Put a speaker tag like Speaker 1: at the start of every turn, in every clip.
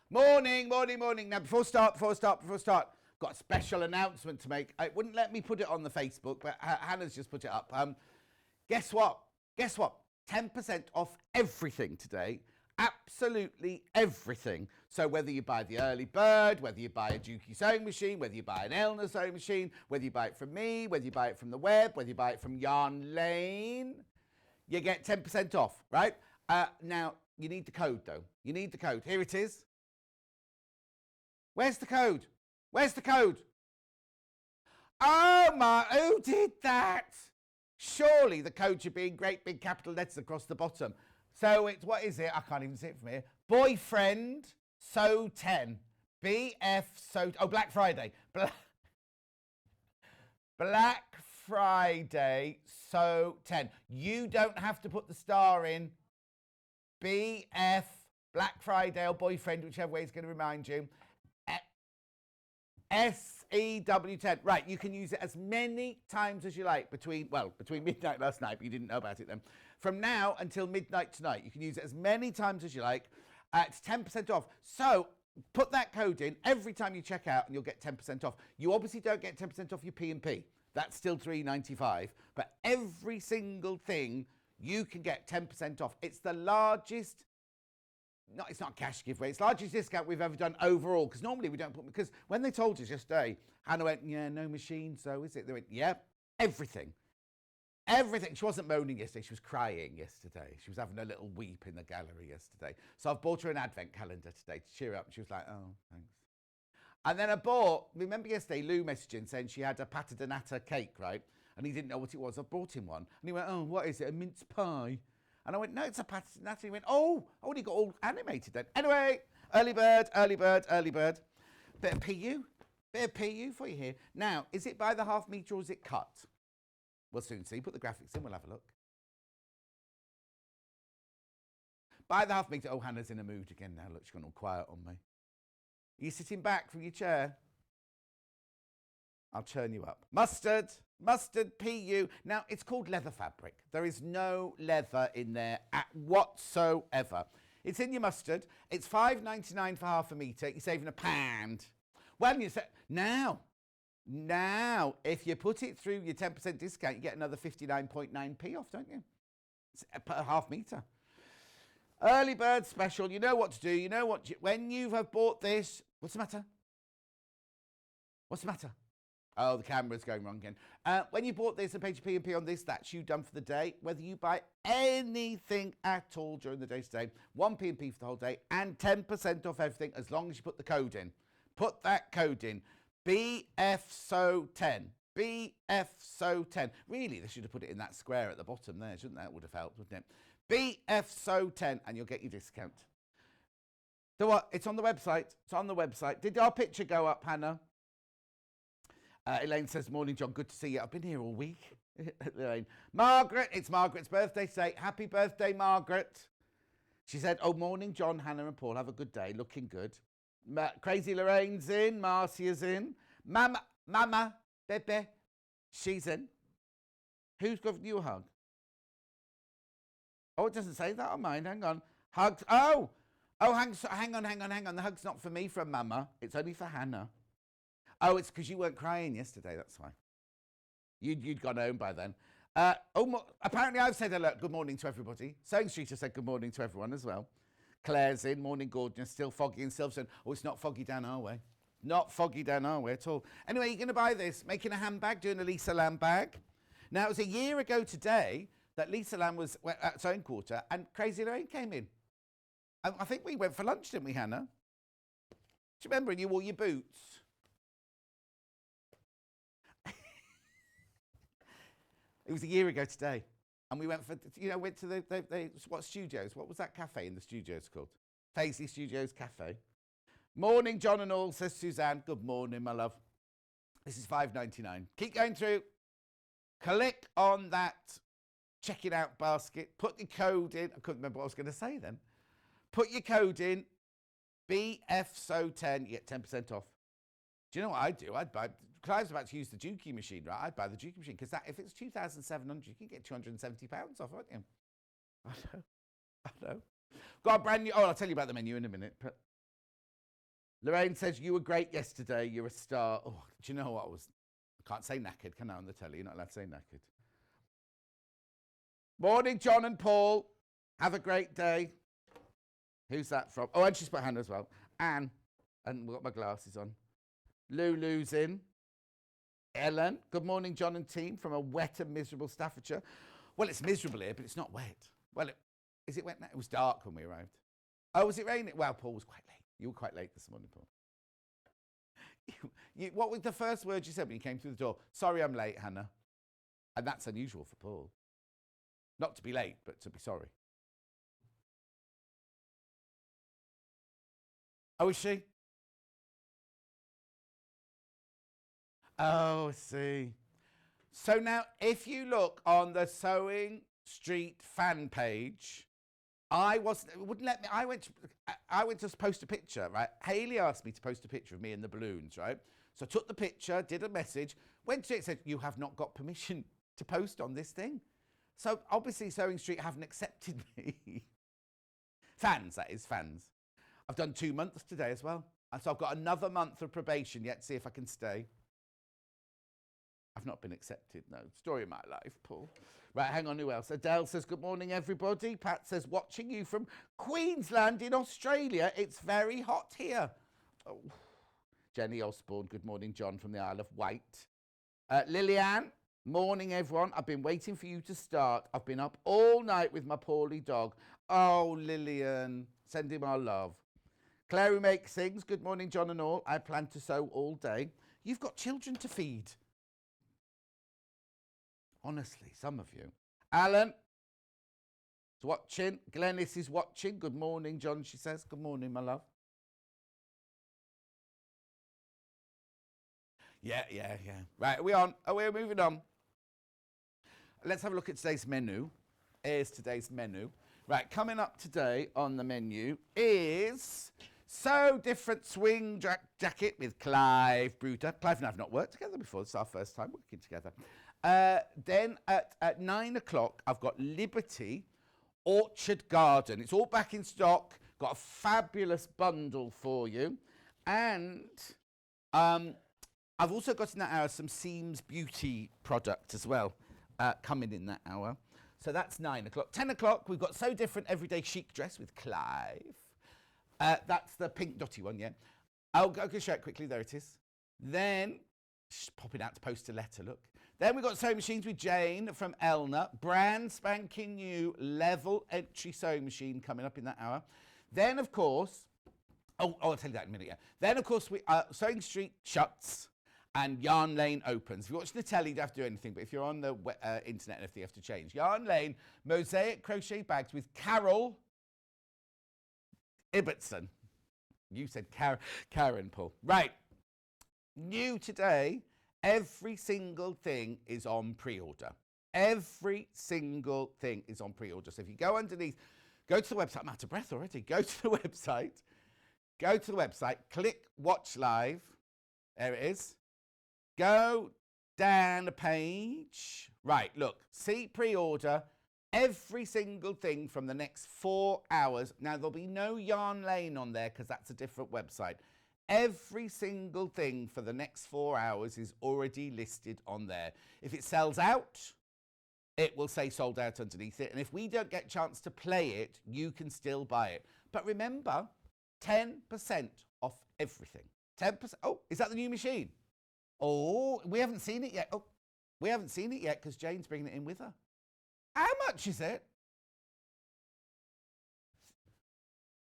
Speaker 1: Morning, morning, morning. Now, before start, got a special announcement to make. It wouldn't let me put it on the Facebook, but Hannah's just put it up. Guess what? 10% off everything today. Absolutely everything. So whether you buy the early bird, whether you buy a Juki sewing machine, whether you buy an Elna sewing machine, whether you buy it from me, whether you buy it from the web, whether you buy it from Yarn Lane, you get 10% off, right? Now, you need the code, though. You need the code. Here it is. Where's the code? Where's the code? Oh, my, who did that? Surely the code should be in great big capital letters across the bottom. So it's, what is it? I can't even see it from here. Boyfriend, so 10. BF, so, oh, Black Friday. Black Friday, so 10. You don't have to put the star in. BF, Black Friday or boyfriend, whichever way is going to remind you. SEW10. Right, you can use it as many times as you like between midnight last night, but you didn't know about it then. From now until midnight tonight, you can use it as many times as you like. It's 10% off. So put that code in every time you check out and you'll get 10% off. You obviously don't get 10% off your P&P. That's still $3.95. But every single thing you can get 10% off. It's the largest... No, it's not a cash giveaway. It's the largest discount we've ever done overall. Because normally we don't put... Because when they told us yesterday, Hannah went, yeah, no machine, so is it? They went, yeah, everything. Everything. She wasn't moaning yesterday. She was crying yesterday. She was having a little weep in the gallery yesterday. So I've bought her an advent calendar today to cheer up. And she was like, oh, thanks. And then I bought... Remember yesterday, Lou messaging saying she had a pata de nata cake, right? And he didn't know what it was. I brought him one. And he went, oh, what is it? A mince pie? And I went, no, it's a pata de nata. He went, oh, I only got all animated then. Anyway, early bird, early bird, early bird. Bit of PU for you here. Now, is it by the half metre or is it cut? We'll soon see. Put the graphics in, we'll have a look. By the half metre. Oh, Hannah's in a mood again now. Look, she's gone all quiet on me. Are you sitting back from your chair? I'll turn you up. Mustard, PU. Now, it's called leather fabric. There is no leather in there whatsoever. It's in your mustard. It's $5.99 for half a metre. You're saving £1. Well, you say, now, if you put it through your 10% discount, you get another 59.9p off, don't you? It's per half metre. Early bird special. You know what to do. You know what, when you have bought this, what's the matter? What's the matter? Oh, the camera's going wrong again. When you bought this and paid your P&P on this, that's you done for the day. Whether you buy anything at all during the day today, one P&P for the whole day and 10% off everything as long as you put the code in. Put that code in. BFSO10. BFSO10. Really, they should have put it in that square at the bottom there, shouldn't that? Would have helped, wouldn't it? BFSO10 and you'll get your discount. So what? It's on the website. It's on the website. Did our picture go up, Hannah? Elaine says, morning, John. Good to see you. I've been here all week. Elaine. Margaret, it's Margaret's birthday today. Happy birthday, Margaret. She said, oh, morning, John, Hannah and Paul. Have a good day. Looking good. Crazy Lorraine's in. Marcia's in. Mama, Bebe. She's in. Who's giving you a hug? Oh, it doesn't say that on mine. Hang on. Hugs. Oh, hang on. The hug's not for me from Mama. It's only for Hannah. Oh, it's because you weren't crying yesterday, that's why. You'd gone home by then. Apparently I've said hello, good morning to everybody. Sewing Street has said good morning to everyone as well. Claire's in, morning gorgeous, still foggy in Silverstone. Oh, it's not foggy down our way. Not foggy down our way at all. Anyway, you're going to buy this, making a handbag, doing a Lisa Lamb bag. Now, it was a year ago today that Lisa Lamb was at Sewing Quarter and Crazy Lorraine came in. I think we went for lunch, didn't we, Hannah? Do you remember? And you wore your boots. It was a year ago today. And we went to the what studios? What was that cafe in the studios called? Paisley Studios Cafe. Morning, John and all, says Suzanne. Good morning, my love. This is $5.99. Keep going through. Click on that check it out basket. Put your code in. I couldn't remember what I was going to say then. Put your code in. BFSO10. You get 10% off. Do you know what I'd do? I'd buy... Clive's about to use the Juki machine, right? I'd buy the Juki machine because if it's $2,700, you can get £270 off, aren't you? I know. Got a brand new... Oh, I'll tell you about the menu in a minute. Lorraine says, you were great yesterday. You're a star. Oh, do you know what? I can't say knackered, can I, on the telly? You're not allowed to say knackered. Morning, John and Paul. Have a great day. Who's that from? Oh, and she's put Hannah as well. Anne. And we've got my glasses on. Lulu's in. Ellen. Good morning, John and team, from a wet and miserable Staffordshire. Well, it's miserable here, but it's not wet. Well, is it wet now? It was dark when we arrived. Oh, was it raining? Well, Paul was quite late. You were quite late this morning, Paul. What was the first word you said when you came through the door? Sorry, I'm late, Hannah. And that's unusual for Paul. Not to be late, but to be sorry. Oh, is she? Oh, I see. So now, if you look on the Sewing Street fan page, it wouldn't let me. I went to post a picture, right? Hayley asked me to post a picture of me and the balloons, right? So I took the picture, did a message, went to it, said, you have not got permission to post on this thing. So obviously Sewing Street haven't accepted me. Fans, that is, fans. I've done 2 months today as well. And so I've got another month of probation yet to see if I can stay. I've not been accepted, no. Story of my life, Paul. Right, hang on, who else? Adele says, good morning, everybody. Pat says, watching you from Queensland in Australia. It's very hot here. Oh. Jenny Osborne, good morning, John from the Isle of Wight. Lillian, morning, everyone. I've been waiting for you to start. I've been up all night with my poorly dog. Oh, Lillian, send him our love. Claire who makes things, good morning, John and all. I plan to sew all day. You've got children to feed. Honestly, some of you. Alan is watching. Glennis is watching. Good morning, John, she says. Good morning, my love. Yeah. Right, are we on? Oh, we're moving on. Let's have a look at today's menu. Here's today's menu. Right, coming up today on the menu is So Different swing jacket with Clive, Bruder. Clive and I have not worked together before. This is our first time working together. Then at 9 o'clock, I've got Liberty Orchard Garden. It's all back in stock. Got a fabulous bundle for you. And I've also got in that hour some Seams Beauty product as well coming in that hour. So that's 9 o'clock. 10 o'clock, we've got So Different Everyday Chic Dress with Clive. That's the pink dotty one, yeah. I'll go show it quickly. There it is. Then, popping out to post a letter, look. Then we've got sewing machines with Jayne from Elna. Brand spanking new level entry sewing machine coming up in that hour. Then, of course, I'll tell you that in a minute, yeah. Then, of course, Sewing Street shuts and Yarn Lane opens. If you're watching the telly, you don't have to do anything, but if you're on the internet and everything, you have to change. Yarn Lane, mosaic crochet bags with Carol Ibbotson. You said Karen, Paul. Right. New today, every single thing is on pre-order. Every single thing is on pre-order. So if you go underneath, go to the website. I'm out of breath already. Go to the website. Click Watch Live. There it is. Go down the page. Right, look. See pre-order. Every single thing from the next 4 hours. Now, there'll be no Yarn Lane on there because that's a different website. Every single thing for the next 4 hours is already listed on there. If it sells out, it will say sold out underneath it. And if we don't get a chance to play it, you can still buy it. But remember, 10% off everything. 10%. Oh, is that the new machine? Oh, we haven't seen it yet. Oh, we haven't seen it yet because Jayne's bringing it in with her. How much is it?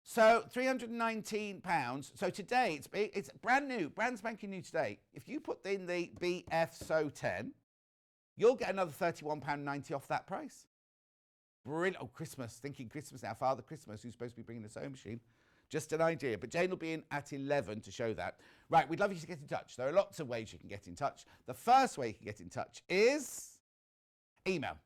Speaker 1: So £319. So today, it's brand new, brand spanking new today. If you put in the BF So 10, you'll get another £31.90 off that price. Brilliant. Oh, Christmas. Thinking Christmas now. Father Christmas, who's supposed to be bringing the sewing machine. Just an idea. But Jayne will be in at 11 to show that. Right, we'd love you to get in touch. There are lots of ways you can get in touch. The first way you can get in touch is email.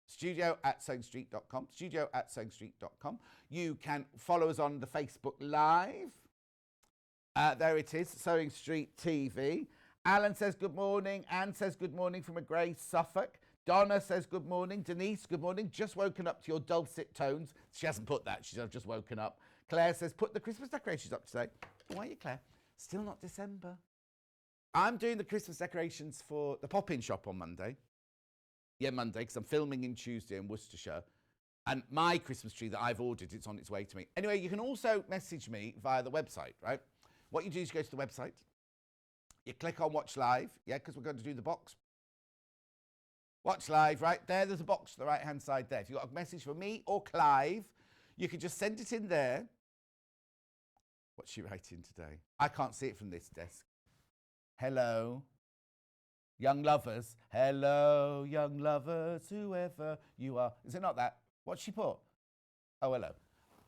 Speaker 1: studio@sewingstreet.com. studio@sewingstreet.com. You can follow us on the Facebook Live. There it is, Sewing Street TV. Alan says good morning. Anne says good morning from a grey Suffolk. Donna says good morning. Denise, good morning. Just woken up to your dulcet tones. She hasn't put that. She's just woken up. Claire says put the Christmas decorations up today. Why are you, Claire? Still not December. I'm doing the Christmas decorations for the pop-in shop on Monday. Yeah, Monday, because I'm filming in Tuesday in Worcestershire. And my Christmas tree that I've ordered, it's on its way to me. Anyway, you can also message me via the website, right? What you do is you go to the website. You click on Watch Live, yeah, because we're going to do the box. Watch Live, right there. There's a box to the right-hand side there. If you've got a message for me or Clive, you can just send it in there. What's she writing today? I can't see it from this desk. Hello, young lovers. Hello, young lovers, whoever you are. Is it not that? What's she put? Oh, hello.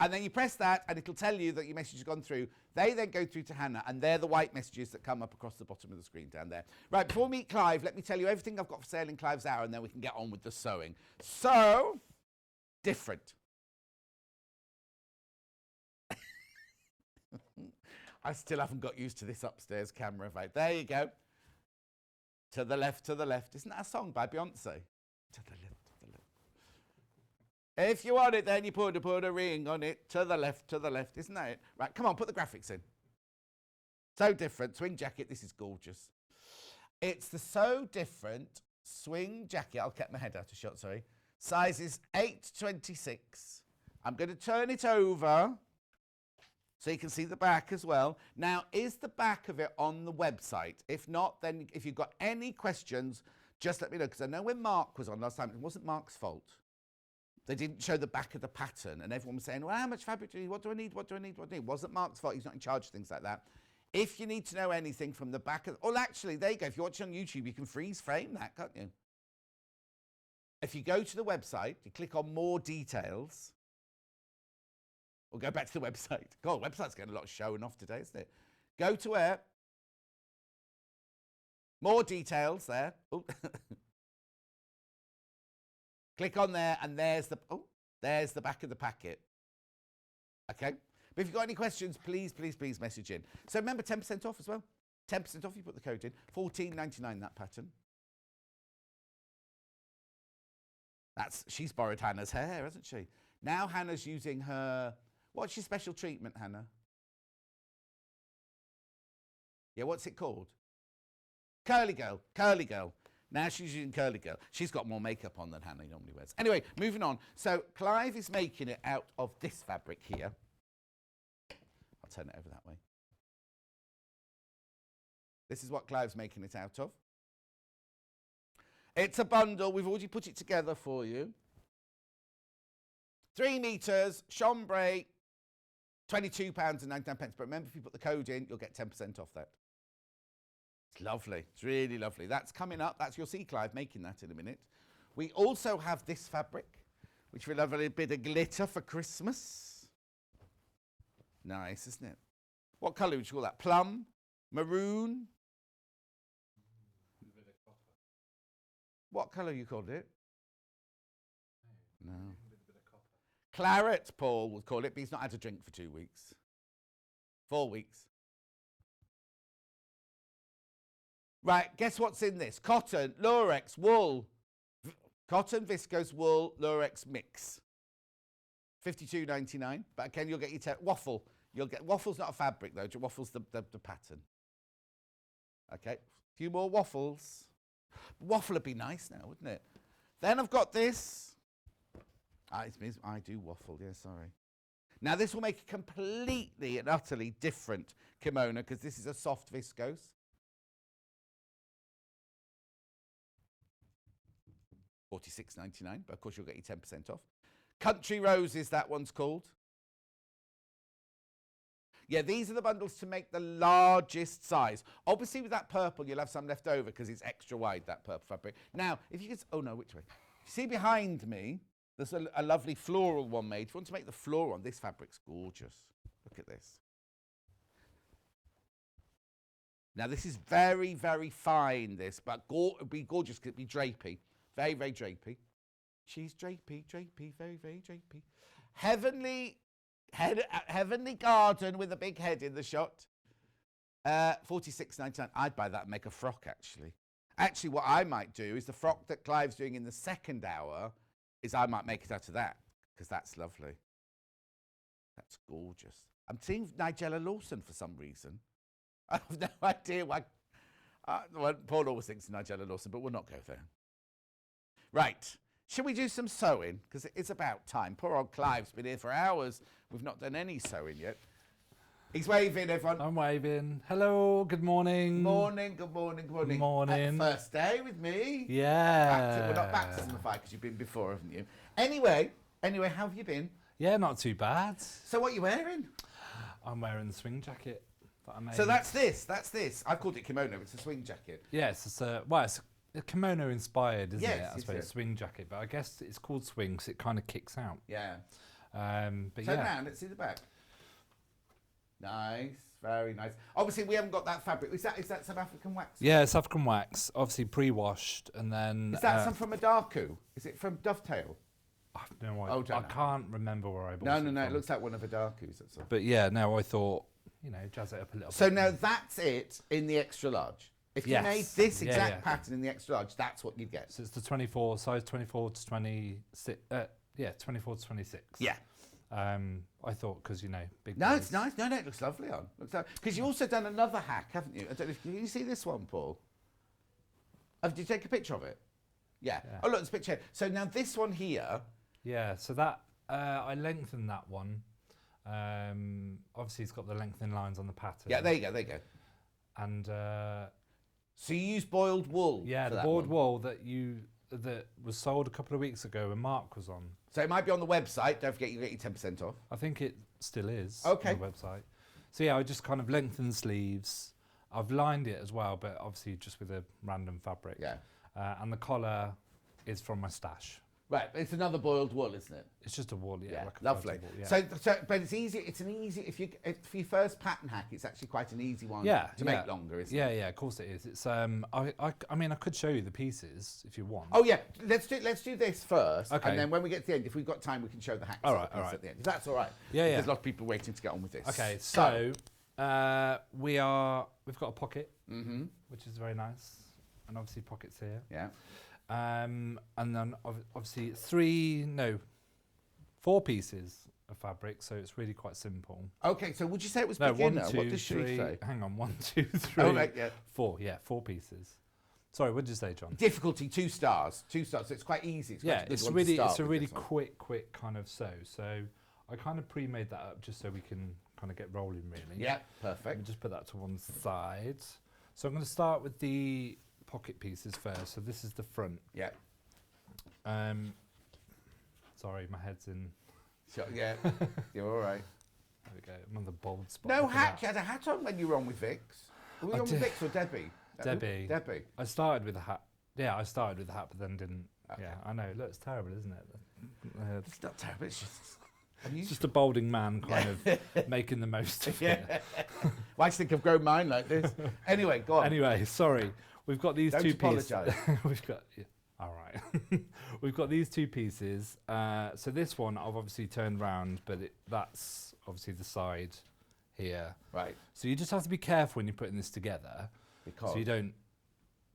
Speaker 1: And then you press that, and it'll tell you that your message has gone through. They then go through to Hannah, and they're the white messages that come up across the bottom of the screen down there. Right, before we meet Clive, let me tell you everything I've got for sale in Clive's Hour, and then we can get on with the sewing. So, different. I still haven't got used to this upstairs camera. Right, there you go. To the left, to the left. Isn't that a song by Beyonce? To the left, to the left. If you want it, then you put a ring on it. To the left, to the left. Isn't that it? Right, come on, put the graphics in. So different. Swing jacket. This is gorgeous. It's the So Different swing jacket. I'll get my head out of shot, sorry. Sizes 8 to 26. I'm going to turn it over so you can see the back as well. Now, is the back of it on the website? If not, then if you've got any questions, just let me know. Because I know when Mark was on last time, it wasn't Mark's fault. They didn't show the back of the pattern. And everyone was saying, well, how much fabric do you need? What do I need? What do I need? What do I need? It wasn't Mark's fault. He's not in charge of things like that. If you need to know anything from the back of... Well, actually, there you go. If you watch it on YouTube, you can freeze frame that, can't you? If you go to the website, you click on More Details... We'll go back to the website. God, the website's getting a lot of showing off today, isn't it? Go to where? More Details there. Oh. Click on there, and there's the back of the packet. Okay? But if you've got any questions, please, please, please message in. So remember, 10% off as well. 10% off, you put the code in. $14.99, that pattern. She's borrowed Hannah's hair, hasn't she? Now Hannah's using her... What's your special treatment, Hannah? Yeah, what's it called? Curly Girl. Curly Girl. Now she's using Curly Girl. She's got more makeup on than Hannah normally wears. Anyway, moving on. So Clive is making it out of this fabric here. I'll turn it over that way. This is what Clive's making it out of. It's a bundle. We've already put it together for you. 3 meters, chambray, £22.99. But remember, if you put the code in, you'll get 10% off that. It's lovely. It's really lovely. That's coming up. You'll see Clive making that in a minute. We also have this fabric, which we love, a little bit of glitter for Christmas. Nice, isn't it? What colour would you call that? Plum? Maroon? What colour you called it? No. Claret, Paul would call it, but he's not had a drink for 2 weeks. 4 weeks. Right, guess what's in this? Cotton, lurex, wool. Cotton, viscose, wool, lurex mix. $52.99. But again, you'll get your waffle. Waffle's not a fabric though. Waffle's the pattern. Okay, a few more waffles. Waffle would be nice now, wouldn't it? Then I've got this. I do waffle, yeah, sorry. Now, this will make a completely and utterly different kimono because this is a soft viscose. $46.99, but of course you'll get your 10% off. Country Roses, that one's called. Yeah, these are the bundles to make the largest size. Obviously, with that purple, you'll have some left over because it's extra wide, that purple fabric. Now, if you could... Oh, no, which way? See behind me... There's a lovely floral one made. If you want to make the floral one, this fabric's gorgeous. Look at this. Now, this is very, very fine, this, but it'd be gorgeous because it'd be drapey. Very, very drapey. She's drapey, drapey, very, very drapey. Heavenly garden with a big head in the shot. $46.99. I'd buy that and make a frock, actually. Actually, what I might do is the frock that Clive's doing in the second hour is I might make it out of that, because that's lovely. That's gorgeous. I'm seeing Nigella Lawson for some reason. I have no idea why. Well, Paul always thinks Nigella Lawson, but we'll not go there. Right. Should we do some sewing? Because it is about time. Poor old Clive's been here for hours. We've not done any sewing yet. He's waving, everyone.
Speaker 2: I'm waving. Hello, good morning.
Speaker 1: Morning, good morning, good morning.
Speaker 2: Morning.
Speaker 1: First day with me.
Speaker 2: Yeah.
Speaker 1: Well, not baptismified because you've been before, haven't you? Anyway, how have you been?
Speaker 2: Yeah, not too bad.
Speaker 1: So what are you wearing?
Speaker 2: I'm wearing the swing jacket that I made.
Speaker 1: So that's this. I've called it kimono. It's a swing jacket.
Speaker 2: Yes, it's a kimono inspired, isn't
Speaker 1: Yes,
Speaker 2: it? I suppose swing jacket, but I guess it's called swing because it kind of kicks out.
Speaker 1: Yeah.
Speaker 2: But
Speaker 1: Turn
Speaker 2: yeah.
Speaker 1: around, let's see the back. Nice, very nice. Obviously, we haven't got that fabric. Is that South African wax?
Speaker 2: Yeah, it's African wax, obviously pre-washed, and then.
Speaker 1: Is that some from Adaku? Is it from Dovetail?
Speaker 2: I have no idea. I can't remember where I bought it.
Speaker 1: No.
Speaker 2: from.
Speaker 1: It looks like one of Adaku's. That's all.
Speaker 2: But yeah, no, I thought, jazz it up a little bit.
Speaker 1: So now that's it in the extra large. If you made this exact pattern in the extra large, that's what you'd get.
Speaker 2: So it's the 24, size 24 to 26. 24 to 26.
Speaker 1: Yeah.
Speaker 2: I thought because big.
Speaker 1: No,
Speaker 2: boys.
Speaker 1: it's nice. No, it looks lovely on. Because you've also done another hack, haven't you? I don't know if you see this one, Paul. Did you take a picture of it? Yeah. Oh, look, there's a picture here. So now this one here.
Speaker 2: Yeah. So that I lengthened that one. Obviously, it's got the lengthening lines on the pattern.
Speaker 1: Yeah, there you go.
Speaker 2: And
Speaker 1: so you use boiled wool.
Speaker 2: Yeah,
Speaker 1: for
Speaker 2: the
Speaker 1: that
Speaker 2: boiled
Speaker 1: one.
Speaker 2: wool that was sold a couple of weeks ago when Mark was on.
Speaker 1: So it might be on the website. Don't forget you get your 10% off.
Speaker 2: I think it still is
Speaker 1: on
Speaker 2: the website. So yeah, I just kind of lengthened the sleeves. I've lined it as well, but obviously just with a random fabric.
Speaker 1: Yeah.
Speaker 2: And the collar is from my stash.
Speaker 1: Right, it's another boiled wool, isn't it?
Speaker 2: It's just a wool, yeah. Like a
Speaker 1: lovely.
Speaker 2: wool, yeah.
Speaker 1: So, but it's easy. It's an easy. If for your first pattern hack, it's actually quite an easy one. To make longer, isn't it?
Speaker 2: Yeah, of course it is. It's I mean, I could show you the pieces if you want.
Speaker 1: Oh yeah, let's do this first,
Speaker 2: Okay.
Speaker 1: and then when we get to the end, if we've got time, we can show the hacks.
Speaker 2: All right.
Speaker 1: At the end. If that's all right.
Speaker 2: Yeah.
Speaker 1: There's a lot of people waiting to get on with this.
Speaker 2: Okay, so we've got a pocket, which is very nice, and obviously pockets here.
Speaker 1: Yeah.
Speaker 2: And then obviously 4 pieces of fabric, so it's really quite simple.
Speaker 1: Okay, so would you say it was
Speaker 2: No,
Speaker 1: beginner?
Speaker 2: 1, 2,
Speaker 1: What does she
Speaker 2: 3.
Speaker 1: say?
Speaker 2: Hang on, 1, 2, 3.
Speaker 1: Oh, right, yeah.
Speaker 2: 4. Yeah, 4 pieces. Sorry, what did you say, John?
Speaker 1: Difficulty 2 stars. 2 stars. So it's quite easy.
Speaker 2: It's a really quick kind of sew. So I kind of pre-made that up just so we can kind of get rolling, really.
Speaker 1: Yeah, perfect.
Speaker 2: Let me just put that to one side. So I'm going to start with the pocket pieces first. So this is the front.
Speaker 1: Yeah.
Speaker 2: Sorry, my head's in.
Speaker 1: So, yeah, you're all right.
Speaker 2: There we go. I'm on the bald spot.
Speaker 1: No
Speaker 2: Look at
Speaker 1: hat.
Speaker 2: that.
Speaker 1: You had a hat on when you were on with Vix. Were you on with Vix or Debbie?
Speaker 2: Debbie. I started with a hat. Yeah, I started with a hat, but then didn't. Okay. Yeah, I know. Look, it's terrible, isn't it?
Speaker 1: It's not terrible. It's just.
Speaker 2: It's just a balding man kind of making the most of it.
Speaker 1: Why do you think I've grown mine like this? Anyway, go on.
Speaker 2: Anyway, sorry. We've got these
Speaker 1: Don't
Speaker 2: two
Speaker 1: apologise.
Speaker 2: pieces. All right. We've got these 2 pieces. So this one I've obviously turned round, but that's obviously the side here.
Speaker 1: Right.
Speaker 2: So you just have to be careful when you're putting this together.
Speaker 1: Because?
Speaker 2: So you don't.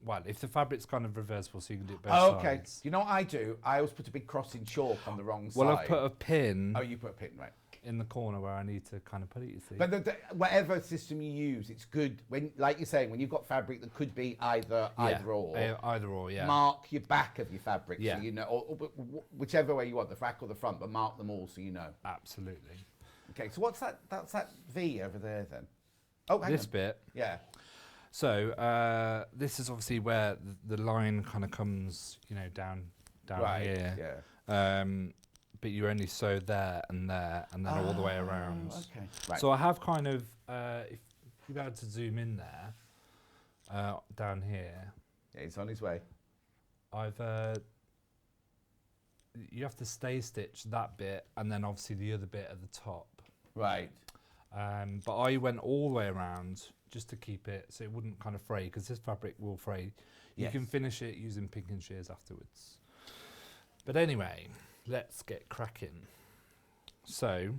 Speaker 2: Well, if the fabric's kind of reversible, so you can do it both
Speaker 1: okay.
Speaker 2: sides.
Speaker 1: You know what I do? I always put a big cross in chalk on the wrong side.
Speaker 2: Well, I've put a pin.
Speaker 1: Oh, you put a pin, right.
Speaker 2: In the corner where I need to kind of put it, you see.
Speaker 1: But whatever system you use, it's good when, like you're saying, when you've got fabric that could be either or.
Speaker 2: Either or, yeah.
Speaker 1: Mark your back of your fabric,
Speaker 2: yeah.
Speaker 1: so you know, or whichever way you want, the back or the front, but mark them all so you know.
Speaker 2: Absolutely.
Speaker 1: Okay, so what's that? That's that V over there then. Oh, hang
Speaker 2: this
Speaker 1: on.
Speaker 2: bit.
Speaker 1: Yeah.
Speaker 2: So this is obviously where the line kind of comes, down
Speaker 1: right,
Speaker 2: here.
Speaker 1: Yeah.
Speaker 2: But you only sew there, and then all the way around.
Speaker 1: Okay. Right.
Speaker 2: So I have kind of, if you're able to zoom in there, down here.
Speaker 1: Yeah, he's on his way.
Speaker 2: You have to stay stitch that bit, and then obviously the other bit at the top.
Speaker 1: Right.
Speaker 2: But I went all the way around just to keep it so it wouldn't kind of fray, because this fabric will fray. You can finish it using pinking shears afterwards. But anyway, let's get cracking. So,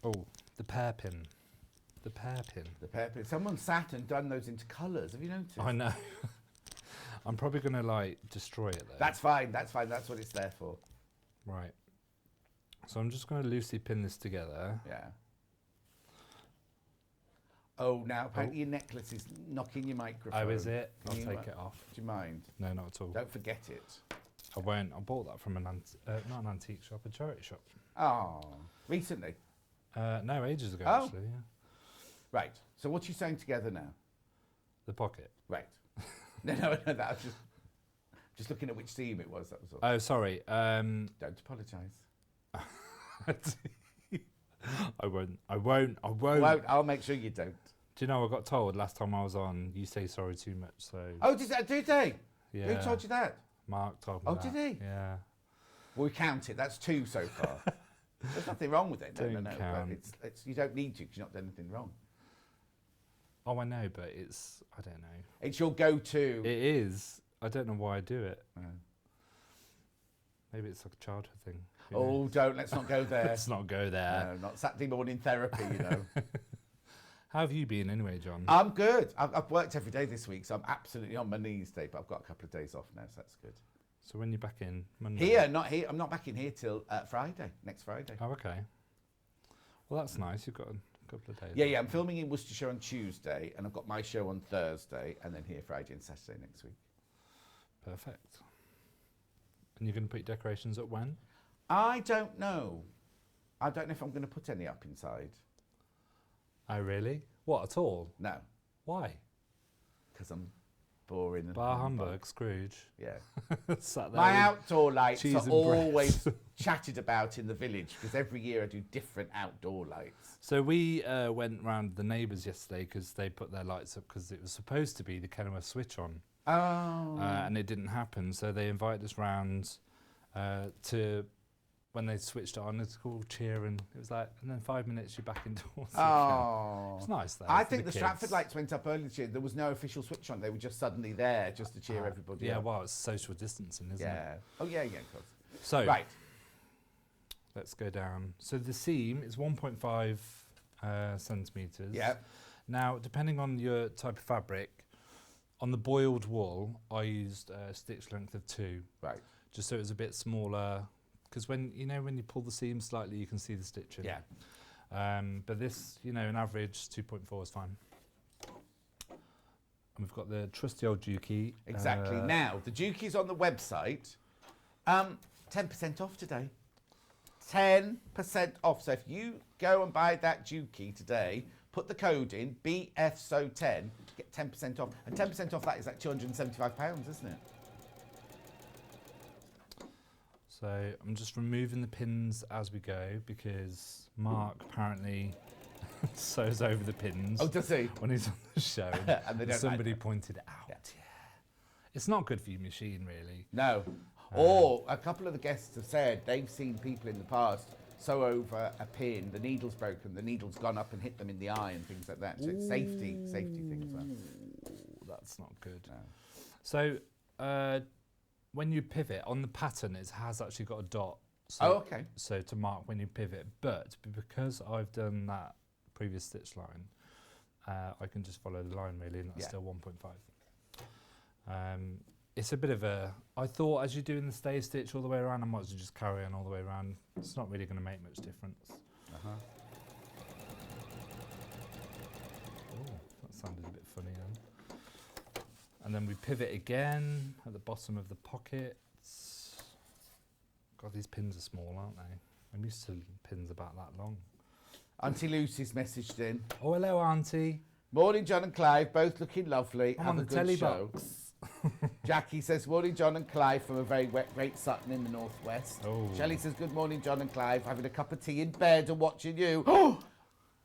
Speaker 2: the pear pin. The pear pin.
Speaker 1: The pear pin. Someone sat and done those into colours. Have you noticed?
Speaker 2: I know. I'm probably going to destroy it though.
Speaker 1: That's fine. That's fine. That's what it's there for.
Speaker 2: Right. So I'm just going to loosely pin this together.
Speaker 1: Yeah. Oh, now apparently your necklace is knocking your microphone.
Speaker 2: Oh, is it? I'll
Speaker 1: Can you,
Speaker 2: take it off.
Speaker 1: Do you mind?
Speaker 2: No, not at all.
Speaker 1: Don't forget it.
Speaker 2: I won't. I bought that from not an antique shop, a charity shop.
Speaker 1: Oh, recently?
Speaker 2: No, ages ago,
Speaker 1: Oh.
Speaker 2: actually, yeah.
Speaker 1: Right. So what are you sewing together now?
Speaker 2: The pocket.
Speaker 1: Right. no, that was just looking at which seam it was, that was all.
Speaker 2: Oh, sorry.
Speaker 1: Don't apologise.
Speaker 2: I won't.
Speaker 1: Well, I'll make sure you don't.
Speaker 2: Do you know, I got told last time I was on, you say sorry too much, so...
Speaker 1: Oh, did they?
Speaker 2: Yeah.
Speaker 1: Who told you that?
Speaker 2: Mark told me
Speaker 1: Oh,
Speaker 2: that.
Speaker 1: did he?
Speaker 2: Yeah.
Speaker 1: Well, we count it. That's 2 so far. There's nothing wrong with it. No.
Speaker 2: Don't count.
Speaker 1: But it's you don't need to because you've not done anything wrong.
Speaker 2: Oh, I know, but it's... I don't know.
Speaker 1: It's your go-to.
Speaker 2: It is. I don't know why I do it.
Speaker 1: Oh.
Speaker 2: Maybe it's like a childhood thing. Who
Speaker 1: Oh,
Speaker 2: knows?
Speaker 1: don't. Let's not go there.
Speaker 2: Let's not go there.
Speaker 1: No, not Saturday morning therapy, you know.
Speaker 2: How have you been anyway, John?
Speaker 1: I'm good. I've worked every day this week, so I'm absolutely on my knees today, but I've got a couple of days off now, so that's good.
Speaker 2: So when you're back in Monday?
Speaker 1: Here, not here. I'm not back in here till Friday, next Friday.
Speaker 2: Oh, okay. Well, that's nice. You've got a couple of days.
Speaker 1: Yeah, I'm filming in Worcestershire on Tuesday, and I've got my show on Thursday, and then here Friday and Saturday next week.
Speaker 2: Perfect. And you're going to put your decorations up when?
Speaker 1: I don't know. I don't know if I'm going to put any up inside.
Speaker 2: Oh, really? What, at all?
Speaker 1: No,
Speaker 2: Why?
Speaker 1: because I'm boring. And
Speaker 2: Bar Hamburg, Scrooge.
Speaker 1: Yeah.
Speaker 2: Sat there
Speaker 1: My
Speaker 2: with
Speaker 1: outdoor lights
Speaker 2: cheese
Speaker 1: are
Speaker 2: and bread.
Speaker 1: always chatted about in the village because every year I do different outdoor lights.
Speaker 2: So we went round the neighbours yesterday because they put their lights up because it was supposed to be the Kenilworth switch on.
Speaker 1: Oh.
Speaker 2: And it didn't happen. So they invited us round to... When they switched it on, it's called cheer, and it was like, and then 5 minutes you're back indoors.
Speaker 1: Oh.
Speaker 2: It's nice though.
Speaker 1: I
Speaker 2: for
Speaker 1: think the
Speaker 2: kids.
Speaker 1: Stratford lights went up earlier this year. There was no official switch on. They were just suddenly there just to cheer everybody
Speaker 2: Yeah,
Speaker 1: up.
Speaker 2: well, it's social distancing, isn't it?
Speaker 1: Yeah. Oh, yeah, of course.
Speaker 2: So,
Speaker 1: Right.
Speaker 2: let's go down. So the seam is 1.5 centimetres.
Speaker 1: Yeah.
Speaker 2: Now, depending on your type of fabric, on the boiled wool, I used a stitch length of 2.
Speaker 1: Right.
Speaker 2: Just so it was a bit smaller. Because when you pull the seam slightly, you can see the stitching.
Speaker 1: Yeah.
Speaker 2: But this, an average 2.4 is fine. And we've got the trusty old Dukey.
Speaker 1: Exactly. Now, the Dukey's on the website. 10% off today. 10% off. So if you go and buy that Dukey today, put the code in, BFSO10, get 10% off. And 10% off that is like £275, isn't it?
Speaker 2: So I'm just removing the pins as we go because Mark apparently sews over the pins.
Speaker 1: Oh, does he?
Speaker 2: When he's on the show.
Speaker 1: And they don't
Speaker 2: somebody
Speaker 1: like that.
Speaker 2: pointed it out.
Speaker 1: Yeah.
Speaker 2: It's not good for your machine, really.
Speaker 1: No. Or a couple of the guests have said they've seen people in the past sew over a pin, the needle's broken, the needle's gone up and hit them in the eye and things like that. So it's safety thing as well.
Speaker 2: That's not good.
Speaker 1: No.
Speaker 2: So when you pivot, on the pattern it has actually got a dot. So,
Speaker 1: Oh, okay.
Speaker 2: So to mark when you pivot. But because I've done that previous stitch line, I can just follow the line really, and that's still 1.5. It's a bit of a... I thought as you're doing the stay stitch all the way around, I might as well just carry on all the way around. It's not really going to make much difference.
Speaker 1: Uh-huh.
Speaker 2: Oh, that sounded a bit funny then. And then we pivot again at the bottom of the pockets. God, these pins are small, aren't they? I'm used to pins about that long.
Speaker 1: Auntie Lucy's messaged in.
Speaker 2: Oh, hello, Auntie.
Speaker 1: Morning, John and Clive, both looking lovely.
Speaker 2: I'm
Speaker 1: Have
Speaker 2: on
Speaker 1: a
Speaker 2: the
Speaker 1: good
Speaker 2: telly
Speaker 1: show.
Speaker 2: box.
Speaker 1: Jackie says, morning, John and Clive from a very great Sutton in the northwest.
Speaker 2: Oh.
Speaker 1: Shelley says, good morning, John and Clive, having a cup of tea in bed and watching you. Oh,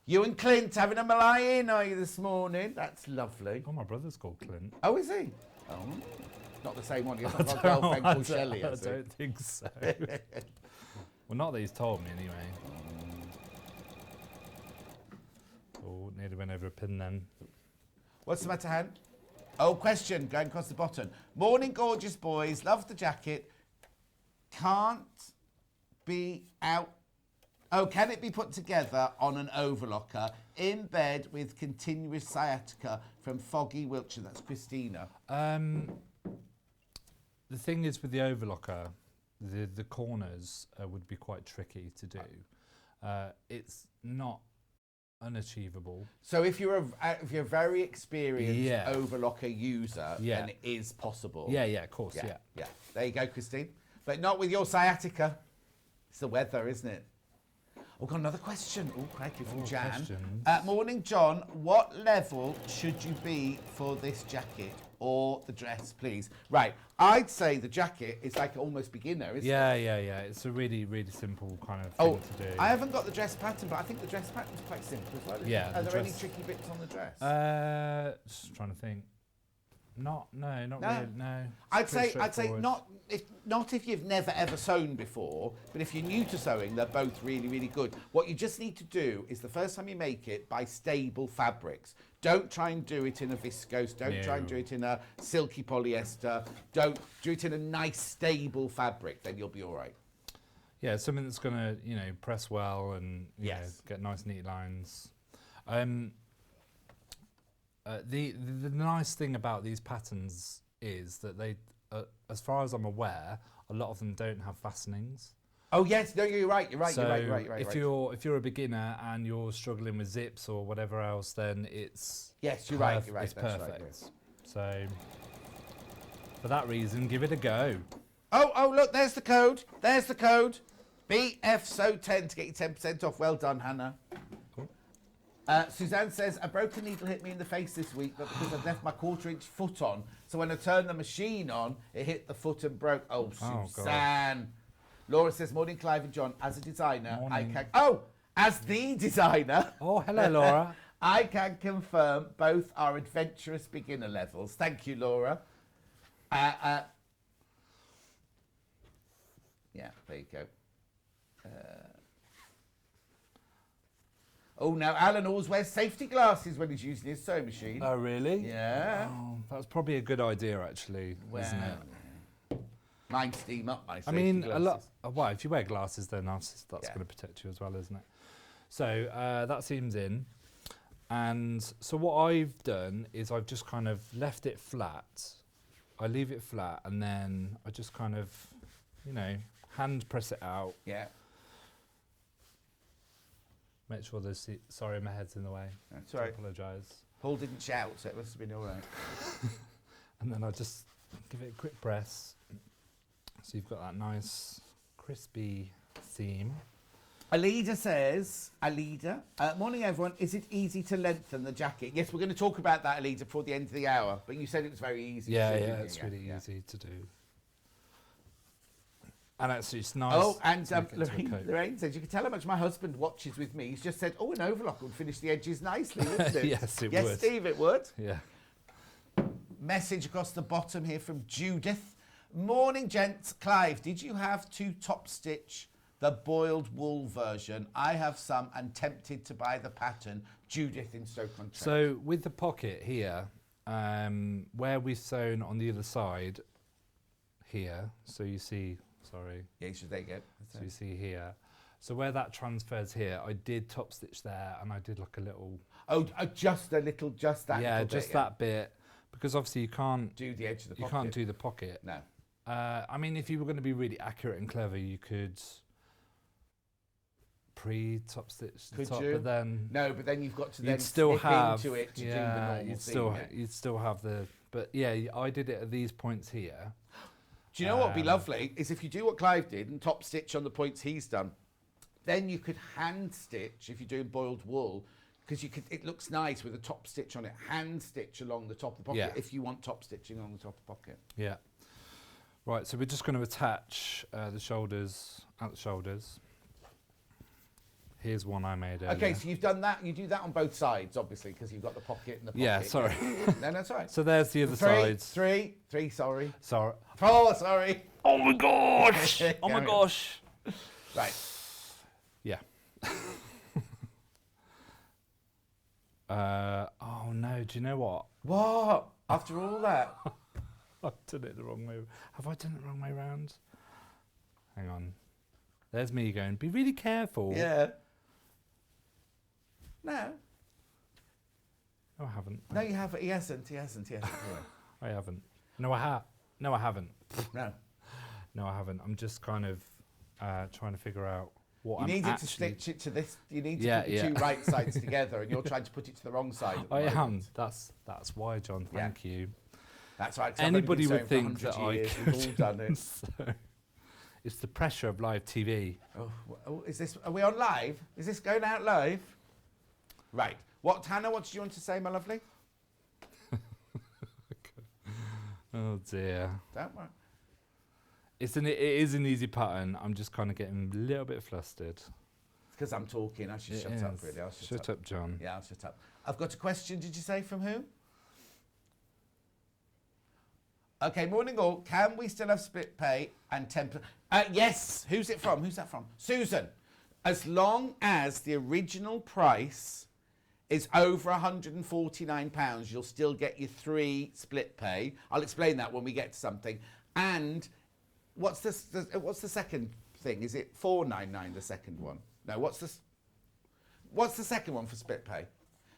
Speaker 1: you and Clint having a malay in, are you, this morning? That's lovely.
Speaker 2: Oh, my brother's called Clint.
Speaker 1: Oh, is he? Oh, not the same one. He's not got a girlfriend called Shelley,
Speaker 2: I
Speaker 1: has he?
Speaker 2: don't think so. Well, not that he's told me anyway. Oh, nearly went over a pin then.
Speaker 1: What's the matter, Han? Oh, question, going across the bottom. Morning, gorgeous boys. Love the jacket. Can't be out. Oh, can it be put together on an overlocker in bed with continuous sciatica from foggy Wiltshire? That's Christina.
Speaker 2: The thing is with the overlocker, the corners would be quite tricky to do. It's not unachievable.
Speaker 1: So if you're a very experienced overlocker user, then it is possible.
Speaker 2: Yeah, of course, yeah.
Speaker 1: There you go, Christine. But not with your sciatica. It's the weather, isn't it? We've got another question. Oh, crikey, from Jan. Morning, John. What level should you be for this jacket or the dress, please? Right. I'd say the jacket is like almost beginner, isn't it?
Speaker 2: Yeah. It's a really, really simple kind of thing to do.
Speaker 1: I haven't got the dress pattern, but I think the dress pattern's quite simple as well. Are there any tricky bits on the dress?
Speaker 2: Just trying to think. Not really. No.
Speaker 1: I'd say not if you've never ever sewn before, but if you're new to sewing, they're both really, really good. What you just need to do is the first time you make it, buy stable fabrics. Don't try and do it in a viscose. Don't try and do it in a silky polyester. Don't do it in a nice stable fabric. Then you'll be all right.
Speaker 2: Yeah, something that's gonna press well and get nice neat lines. The nice thing about these patterns is that they, as far as I'm aware, a lot of them don't have fastenings.
Speaker 1: Oh yes, no, you're right.
Speaker 2: So if you're a beginner and you're struggling with zips or whatever else, then it's
Speaker 1: you're right.
Speaker 2: It's
Speaker 1: That's
Speaker 2: perfect.
Speaker 1: Right.
Speaker 2: So for that reason, give it a go.
Speaker 1: Oh look, there's the code. There's the code. BFSO10 to get you 10% off. Well done, Hannah. Suzanne says, a broken needle hit me in the face this week, but because I've left my 1/4 inch foot on, so when I turned the machine on, it hit the foot and broke. Oh, Suzanne. God. Laura says, morning, Clive and John. As a designer, as the designer.
Speaker 2: Oh, hello, Laura.
Speaker 1: I can confirm both are adventurous beginner levels. Thank you, Laura. Yeah, there you go. Oh, now Alan always wears safety glasses when he's using his sewing machine.
Speaker 2: Oh, really?
Speaker 1: Yeah.
Speaker 2: Oh, that's probably a good idea, actually, isn't it?
Speaker 1: Mine steam up my safety glasses.
Speaker 2: A lot. Well, if you wear glasses, then that's going to protect you as well, isn't it? So that seams in. And so what I've done is I've just kind of left it flat. I leave it flat, and then I just kind of, hand press it out.
Speaker 1: Yeah.
Speaker 2: Make sure there's... Sorry, my head's in the way.
Speaker 1: That's all right.
Speaker 2: I apologise.
Speaker 1: Paul didn't shout, so it must have been all right.
Speaker 2: And then I'll just give it a quick press. So you've got that nice, crispy seam.
Speaker 1: Alida says, morning everyone, is it easy to lengthen the jacket? Yes, we're going to talk about that, Alida, before the end of the hour, but you said it was very easy.
Speaker 2: Yeah, it's really easy to do. And actually, it's nice.
Speaker 1: Oh, and Lorraine says, you can tell how much my husband watches with me. He's just said, an overlock would finish the edges nicely, wouldn't it?
Speaker 2: Yes, it would.
Speaker 1: Yes, Steve, it would.
Speaker 2: Yeah.
Speaker 1: Message across the bottom here from Judith. Morning, gents. Clive, did you have to top stitch the boiled wool version? I have some and tempted to buy the pattern. Judith in Stoke-on-Trent.
Speaker 2: So with the pocket here, where we've sewn on the other side here, so you see... Sorry.
Speaker 1: Yeah, so there you go.
Speaker 2: So you see here. So where that transfers here, I did top stitch there, and I did like a little...
Speaker 1: Oh, just that little bit,
Speaker 2: that bit, because obviously you can't...
Speaker 1: Do the edge of the pocket.
Speaker 2: You can't do the pocket.
Speaker 1: No.
Speaker 2: I mean, if you were going to be really accurate and clever, you could pre-top stitch the top, but then...
Speaker 1: No, but then you've got to then
Speaker 2: still have
Speaker 1: into it to do the normal thing.
Speaker 2: You'd still have the... But yeah, I did it at these points here.
Speaker 1: Do you know what would be lovely is if you do what Clive did and top stitch on the points he's done, then you could hand stitch if you're doing boiled wool, because it looks nice with a top stitch on it. Hand stitch along the top of the pocket if you want top stitching on the top of the pocket.
Speaker 2: Yeah. Right, so we're just going to attach the shoulders at the shoulders. Here's one I made earlier.
Speaker 1: Okay, so you've done that. You do that on both sides, obviously, because you've got the pocket and the pocket.
Speaker 2: Yeah, sorry.
Speaker 1: No, that's all right.
Speaker 2: So there's the other sides.
Speaker 1: Three, sorry.
Speaker 2: Sorry.
Speaker 1: 4, sorry.
Speaker 2: Oh my gosh! Oh my gosh!
Speaker 1: Right.
Speaker 2: Yeah. Oh no, do you know what?
Speaker 1: What? After all that?
Speaker 2: I've done it the wrong way. Have I done it the wrong way round? Hang on. There's me going, be really careful.
Speaker 1: Yeah. No.
Speaker 2: No, I haven't.
Speaker 1: No, you haven't. He hasn't.
Speaker 2: I haven't. No, I haven't.
Speaker 1: No.
Speaker 2: No, I haven't. I'm just kind of trying to figure out. what
Speaker 1: You
Speaker 2: I'm
Speaker 1: need it to
Speaker 2: actually...
Speaker 1: stitch it to this. You need to put your two right sides together, and you're trying to put it to the wrong side. At the
Speaker 2: I am.
Speaker 1: moment.
Speaker 2: That's why, John. Thank you.
Speaker 1: That's right.
Speaker 2: Anybody would think that I could.
Speaker 1: We've all done it.
Speaker 2: So, it's the pressure of live TV.
Speaker 1: Oh, is this? Are we on live? Is this going out live? Right. Hannah? What did you want to say, my lovely?
Speaker 2: Oh dear.
Speaker 1: Don't worry.
Speaker 2: It is an easy pattern. I'm just kind of getting a little bit flustered.
Speaker 1: It's because I'm talking. I should shut up, really. I'll
Speaker 2: shut up, John.
Speaker 1: Yeah, I'll shut up. I've got a question. Did you say from who? Okay, morning all. Can we still have split pay and 10%? Yes. Who's it from? Who's that from? Susan. As long as the original price is over £149, you'll still get your 3 split pay. I'll explain that when we get to something. And what's the second thing? Is it £499, the second one? No, what's the second one for split pay?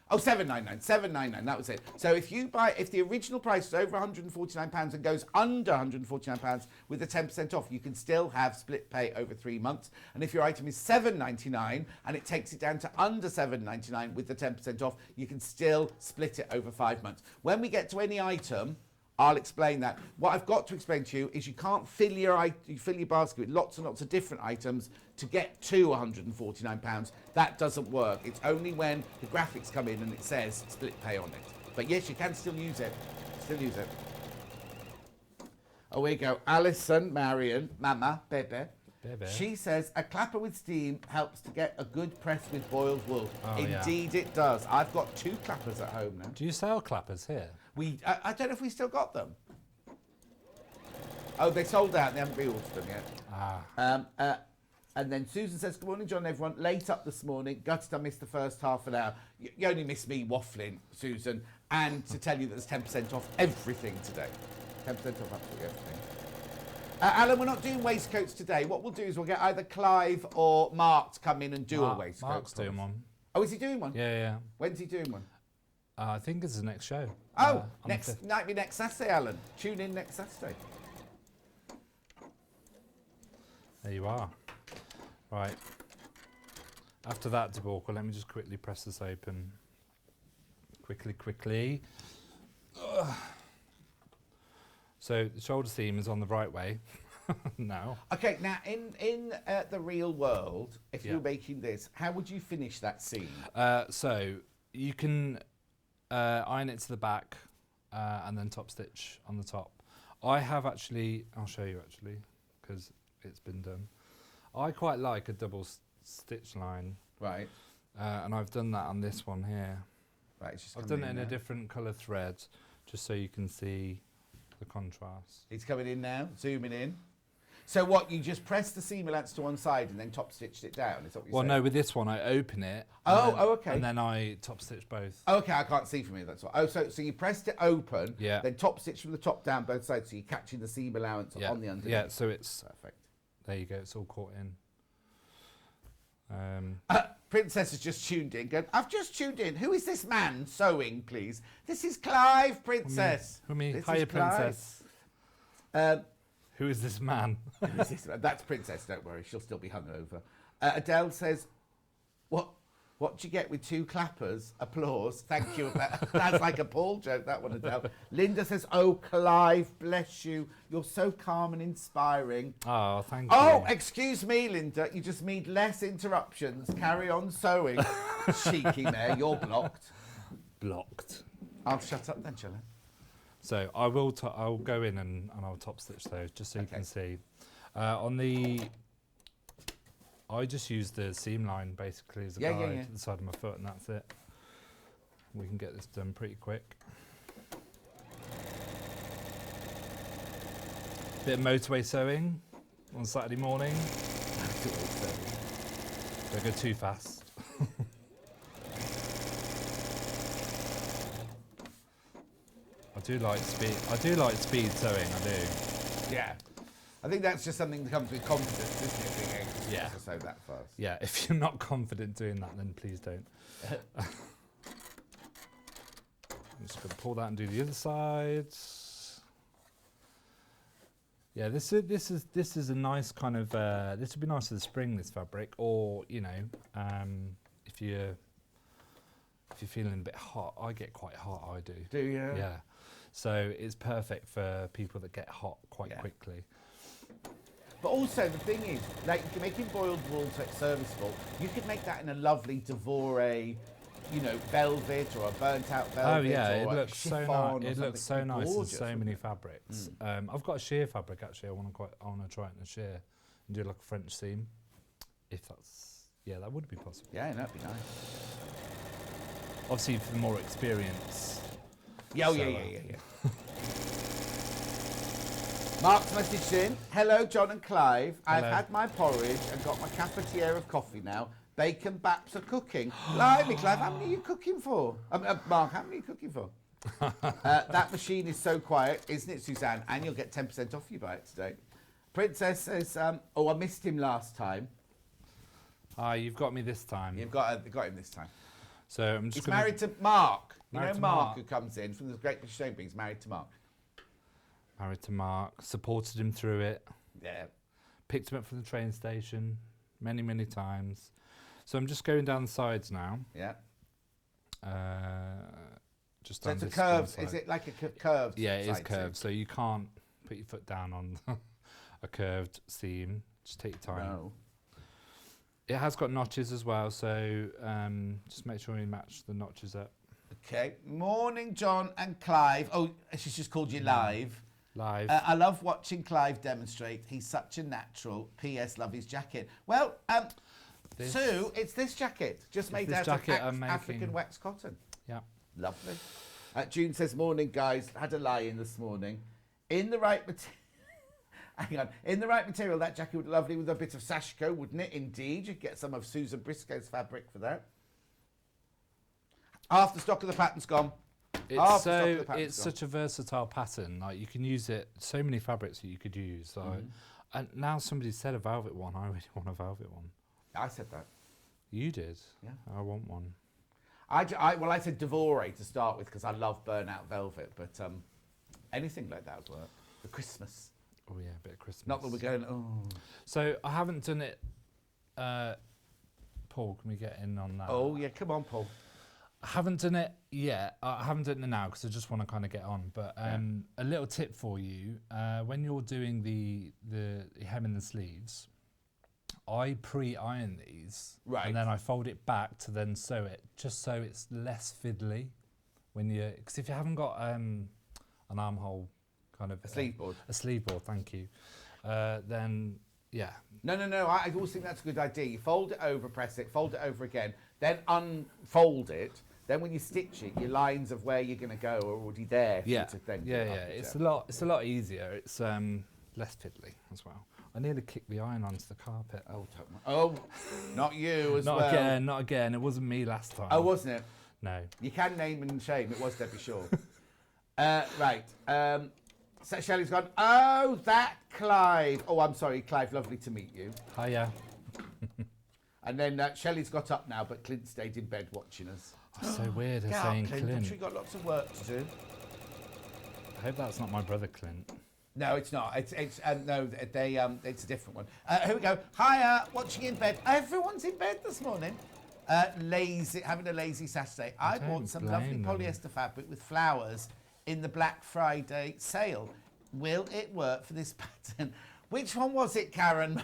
Speaker 1: Oh, £799, that was it. So if the original price is over £149 and goes under £149 with the 10% off, you can still have split pay over 3 months. And if your item is £799 and it takes it down to under £799 with the 10% off, you can still split it over 5 months. When we get to any item, I'll explain that. What I've got to explain to you is you can't fill your basket with lots and lots of different items to get to £149. That doesn't work. It's only when the graphics come in and it says split pay on it. But yes, you can still use it. Oh, here we go. Alison, Marion, Mama, Bebe. She says, a clapper with steam helps to get a good press with boiled wool.
Speaker 2: Oh,
Speaker 1: Indeed it does. I've got 2 clappers at home now.
Speaker 2: Do you sell clappers here?
Speaker 1: I don't know if we still got them. Oh, they sold out. They haven't reordered them yet. And then Susan says, good morning, John, everyone. Late up this morning. Gutted I missed the first half an hour. You only missed me waffling, Susan. And to tell you that there's 10% off everything today. 10% off absolutely everything. Alan, we're not doing waistcoats today. What we'll do is we'll get either Clive or Mark to come in and do a waistcoat.
Speaker 2: Mark's doing one.
Speaker 1: Oh, is he doing one?
Speaker 2: Yeah.
Speaker 1: When's he doing one?
Speaker 2: I think it's the next show.
Speaker 1: Oh, might be next Saturday, Alan. Tune in next Saturday.
Speaker 2: There you are. Right. After that debacle, let me just quickly press this open. Quickly. Ugh. So the shoulder seam is on the right way now. Okay, now in the real world, if you're making this, how would you finish that seam? So you can iron it to the back and then top stitch on the top. I have actually, I'll show you actually, because it's been done. I quite like a double stitch line. Right. And I've done that on this one here. Right. It's just I've done it in a different colour thread, just so you can see the contrast. It's coming in now, zooming in. So what, you just press the seam allowance to one side and then top stitched it down? Is that what you're saying? No, with this one I open it. Okay. And then I top stitch both. Okay, I can't see from here, that's what. Oh, so you pressed it open, then top stitch from the top down both sides, so you're catching the seam allowance on the underneath. Yeah, so it's perfect. There you go, it's all caught in. Princess has just tuned in. Going, I've just tuned in. Who is this man sewing, please? This is Clive, Princess. Hiya, Princess. Who is this man? Who is this man? That's Princess, don't worry. She'll still be hungover. Adele says, what do you get with 2 clappers? Applause. Thank you. That's like a Paul joke, that one, Adele. Linda says, oh, Clive, bless you. You're so calm and inspiring. Oh, thank you. Oh, excuse me, Linda. You just need less interruptions. Carry on sewing. Cheeky mare, you're blocked. Blocked. I'll shut up then, shall I? So I'll go in and I'll top stitch those just so you can see. I just use the seam line basically as a guide to the side of my foot, and that's it. We can get this done pretty quick. Bit of motorway sewing on Saturday morning. Don't go too fast. I do like speed sewing, I do. Yeah. I think that's just something that comes with confidence, isn't it? Being able to sew that fast. Yeah, if you're not confident doing that, then please don't. I'm just going to pull that and do the other side. Yeah, this is a nice kind of this would be nice for the spring, this fabric, or you know, if you're feeling a bit hot. I get quite hot, I do.
Speaker 1: Do you?
Speaker 2: Yeah. So it's perfect for people that get hot quite quickly.
Speaker 1: But also the thing is, like you're making boiled wool so it's serviceable. You could make that in a lovely Devore, you know, velvet or a burnt out velvet.
Speaker 2: Oh yeah,
Speaker 1: or
Speaker 2: it looks so
Speaker 1: chiffon
Speaker 2: nice. It looks so nice in so many
Speaker 1: it?
Speaker 2: fabrics. I've got a sheer fabric actually. I want to try it in a sheer and do like a French seam. If that's that would be possible.
Speaker 1: Yeah, that'd be nice.
Speaker 2: Obviously, for the more experience.
Speaker 1: Yeah, yeah. Mark's messaged in. Hello, John and Clive.
Speaker 2: Hello.
Speaker 1: I've had my porridge and got my cafetiere of coffee now. Bacon baps are cooking. Blimey, Clive, how many are you cooking for? Mark, how many are you cooking for? That machine is so quiet, isn't it, Suzanne? And you'll get 10% off you buy it today. Princess says, oh, I missed him last time.
Speaker 2: You've got me this time.
Speaker 1: You've got him this time.
Speaker 2: So I'm just
Speaker 1: He's married to Mark.
Speaker 2: Married to
Speaker 1: Mark,
Speaker 2: Mark.
Speaker 1: who comes in from the Great British Stone He's married to Mark.
Speaker 2: Married to Mark. Supported him through it.
Speaker 1: Yeah.
Speaker 2: Picked him up from the train station many, many times. So I'm just going down the sides now.
Speaker 1: Yeah.
Speaker 2: Just
Speaker 1: So
Speaker 2: down
Speaker 1: it's a
Speaker 2: this
Speaker 1: curved.
Speaker 2: one side.
Speaker 1: Is it like a curved?
Speaker 2: Yeah, it is
Speaker 1: side
Speaker 2: curved.
Speaker 1: seam?
Speaker 2: So you can't put your foot down on a curved seam. Just take your time.
Speaker 1: No.
Speaker 2: It has got notches as well, so just make sure you match the notches up.
Speaker 1: Okay. Morning, John and Clive. Oh, she's just called you live.
Speaker 2: Live.
Speaker 1: I love watching Clive demonstrate. He's such a natural. P.S. Love his jacket. Well, Sue, it's this jacket, just made out of African wax cotton.
Speaker 2: Yeah.
Speaker 1: Lovely. June says, morning, guys. Had a lie-in this morning. In the right material. Hang on. In the right material, that jacket would be lovely with a bit of sashiko, wouldn't it? Indeed. You'd get some of Susan Briscoe's fabric for that. Half the stock of the pattern's gone.
Speaker 2: It's such a versatile pattern. Like you can use it. So many fabrics that you could use. Like, and now somebody said a velvet one. I really want a velvet one.
Speaker 1: I said that.
Speaker 2: You did.
Speaker 1: Yeah.
Speaker 2: I want one.
Speaker 1: I said Devore to start with because I love burnout velvet, but anything like that would work for Christmas.
Speaker 2: Oh yeah, a bit of Christmas.
Speaker 1: Not that we're going. Oh.
Speaker 2: So I haven't done it. Paul, can we get in on that?
Speaker 1: Oh yeah, come on, Paul.
Speaker 2: I haven't done it yet. I haven't done it now because I just want to kind of get on. But a little tip for you: when you're doing the hem and the sleeves, I pre-iron these,
Speaker 1: right,
Speaker 2: and then I fold it back to then sew it, just so it's less fiddly. Because if you haven't got an armhole kind of
Speaker 1: a sleeve board.
Speaker 2: A sleeve board, thank you. Then yeah.
Speaker 1: No. I always think that's a good idea. You fold it over, press it, fold it over again, then unfold it. Then when you stitch it, your lines of where you're going to go are already there.
Speaker 2: Yeah.
Speaker 1: Yeah.
Speaker 2: It's a lot easier. It's less fiddly as well. I nearly kicked the iron onto the carpet.
Speaker 1: Oh, not you as
Speaker 2: not
Speaker 1: well.
Speaker 2: Again, not again. It wasn't me last time.
Speaker 1: Oh, wasn't it?
Speaker 2: No.
Speaker 1: You can name and shame. It was Debbie Shaw. Right. So Shelley's gone, oh, that Clive. Oh, I'm sorry, Clive, lovely to meet you.
Speaker 2: Hiya.
Speaker 1: And then Shelley's got up now, but Clint stayed in bed watching us.
Speaker 2: Oh, so weird her
Speaker 1: Get
Speaker 2: saying
Speaker 1: up, Clint.
Speaker 2: Clint.
Speaker 1: I'm sure you've got lots of work to do.
Speaker 2: I hope that's not my brother Clint.
Speaker 1: No, it's not. It's it's a different one. Here we go. Hiya, watching in bed. Everyone's in bed this morning. Having a lazy Saturday. I bought some lovely polyester fabric with flowers in the Black Friday sale. Will it work for this pattern? Which one was it, Karen?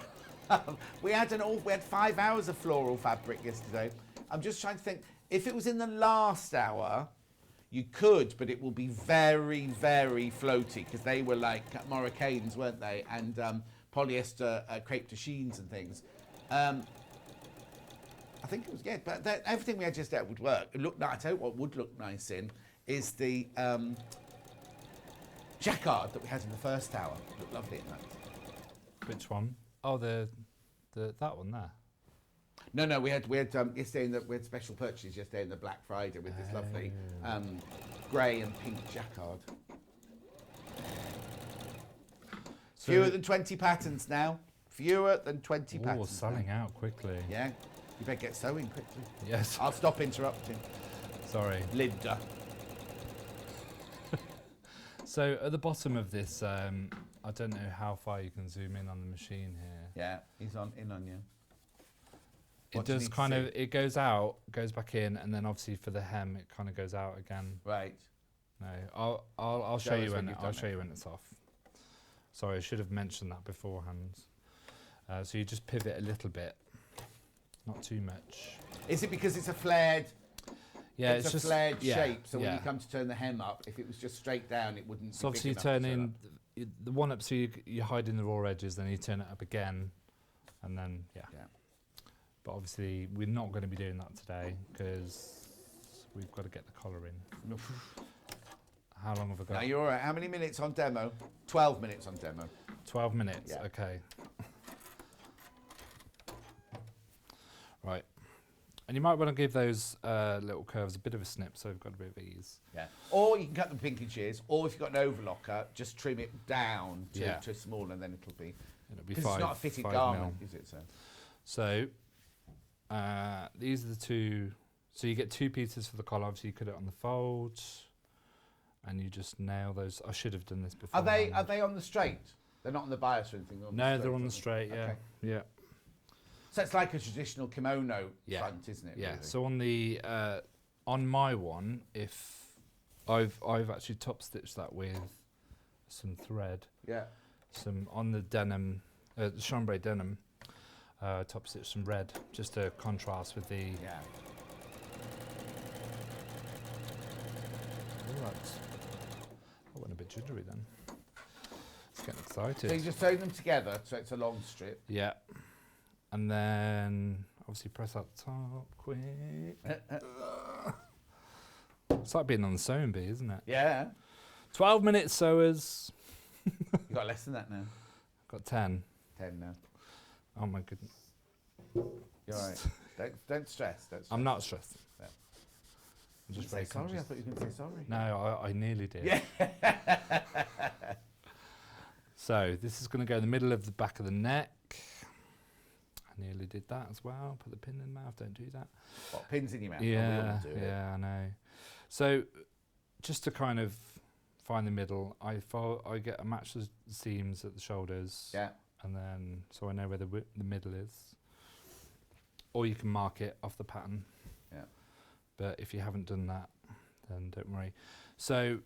Speaker 1: we had 5 hours of floral fabric yesterday. I'm just trying to think. If it was in the last hour, you could, but it will be very, very floaty because they were like Moroccanes, weren't they? And polyester crepe de chines and things. I think it was, yeah, but everything we had just there would work. It looked nice. I tell you what would look nice in is the jacquard that we had in the first hour. It looked lovely at that.
Speaker 2: Which one? Oh, that one there.
Speaker 1: No, we had yesterday we had special purchases yesterday in the Black Friday with this lovely grey and pink jacquard. So fewer than 20 patterns now. Fewer than 20 patterns.
Speaker 2: Oh, selling out quickly.
Speaker 1: Yeah, you better get sewing quickly.
Speaker 2: Yes.
Speaker 1: I'll stop interrupting.
Speaker 2: Sorry.
Speaker 1: Linda.
Speaker 2: So at the bottom of this I don't know how far you can zoom in on the machine here.
Speaker 1: Yeah, he's in on you.
Speaker 2: It does kind of, it goes out, goes back in, and then obviously for the hem, it kind of goes out again.
Speaker 1: Right.
Speaker 2: No, I'll show you when it's off. Sorry, I should have mentioned that beforehand. So you just pivot a little bit, not too much.
Speaker 1: Is it because it's a flared?
Speaker 2: Yeah,
Speaker 1: it's just a flared shape. So when you come to turn the hem up, if it was just straight down, it wouldn't.
Speaker 2: So obviously you turn in the one up, so you hide in the raw edges, then you turn it up again, and then yeah. But obviously we're not going to be doing that today because we've got to get the collar in. How long have I got?
Speaker 1: No, you're all right. How many minutes on demo? 12 minutes on demo.
Speaker 2: 12 minutes,
Speaker 1: yeah.
Speaker 2: Okay. Right. And you might want to give those little curves a bit of a snip so we've got a bit of ease.
Speaker 1: Yeah. Or you can cut them pink and shears, or if you've got an overlocker, just trim it down to small and then it'll be... Because it's not a fitted garment, is it?
Speaker 2: So these are the two... So you get two pieces for the collar. Obviously you cut it on the fold and you just nail those. I should have done this before.
Speaker 1: Are they on the straight? They're not on the bias or anything?
Speaker 2: No, they're on the straight, yeah. Okay. Yeah.
Speaker 1: So it's like a traditional kimono front, isn't it?
Speaker 2: Yeah.
Speaker 1: Really?
Speaker 2: So on the on my one, if I've actually top stitched that with some thread.
Speaker 1: Yeah.
Speaker 2: Some on the denim, the chambray denim. Top stitch some red just to contrast with the.
Speaker 1: Yeah.
Speaker 2: Ooh, that went a bit jittery then. It's getting excited.
Speaker 1: So you just sew them together so it's a long strip.
Speaker 2: Yeah. And then obviously press that top quick. It's like being on the sewing bee, isn't it?
Speaker 1: Yeah.
Speaker 2: 12 minutes sewers.
Speaker 1: You got less than that now.
Speaker 2: Got 10.
Speaker 1: 10 now.
Speaker 2: Oh my goodness.
Speaker 1: You're all right. Don't stress.
Speaker 2: I'm not stressed.
Speaker 1: Yeah.
Speaker 2: I'm just
Speaker 1: very sorry. I thought you were going to say sorry.
Speaker 2: No, I nearly did.
Speaker 1: Yeah.
Speaker 2: So this is going to go in the middle of the back of the neck. I nearly did that as well. Put the pin in the mouth. Don't do that.
Speaker 1: What, pins in your mouth?
Speaker 2: Yeah, I know. So just to kind of find the middle, I get a match the seams at the shoulders.
Speaker 1: Yeah.
Speaker 2: And then so I know where the middle is. Or you can mark it off the pattern.
Speaker 1: Yeah.
Speaker 2: But if you haven't done that, then don't worry. So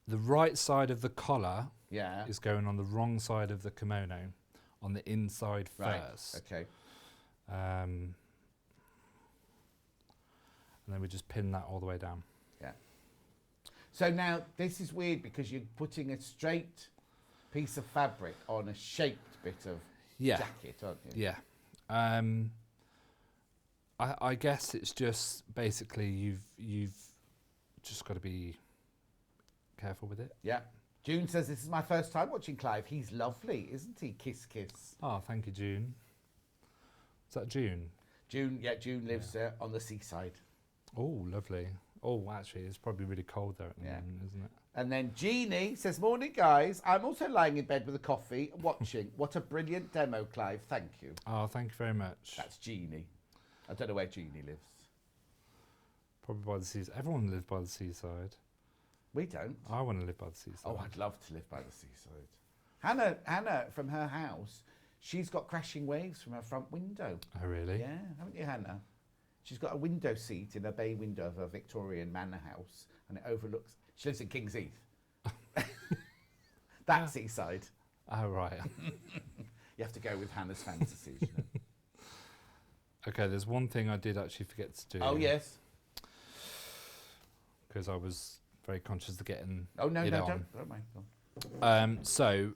Speaker 2: the right side of the collar is going on the wrong side of the kimono, on the inside first.
Speaker 1: Okay.
Speaker 2: And then we just pin that all the way down.
Speaker 1: Yeah. So now this is weird because you're putting a straight piece of fabric on a shaped bit of jacket, aren't you?
Speaker 2: Yeah. I guess it's just basically you've just got to be careful with it.
Speaker 1: Yeah. June says, this is my first time watching Clive. He's lovely, isn't he? Kiss, kiss.
Speaker 2: Oh, thank you, June. Is that June?
Speaker 1: June lives on the seaside.
Speaker 2: Oh, lovely. Oh, actually, it's probably really cold there at the moment, isn't it?
Speaker 1: And then Jeannie says, morning, guys. I'm also lying in bed with a coffee, watching. What a brilliant demo, Clive. Thank you.
Speaker 2: Oh, thank you very much.
Speaker 1: That's Jeannie. I don't know where Jeannie lives.
Speaker 2: Probably by the seaside. Everyone lives by the seaside.
Speaker 1: We don't.
Speaker 2: I want to live by the seaside.
Speaker 1: Oh, I'd love to live by the seaside. Hannah, from her house, she's got crashing waves from her front window.
Speaker 2: Oh, really?
Speaker 1: Yeah, haven't you, Hannah? She's got a window seat in a bay window of a Victorian manor house, and it overlooks... She lives in King's Heath. That seaside.
Speaker 2: Oh, right.
Speaker 1: You have to go with Hannah's fantasies, you know.
Speaker 2: Okay, there's one thing I did actually forget to do.
Speaker 1: Oh, yes.
Speaker 2: Because I was very conscious of getting
Speaker 1: don't mind.
Speaker 2: So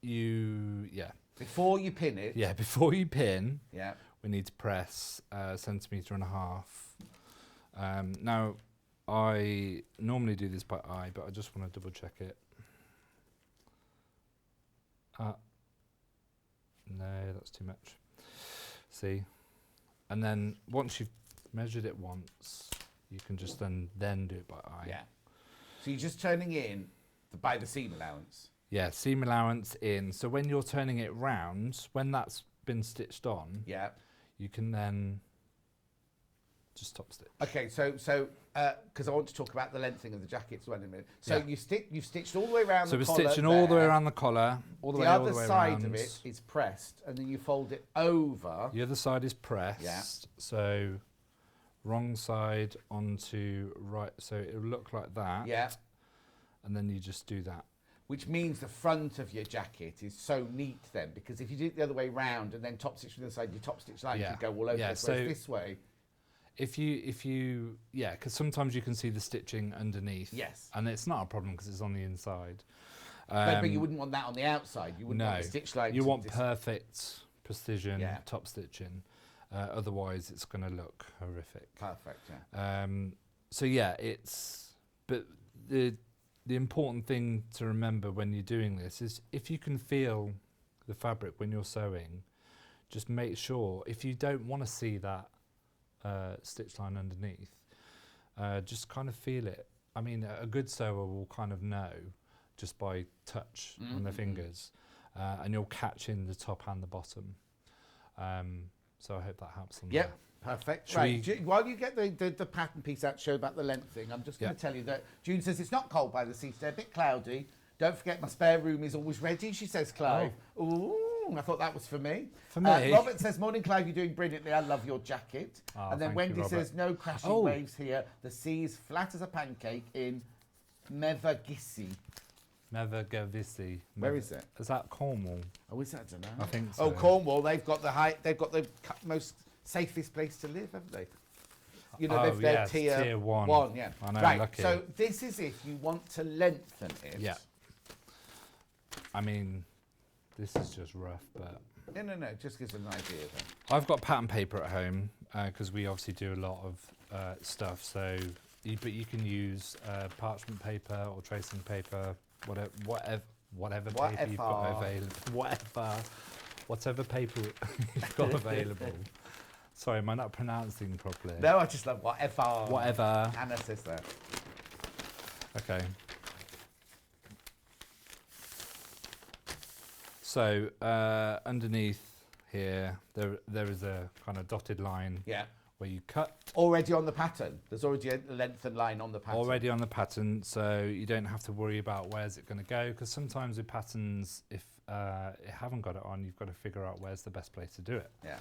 Speaker 2: you
Speaker 1: before you pin it,
Speaker 2: before you pin, we need to press 1.5 centimetres. Now I normally do this by eye, but I just want to double check it. No, that's too much. See, and then once you've measured it once, you can just then do it by eye.
Speaker 1: Yeah. So you're just turning in by the seam allowance.
Speaker 2: Yeah, seam allowance in. So when you're turning it round, when that's been stitched on, you can then just top stitch.
Speaker 1: Okay, so because I want to talk about the lengthening of the jacket as well in a minute. So
Speaker 2: Yeah.
Speaker 1: you've stitched all the way around the collar.
Speaker 2: So we're stitching all the way around the collar, all the way
Speaker 1: other
Speaker 2: around.
Speaker 1: side of it is pressed, and then you fold it over.
Speaker 2: The other side is pressed.
Speaker 1: Yeah.
Speaker 2: So wrong side onto right. So it'll look like that.
Speaker 1: Yeah.
Speaker 2: And then you just do that.
Speaker 1: Which means the front of your jacket is so neat then, because if you do it the other way round and then top stitch from the side, your top stitch line could go all over. So this way.
Speaker 2: If you, because sometimes you can see the stitching underneath.
Speaker 1: Yes.
Speaker 2: And it's not a problem because it's on the inside.
Speaker 1: But you wouldn't want that on the outside. You wouldn't want the stitch line.
Speaker 2: You want perfect precision top stitching. Otherwise, it's going to look horrific.
Speaker 1: Perfect. Yeah.
Speaker 2: So yeah, but the important thing to remember when you're doing this is if you can feel the fabric when you're sewing, just make sure if you don't want to see that stitch line underneath, just kind of feel it. I mean, a good sewer will kind of know just by touch on their fingers, and you'll catch in the top and the bottom. So I hope that helps them.
Speaker 1: Yep. Perfect. Right. While you get the pattern piece out to show about the length thing, I'm just going to tell you that June says it's not cold by the sea today, a bit cloudy. Don't forget my spare room is always ready, she says, Clive. Oh. Ooh, I thought that was for me.
Speaker 2: For me?
Speaker 1: Robert says, morning, Clive, you're doing brilliantly. I love your jacket.
Speaker 2: Oh,
Speaker 1: and then Wendy says, no crashing waves here. The sea is flat as a pancake in Mevagissey.
Speaker 2: Mevagissey.
Speaker 1: Where is it?
Speaker 2: Is that Cornwall?
Speaker 1: Oh, is that? I don't know.
Speaker 2: I think so.
Speaker 1: Oh, Cornwall. They've got the most safest place to live, haven't they? You know, they're tier 1. Yeah.
Speaker 2: I know,
Speaker 1: right.
Speaker 2: lucky.
Speaker 1: So this is if you want to lengthen it.
Speaker 2: Yeah. I mean, this is just rough, but...
Speaker 1: No. It just gives an idea then.
Speaker 2: I've got pattern paper at home because we obviously do a lot of stuff. So, but you can use parchment paper or tracing paper, whatever paper you've got available. Whatever paper you've got available. Sorry, am I not pronouncing properly?
Speaker 1: No, I just love whatever.
Speaker 2: Whatever.
Speaker 1: Anna says that.
Speaker 2: Okay. So underneath here, there is a kind of dotted line.
Speaker 1: Yeah.
Speaker 2: Where you cut.
Speaker 1: Already on the pattern. There's already a lengthened line on the pattern.
Speaker 2: Already on the pattern, so you don't have to worry about where's it going to go. Because sometimes with patterns, if you haven't got it on, you've got to figure out where's the best place to do it.
Speaker 1: Yeah.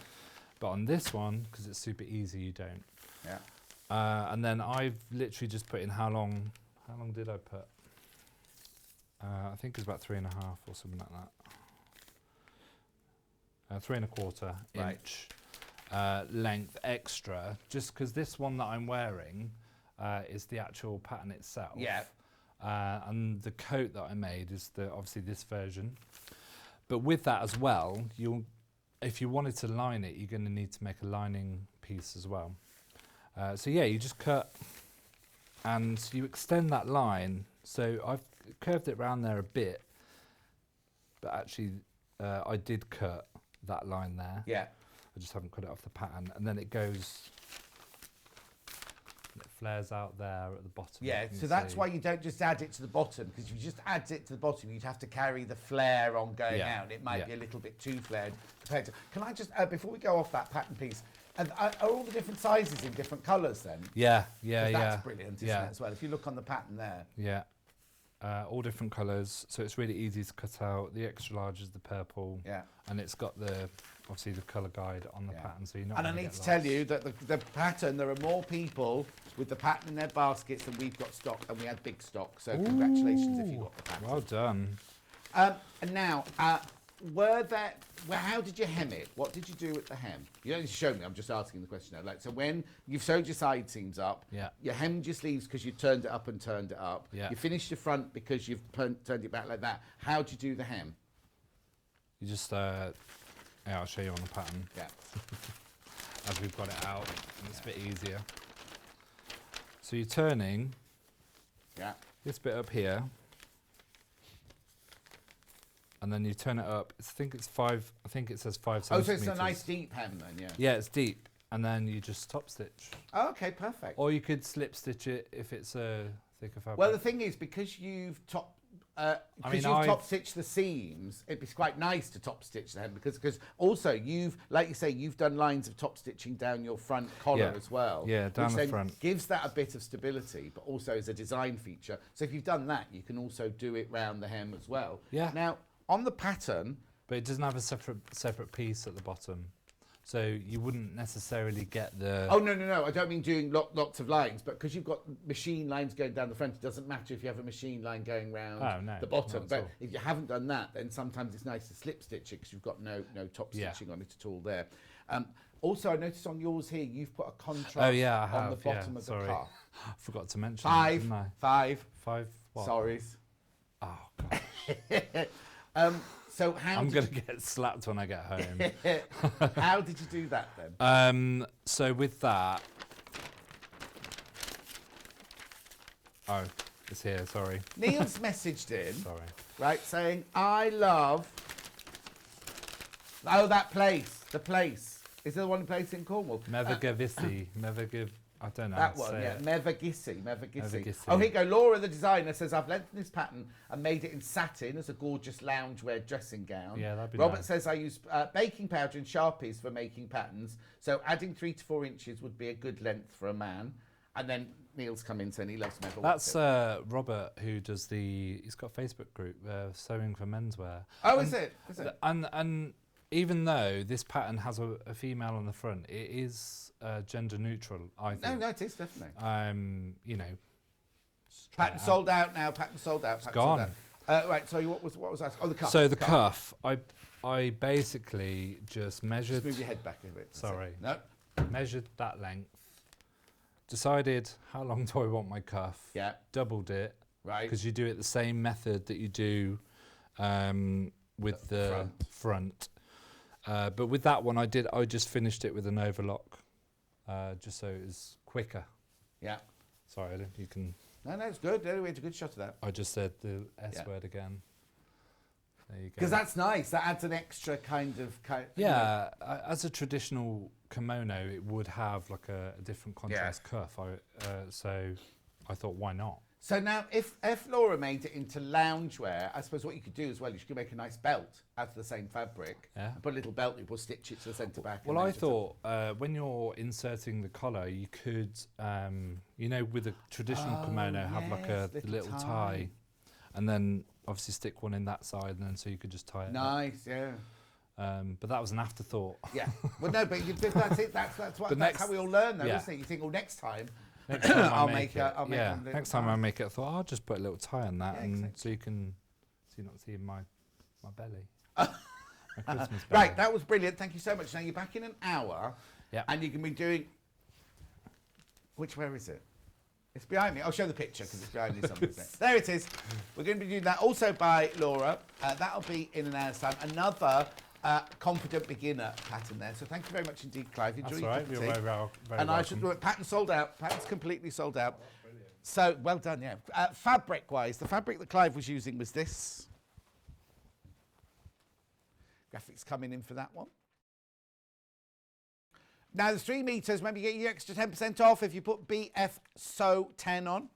Speaker 2: But on this one, because it's super easy, you don't.
Speaker 1: Yeah.
Speaker 2: And then I've literally just put in how long did I put? I think it's about 3.5 or something like that. 3.25 inch length extra, just because this one that I'm wearing is the actual pattern itself.
Speaker 1: Yeah.
Speaker 2: And the coat that I made is obviously this version. But with that as well, if you wanted to line it, you're going to need to make a lining piece as well. So yeah, you just cut and you extend that line. So I've curved it around there a bit, but actually I did cut that line there.
Speaker 1: Yeah.
Speaker 2: I just haven't cut it off the pattern. And then it goes, it flares out there at the bottom.
Speaker 1: Yeah, so that's why you don't just add it to the bottom, because if you just add it to the bottom, you'd have to carry the flare on going out. It might be a little bit too flared compared to... Can I just, before we go off that pattern piece, are all the different sizes in different colours then?
Speaker 2: Yeah.
Speaker 1: That's brilliant, isn't it, as well? If you look on the pattern there.
Speaker 2: Yeah. All different colours, so it's really easy to cut out. The extra large is the purple.
Speaker 1: Yeah.
Speaker 2: And it's got obviously the colour guide on the pattern, so you're not.
Speaker 1: And I need to tell you that the pattern, there are more people with the pattern in their baskets than we've got stock, and we had big stock. So congratulations if you got the pattern.
Speaker 2: Well done.
Speaker 1: And now, how did you hem it? What did you do with the hem? You don't need to show me, I'm just asking the question now. So when you've sewed your side seams up, you hemmed your sleeves because you turned it up and turned it up.
Speaker 2: Yeah.
Speaker 1: You finished your front because you've turned it back like that. How do you do the hem?
Speaker 2: You just, I'll show you on the pattern.
Speaker 1: Yeah.
Speaker 2: As we've got it out, it's a bit easier. So you're turning this bit up here, and then you turn it up. I think it says 5 centimeters.
Speaker 1: Oh, so it's a nice deep hem then, yeah.
Speaker 2: Yeah, it's deep, and then you just top stitch.
Speaker 1: Oh, okay, perfect.
Speaker 2: Or you could slip stitch it if it's a thicker fabric.
Speaker 1: Well, the thing is, because you've because you've top stitched the seams, it'd be quite nice to top stitch the hem because also you've, like you say, you've done lines of top stitching down your front collar as well.
Speaker 2: Yeah, down the front.
Speaker 1: Gives that a bit of stability, but also is a design feature. So if you've done that, you can also do it round the hem as well.
Speaker 2: Yeah.
Speaker 1: Now on the pattern,
Speaker 2: but it doesn't have a separate piece at the bottom. So you wouldn't necessarily get the...
Speaker 1: Oh, no. I don't mean doing lots of lines, but because you've got machine lines going down the front, it doesn't matter if you have a machine line going round the bottom. But if you haven't done that, then sometimes it's nice to slip stitch it because you've got no top stitching on it at all there. Also, I noticed on yours here, you've put a contrast on the bottom of the cuff.
Speaker 2: I forgot to mention that, didn't I? Five what?
Speaker 1: Sorries.
Speaker 2: Oh, gosh.
Speaker 1: So how
Speaker 2: I'm going to get slapped when I get home.
Speaker 1: How did you do that then?
Speaker 2: So with that... Oh, it's here, sorry.
Speaker 1: Neil's messaged in,
Speaker 2: sorry,
Speaker 1: right, saying, I love... Oh, that place, the place. Is there one place in Cornwall?
Speaker 2: Mevagissi, I don't know.
Speaker 1: That one, yeah. Mevagissi.
Speaker 2: Mevagissi.
Speaker 1: Oh, here you go. Laura, the designer, says, I've lengthened this pattern and made it in satin as a gorgeous loungewear dressing gown.
Speaker 2: Yeah, that'd be
Speaker 1: Robert
Speaker 2: nice.
Speaker 1: says, I use baking powder and Sharpies for making patterns. So adding 3 to 4 inches would be a good length for a man. And then Neil's come in saying he loves Meva.
Speaker 2: That's Robert, who does he's got a Facebook group, Sewing for Menswear.
Speaker 1: Oh, is it? Is it?
Speaker 2: And even though this pattern has a female on the front, it is gender neutral, I think.
Speaker 1: No, it is definitely.
Speaker 2: You know.
Speaker 1: Pattern sold out now. Pattern sold out.
Speaker 2: It's gone.
Speaker 1: Right. So what was that? Oh, the cuff.
Speaker 2: So the cuff, I basically just measured.
Speaker 1: Just move your head back a bit.
Speaker 2: Sorry.
Speaker 1: No.
Speaker 2: Measured that length. Decided how long do I want my cuff.
Speaker 1: Yeah.
Speaker 2: Doubled it.
Speaker 1: Right.
Speaker 2: Because you do it the same method that you do with the front. But with that one, I just finished it with an overlock, just so it was quicker.
Speaker 1: Yeah.
Speaker 2: Sorry, you can...
Speaker 1: No, it's good. Anyway, it's a good shot of that.
Speaker 2: I just said the S word again. There you go.
Speaker 1: Because that's nice. That adds an extra kind of...
Speaker 2: Yeah, as a traditional kimono, it would have like a different contrast cuff. So I thought, why not?
Speaker 1: So now, if Laura made it into loungewear, I suppose what you could do as well is you could make a nice belt out of the same fabric.
Speaker 2: Yeah.
Speaker 1: And put a little belt loop or stitch it to the centre back.
Speaker 2: Well, I thought when you're inserting the collar, you could, you know, with a traditional kimono, have like a little tie. And then obviously stick one in that side, and then so you could just tie it.
Speaker 1: Nice, yeah.
Speaker 2: But that was an afterthought.
Speaker 1: Yeah. Well, no, but that's it. That's how we all learn, though, isn't it? You think, well, next time I'll make it.
Speaker 2: Next time I make it, I thought I'll just put a little tie on that, and so you're not seeing my belly. My Christmas belly.
Speaker 1: Right, that was brilliant. Thank you so much. Now you're back in an hour, and you can be doing. Where is it? It's behind me. I'll show the picture because it's behind me somewhere. There it is. We're going to be doing that also by Laura. That'll be in an hour's time. Another confident beginner pattern there. So thank you very much indeed, Clive. Enjoy your cup of tea.
Speaker 2: You're very
Speaker 1: and I should do it. Pattern sold out. Pattern's completely sold out. So well done, yeah. Fabric-wise, the fabric that Clive was using was this. Graphics coming in for that one. Now, the 3 metres, maybe you get your extra 10% off if you put BF So 10 on.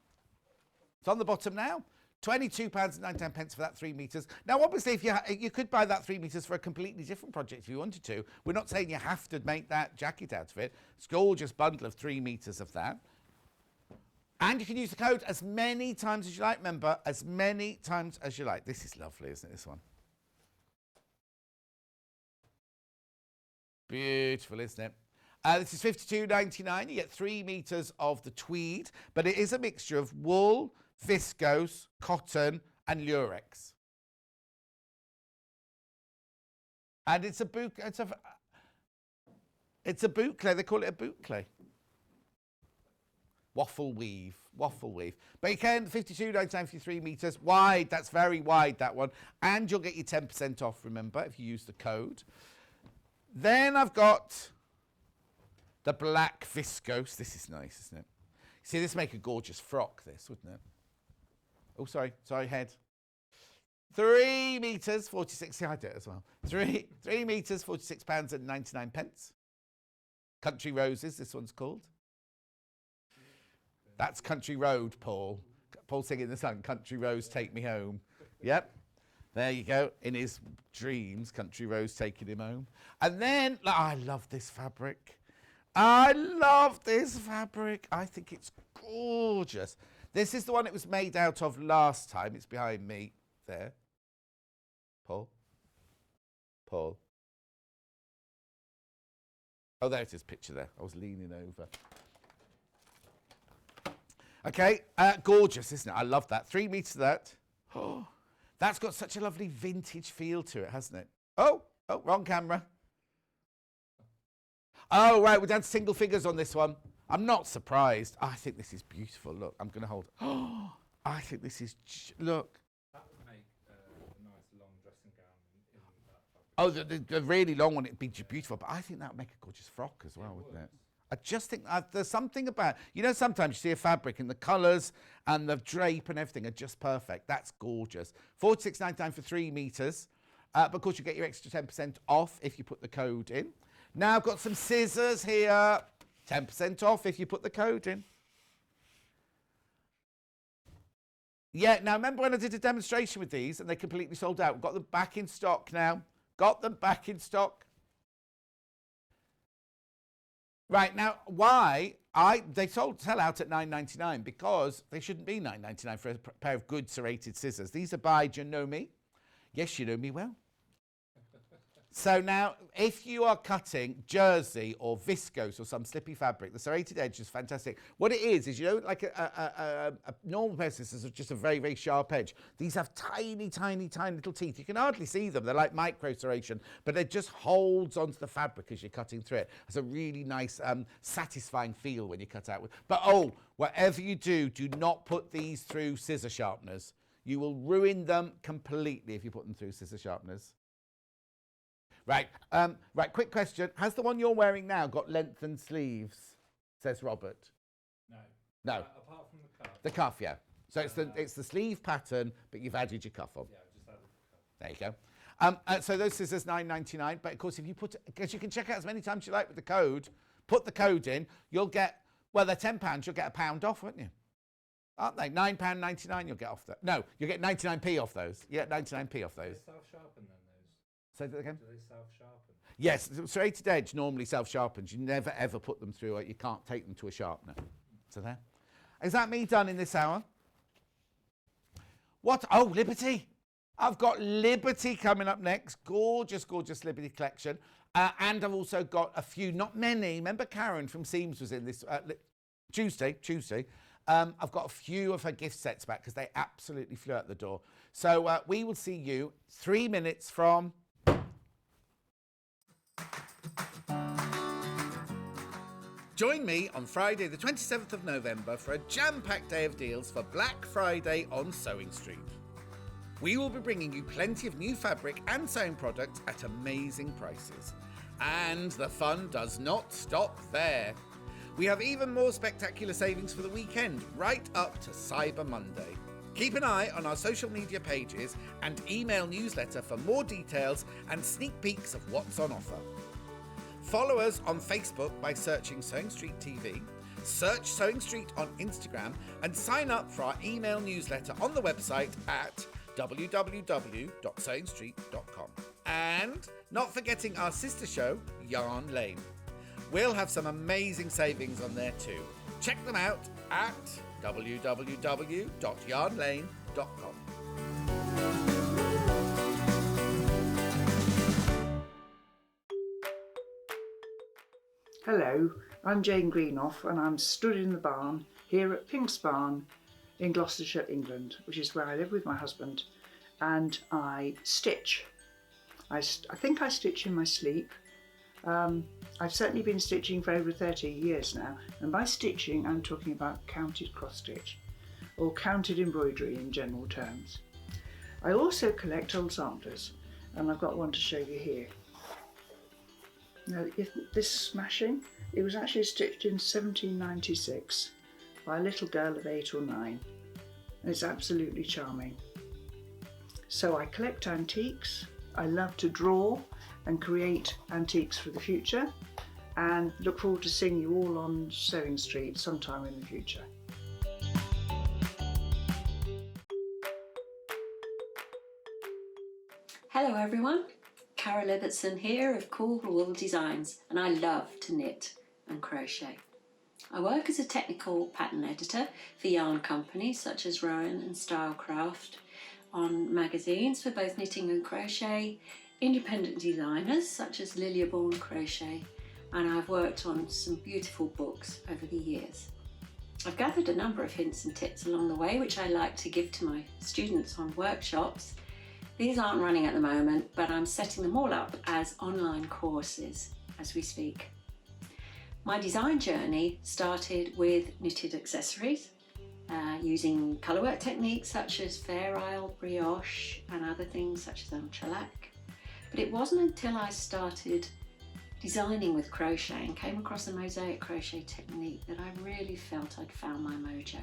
Speaker 1: It's on the bottom now. £22.99 for that 3 metres. Now, obviously, if you could buy that 3 metres for a completely different project if you wanted to. We're not saying you have to make that jacket out of it. It's a gorgeous bundle of 3 metres of that. And you can use the code as many times as you like. Remember, as many times as you like. This is lovely, isn't it, this one? Beautiful, isn't it? This is $52.99. You get 3 metres of the tweed, but it is a mixture of wool, viscose, cotton, and lurex. And it's a boucle. It's a boucle. They call it a boucle. Waffle weave. But you can, $52.99 for 3 metres. Wide, that's very wide, that one. And you'll get your 10% off, remember, if you use the code. Then I've got the black viscose. This is nice, isn't it? See, this would make a gorgeous frock, this, wouldn't it? Oh, sorry, head. 3 metres, 46. See, I do it as well. 3 metres, £46.99. Country Roses, this one's called. That's Country Road, Paul. Paul singing the song, Country Roads, Take Me Home. Yep. There you go. In his dreams, Country Road's taking him home. And then, I love this fabric. I love this fabric. I think it's gorgeous. This is the one it was made out of last time. It's behind me there. Paul. Oh, there it is, picture there. I was leaning over. Okay, gorgeous, isn't it? I love that. 3 meters of that. Oh, that's got such a lovely vintage feel to it, hasn't it? Oh, wrong camera. Oh, right, we're down to single figures on this one. I'm not surprised. I think this is beautiful. Look, I'm going to hold. Oh, I think this is, look.
Speaker 2: That would make a nice long dressing gown in that fabric.
Speaker 1: Oh, the really long one, it'd be beautiful. But I think that would make a gorgeous frock as well, wouldn't it? I just think there's something about, you know, sometimes you see a fabric and the colours and the drape and everything are just perfect. That's gorgeous. 46.99 for 3 meters. But of course, you get your extra 10% off if you put the code in. Now I've got some scissors here. 10% off if you put the code in. Yeah, now remember when I did a demonstration with these and they completely sold out? We've got them back in stock now. Got them back in stock. Right, now, why? They sell out at $9.99 because they shouldn't be $9.99 for a pair of good serrated scissors. These are by, do you know me? Yes, you know me well. So now, if you are cutting jersey or viscose or some slippy fabric, the serrated edge is fantastic. What it is you know, like a normal pair of scissors are just a very, very sharp edge. These have tiny, tiny, tiny little teeth. You can hardly see them. They're like micro serration, but it just holds onto the fabric as you're cutting through it. It's a really nice, satisfying feel when you cut out with. But whatever you do, do not put these through scissor sharpeners. You will ruin them completely if you put them through scissor sharpeners. Right, quick question. Has the one you're wearing now got lengthened sleeves, says Robert? No.
Speaker 2: Apart from the cuff.
Speaker 1: The cuff, yeah. So it's the sleeve pattern, but you've added your cuff on.
Speaker 2: Yeah, I've just added the cuff.
Speaker 1: There you go. So those scissors, $9.99. But of course, if you because you can check out as many times you like with the code, put the code in, you'll get, well, they're £10, you'll get £1 off, won't you? Aren't they? £9.99 you'll get off that. No, you'll get 99p off those. You get 99p off those.
Speaker 2: Self-sharpen then, those?
Speaker 1: Say that again?
Speaker 2: Do they self-sharpen?
Speaker 1: Yes, the serrated edge normally self-sharpens. You never, ever put them through it. You can't take them to a sharpener. So there. Is that me done in this hour? What? Oh, Liberty. I've got Liberty coming up next. Gorgeous, gorgeous Liberty collection. And I've also got a few, not many. Remember Karen from Seams was in this Tuesday. I've got a few of her gift sets back because they absolutely flew out the door. So we will see you 3 minutes from... Join me on Friday the 27th of November for a jam-packed day of deals for Black Friday on Sewing Street. We will be bringing you plenty of new fabric and sewing products at amazing prices. And the fun does not stop there. We have even more spectacular savings for the weekend, right up to Cyber Monday. Keep an eye on our social media pages and email newsletter for more details and sneak peeks of what's on offer. Follow us on Facebook by searching Sewing Street TV, search Sewing Street on Instagram, and sign up for our email newsletter on the website at www.sewingstreet.com. And not forgetting our sister show, Yarn Lane. We'll have some amazing savings on there too. Check them out at www.yarnlane.com.
Speaker 3: Hello, I'm Jayne Greenoff and I'm stood in the barn here at Pink's Barn in Gloucestershire, England, which is where I live with my husband, and I stitch. I think I stitch in my sleep. I've certainly been stitching for over 30 years now, and by stitching I'm talking about counted cross stitch or counted embroidery in general terms. I also collect old samplers, and I've got one to show you here. Now, this smashing, it was actually stitched in 1796 by a little girl of 8 or 9, and it's absolutely charming. So I collect antiques, I love to draw and create antiques for the future, and look forward to seeing you all on Sewing Street sometime in the future.
Speaker 4: Hello everyone, Cara Libertson here of Cool Wool Designs, and I love to knit and crochet. I work as a technical pattern editor for yarn companies such as Rowan and Stylecraft, on magazines for both knitting and crochet, independent designers such as Liliaborn Crochet, and I've worked on some beautiful books over the years. I've gathered a number of hints and tips along the way which I like to give to my students on workshops. These aren't running at the moment, but I'm setting them all up as online courses as we speak. My design journey started with knitted accessories, using colourwork techniques such as Fair Isle, brioche and other things such as shellac. But it wasn't until I started designing with crochet and came across the mosaic crochet technique that I really felt I'd found my mojo.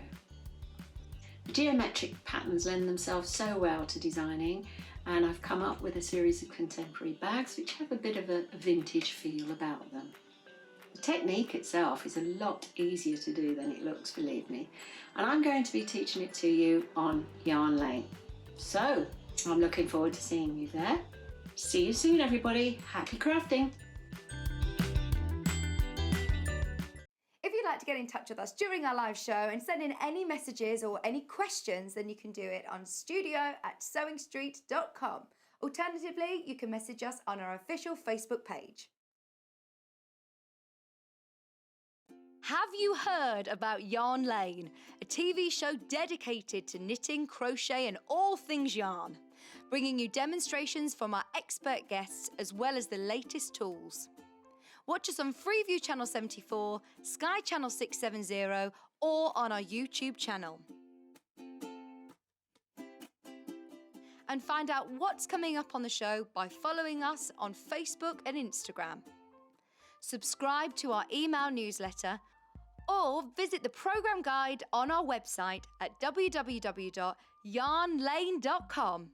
Speaker 4: The geometric patterns lend themselves so well to designing, and I've come up with a series of contemporary bags which have a bit of a vintage feel about them. The technique itself is a lot easier to do than it looks, believe me, and I'm going to be teaching it to you on Yarn Lane. So I'm looking forward to seeing you there. See you soon everybody, happy crafting!
Speaker 5: If you'd like to get in touch with us during our live show and send in any messages or any questions, then you can do it on studio@sewingstreet.com. Alternatively, you can message us on our official Facebook page. Have you heard about Yarn Lane, a TV show dedicated to knitting, crochet and all things yarn, bringing you demonstrations from our expert guests as well as the latest tools? Watch us on Freeview Channel 74, Sky Channel 670 or on our YouTube channel. And find out what's coming up on the show by following us on Facebook and Instagram. Subscribe to our email newsletter or visit the programme guide on our website at www.yarnlane.com.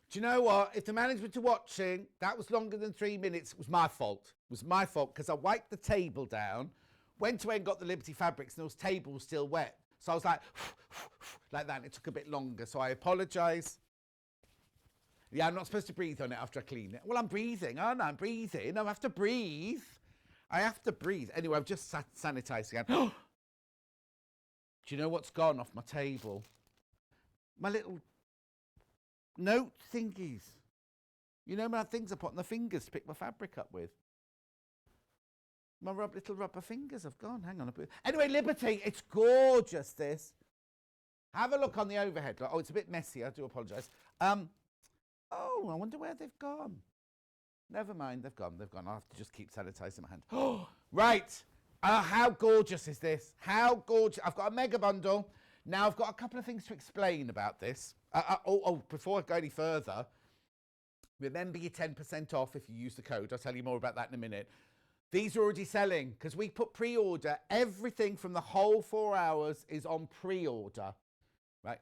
Speaker 1: Do you know what? If the management are watching, that was longer than 3 minutes. It was my fault. It was my fault because I wiped the table down, went away and got the Liberty fabrics, and those tables were still wet. So I was like that, and it took a bit longer. So I apologise. Yeah, I'm not supposed to breathe on it after I clean it. Well, I'm breathing, aren't I? I'm breathing. I have to breathe. I have to breathe. Anyway, I've just sanitised again. Do you know what's gone off my table? My little note thingies. You know my things I put on the fingers to pick my fabric up with. My little rubber fingers have gone. Hang on. Anyway, Liberty, it's gorgeous, this. Have a look on the overhead. Oh, it's a bit messy. I do apologise. Oh, I wonder where they've gone. Never mind, they've gone. I'll have to just keep sanitising my hand. Oh, right. How gorgeous is this? How gorgeous. I've got a mega bundle. Now, I've got a couple of things to explain about this. Before I go any further, remember your 10% off if you use the code. I'll tell you more about that in a minute. These are already selling because we put pre-order. Everything from the whole 4 hours is on pre-order, right?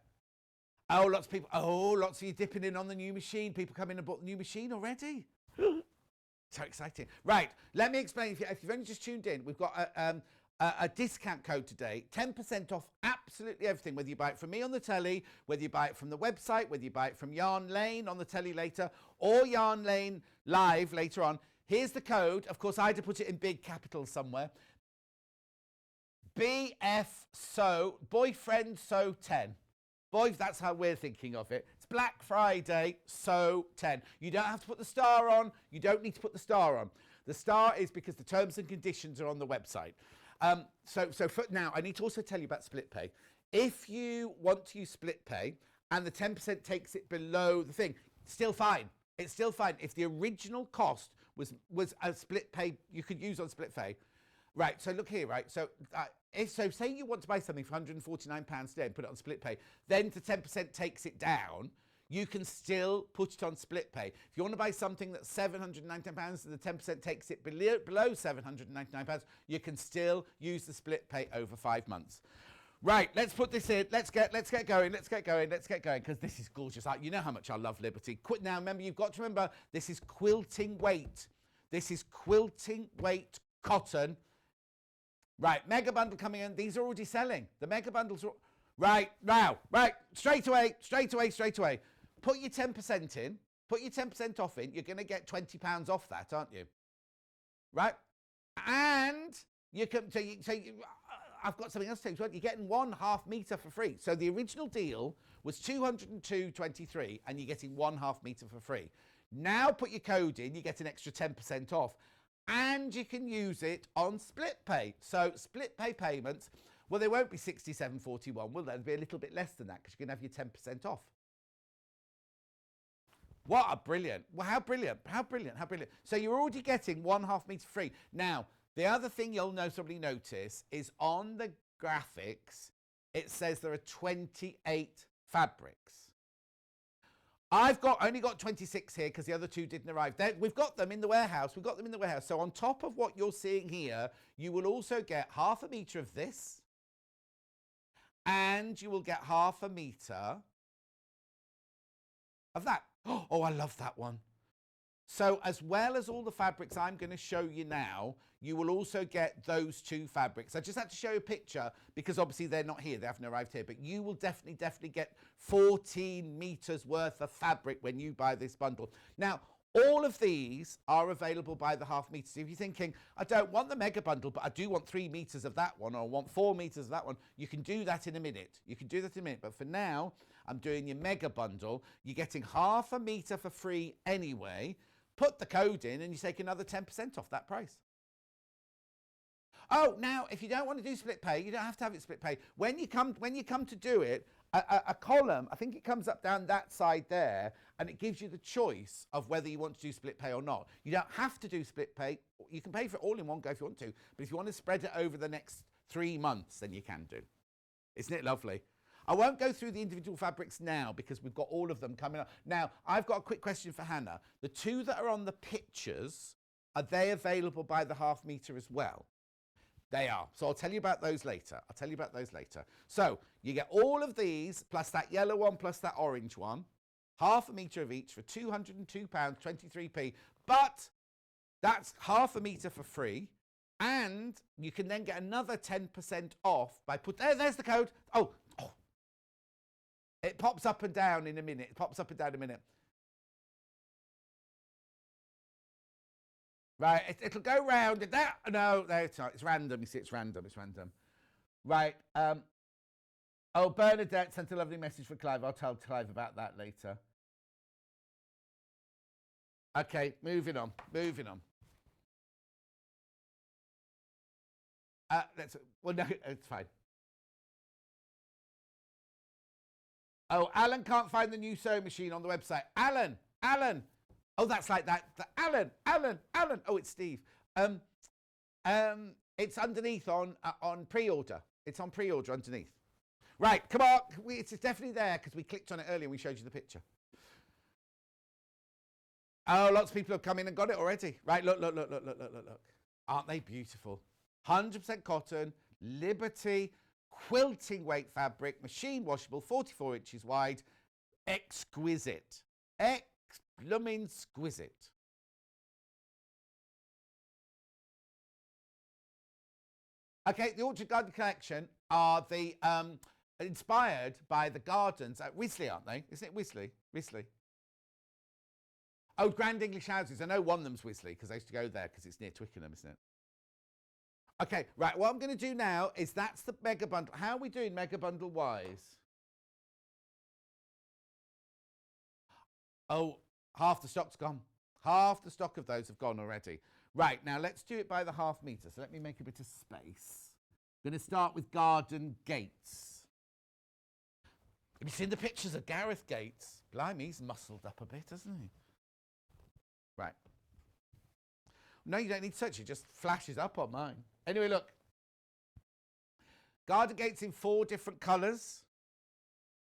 Speaker 1: Oh, lots of people. Oh, lots of you dipping in on the new machine. People come in and bought the new machine already. So exciting. Right, let me explain. If you've only just tuned in, we've got a discount code today. 10% off absolutely everything, whether you buy it from me on the telly, whether you buy it from the website, whether you buy it from Yarn Lane on the telly later, or Yarn Lane live later on. Here's the code. Of course, I had to put it in big capitals somewhere. BF Boyfriend So 10. Boys, that's how we're thinking of it. It's Black Friday, so 10. You don't have to put the star on. You don't need to put the star on. The star is because the terms and conditions are on the website. So for now, I need to also tell you about split pay. If you want to use split pay and the 10% takes it below the thing, still fine. It's still fine. If the original cost was a split pay, you could use on split pay. Right, so look here, right? So say you want to buy something for £149 today and put it on split pay, then the 10% takes it down, you can still put it on split pay. If you want to buy something that's £799 and the 10% takes it below £799, you can still use the split pay over 5 months. Right, let's put this in. Let's get going, because this is gorgeous. You know how much I love Liberty. Now, remember, you've got to remember, this is quilting weight. This is quilting weight cotton. Right, mega bundle coming in. These are already selling. The mega bundles are... Right, now, right, straight away. Put your 10% in. Put your 10% off in. You're going to get £20 off that, aren't you? Right? And you can, I've got something else to tell you. You're getting 1/2 metre for free. So the original deal was 202.23 and you're getting 1/2 metre for free. Now put your code in, you get an extra 10% off. And you can use it on split pay. So split pay payments, well, they won't be 67.41, will they? They'll be a little bit less than that because you're going to have your 10% off. What a brilliant. Well, how brilliant. So you're already getting 1/2 metre free. Now, the other thing you'll probably notice is on the graphics, it says there are 28 fabrics. I've only got 26 here because the other 2 didn't arrive. We've got them in the warehouse. So on top of what you're seeing here, you will also get 1/2 metre of this. And you will get 1/2 metre of that. Oh, I love that one. So as well as all the fabrics I'm going to show you now, you will also get those 2 fabrics. I just had to show you a picture because obviously they're not here. They haven't arrived here. But you will definitely get 14 metres worth of fabric when you buy this bundle. Now, all of these are available by the 1/2 metre. So if you're thinking, I don't want the mega bundle, but I do want 3 metres of that one, or I want 4 metres of that one, you can do that in a minute. But for now, I'm doing your mega bundle. You're getting 1/2 metre for free anyway. Put the code in and you take another 10% off that price. Oh, now, if you don't want to do split pay, you don't have to have it split pay. When you come to do it, a column, I think it comes up down that side there, and it gives you the choice of whether you want to do split pay or not. You don't have to do split pay. You can pay for it all in one go if you want to, but if you want to spread it over the next 3 months, then you can do. Isn't it lovely? I won't go through the individual fabrics now because we've got all of them coming up. Now, I've got a quick question for Hannah. The 2 that are on the pictures, are they available by the 1/2 metre as well? They are. So I'll tell you about those later. So you get all of these, plus that yellow one, plus that orange one. 1/2 metre of each for £202.23p. But that's 1/2 metre for free. And you can then get another 10% off by there's the code. Oh. It pops up and down in a minute. Right, it'll go round. No, there it's not. It's random. You see, it's random. Right. Oh, Bernadette sent a lovely message for Clive. I'll tell Clive about that later. Okay, moving on. No, it's fine. Oh, Alan can't find the new sewing machine on the website. Alan. Oh, that's like that. Alan. Oh, it's Steve. It's underneath on pre-order. It's on pre-order underneath. Right, come on. It's definitely there because we clicked on it earlier and we showed you the picture. Oh, lots of people have come in and got it already. Right, look. Aren't they beautiful? 100% cotton, Liberty, quilting weight fabric, machine washable, 44 inches wide. Exquisite. Blooming exquisite. Okay, the Orchard Garden collection are the inspired by the gardens at Wisley, aren't they? Isn't it Wisley? Oh, Grand English Houses. I know one of them's Wisley because I used to go there because it's near Twickenham, isn't it? Okay, right. What I'm going to do now is that's the mega bundle. How are we doing mega bundle wise? Oh, half the stock's gone. Half the stock of those have gone already. Right, now let's do it by the 1/2 metre. So let me make a bit of space. I'm going to start with garden gates. Have you seen the pictures of Gareth Gates? Blimey, he's muscled up a bit, hasn't he? Right. No, you don't need to search. It just flashes up on mine. Anyway, look. Garden gates in 4 different colours.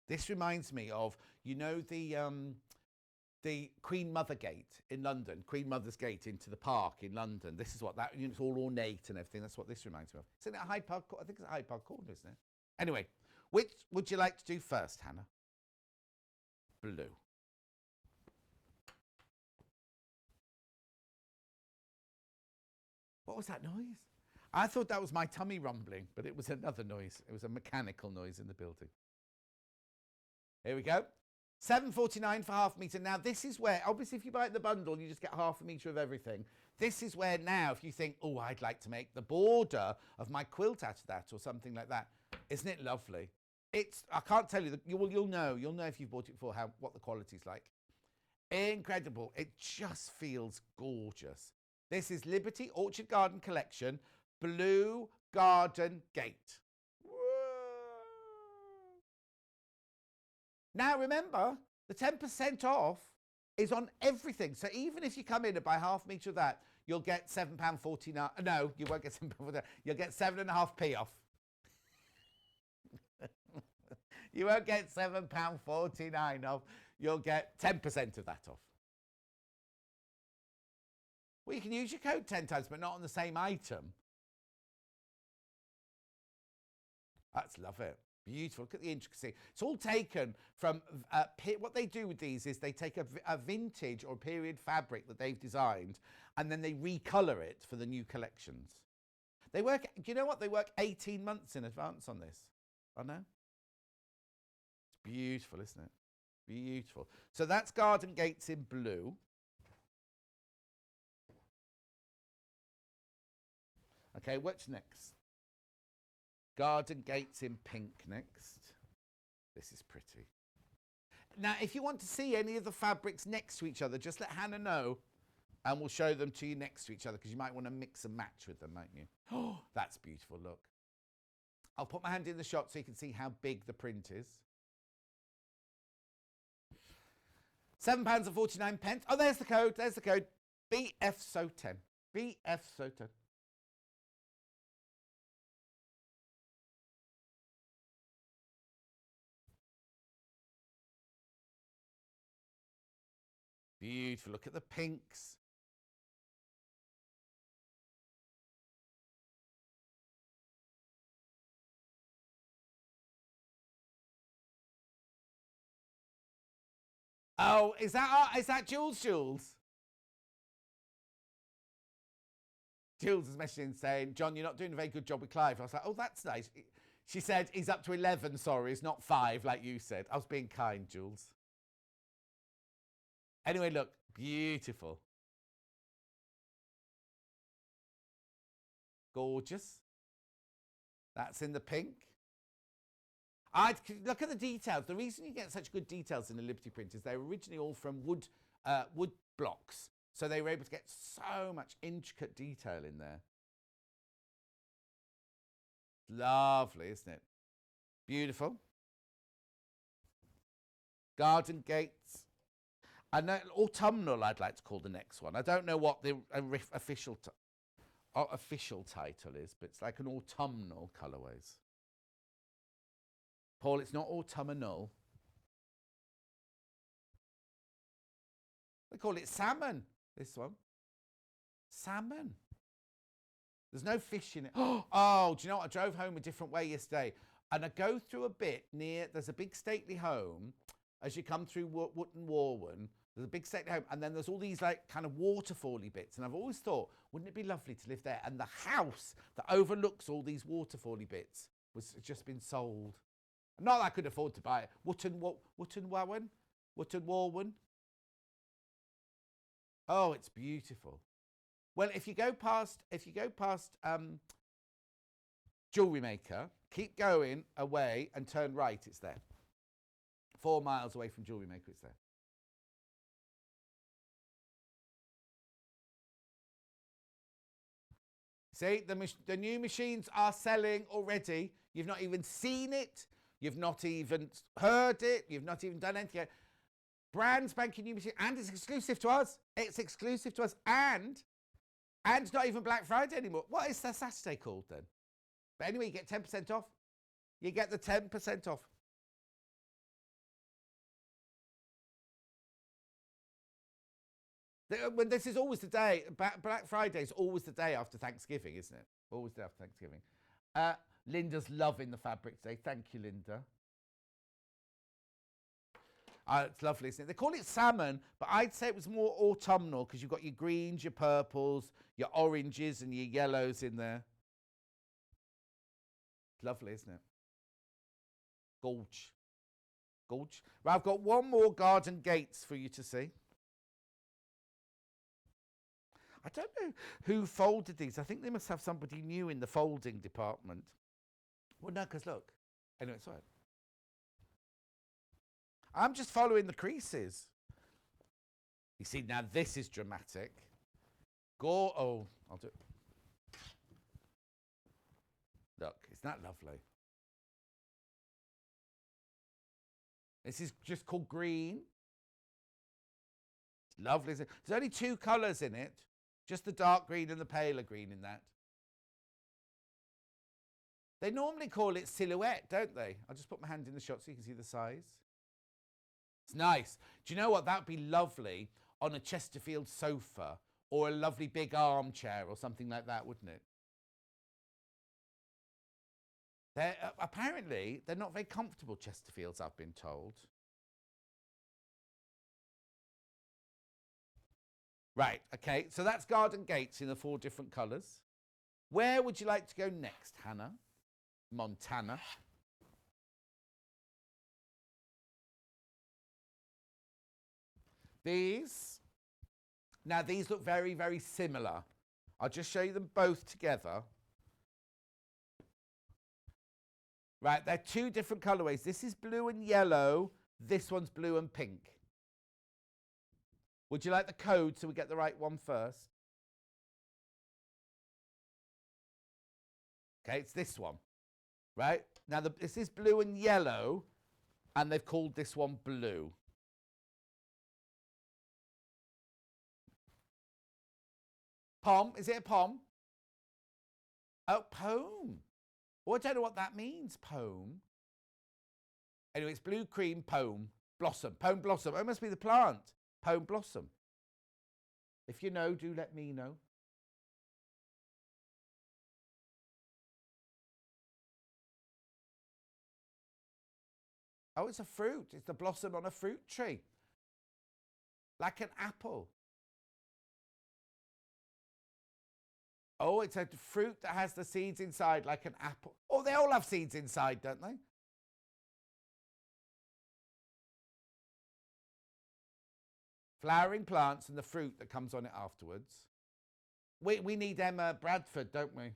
Speaker 1: This reminds me of, you know, the Queen Mother Gate in London, Queen Mother's Gate into the park in London. This is what that, it's all ornate and everything. That's what this reminds me of. Isn't it a Hyde Park? I think it's a Hyde Park Corner, isn't it? Anyway, which would you like to do first, Hannah? Blue. What was that noise? I thought that was my tummy rumbling, but it was another noise. It was a mechanical noise in the building. Here we go. $7.49 for half a metre. Now, this is where, obviously, if you buy it in the bundle, you just get half a metre of everything. This is where now, if you think, oh, I'd like to make the border of my quilt out of that or something like that, isn't it lovely? I can't tell you, you'll know if you've bought it before what the quality's like. Incredible. It just feels gorgeous. This is Liberty Orchard Garden Collection, Blue Garden Gate. Now, remember, the 10% off is on everything. So even if you come in and buy half a metre of that, you'll get £7.49. No, you won't get £7.49. You'll get 7.5p off. You won't get £7.49 off. You'll get 10% of that off. Well, you can use your code 10 times, but not on the same item. Let's love it. Beautiful. Look at the intricacy. It's all taken from what they do with these is they take a vintage or period fabric that they've designed and then they recolor it for the new collections. They work, do you know what? They work 18 months in advance on this. I know. It's beautiful, isn't it? Beautiful. So that's Garden Gates in blue. Okay, what's next? Garden Gates in pink next. This is pretty. Now, if you want to see any of the fabrics next to each other, just let Hannah know and we'll show them to you next to each other because you might want to mix and match with them, mightn't you? Oh, that's beautiful, look. I'll put my hand in the shot so you can see how big the print is. £7.49. Oh, there's the code. There's the code. BFSO10. BFSO10. Beautiful. Look at the pinks. Oh, is that Jules? Jules is messaging saying, John, you're not doing a very good job with Clive. I was like, oh, that's nice. She said, he's up to 11, sorry. It's not 5, like you said. I was being kind, Jules. Anyway, look, beautiful. Gorgeous. That's in the pink. Look at the details. The reason you get such good details in the Liberty print is they're originally all from wood blocks. So they were able to get so much intricate detail in there. Lovely, isn't it? Beautiful. Garden Gates. And autumnal, I'd like to call the next one. I don't know what the official title is, but it's like an autumnal colourways. Paul, it's not autumnal. They call it salmon, this one. Salmon. There's no fish in it. Oh, do you know what? I drove home a different way yesterday. And I go through a bit near, there's a big stately home. As you come through Wootton Warwen, there's a big stately home. And then there's all these like kind of waterfally bits. And I've always thought, wouldn't it be lovely to live there? And the house that overlooks all these waterfally bits was just been sold. Not that I could afford to buy it. Wootton Warwen. Oh, it's beautiful. Well, if you go past Jewellery Maker, keep going away and turn right, it's there. 4 miles away from Jewellery Maker, it's there. See, the new machines are selling already. You've not even seen it. You've not even heard it. You've not even done anything yet. Brand spanking new machine. And it's exclusive to us. It's exclusive to us. And it's not even Black Friday anymore. What is the Saturday called then? But anyway, you get 10% off. You get the 10% off. When this is always the day, Black Friday is always the day after Thanksgiving, isn't it? Always the day after Thanksgiving. Linda's loving the fabric today. Thank you, Linda. It's lovely, isn't it? They call it salmon, but I'd say it was more autumnal because you've got your greens, your purples, your oranges and your yellows in there. Lovely, isn't it? Gorge. Gorge. Right, I've got one more garden gates for you to see. I don't know who folded these. I think they must have somebody new in the folding department. Well, no, because look. Anyway, it's all right. I'm just following the creases. You see, now this is dramatic. Oh, I'll do it. Look, isn't that lovely? This is just called green. It's lovely. Isn't it? There's only 2 colours in it. Just the dark green and the paler green in that. They normally call it silhouette, don't they? I'll just put my hand in the shot so you can see the size. It's nice. Do you know what? That would be lovely on a Chesterfield sofa or a lovely big armchair or something like that, wouldn't it? Apparently, they're not very comfortable, Chesterfields, I've been told. Right, okay, so that's garden gates in the 4 different colours. Where would you like to go next, Hannah? Montana. These look very, very similar. I'll just show you them both together. Right, they're 2 different colourways. This is blue and yellow. This one's blue and pink. Would you like the code so we get the right one first? Okay, it's this one. Right? Now, this is blue and yellow, and they've called this one blue. Pom, is it a pom? Oh, pome. Oh, I don't know what that means, pome. Anyway, it's blue cream pome blossom. Pome blossom. Oh, it must be the plant. Pome blossom. If you know, do let me know. Oh, it's a fruit. It's the blossom on a fruit tree. Like an apple. Oh, it's a fruit that has the seeds inside like an apple. Oh, they all have seeds inside, don't they? Flowering plants and the fruit that comes on it afterwards. We need Emma Bradford, don't we?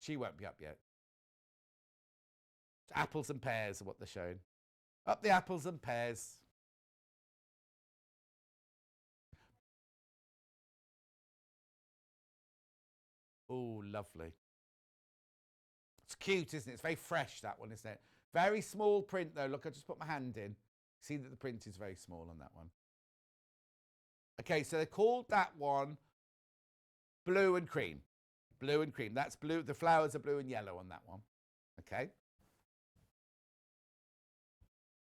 Speaker 1: She won't be up yet. Apples and pears are what they're showing. Up the apples and pears. Oh, lovely. It's cute, isn't it? It's very fresh, that one, isn't it? Very small print, though. Look, I just put my hand in. See that the print is very small on that one. Okay, so they called that one blue and cream. Blue and cream. That's blue. The flowers are blue and yellow on that one. Okay.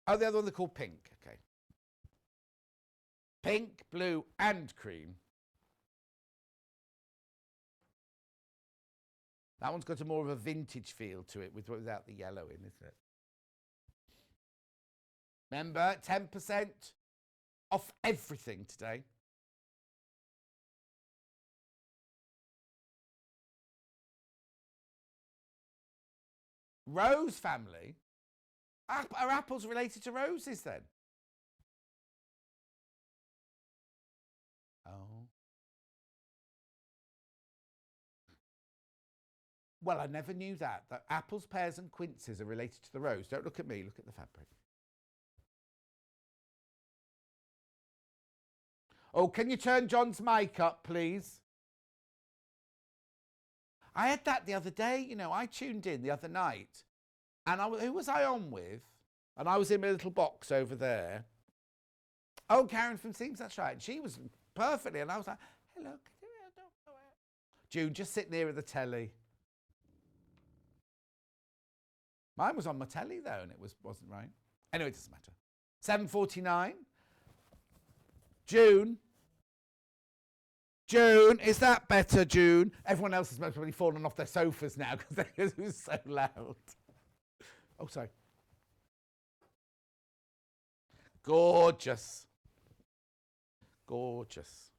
Speaker 1: Oh, the other one they're called pink. Okay. Pink, blue, and cream. That one's got a more of a vintage feel to it without the yellow in, isn't it? Remember, 10% off everything today. Rose family? Are apples related to roses then? Oh. Well, I never knew that apples, pears and quinces are related to the rose. Don't look at me, look at the fabric. Oh, can you turn John's mic up, please? I had that the other day, you know, I tuned in the other night. And who was I on with? And I was in my little box over there. Oh, Karen from Seams, that's right. And she was perfectly. And I was like, hello. June, just sit near the telly. Mine was on my telly, though, and it wasn't right. Anyway, it doesn't matter. 7:49. June. June, is that better, June? Everyone else has probably fallen off their sofas now because it was so loud. Oh, sorry. Gorgeous. Gorgeous.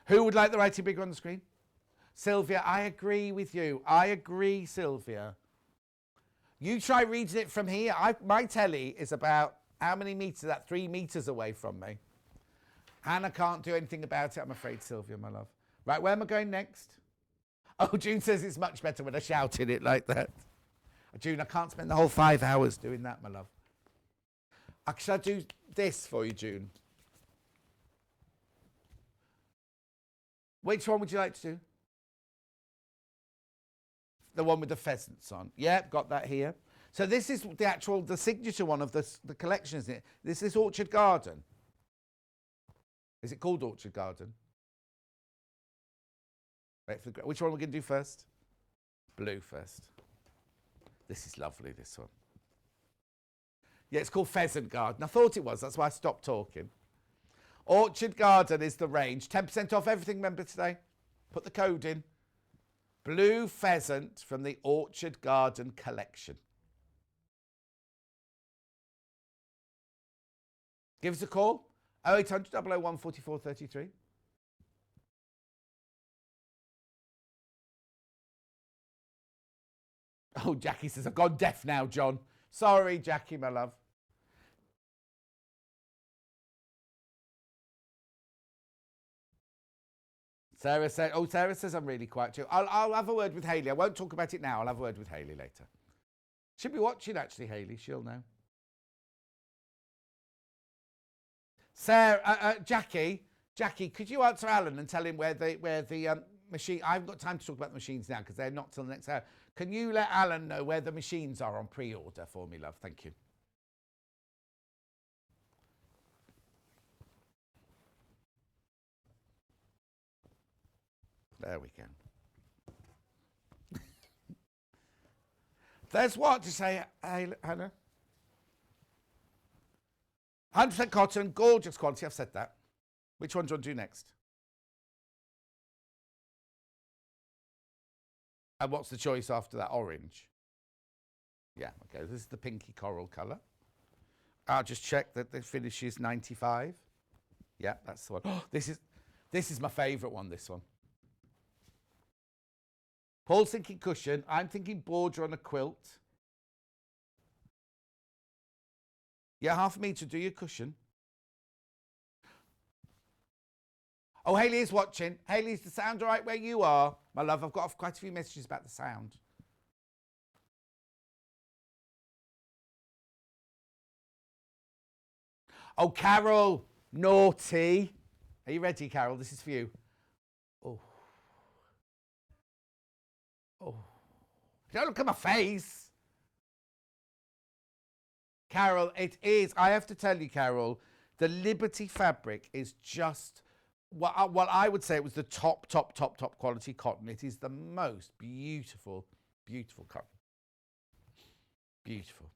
Speaker 1: Who would like the writing bigger on the screen? Sylvia, I agree with you. I agree, Sylvia. You try reading it from here. My telly is about how many meters? That 3 meters away from me. Hannah can't do anything about it, I'm afraid, Sylvia, my love. Right, where am I going next? Oh, June says it's much better when I shout in it like that. June, I can't spend the whole 5 hours doing that, my love. Should I do this for you, June? Which one would you like to do? The one with the pheasants on. Yeah, got that here. So this is the signature one of the collection, isn't it? This is Orchard Garden. Is it called Orchard Garden? Wait for which one are we going to do first? Blue first. This is lovely, this one. Yeah, it's called Pheasant Garden. I thought it was. That's why I stopped talking. Orchard Garden is the range. 10% off everything, remember, today. Put the code in. Blue Pheasant from the Orchard Garden collection. Give us a call. 0800 001 44 33. Oh, Jackie says, I've gone deaf now, John. Sorry, Jackie, my love. Sarah says I'm really quiet too. I'll have a word with Hayley. I won't talk about it now. I'll have a word with Hayley later. She'll be watching, actually, Hayley. She'll know. Sarah, Jackie, could you answer Alan and tell him where the machine... I haven't got time to talk about the machines now because they're not till the next hour. Can you let Alan know where the machines are on pre-order for me, love? Thank you. There we go. There's what to say, Hannah? 100% cotton, gorgeous quality. I've said that. Which one do you want to do next? And what's the choice after that? Orange. Yeah, okay. This is the pinky coral colour. I'll just check that the finish is 95. Yeah, that's the one. Oh, this is my favourite one, this one. Paul's thinking cushion. I'm thinking border on a quilt. Yeah, half a metre, do your cushion. Oh, Hayley is watching. Hayley, is the sound all right where you are? My love, I've got quite a few messages about the sound. Oh, Carol, naughty. Are you ready, Carol? This is for you. Oh. Oh. Don't look at my face. Carol, it is. I have to tell you, Carol, the Liberty fabric is just... Well, I would say it was the top quality cotton. It is the most beautiful, beautiful cotton. Beautiful.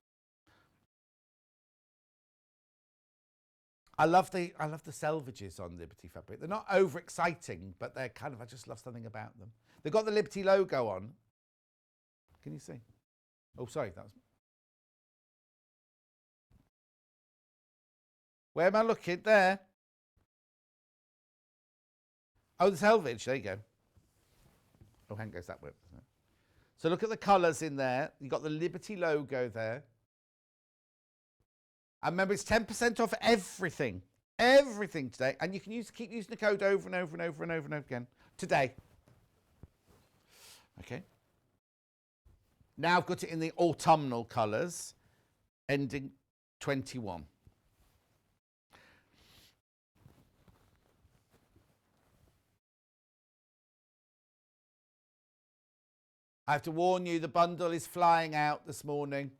Speaker 1: I love the selvages on Liberty fabric. They're not over exciting, but they're kind of, I just love something about them. They've got the Liberty logo on. Can you see? Oh, sorry, that was... Where am I looking? There. Oh, the selvage. There you go. Oh, hang goes that way. So look at the colours in there. You've got the Liberty logo there. And remember, it's 10% off everything. Everything today. And you can keep using the code over and over and over and over and over again. Today. Okay. Now I've got it in the autumnal colours. Ending 21. I have to warn you, the bundle is flying out this morning.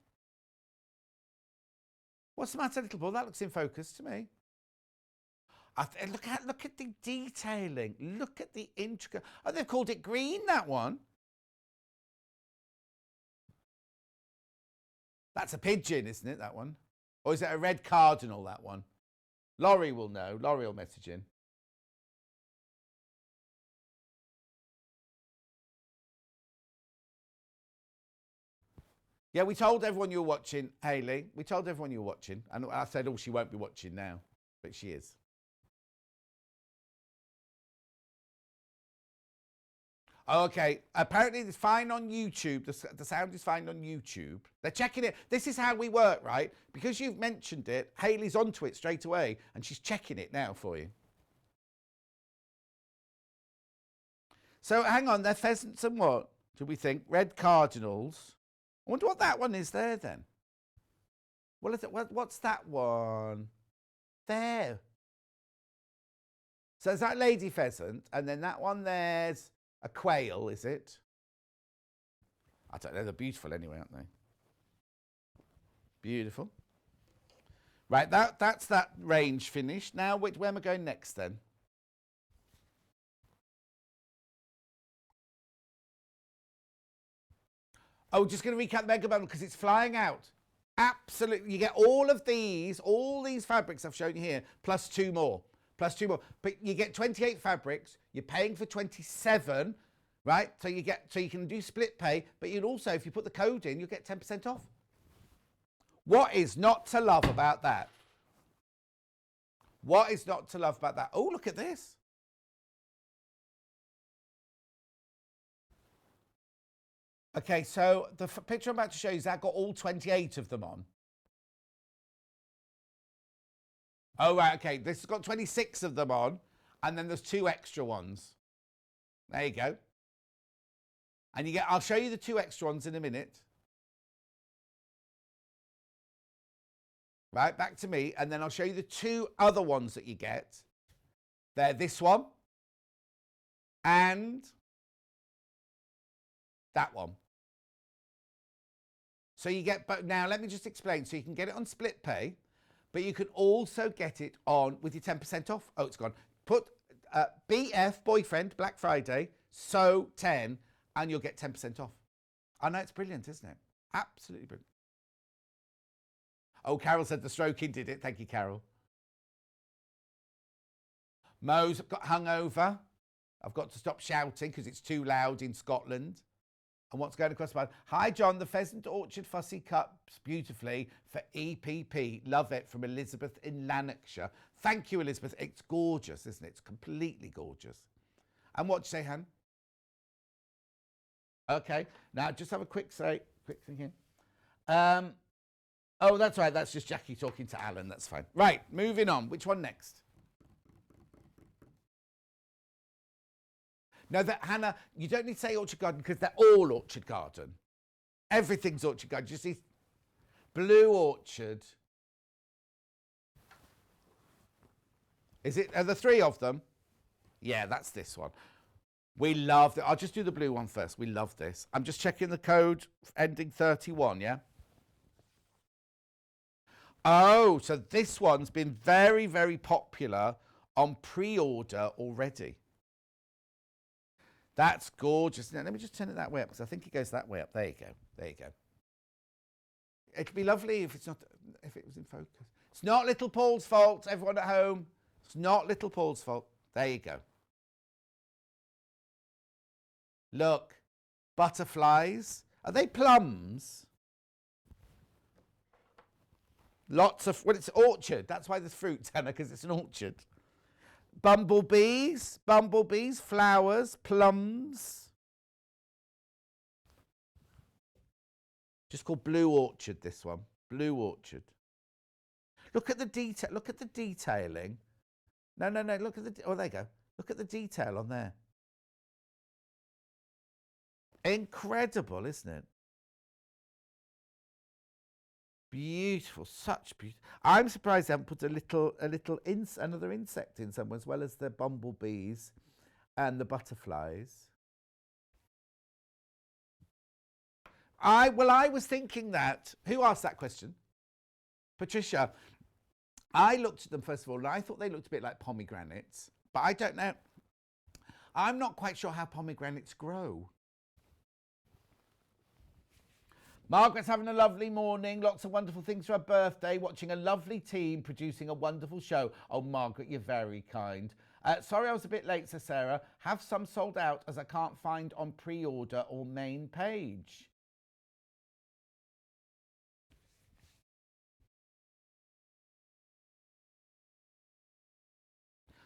Speaker 1: What's the matter, little boy? That looks in focus to me. Look at the detailing. Look at the intricate... Oh, they've called it green, that one. That's a pigeon, isn't it, that one? Or is it a red cardinal, that one? Laurie will know. Laurie will message in. Yeah, we told everyone you were watching, Hayley. We told everyone you were watching. And I said, oh, she won't be watching now. But she is. Oh, okay. Apparently it's fine on YouTube. The sound is fine on YouTube. They're checking it. This is how we work, right? Because you've mentioned it, Hayley's onto it straight away, and she's checking it now for you. So hang on, they're pheasants and what? Do we think? Red cardinals. I wonder what that one is there then. What is it? What's that one? There. So is that lady pheasant, and then that one there's a quail, is it? I don't know, they're beautiful anyway, aren't they? Beautiful. Right, that's that range finished. Now, where am I going next then? Oh, just going to recap the mega bundle because it's flying out. Absolutely. You get all these fabrics I've shown you here, plus 2 more. Plus 2 more. But you get 28 fabrics. You're paying for 27, right? So you can do split pay, but you'd also, if you put the code in, you'll get 10% off. What is not to love about that? What is not to love about that? Oh, look at this. Okay, so the picture I'm about to show you is that got all 28 of them on. Oh, right, okay. This has got 26 of them on, and then there's 2 extra ones. There you go. And I'll show you the 2 extra ones in a minute. Right, back to me, and then I'll show you the 2 other ones that you get. They're this one and that one. So you get, but now let me just explain. So you can get it on split pay, but you can also get it on with your 10% off. Oh, it's gone. Put BF, boyfriend, Black Friday, so 10, and you'll get 10% off. I know, it's brilliant, isn't it? Absolutely brilliant. Oh, Carol said the stroking did it. Thank you, Carol. Mo's got hungover. I've got to stop shouting because it's too loud in Scotland. And what's going across my mind? Hi, John. The Pheasant Orchard Fussy cups beautifully for EPP. Love it, from Elizabeth in Lanarkshire. Thank you, Elizabeth. It's gorgeous, isn't it? It's completely gorgeous. And what do you say, Han? Okay. Now, just have a quick thing here. Oh, that's right. That's just Jackie talking to Alan. That's fine. Right. Moving on. Which one next? No, Hannah, you don't need to say Orchard Garden because they're all Orchard Garden. Everything's Orchard Garden. You see, Blue Orchard. Are there 3 of them? Yeah, that's this one. We love it. I'll just do the blue one first. We love this. I'm just checking the code ending 31, yeah? Oh, so this one's been very, very popular on pre-order already. That's gorgeous. Now, let me just turn it that way up because I think it goes that way up. There you go. There you go. It'd be lovely if it was in focus. It's not little Paul's fault, everyone at home. It's not little Paul's fault. There you go. Look, butterflies. Are they plums? Lots of, well, it's orchard. That's why there's fruit, Hannah, because it's an orchard. Bumblebees, flowers, plums. Just called Blue Orchard, this one. Blue Orchard. Look at the detail. Look at the detailing. No. Look at the, oh, there you go. Look at the detail on there. Incredible, isn't it? Beautiful, such beauty. I'm surprised they haven't put another insect in somewhere, as well as the bumblebees and the butterflies. I was thinking that. Who asked that question? Patricia. I looked at them first of all, and I thought they looked a bit like pomegranates, but I don't know. I'm not quite sure how pomegranates grow. Margaret's having a lovely morning. Lots of wonderful things for her birthday. Watching a lovely team producing a wonderful show. Oh, Margaret, you're very kind. Sorry I was a bit late, says Sarah. Have some sold out as I can't find on pre-order or main page.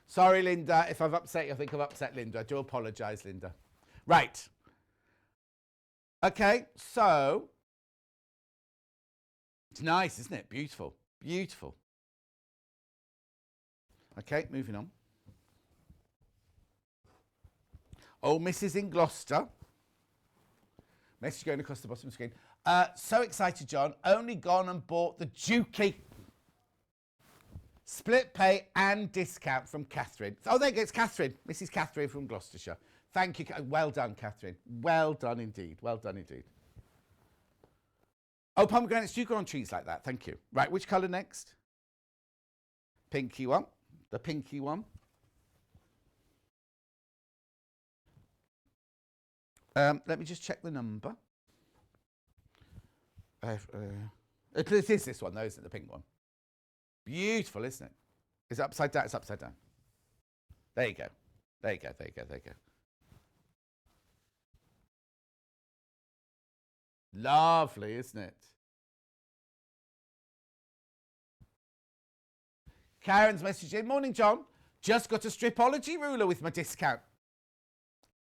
Speaker 1: Sorry, Linda, if I've upset you. I think I've upset Linda. I do apologise, Linda. Right. Okay, so it's nice, isn't it? Beautiful. Beautiful. Okay, moving on. Oh, Mrs. in Gloucester. Message going across the bottom of the screen. So excited, John. Only gone and bought the Dukey. Split pay and discount from Catherine. Oh, there goes Catherine. Mrs. Catherine from Gloucestershire. Thank you. Well done, Catherine. Well done indeed. Well done indeed. Oh, pomegranates do grow on trees like that. Thank you. Right, which colour next? Pinky one. The pinky one. Let me just check the number. It is this one, though, isn't it? The pink one. Beautiful, isn't it? Is it upside down? It's upside down. There you go. There you go. There you go. There you go. Lovely, isn't it? Karen's messaging. Morning, John. Just got a Stripology ruler with my discount.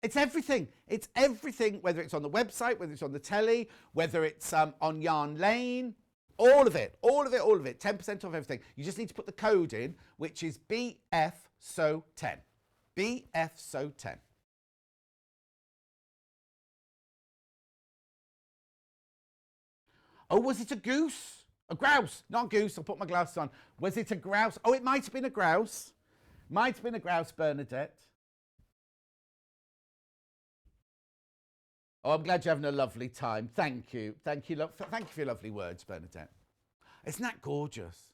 Speaker 1: It's everything. It's everything, whether it's on the website, whether it's on the telly, whether it's on Yarn Lane. All of it. All of it. All of it. 10% off everything. You just need to put the code in, which is BFSO10. BFSO10. Oh, was it a goose? A grouse, not goose. I'll put my glasses on. Was it a grouse? Oh, it might have been a grouse. Might have been a grouse, Bernadette. Oh, I'm glad you're having a lovely time. Thank you. Thank you. Thank you for your lovely words, Bernadette. Isn't that gorgeous?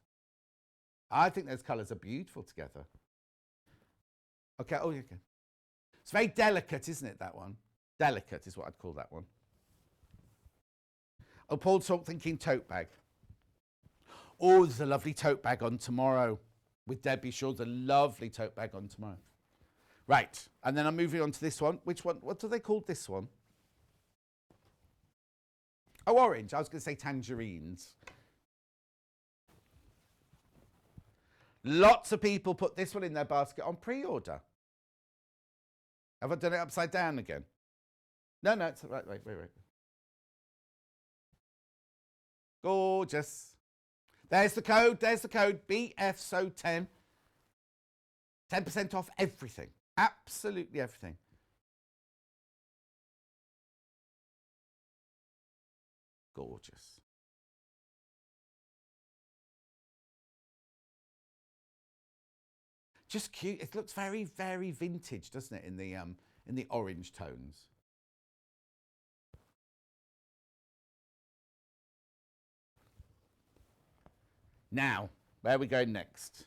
Speaker 1: I think those colours are beautiful together. Okay. Oh, okay. It's very delicate, isn't it, that one? Delicate is what I'd call that one. Oh, Paul's thinking tote bag. Oh, there's a lovely tote bag on tomorrow with Debbie Shaw's a lovely tote bag on tomorrow. Right, and then I'm moving on to this one. Which one? What do they call this one? Oh, orange. I was going to say tangerines. Lots of people put this one in their basket on pre-order. Have I done it upside down again? No, it's right. Wait. Gorgeous. There's the code. There's the code. BFSO10. 10% off everything. Absolutely everything. Gorgeous. Just cute. It looks very, very vintage, doesn't it? In the orange tones. Now, where are we going next?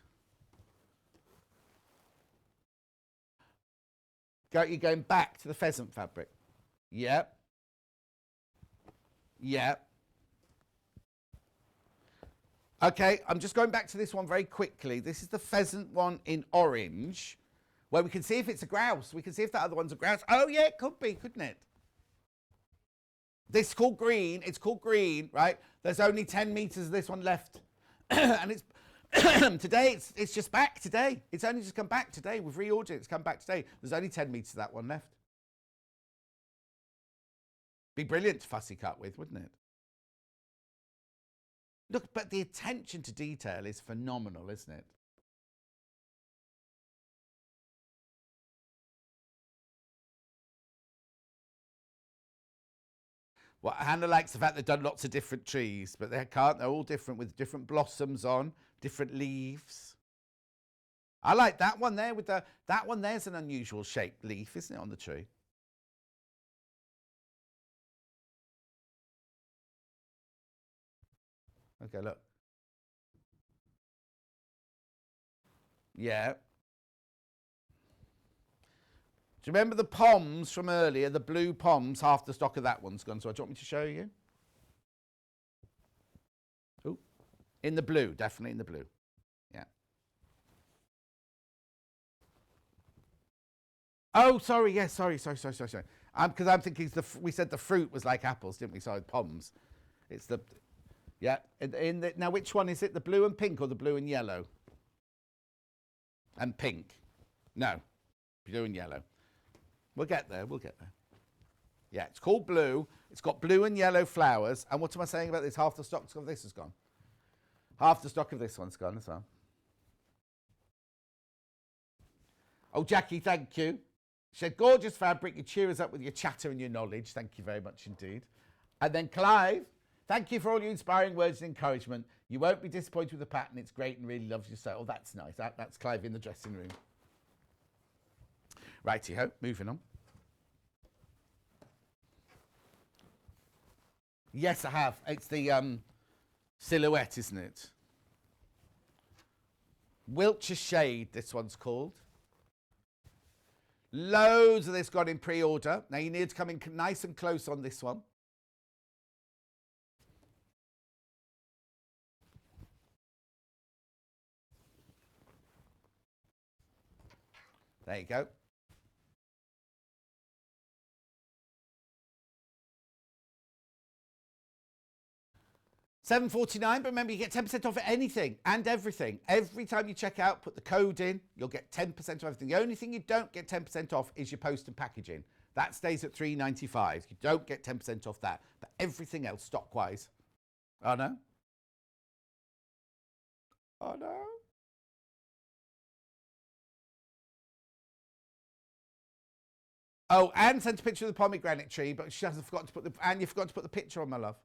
Speaker 1: You're going back to the pheasant fabric. Yep. Yep. Okay, I'm just going back to this one very quickly. This is the pheasant one in orange, where we can see if it's a grouse. We can see if that other one's a grouse. Oh, yeah, it could be, couldn't it? This is called green. It's called green, right? There's only 10 meters of this one left. And it's today, it's just back today. It's only just come back today. We've reordered it. It's come back today. There's only 10 meters of that one left. Be brilliant to fussy cut with, wouldn't it? Look, but the attention to detail is phenomenal, isn't it? Well, Hannah likes the fact they've done lots of different trees, but they're all different with different blossoms on, different leaves. I like that one there with that one there's an unusual shaped leaf, isn't it, on the tree? Okay, look. Yeah. Do you remember the poms from earlier? The blue poms, half the stock of that one's gone. So do you want me to show you? Oh, in the blue, definitely in the blue. Yeah. Oh, sorry. Yes, sorry. Because I'm thinking we said the fruit was like apples, didn't we? Sorry, poms. It's the yeah. Now, which one is it? The blue and pink or the blue and yellow? And pink. No, blue and yellow. We'll get there. We'll get there. Yeah, it's called Blue. It's got blue and yellow flowers. And what am I saying about this? Half the stock of this is gone. Half the stock of this one's gone as well. Oh, Jackie, thank you. She said, gorgeous fabric. You cheer us up with your chatter and your knowledge. Thank you very much indeed. And then Clive, thank you for all your inspiring words and encouragement. You won't be disappointed with the pattern. It's great and really loves your style. Oh, that's nice. That's Clive in the dressing room. Righty-ho, moving on. Yes, I have. It's the silhouette, isn't it? Wiltshire Shade, this one's called. Loads of this got in pre-order. Now you need to come in nice and close on this one. There you go. $7.49, but remember you get 10% off anything and everything. Every time you check out, put the code in, you'll get 10% off everything. The only thing you don't get 10% off is your post and packaging. That stays at $3.95. You don't get 10% off that, but everything else stock-wise. Oh no? Oh no? Oh, Anne sent a picture of the pomegranate tree, but she hasn't forgot to put the, Anne, you forgot to put the picture on, my love.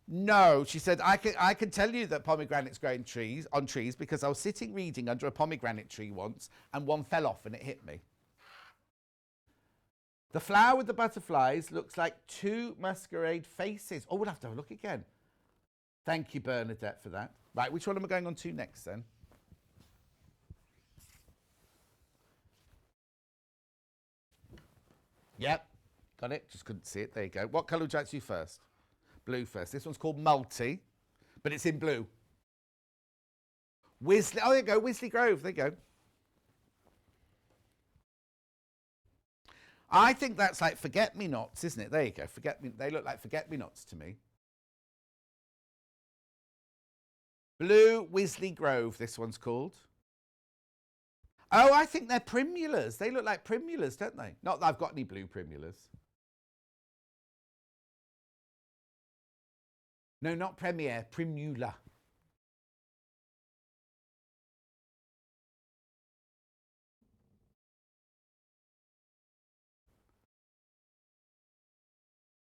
Speaker 1: No, she said, I can tell you that pomegranates grow in trees, on trees because I was sitting reading under a pomegranate tree once and one fell off and it hit me. The flower with the butterflies looks like two masquerade faces. Oh, we'll have to have a look again. Thank you, Bernadette, for that. Right, which one am I going on to next then? Yep, got it. Just couldn't see it. There you go. What colour would you like to do first? Blue first. This one's called Multi, but it's in blue. Wisley. Oh, there you go. Wisley Grove. There you go. I think that's like forget-me-nots, isn't it? There you go. They look like forget-me-nots to me. Blue Wisley Grove, this one's called. Oh, I think they're primulas. They look like primulas, don't they? Not that I've got any blue primulas. No, not Premier, Primula.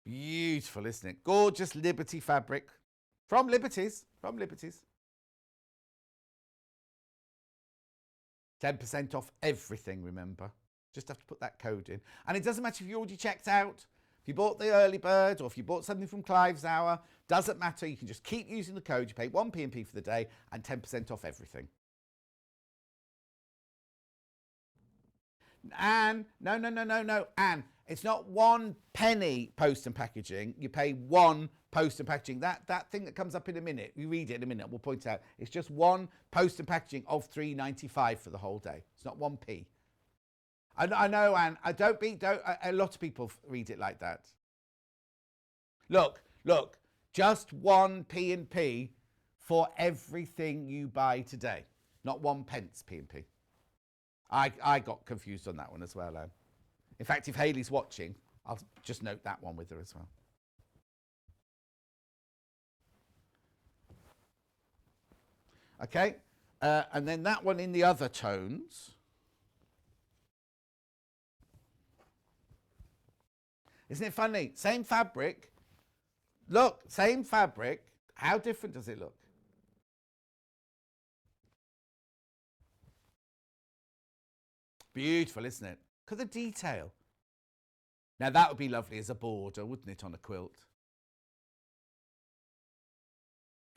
Speaker 1: Beautiful, isn't it? Gorgeous Liberty fabric. From Liberties. From Liberties. 10% off everything, remember. Just have to put that code in. And it doesn't matter if you already checked out. If you bought the early bird or if you bought something from Clive's Hour, doesn't matter. You can just keep using the code. You pay 1 P&P for the day and 10% off everything. Anne, no. Anne, it's not 1 penny post and packaging. You pay 1 post and packaging. That thing that comes up in a minute, you read it in a minute, we'll point out. It's just 1 post and packaging of $3.95 for the whole day. It's not 1p. I know, Anne. A lot of people read it like that. Look. Just 1 P&P for everything you buy today. Not 1 pence P&P. I got confused on that one as well, Anne. In fact, if Hayley's watching, I'll just note that one with her as well. Okay, and then that one in the other tones. Isn't it funny? Same fabric. Look, same fabric. How different does it look? Beautiful, isn't it? Look at the detail. Now that would be lovely as a border, wouldn't it, on a quilt?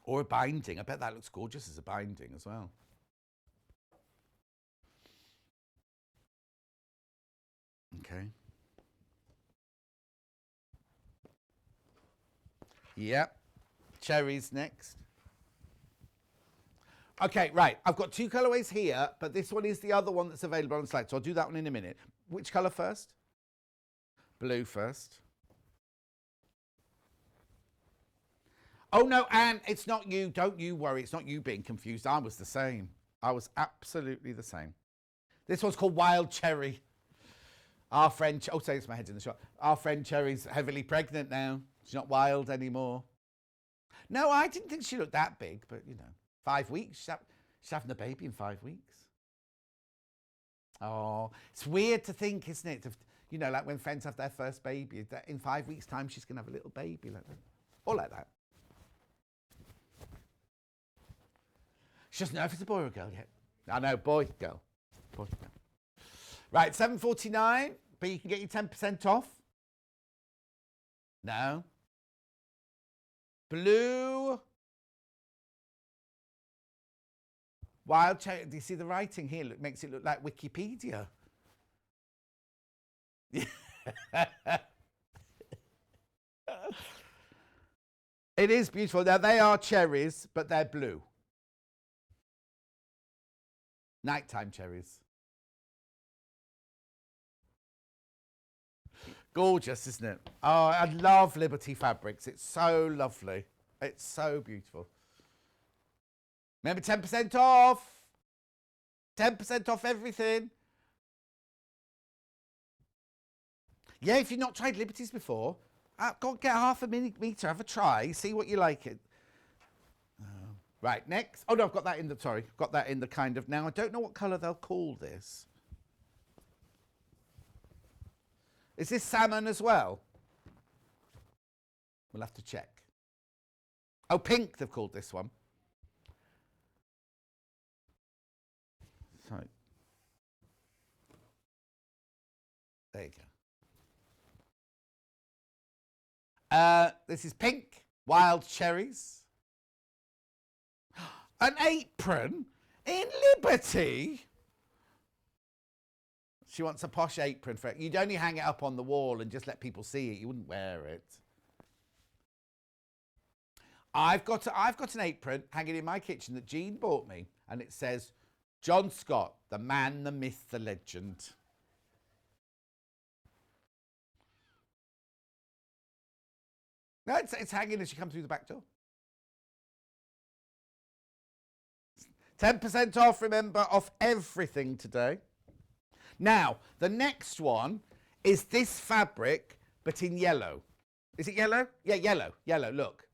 Speaker 1: Or a binding. I bet that looks gorgeous as a binding as well. Okay. Yep. Cherries next. Okay, right. I've got 2 colourways here, but this one is the other one that's available on the site, so I'll do that one in a minute. Which colour first? Blue first. Oh, no, Anne, it's not you. Don't you worry. It's not you being confused. I was the same. I was absolutely the same. This one's called Wild Cherry. Our friend, oh, sorry, it's my head in the shot. Our friend Cherry's heavily pregnant now. She's not wild anymore. No, I didn't think she looked that big, but, you know, 5 weeks. She's having a baby in 5 weeks. Oh, it's weird to think, isn't it? You know, like when friends have their first baby, that in 5 weeks' time, she's going to have a little baby like that. Or like that. She doesn't know if it's a boy or a girl yet. I know, boy, girl. Boy, girl. Right, $7.49, but you can get your 10% off. No. Blue. Wild cherry. Do you see the writing here? Look, makes it look like Wikipedia. It is beautiful. Now, they are cherries, but they're blue. Nighttime cherries. Gorgeous, isn't it? Oh, I love Liberty fabrics. It's so lovely. It's so beautiful. Remember, 10% off. 10% off everything. Yeah, if you've not tried Liberties before, go and get half a metre, have a try, see what you like it. Right, next. Oh, no, I've got that in the, sorry, got that in the kind of, now I don't know what colour they'll call this. Is this salmon as well? We'll have to check. Oh, pink, they've called this one. Sorry. There you go. This is pink, wild cherries. An apron in Liberty. She wants a posh apron for it. You'd only hang it up on the wall and just let people see it. You wouldn't wear it. I've got an apron hanging in my kitchen that Jayne bought me, and it says, John Scott, the man, the myth, the legend. No, it's hanging as you come through the back door. 10% off, remember, off everything today. Now, the next one is this fabric, but in yellow. Is it yellow? Yeah, yellow. Yellow, look.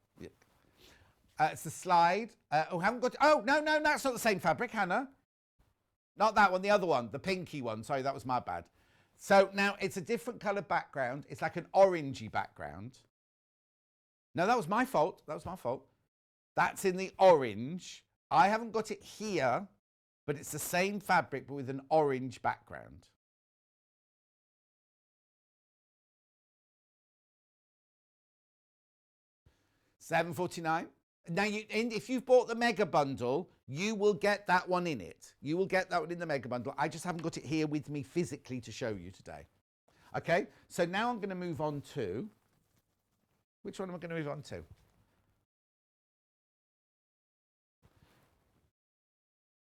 Speaker 1: It's the slide. Oh, haven't got... Oh, no, that's not the same fabric, Hannah. Not that one, the other one, the pinky one. Sorry, that was my bad. So now it's a different colour background. It's like an orangey background. No, that was my fault. That was my fault. That's in the orange. I haven't got it here, but it's the same fabric, but with an orange background. $7.49. Now, if you've bought the mega bundle, you will get that one in it. You will get that one in the mega bundle. I just haven't got it here with me physically to show you today. Okay, so now I'm going to move on to... Which one am I going to move on to?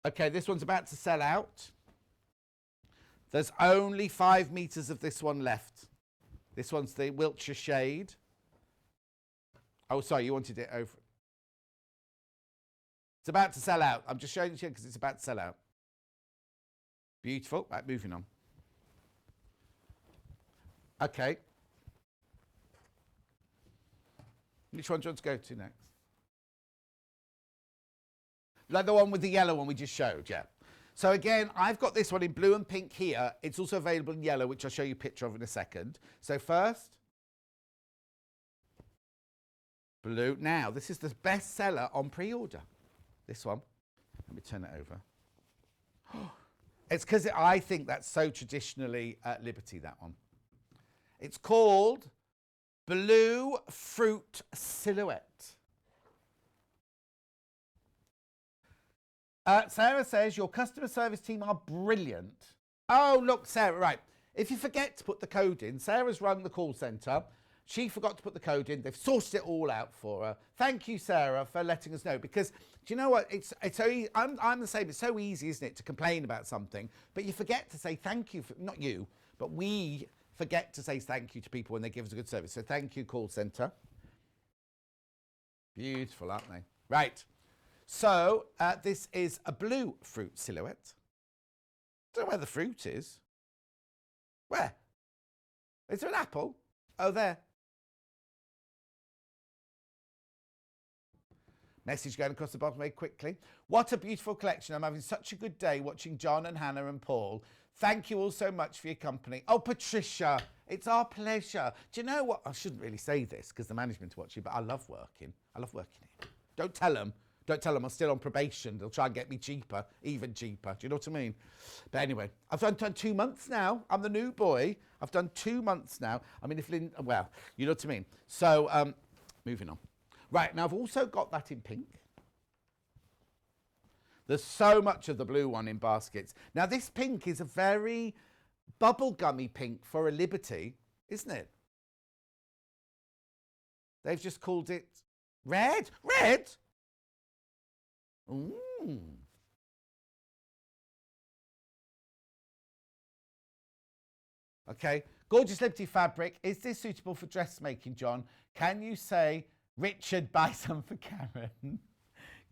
Speaker 1: Okay, this one's about to sell out. There's only 5 meters of this one left. This one's the Wiltshire shade. Oh, sorry, you wanted it over. It's about to sell out. I'm just showing it to you because it's about to sell out. Beautiful. Right, moving on. Okay. Which one do you want to go to next? Like the one with the yellow one we just showed, yeah. So again, I've got this one in blue and pink here. It's also available in yellow, which I'll show you a picture of in a second. So first, blue. Now, this is the best seller on pre-order. This one. Let me turn it over. It's because I think that's so traditionally Liberty, that one. It's called Blue Fruit Silhouette. Sarah says, your customer service team are brilliant. Oh, look, Sarah, right. If you forget to put the code in, Sarah's run the call centre. She forgot to put the code in. They've sourced it all out for her. Thank you, Sarah, for letting us know. Because, do you know what? It's so easy. I'm the same. It's so easy, isn't it, to complain about something. But you forget to say thank you. Not you, but we forget to say thank you to people when they give us a good service. So thank you, call centre. Beautiful, aren't they? Right. So this is a blue fruit silhouette. Don't know where the fruit is. Where? Is there an apple? Oh, there. Message going across the bottom very quickly. What a beautiful collection. I'm having such a good day watching John and Hannah and Paul. Thank you all so much for your company. Oh, Patricia, it's our pleasure. Do you know what? I shouldn't really say this because the management's watching, but I love working. I love working here. Don't tell them. Don't tell them I'm still on probation. They'll try and get me cheaper, even cheaper. Do you know what I mean? But anyway, I've done 2 months now. I'm the new boy. I've done 2 months now. I mean, if Lynn, well, you know what I mean. So, moving on. Right, now I've also got that in pink. There's so much of the blue one in baskets. Now this pink is a very bubblegummy pink for a Liberty, isn't it? They've just called it red. Red? Ooh. Okay, gorgeous Liberty fabric. Is this suitable for dressmaking, John? Can you say, Richard, buy some for Karen?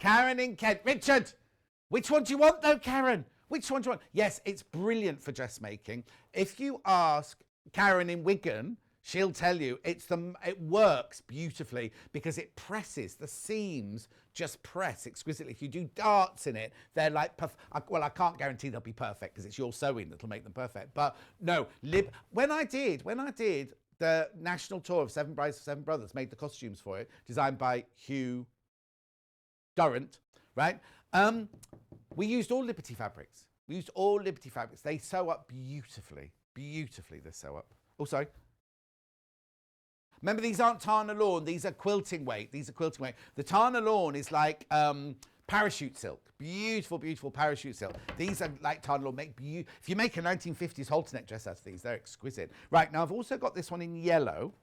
Speaker 1: Karen in Kent. Richard, which one do you want though, Karen? Which one do you want? Yes, it's brilliant for dressmaking. If you ask Karen in Wigan, she'll tell you it works beautifully because it presses. The seams just press exquisitely. If you do darts in it, they're like, well, I can't guarantee they'll be perfect because it's your sewing that'll make them perfect. But no, when I did the national tour of Seven Brides for Seven Brothers, made the costumes for it, designed by Hugh Durrant, right? We used all Liberty fabrics. They sew up beautifully. Beautifully, they sew up. Oh, sorry. Remember, these aren't Tana lawn. These are quilting weight. The Tana lawn is like parachute silk. Beautiful, beautiful parachute silk. These are like Tana lawn. If you make a 1950s halter neck dress out of these, they're exquisite. Right, now I've also got this one in yellow.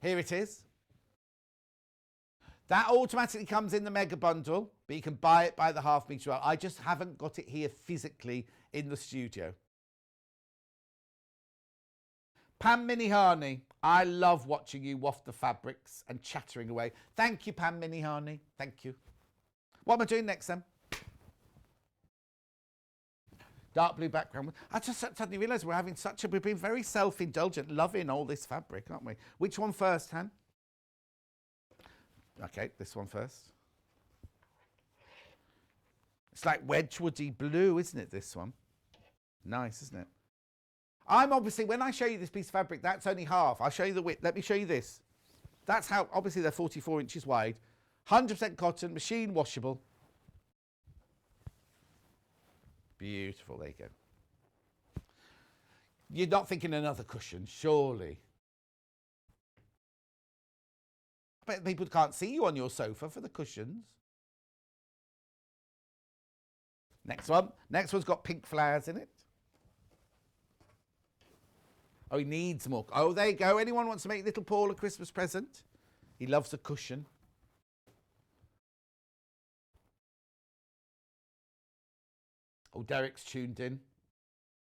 Speaker 1: Here it is. That automatically comes in the mega bundle, but you can buy it by the half metre. I just haven't got it here physically in the studio. Pam Minihani, I love watching you waft the fabrics and chattering away. Thank you, Pam Minihani. Thank you. What am I doing next then? Dark blue background. I just suddenly realised we've been very self-indulgent, loving all this fabric, aren't we? Which one first, Han? Okay, this one first. It's like Wedgwoody blue, isn't it, this one? Nice, isn't it? I'm obviously, when I show you this piece of fabric, that's only half. I'll show you the width. Let me show you this. That's how, obviously they're 44 inches wide. 100% cotton, machine washable. Beautiful, there you go. You're not thinking another cushion, surely. I bet people can't see you on your sofa for the cushions. Next one. Next one's got pink flowers in it. Oh, he needs more. Oh, there you go. Anyone wants to make little Paul a Christmas present? He loves a cushion. Oh, Derek's tuned in.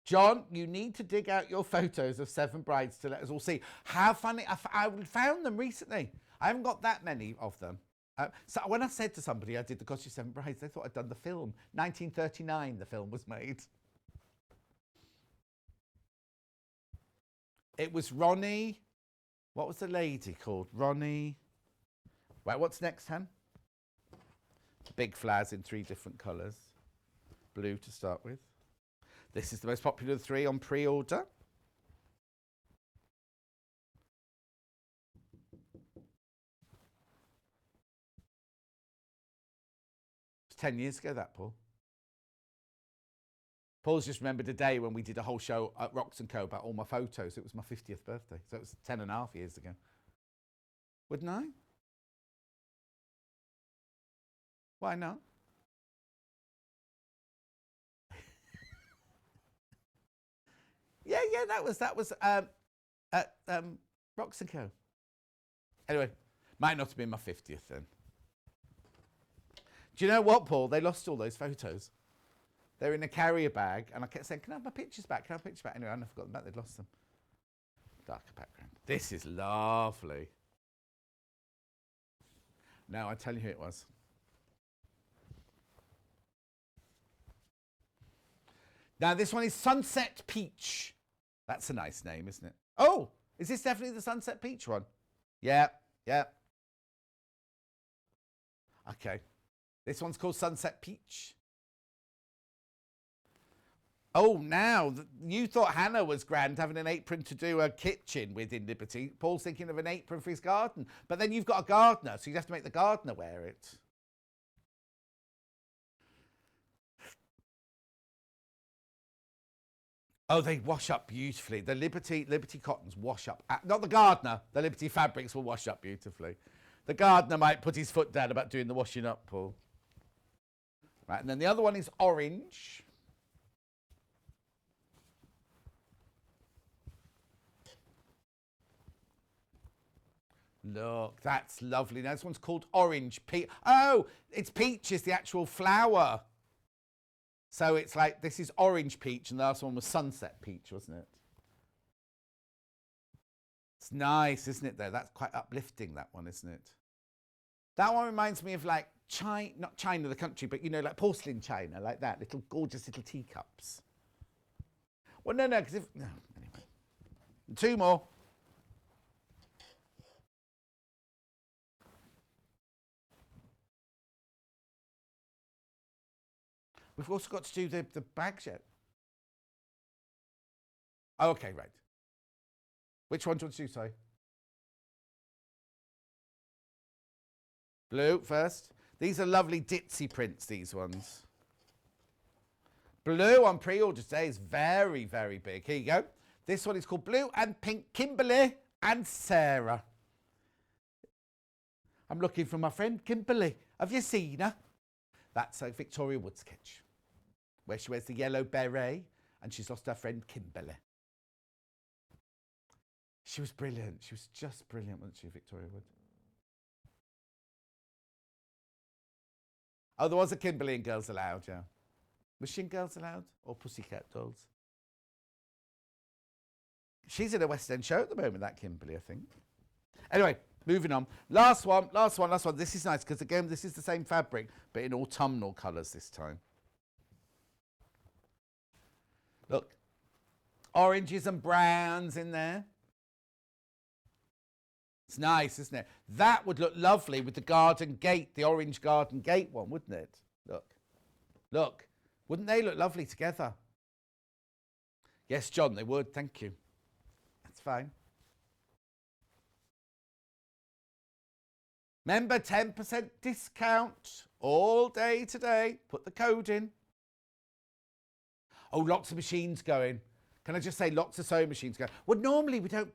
Speaker 1: John, you need to dig out your photos of Seven Brides to let us all see. How funny. I found them recently. I haven't got that many of them. So when I said to somebody I did the costume Seven Brides, they thought I'd done the film. 1939, the film was made. It was Ronnie. What was the lady called? Ronnie. Right, what's next, Han? Big flowers in 3 different colours. Blue to start with. This is the most popular of the 3 on pre-order. It was 10 years ago, that, Paul. Paul's just remembered a day when we did a whole show at Rocks & Co about all my photos. It was my 50th birthday, so it was 10.5 years ago. Wouldn't I? Why not? yeah, that was at Rocks & Co. Anyway, might not have been my 50th then. Do you know what, Paul? They lost all those photos. They're in a carrier bag, and I kept saying, can I have my pictures back? Can I have my pictures back? Anyway, I never got them back. They'd lost them. Darker background. This is lovely. Now, I tell you who it was. Now, this one is Sunset Peach. That's a nice name, isn't it? Oh, is this definitely the Sunset Peach one? Yeah, yeah. Okay. This one's called Sunset Peach. Oh, now, you thought Hannah was grand having an apron to do a kitchen with in Liberty. Paul's thinking of an apron for his garden. But then you've got a gardener, so you'd have to make the gardener wear it. Oh, they wash up beautifully. The Liberty cottons wash up. Not the gardener. The Liberty fabrics will wash up beautifully. The gardener might put his foot down about doing the washing up, Paul. Right, and then the other one is orange. Look, that's lovely. Now, this one's called Orange Peach. Oh, it's peach is the actual flower. So it's like, this is Orange Peach, and the last one was Sunset Peach, wasn't it? It's nice, isn't it, though? That's quite uplifting, that one, isn't it? That one reminds me of, like, China, not China, the country, but, you know, like porcelain China, like that. Little, gorgeous little teacups. Well, no, because if... No, anyway. 2 more. We've also got to do the bags yet. Oh, okay, right. Which one do you want to do, sorry? Blue first. These are lovely ditzy prints, these ones. Blue on pre-order today is very, very big. Here you go. This one is called Blue and Pink, Kimberly and Sarah. I'm looking for my friend Kimberly. Have you seen her? That's a Victoria Wood sketch, where she wears the yellow beret and she's lost her friend Kimberly. She was brilliant. She was just brilliant, wasn't she, Victoria Wood? Oh, there was a Kimberly in Girls Aloud, yeah. Was she in Girls Aloud or Pussycat Dolls? She's in a West End show at the moment, that Kimberly, I think. Anyway, moving on. Last one. This is nice because, again, this is the same fabric, but in autumnal colours this time. Look, oranges and browns in there. It's nice, isn't it? That would look lovely with the garden gate, the orange garden gate one, wouldn't it? Look. Wouldn't they look lovely together? Yes, John, they would. Thank you. That's fine. Remember, 10% discount all day today. Put the code in. Oh, lots of machines going. Can I just say lots of sewing machines going? Well, normally we don't...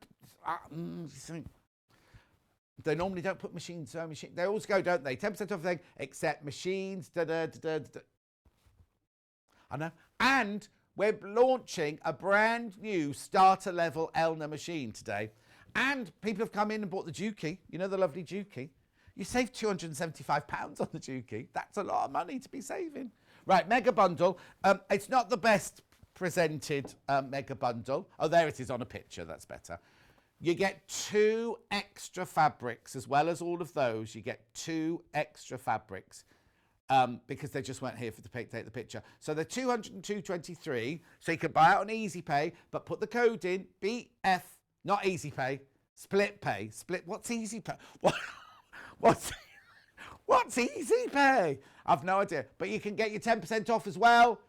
Speaker 1: They normally don't put machines, sewing machines. They always go, don't they? 10% off everything except machines. I know. And we're launching a brand new starter level Elna machine today. And people have come in and bought the Dukey. You know, the lovely Dukey. You save £275 on the Dukey. That's a lot of money to be saving. Right, mega bundle. It's not the best presented mega bundle. Oh, there it is on a picture. That's better. You get 2 extra fabrics as well as all of those. You get 2 extra fabrics because they just weren't here to take the picture. So they're 202.23. So you can buy it on Easy Pay, but put the code in BF, not Easy Pay, Split Pay. What's Easy Pay? What's Easy Pay? I've no idea. But you can get your 10% off as well.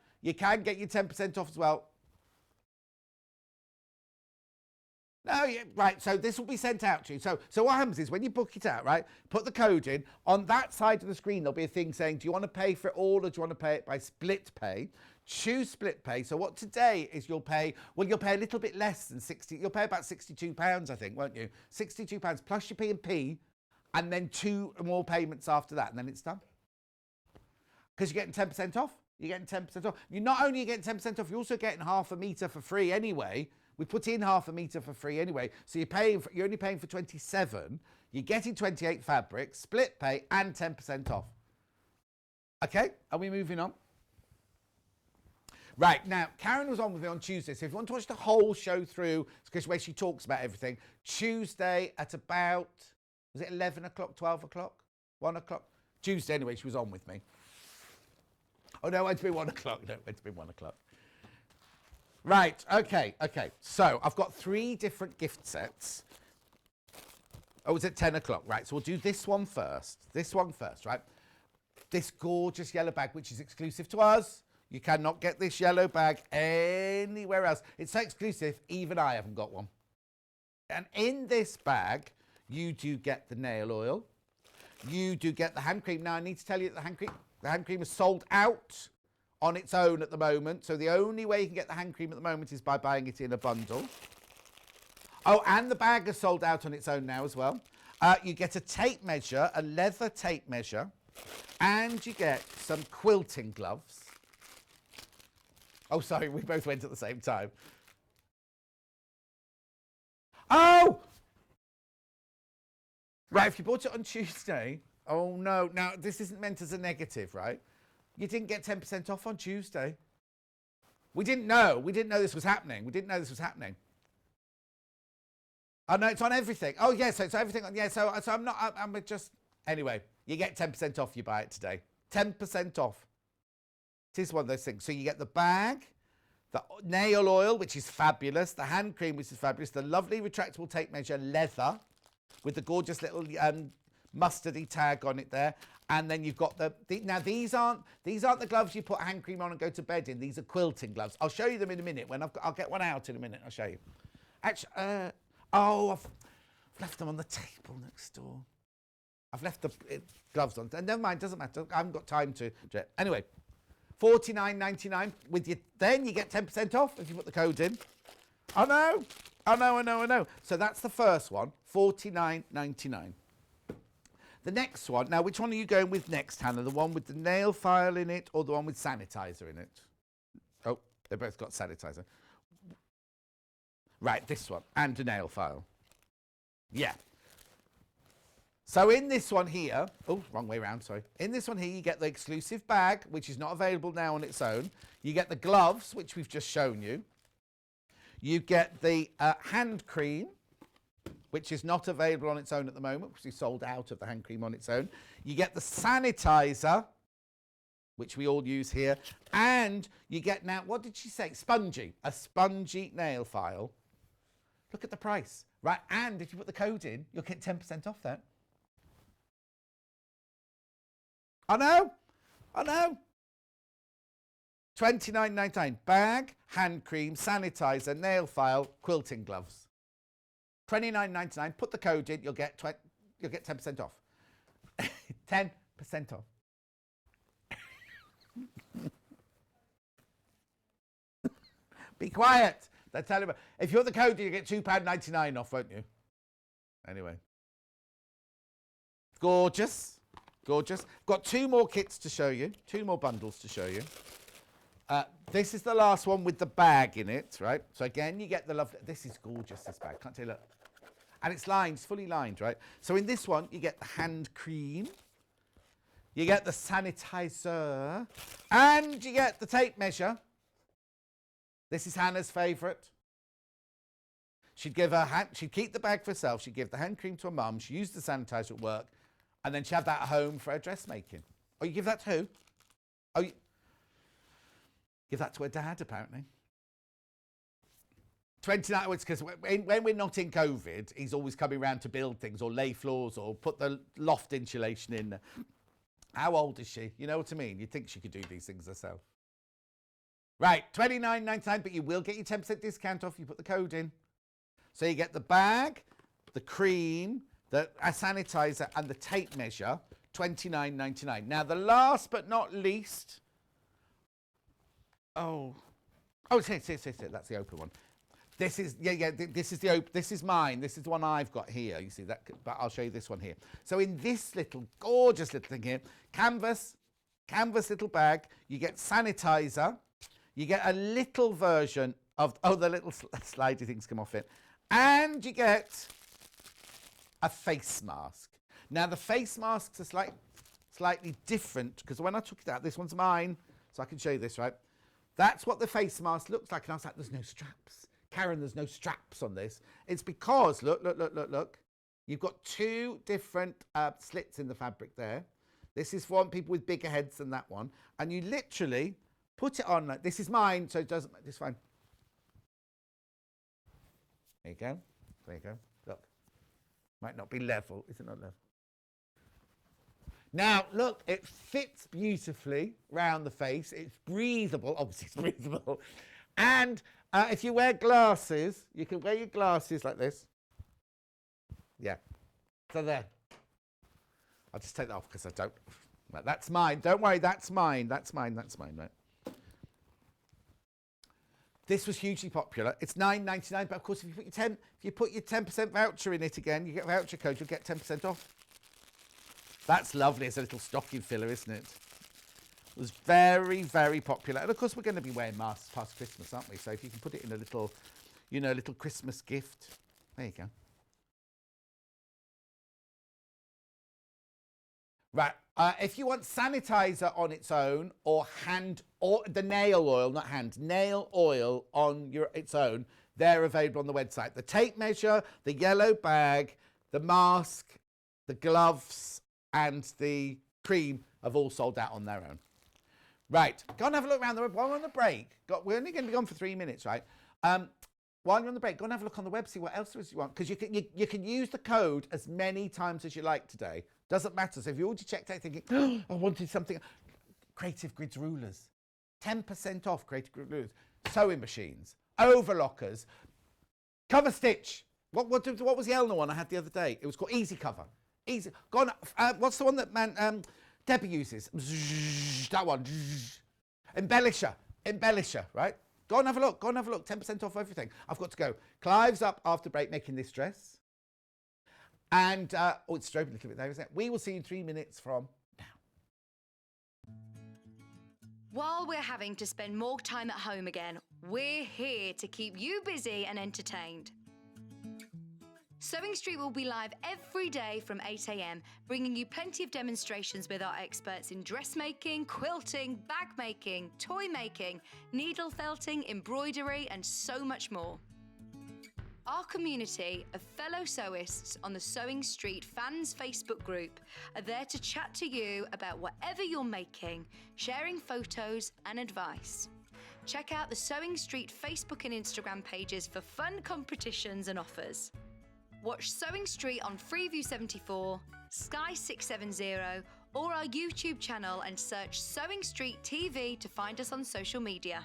Speaker 1: No, yeah, right, so this will be sent out to you. So what happens is when you book it out, right, put the code in. On that side of the screen, there'll be a thing saying, do you want to pay for it all or do you want to pay it by split pay? Choose split pay. So what today is you'll pay a little bit less than 60. You'll pay about £62, I think, won't you? £62 plus your P&P and then 2 more payments after that, and then it's done. Because you're getting 10% off. You're getting 10% off. You're not only getting 10% off, you're also getting half a metre for free anyway. We put in half a metre for free anyway. So you're only paying for 27. You're getting 28 fabrics, split pay, and 10% off. Okay, are we moving on? Right, now, Karen was on with me on Tuesday, so if you want to watch the whole show through, because where she talks about everything, Tuesday at about, was it 11 o'clock, 12 o'clock, 1 o'clock? Tuesday, anyway, she was on with me. Oh, no, it went to be 1 o'clock. No, it went to be 1 o'clock. Right, okay. So I've got 3 different gift sets. Oh, it's at 10 o'clock, right? So we'll do this one first. Right? This gorgeous yellow bag, which is exclusive to us. You cannot get this yellow bag anywhere else. It's so exclusive, even I haven't got one. And in this bag, you do get the nail oil. You do get the hand cream. Now, I need to tell you that the hand cream is sold out on its own at the moment. So the only way you can get the hand cream at the moment is by buying it in a bundle. Oh, and the bag is sold out on its own now as well. You get a tape measure, a leather tape measure, and you get some quilting gloves. Oh, sorry, we both went at the same time. Oh! Right, if you bought it on Tuesday, oh no, now this isn't meant as a negative, right? You didn't get 10% off on Tuesday. We didn't know this was happening. Oh no, it's on everything. Oh yeah, so it's everything on, yeah, so I'm just, anyway, you get 10% off, you buy it today. 10% off. It is one of those things. So you get the bag, the nail oil, which is fabulous, the hand cream, which is fabulous, the lovely retractable tape measure leather with the gorgeous little mustardy tag on it there. And then you've got now these aren't the gloves you put hand cream on and go to bed in. These are quilting gloves. I'll show you them in a minute. I'll get one out in a minute. I'll show you. Actually, I've left them on the table next door. I've left the gloves on. Never mind, doesn't matter. I haven't got time to do it. Anyway, $49.99 with you. Then you get 10% off if you put the code in. I know. So that's the first one, $49.99. The next one, now which one are you going with next, Hannah? The one with the nail file in it or the one with sanitizer in it? Oh, they both got sanitizer. Right, this one, and a nail file. Yeah. So in this one here, oh, wrong way around, sorry. In this one here, you get the exclusive bag, which is not available now on its own. You get the gloves, which we've just shown you. You get the hand cream, which is not available on its own at the moment, because we sold out of the hand cream on its own. You get the sanitizer, which we all use here. And you get now, what did she say? Spongy. A spongy nail file. Look at the price. Right, and if you put the code in, you'll get 10% off that. I know. $29.99. Bag, hand cream, sanitizer, nail file, quilting gloves. $29.99. Put the code in. You'll get 10% off. 10% off. Be quiet. They're telling me. If you put the code in, you get £2.99 off, won't you? Anyway. Gorgeous. Got 2 more kits to show you. 2 more bundles to show you. This is the last one with the bag in it, right? So again, you get the lovely, this is gorgeous, this bag, can't tell you, look. And it's lined, it's fully lined, right? So in this one, you get the hand cream, you get the sanitizer, and you get the tape measure. This is Hannah's favourite. She'd keep the bag for herself, she'd give the hand cream to her mum, she used the sanitizer at work, and then she'd have that at home for her dressmaking. Oh, you give that to who? Oh, give that to her dad, apparently. 29, because when we're not in COVID, he's always coming round to build things or lay floors or put the loft insulation in. How old is she? You know what I mean? You'd think she could do these things herself. Right, $29.99, but you will get your 10% discount off if you put the code in. So you get the bag, the cream, the sanitizer, and the tape measure, $29.99. Now, the last but not least... Oh, that's the open one. This is, this is the open, this is mine. This is the one I've got here. You see that, but I'll show you this one here. So in this little, gorgeous little thing here, canvas little bag, you get sanitizer, you get a little version of, the little slidey things come off it, and you get a face mask. Now the face masks are slightly different, because when I took it out, this one's mine, so I can show you this, right? That's what the face mask looks like. And I was like, there's no straps. Karen, there's no straps on this. It's because, look. You've got 2 different slits in the fabric there. This is for people with bigger heads than that one. And you literally put it on like, this is mine, so it doesn't, it's fine. There you go. There you go. Look. Might not be level. Is it not level? Now, look, it fits beautifully round the face. It's breathable. Obviously, it's breathable. And if you wear glasses, you can wear your glasses like this. Yeah. So there. I'll just take that off because I don't. Right, that's mine. Don't worry, that's mine. That's mine. That's mine, right? This was hugely popular. It's $9.99, but of course, if you put your 10% voucher in it again, you get a voucher code, you'll get 10% off. That's lovely. It's a little stocking filler, isn't it? It was very, very popular. And of course, we're going to be wearing masks past Christmas, aren't we? So if you can put it in a little, you know, little Christmas gift. There you go. Right. If you want sanitizer on its own, or the nail oil, not hand, nail oil on its own, they're available on the website. The tape measure, the yellow bag, the mask, the gloves, and the cream have all sold out on their own. Right. Go and have a look around the while we're on the break. We're only going to be gone for 3 minutes, right? While you're on the break, go and have a look on the web, see what else there is you want, because you can use the code as many times as you like today. Doesn't matter. So if you already checked out thinking, oh, I wanted something, Creative Grids rulers, 10% off Creative Grid rulers, sewing machines, overlockers, cover stitch. What was the Elna one I had the other day? It was called Easy Cover. Easy. Go on. What's the one that Debbie uses? That one. Embellisher, right? Go and have a look. Go and have a look. 10% off everything. I've got to go. Clive's up after break making this dress. And, oh, it's strobing a little bit there, isn't it? We will see you in 3 minutes from now.
Speaker 5: While we're having to spend more time at home again, we're here to keep you busy and entertained. Sewing Street will be live every day from 8 a.m, bringing you plenty of demonstrations with our experts in dressmaking, quilting, bag making, toy making, needle felting, embroidery, and so much more. Our community of fellow sewists on the Sewing Street fans Facebook group are there to chat to you about whatever you're making, sharing photos and advice. Check out the Sewing Street Facebook and Instagram pages for fun competitions and offers. Watch Sewing Street on Freeview 74, Sky 670, or our YouTube channel and search Sewing Street TV to find us on social media.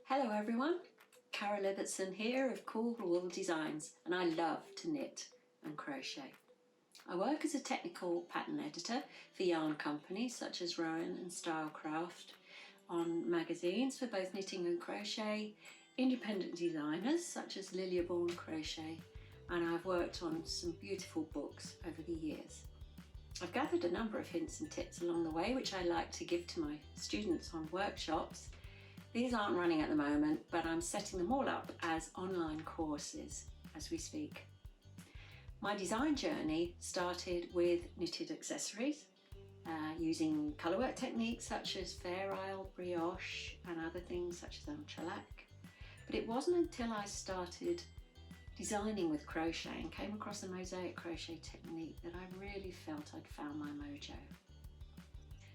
Speaker 4: Hello everyone, Carol Ibbotson here of Cool Wool Designs, and I love to knit and crochet. I work as a technical pattern editor for yarn companies such as Rowan and Stylecraft, on magazines for both knitting and crochet, independent designers such as Liliaborn Crochet, and I've worked on some beautiful books over the years. I've gathered a number of hints and tips along the way which I like to give to my students on workshops. These aren't running at the moment, but I'm setting them all up as online courses as we speak. My design journey started with knitted accessories, using colourwork techniques such as Fair Isle, brioche, and other things such as shellac. But it wasn't until I started designing with crochet and came across the mosaic crochet technique that I really felt I'd found my mojo.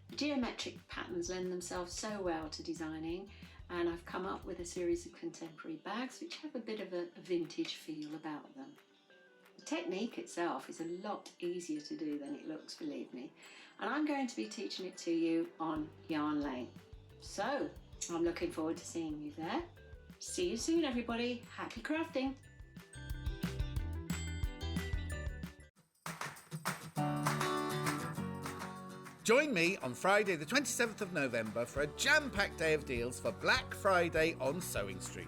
Speaker 4: The geometric patterns lend themselves so well to designing, and I've come up with a series of contemporary bags which have a bit of a vintage feel about them. The technique itself is a lot easier to do than it looks, believe me, and I'm going to be teaching it to you on Yarn Lane. So I'm looking forward to seeing you there. See you soon everybody, happy crafting!
Speaker 1: Join me on Friday the 27th of November for a jam-packed day of deals for Black Friday on Sewing Street.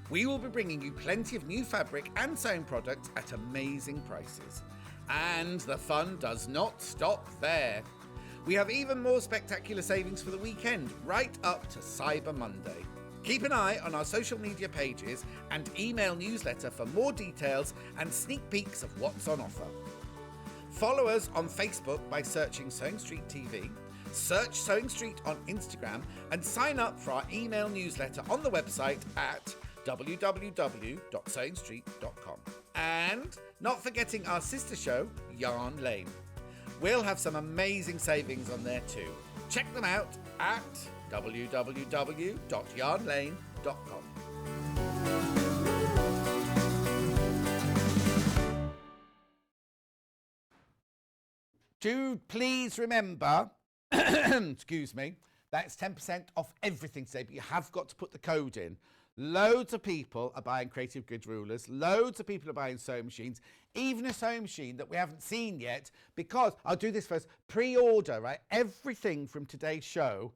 Speaker 1: We will be bringing you plenty of new fabric and sewing products at amazing prices. And the fun does not stop there. We have even more spectacular savings for the weekend, right up to Cyber Monday. Keep an eye on our social media pages and email newsletter for more details and sneak peeks of what's on offer. Follow us on Facebook by searching Sewing Street TV, search Sewing Street on Instagram, and sign up for our email newsletter on the website at www.sewingstreet.com. And not forgetting our sister show, Yarn Lane. We'll have some amazing savings on there too. Check them out at www.yarnlane.com. Do please remember, excuse me, that's 10% off everything today, but you have got to put the code in. Loads of people are buying creative grid rulers. Loads of people are buying sewing machines, even a sewing machine that we haven't seen yet, because I'll do this first. Pre-order, right? Everything from today's show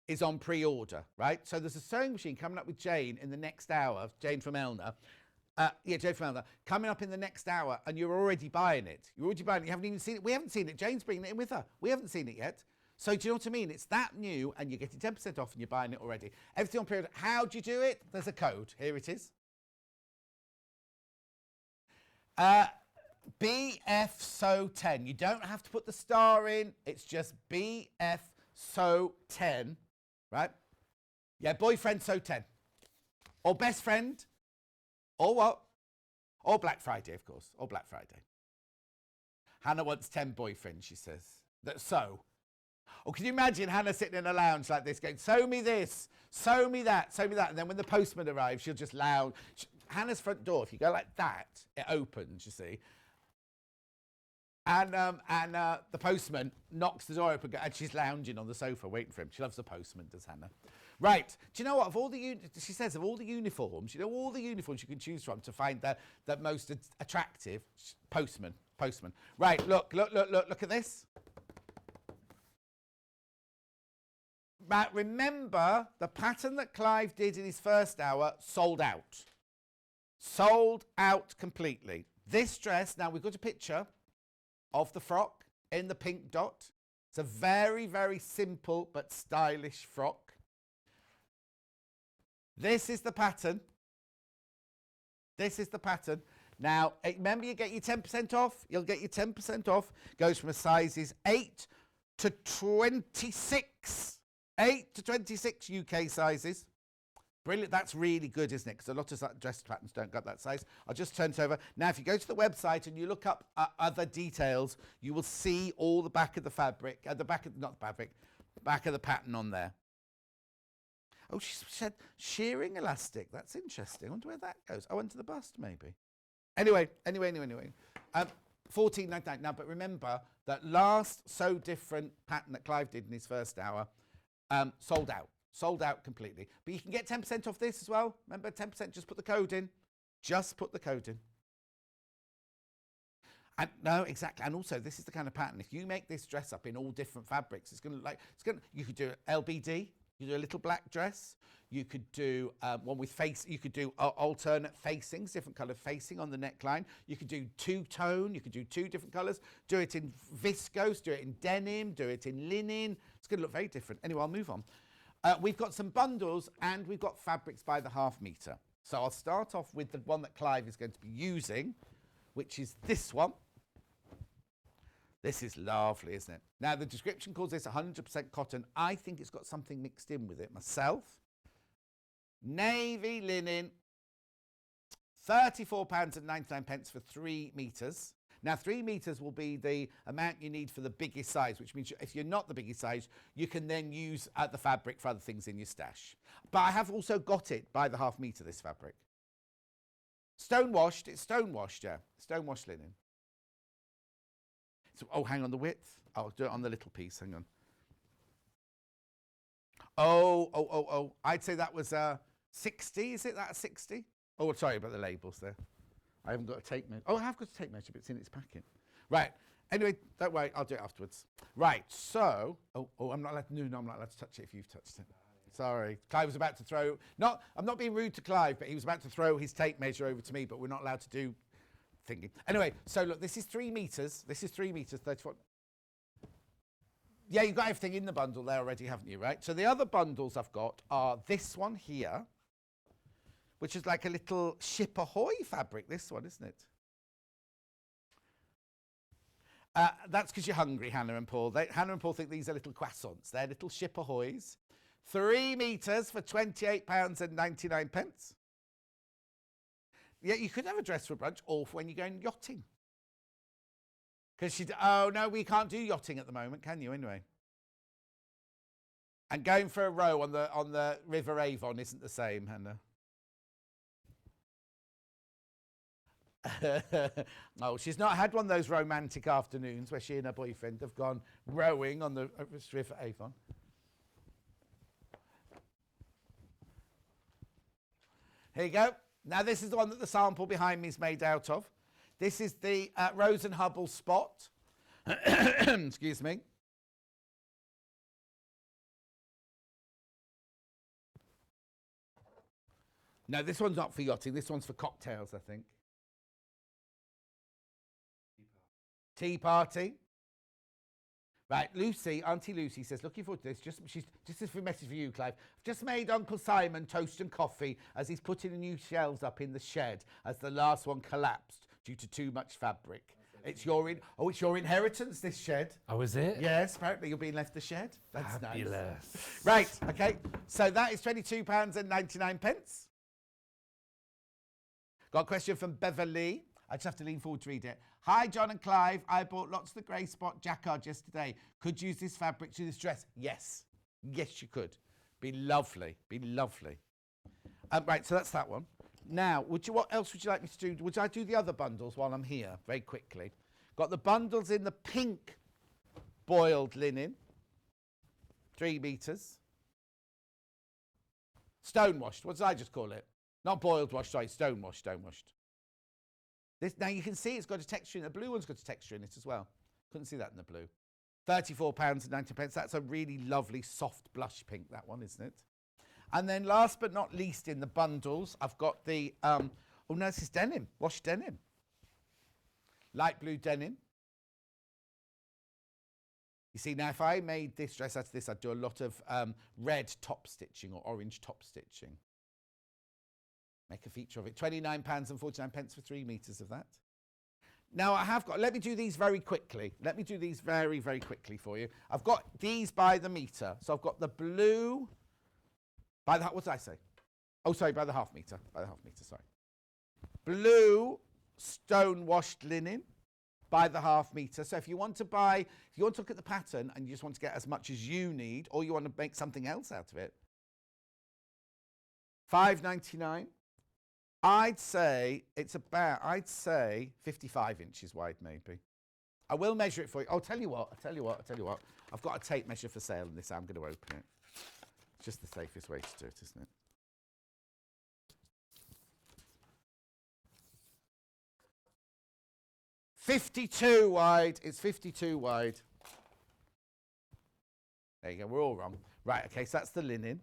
Speaker 1: is on pre-order, right? So there's a sewing machine coming up with Jayne in the next hour, Jayne from Elna. Jayne from Elna, coming up in the next hour, and you're already buying it. You're already buying it. You haven't even seen it. We haven't seen it. Jayne's bringing it in with her. We haven't seen it yet. So do you know what I mean? It's that new, and you're getting 10% off, and you're buying it already. Everything on pre-order. How do you do it? There's a code. Here it is. BF So 10. You don't have to put the star in. It's just BF So 10, right? Yeah, boyfriend So 10, or best friend, or what? Or Black Friday, of course, or Black Friday. Hannah wants 10 boyfriends, she says. That sew. Or can you imagine Hannah sitting in a lounge like this going, sew me this, sew me that, sew me that. And then when the postman arrives, she'll just lounge. Hannah's front door, if you go like that, it opens, you see. And the postman knocks the door open, and she's lounging on the sofa waiting for him. She loves the postman, does Hannah. Right. Do you know what? Of all the she says, of all the uniforms, you know, all the uniforms you can choose from to find the most attractive, postman. Right. Look at this. Right, remember the pattern that Clive did in his first hour sold out. Sold out completely. This dress, now we've got a picture of the frock in the pink dot. It's a very, very simple but stylish frock. This is the pattern. This is the pattern. Now, remember, you get your 10% off. You'll get your 10% off. Goes from a sizes 8 to 26. 8 to 26 UK sizes. Brilliant. That's really good, isn't it? Because a lot of dress patterns don't get that size. I'll just turn it over. Now, if you go to the website and you look up other details, you will see all the back of the fabric, back of the pattern on there. Oh, she said shearing elastic. That's interesting. I wonder where that goes. Oh, into the bust, maybe. Anyway. $14.99. Now, but remember that last So Different pattern that Clive did in his first hour, sold out. Sold out completely. But you can get 10% off this as well. Remember, 10%, just put the code in. Just put the code in. And no, exactly. And also, this is the kind of pattern. If you make this dress up in all different fabrics, you could do LBD. You do a little black dress. You could do one with you could do alternate facings, different colour facing on the neckline. You could do two-tone. You could do two different colours. Do it in viscose, do it in denim, do it in linen. It's going to look very different. Anyway, I'll move on. We've got some bundles and we've got fabrics by the half metre. So I'll start off with the one that Clive is going to be using, which is this one. This is lovely, isn't it? Now, the description calls this 100% cotton. I think it's got something mixed in with it myself. Navy linen, £34.99 for 3 metres. Now, 3 metres will be the amount you need for the biggest size, which means if you're not the biggest size, you can then use the fabric for other things in your stash. But I have also got it by the half metre, this fabric. Stonewashed, it's stonewashed, yeah. Stonewashed linen. So, oh, hang on, the width. I'll do it on the little piece, hang on. Oh. I'd say that was 60, is it that 60? Oh, sorry about the labels there. I haven't got a tape measure. Oh, I have got a tape measure, but it's in its packet. Right. Anyway, don't worry, I'll do it afterwards. Right, so, I'm not allowed to touch it if you've touched it. Sorry. Clive was about to throw, I'm not being rude to Clive, but he was about to throw his tape measure over to me, but we're not allowed to do thinking. Anyway, so look, this is 3 metres. This is 3 metres, 34. Yeah, you've got everything in the bundle there already, haven't you, right? So the other bundles I've got are this one here, which is like a little ship ahoy fabric, this one, isn't it? That's because you're hungry, Hannah and Paul. Hannah and Paul think these are little croissants. They're little ship ahoys. 3 metres for £28.99. Yeah, you could have a dress for brunch or for when you're going yachting. Because oh no, we can't do yachting at the moment, can you, anyway? And going for a row on the River Avon isn't the same, Hannah. Oh, she's not had one of those romantic afternoons where she and her boyfriend have gone rowing on the River Avon. Here you go. Now this is the one that the sample behind me is made out of. This is the Rose and Hubble Spot. Excuse me. No, this one's not for yachting. This one's for cocktails, I think. Tea party. Right, Lucy, Auntie Lucy says, looking forward to this. Just a message for you, Clive. I've just made Uncle Simon toast and coffee as he's putting the new shelves up in the shed as the last one collapsed due to too much fabric. It's your inheritance, this shed.
Speaker 2: Oh, is it?
Speaker 1: Yes, apparently you're being left the shed. That's
Speaker 2: Fabulous.
Speaker 1: Nice. Right, okay. So that is £22.99. Got a question from Beverly. I just have to lean forward to read it. Hi, John and Clive. I bought lots of the grey spot jacquard yesterday. Could use this fabric to this dress. Yes. Yes, you could. Be lovely. Be lovely. Right, so that's that one. Now, what else would you like me to do? Would I do the other bundles while I'm here? Very quickly. Got the bundles in the pink boiled linen. 3 meters. Stone washed. What did I just call it? Not boiled washed, sorry. Stone washed, stone washed. This, now you can see it's got a texture in it. The blue one's got a texture in it as well. Couldn't see that in the blue. £34.90. That's a really lovely soft blush pink, that one, isn't it? And then last but not least in the bundles, I've got the, oh no, this is denim, washed denim. Light blue denim. You see, now if I made this dress out of this, I'd do a lot of red top stitching or orange top stitching. Make a feature of it. £29.49 for 3 meters of that. Now I have got, let me do these very quickly. Let me do these very, very quickly for you. I've got these by the meter. So I've got the blue, by the, what did I say? Oh, sorry, by the half meter. By the half meter, sorry. Blue stone washed linen by the half meter. So if you want to buy, if you want to look at the pattern and you just want to get as much as you need, or you want to make something else out of it, £5.99. I'd say it's about, 55 inches wide, maybe. I will measure it for you. I'll tell you what. I've got a tape measure for sale in this. I'm going to open it. It's just the safest way to do it, isn't it? $52 wide. It's 52 wide. There you go. We're all wrong. Right. Okay. So that's the linen.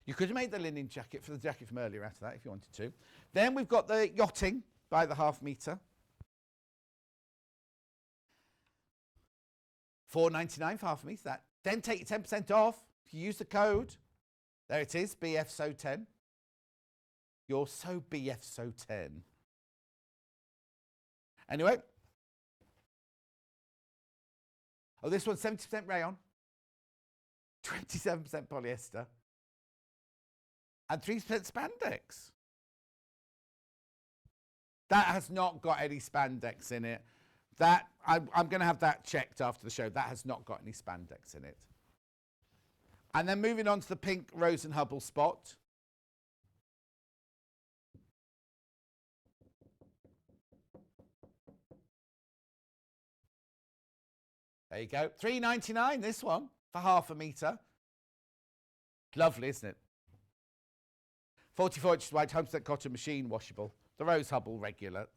Speaker 1: You could have made the linen jacket for the jacket from earlier after that if you wanted to. Then we've got the yachting by the half meter. $4.99 for half a meter. That. Then take your 10% off. If you use the code, there it is, BFSO10. You're so BFSO10. Anyway. Oh, this one's 70% rayon, 27% polyester. And 3% spandex. That has not got any spandex in it. That I'm going to have that checked after the show. That has not got any spandex in it. And then moving on to the pink Rose and Hubble spot. There you go. $3.99 this one for half a meter. Lovely, isn't it? 44 inches wide, 100% cotton, machine washable. The Rose Hubble regular.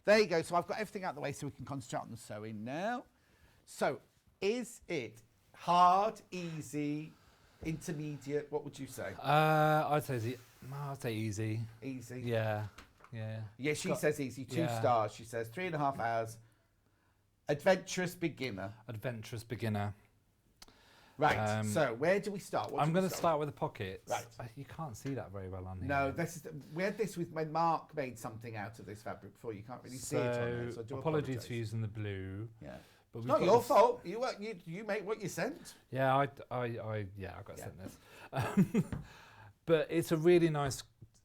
Speaker 1: There you go. So I've got everything out of the way so we can concentrate on the sewing now. So is it hard, easy, intermediate? What would you say?
Speaker 2: I'd say easy.
Speaker 1: Easy.
Speaker 2: Yeah.
Speaker 1: Yeah, she says easy. 2 stars. She says 3.5 hours. Adventurous beginner. Right, so where do we start?
Speaker 2: I'm going to start with the pockets.
Speaker 1: Right.
Speaker 2: You can't see that very well on here.
Speaker 1: No, we had this with when Mark made something out of this fabric before. You can't really see it on there, so I do
Speaker 2: apologies for using the blue.
Speaker 1: Yeah.
Speaker 2: But
Speaker 1: it's not your fault. You make what you sent.
Speaker 2: Yeah, I got sent this. But it's a really nice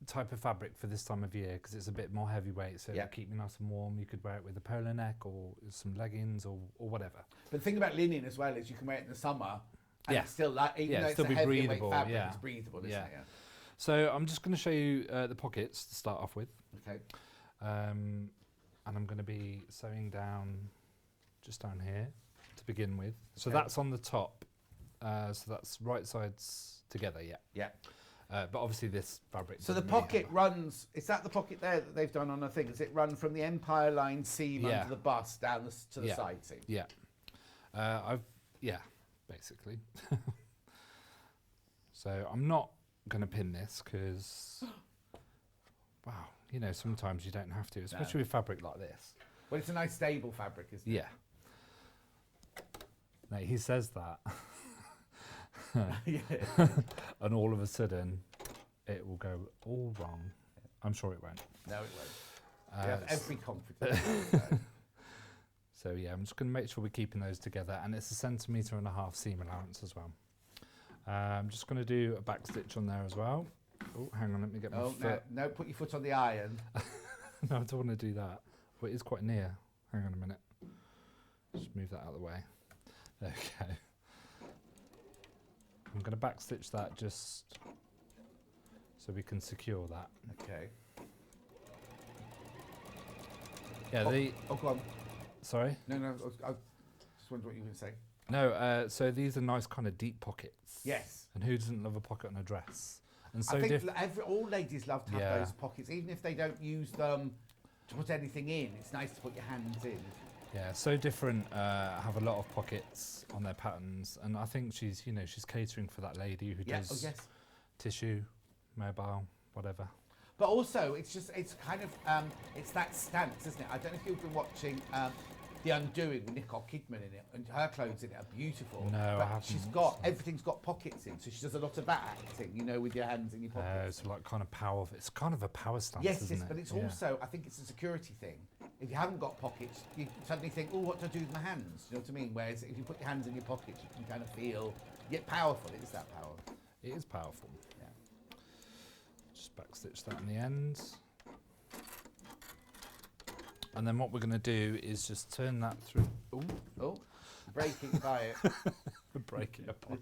Speaker 2: type of fabric for this time of year because it's a bit more heavyweight, so it'll keep you nice and warm. You could wear it with a polo neck or some leggings or whatever.
Speaker 1: But the thing about linen as well is you can wear it in the summer And it's still like, even though
Speaker 2: still
Speaker 1: it's a
Speaker 2: be
Speaker 1: heavyweight
Speaker 2: breathable.
Speaker 1: fabric,
Speaker 2: Yeah,
Speaker 1: it's breathable, isn't it? Yeah.
Speaker 2: So I'm just going to show you the pockets to start off with.
Speaker 1: Okay.
Speaker 2: And I'm going to be sewing down just down here to begin with. So that's on the top. So that's right sides together, yeah.
Speaker 1: Yeah.
Speaker 2: But obviously this fabric.
Speaker 1: So the
Speaker 2: doesn't really
Speaker 1: pocket runs, is that the pocket there that they've done on the thing? Does it run from the Empire line seam under the bust down to the side seam?
Speaker 2: Yeah. Basically. So I'm not going to pin this because, wow, you know, sometimes you don't have to, especially with fabric like this.
Speaker 1: Well, it's a nice stable fabric, isn't it?
Speaker 2: Yeah. No, he says that.
Speaker 1: Yeah.
Speaker 2: And all of a sudden, it will go all wrong. I'm sure it won't.
Speaker 1: No, it won't. You have every confidence.
Speaker 2: So yeah, I'm just going to make sure we're keeping those together, and it's 1.5 centimetres seam allowance as well. I'm just going to do a back stitch on there as well. Oh, hang on, let me get my foot.
Speaker 1: No, put your foot on the iron.
Speaker 2: No, I don't want to do that. But it is quite near. Hang on a minute. Just move that out of the way. Okay. I'm going to back stitch that just so we can secure that.
Speaker 1: Okay.
Speaker 2: Yeah,
Speaker 1: go on.
Speaker 2: Sorry?
Speaker 1: No, I just wondered what you were going to say.
Speaker 2: No, so these are nice kind of deep pockets.
Speaker 1: Yes.
Speaker 2: And who doesn't love a pocket on a dress? And so
Speaker 1: I think all ladies love to have
Speaker 2: Yeah.
Speaker 1: those pockets, even if they don't use them to put anything in. It's nice to put your hands in.
Speaker 2: Yeah, So Different have a lot of pockets on their patterns, and I think she's catering for that lady who does tissue, mobile, whatever.
Speaker 1: But also, it's kind of it's that stance, isn't it? I don't know if you've been watching The Undoing with Nicole Kidman in it, and her clothes in it are beautiful.
Speaker 2: No,
Speaker 1: but
Speaker 2: I haven't.
Speaker 1: Everything's got pockets in, so she does a lot of that acting, with your hands in your pockets.
Speaker 2: It's like kind of power. It's kind of a power stance,
Speaker 1: Yes,
Speaker 2: isn't it?
Speaker 1: but it's also, I think it's a security thing. If you haven't got pockets, you suddenly think, oh, what do I do with my hands? You know what I mean? Whereas if you put your hands in your pockets, you can kind of feel, yet powerful. It is that power.
Speaker 2: It is powerful.
Speaker 1: Yeah.
Speaker 2: Just backstitch that in the end. And then what we're going to do is just turn that through.
Speaker 1: Oh, breaking by it.
Speaker 2: Break it apart.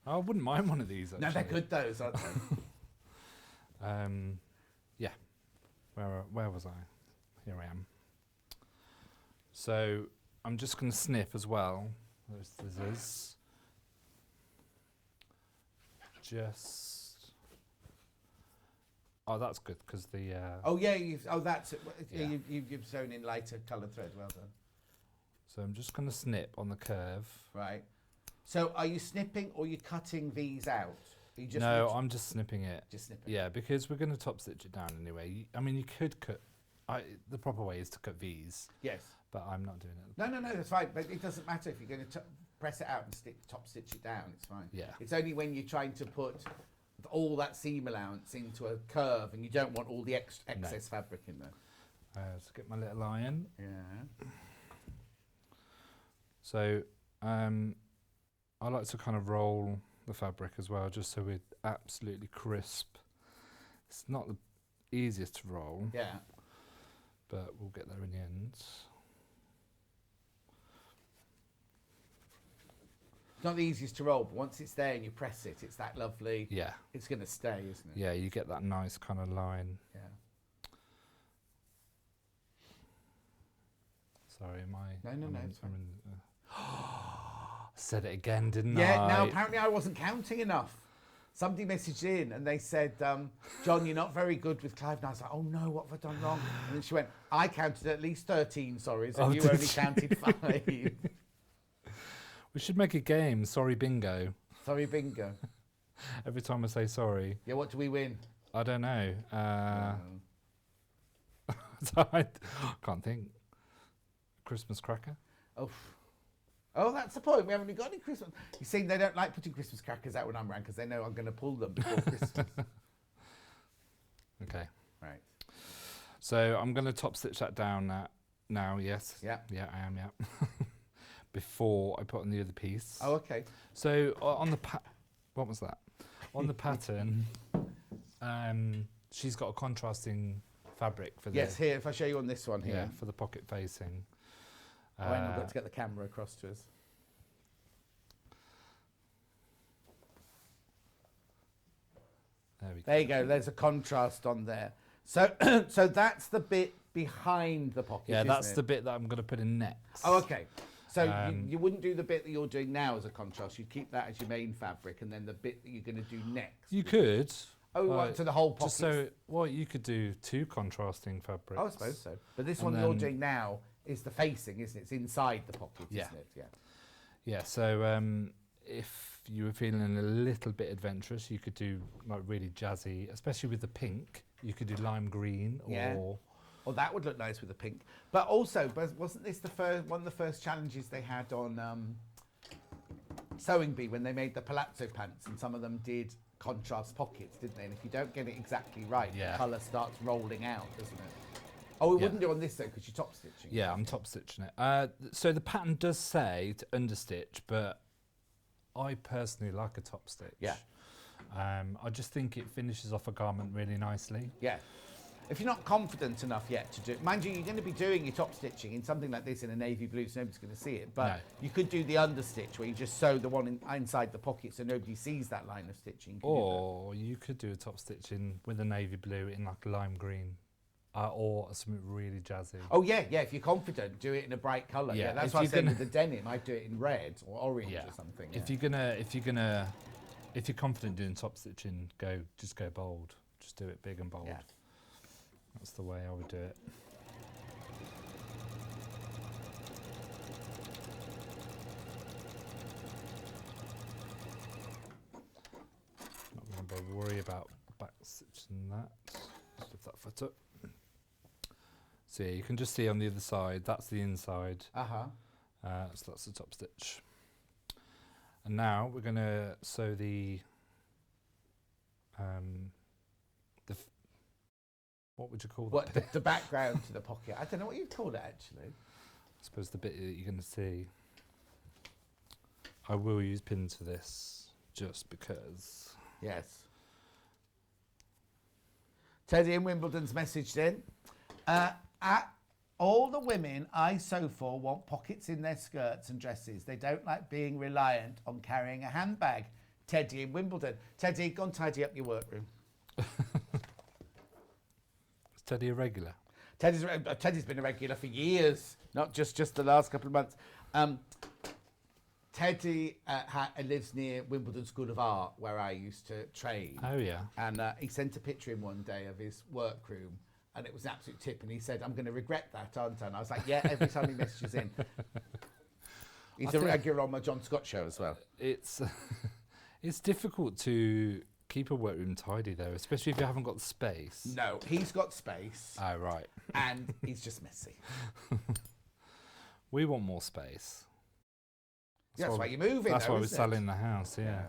Speaker 2: I wouldn't mind one of these, actually.
Speaker 1: No, they're good, those, aren't they?
Speaker 2: Yeah. Where was I? Here I am. So I'm just going to snip as well. Those scissors. Oh, that's good because the.
Speaker 1: Oh yeah, that's it.
Speaker 2: Yeah.
Speaker 1: You've sewn in lighter coloured thread. Well done.
Speaker 2: So I'm just going to snip on the curve.
Speaker 1: Right. So are you snipping or are you cutting these out? Are you just
Speaker 2: No, I'm just snipping it.
Speaker 1: Just snipping.
Speaker 2: Yeah, because we're going to top stitch it down anyway. I mean, you could cut. The proper way is to cut these.
Speaker 1: Yes.
Speaker 2: But I'm not doing it.
Speaker 1: No, that's fine. But it doesn't matter if you're going to press it out and top stitch it down. It's fine.
Speaker 2: Yeah.
Speaker 1: It's only when you're trying to put all that seam allowance into a curve and you don't want all the excess fabric in there.
Speaker 2: Let's get my little iron.
Speaker 1: Yeah.
Speaker 2: So I like to kind of roll the fabric as well, just so we're absolutely crisp. It's not the easiest to roll.
Speaker 1: Yeah.
Speaker 2: But we'll get there in the end.
Speaker 1: It's not the easiest to roll, but once it's there and you press it, it's that lovely.
Speaker 2: Yeah.
Speaker 1: It's going to stay, isn't it?
Speaker 2: Yeah, you get that nice kind of line.
Speaker 1: Yeah.
Speaker 2: Sorry, am I?
Speaker 1: No, it's fine.
Speaker 2: Said it again, didn't I?
Speaker 1: Yeah, now apparently I wasn't counting enough. Somebody messaged in and they said, John, you're not very good with Clive. And I was like, oh no, what have I done wrong? And then she went, I counted at least 13 sorries and you only counted 5.
Speaker 2: We should make a game, sorry bingo.
Speaker 1: Sorry bingo.
Speaker 2: Every time I say sorry.
Speaker 1: Yeah, what do we win?
Speaker 2: I don't know. I can't think. Christmas cracker?
Speaker 1: Oh, that's the point. We haven't even got any Christmas. You see, they don't like putting Christmas crackers out when I'm around because they know I'm going to pull them before Christmas.
Speaker 2: Okay.
Speaker 1: Right.
Speaker 2: So I'm going to top stitch that down now, yes?
Speaker 1: Yeah.
Speaker 2: Yeah, I am, yeah. Before I put on the other piece.
Speaker 1: Oh, okay.
Speaker 2: So on the what was that? On the pattern, she's got a contrasting fabric for the...
Speaker 1: Yes, here, if I show you on this one here.
Speaker 2: Yeah, for the pocket facing.
Speaker 1: I've got to get the camera across to us.
Speaker 2: There we go.
Speaker 1: There you go. There's a contrast on there. So, so that's the bit behind the pocket.
Speaker 2: Yeah, that's
Speaker 1: isn't
Speaker 2: the
Speaker 1: it?
Speaker 2: bit that I'm going to put in next.
Speaker 1: Oh, okay. So you
Speaker 2: Um,
Speaker 1: wouldn't do the bit that you're doing now as a contrast. You'd keep that as your main fabric, and then the bit that you're going to do next.
Speaker 2: You could.
Speaker 1: Oh, right, so the whole pocket.
Speaker 2: Just so, well, you could do 2 contrasting fabrics.
Speaker 1: Oh, I suppose so. But this
Speaker 2: And
Speaker 1: one you're
Speaker 2: then-
Speaker 1: doing now is the facing, isn't it? It's inside the pocket,
Speaker 2: Yeah.
Speaker 1: isn't it? Yeah.
Speaker 2: Yeah, so if you were feeling a little bit adventurous, you could do like really jazzy, especially with the pink. You could do lime green
Speaker 1: Yeah.
Speaker 2: or...
Speaker 1: Well, that would look nice with the pink. But also, wasn't this the first one of the first challenges they had on Sewing Bee when they made the palazzo pants, and some of them did contrast pockets, didn't they? And if you don't get it exactly right,
Speaker 2: Yeah.
Speaker 1: the colour starts rolling out, doesn't it? Oh, it
Speaker 2: Yeah.
Speaker 1: wouldn't do on this though, because you're top stitching.
Speaker 2: Yeah, I'm top stitching it. So the pattern does say to understitch, but I personally like a top stitch.
Speaker 1: Yeah.
Speaker 2: I just think it finishes off a garment really nicely.
Speaker 1: Yeah. If you're not confident enough yet to do, mind you, you're going to be doing your top stitching in something like this in a navy blue, so nobody's going to see it. But
Speaker 2: No.
Speaker 1: you could do the understitch where you just sew the one inside the pocket so nobody sees that line of stitching. You could do that.
Speaker 2: Or you could do a top stitching with a navy blue in like a lime green, or something really jazzy.
Speaker 1: Oh yeah, yeah. If you're confident, do it in a bright colour. Yeah,
Speaker 2: Yeah,
Speaker 1: that's
Speaker 2: if
Speaker 1: what I
Speaker 2: you're
Speaker 1: said
Speaker 2: gonna-
Speaker 1: with the denim. I'd do it in red or orange
Speaker 2: Yeah.
Speaker 1: or something.
Speaker 2: If you're confident doing top stitching, just go bold. Just do it big and bold.
Speaker 1: Yeah.
Speaker 2: That's the way I would do it. Not going to worry about back stitching that. Just lift that foot up. So yeah, you can just see on the other side, that's the inside. So that's the top stitch. And now we're going to sew the what would you call that?
Speaker 1: What the background to the pocket? I don't know what you'd call it actually.
Speaker 2: I suppose the bit that you're going to see. I will use pins for this just because.
Speaker 1: Yes. Teddy in Wimbledon's messaged in. All the women I sew for want pockets in their skirts and dresses. They don't like being reliant on carrying a handbag. Teddy in Wimbledon. Teddy, go and tidy up your workroom.
Speaker 2: Is Teddy a regular?
Speaker 1: Teddy's been a regular for years, not just the last couple of months. Teddy lives near Wimbledon School of Art, where I used to train.
Speaker 2: Oh yeah.
Speaker 1: And he sent a picture in one day of his workroom, and it was an absolute tip. And he said, "I'm going to regret that, aren't I?" And I was like, "Yeah." Every time he messages in, he's a regular on my John Scott show as well.
Speaker 2: It's it's difficult to keep a workroom tidy though, especially if you haven't got the space.
Speaker 1: No, he's got space,
Speaker 2: Oh right.
Speaker 1: and he's just messy.
Speaker 2: We want more space.
Speaker 1: That's why you're moving.
Speaker 2: That's
Speaker 1: though,
Speaker 2: why we're
Speaker 1: isn't it?
Speaker 2: selling the house. Yeah.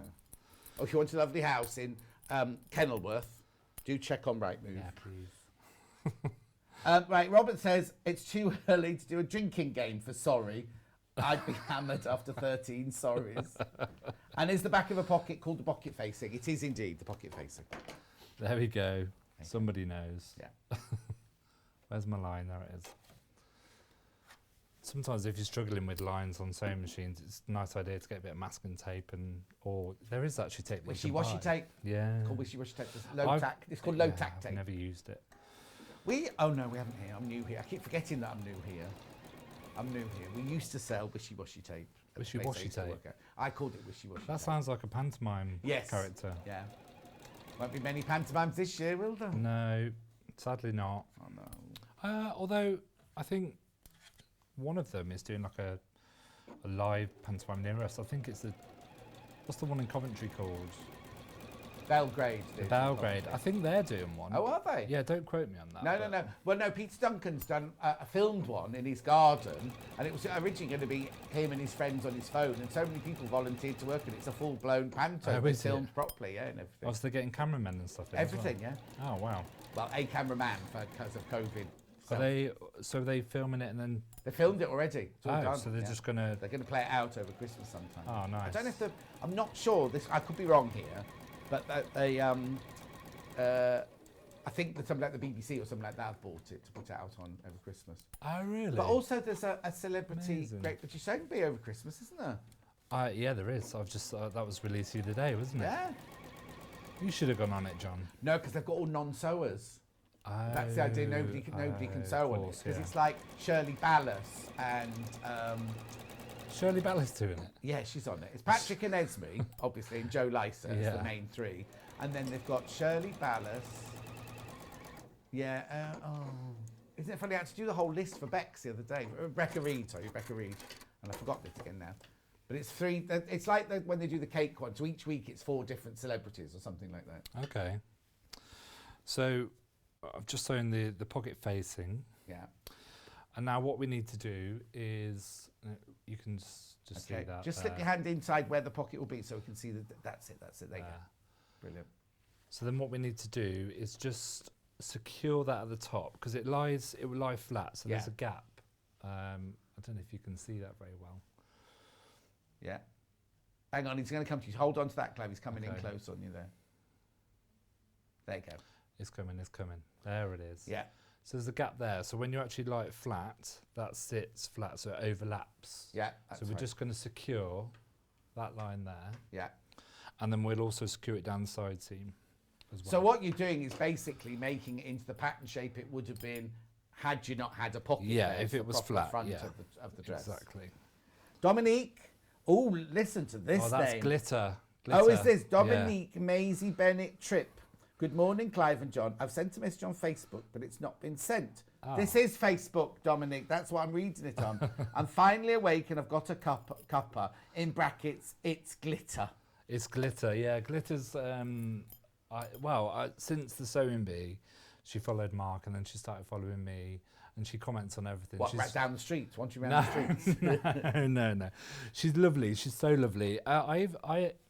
Speaker 1: Oh, if you want a lovely house in Kenilworth, do check on Rightmove.
Speaker 2: Yeah, please.
Speaker 1: Right, Robert says it's too early to do a drinking game for sorry. I'd be hammered after 13 sorries. And is the back of a pocket called the pocket facing? It is indeed the pocket facing.
Speaker 2: There we go. Somebody knows.
Speaker 1: Yeah.
Speaker 2: Where's my line? There it is. Sometimes if you're struggling with lines on sewing machines, it's a nice idea to get a bit of masking tape or there is actually tape. that you can
Speaker 1: Wishy-washy
Speaker 2: buy.
Speaker 1: tape.
Speaker 2: Yeah.
Speaker 1: Called wishy-washy tape. It's low tack. It's called low tack
Speaker 2: I've
Speaker 1: tape.
Speaker 2: never used it.
Speaker 1: Oh no, we haven't here. I'm new here. I keep forgetting that I'm new here. We used to sell wishy-washy tape. at the place I
Speaker 2: Wishy-washy
Speaker 1: used to
Speaker 2: tape?
Speaker 1: work at. I called it wishy-washy
Speaker 2: That
Speaker 1: tape.
Speaker 2: sounds like a pantomime
Speaker 1: Yes.
Speaker 2: character.
Speaker 1: Yeah. Won't be many pantomimes this year, will there?
Speaker 2: No, sadly not.
Speaker 1: Oh no.
Speaker 2: Although I think one of them is doing like a live pantomime near us. I think it's what's the one in Coventry called?
Speaker 1: Belgrade.
Speaker 2: The Belgrade. I think they're doing one.
Speaker 1: Oh, are they?
Speaker 2: Yeah, don't quote me on that.
Speaker 1: No. Well, no, Peter Duncan's done a filmed one in his garden, and it was originally going to be him and his friends on his phone, and so many people volunteered to work, and it's a full-blown panto.
Speaker 2: Oh, is it?
Speaker 1: filmed properly, yeah, and everything.
Speaker 2: Oh, so they're getting cameramen and stuff in as well?
Speaker 1: Everything, yeah.
Speaker 2: Oh, wow.
Speaker 1: Well, a cameraman because of COVID.
Speaker 2: Are they filming it and then...
Speaker 1: They filmed it already. It's all done.
Speaker 2: So they're
Speaker 1: yeah.
Speaker 2: just going to...
Speaker 1: They're going to play it out over Christmas sometime.
Speaker 2: Oh, nice.
Speaker 1: I don't know if I'm not sure. I could be wrong here, but I think that something like the BBC or something like that have bought it to put it out on over Christmas.
Speaker 2: Oh, really?
Speaker 1: But also there's a celebrity
Speaker 2: Amazing.
Speaker 1: Great British Sewing Bee over Christmas, isn't there?
Speaker 2: Yeah, there is. I've just... that was released the other day, wasn't it?
Speaker 1: Yeah.
Speaker 2: You should have gone on it, John.
Speaker 1: No, because they've got all non-sewers. That's the idea. Nobody can sew on it because it's like Shirley Ballas and
Speaker 2: Shirley Ballas doing it.
Speaker 1: yeah, she's on it. It's Patrick and Esme, obviously, and Joe Lycett as the main three, and then they've got Shirley Ballas. Yeah. Isn't it funny? I had to do the whole list for Bex the other day. Rebecca Reed, and I forgot this again now. But it's three. It's like when they do the cake one. So each week it's 4 different celebrities or something like that.
Speaker 2: Okay. So I've just sewn the pocket facing.
Speaker 1: Yeah.
Speaker 2: And now what we need to do is, you can just see that.
Speaker 1: Just slip your hand inside where the pocket will be so we can see that. That's it. There you go. Brilliant.
Speaker 2: So then what we need to do is just secure that at the top because it will lie flat. So there's a gap. I don't know if you can see that very well.
Speaker 1: Yeah. Hang on, he's going to come to you. Hold on to that, Clive. He's coming in close on you there. There you go.
Speaker 2: It's coming. There it is.
Speaker 1: Yeah.
Speaker 2: So there's a gap there. So when you actually lie it flat, that sits flat, so it overlaps.
Speaker 1: Yeah.
Speaker 2: So we're just going to secure that line there.
Speaker 1: Yeah.
Speaker 2: And then we'll also secure it down the side seam as well.
Speaker 1: So what you're doing is basically making it into the pattern shape it would have been had you not had a pocket.
Speaker 2: Yeah,
Speaker 1: there,
Speaker 2: if it was flat.
Speaker 1: Front
Speaker 2: Yeah.
Speaker 1: of the dress.
Speaker 2: Exactly.
Speaker 1: Dominique. Oh, listen to this
Speaker 2: Oh, that's
Speaker 1: name.
Speaker 2: glitter.
Speaker 1: Oh, is this Dominique Maisie Bennett Tripp? Good morning, Clive and John. I've sent a message on Facebook, but it's not been sent.
Speaker 2: Oh.
Speaker 1: This is Facebook, Dominic. That's what I'm reading it on. I'm finally awake and I've got a cuppa. In brackets, it's glitter.
Speaker 2: It's glitter, yeah. Glitter's, since the sewing bee, she followed Mark and then she started following me and she comments on everything.
Speaker 1: What, right down the streets? Once you round the streets?
Speaker 2: No. She's lovely. She's so lovely.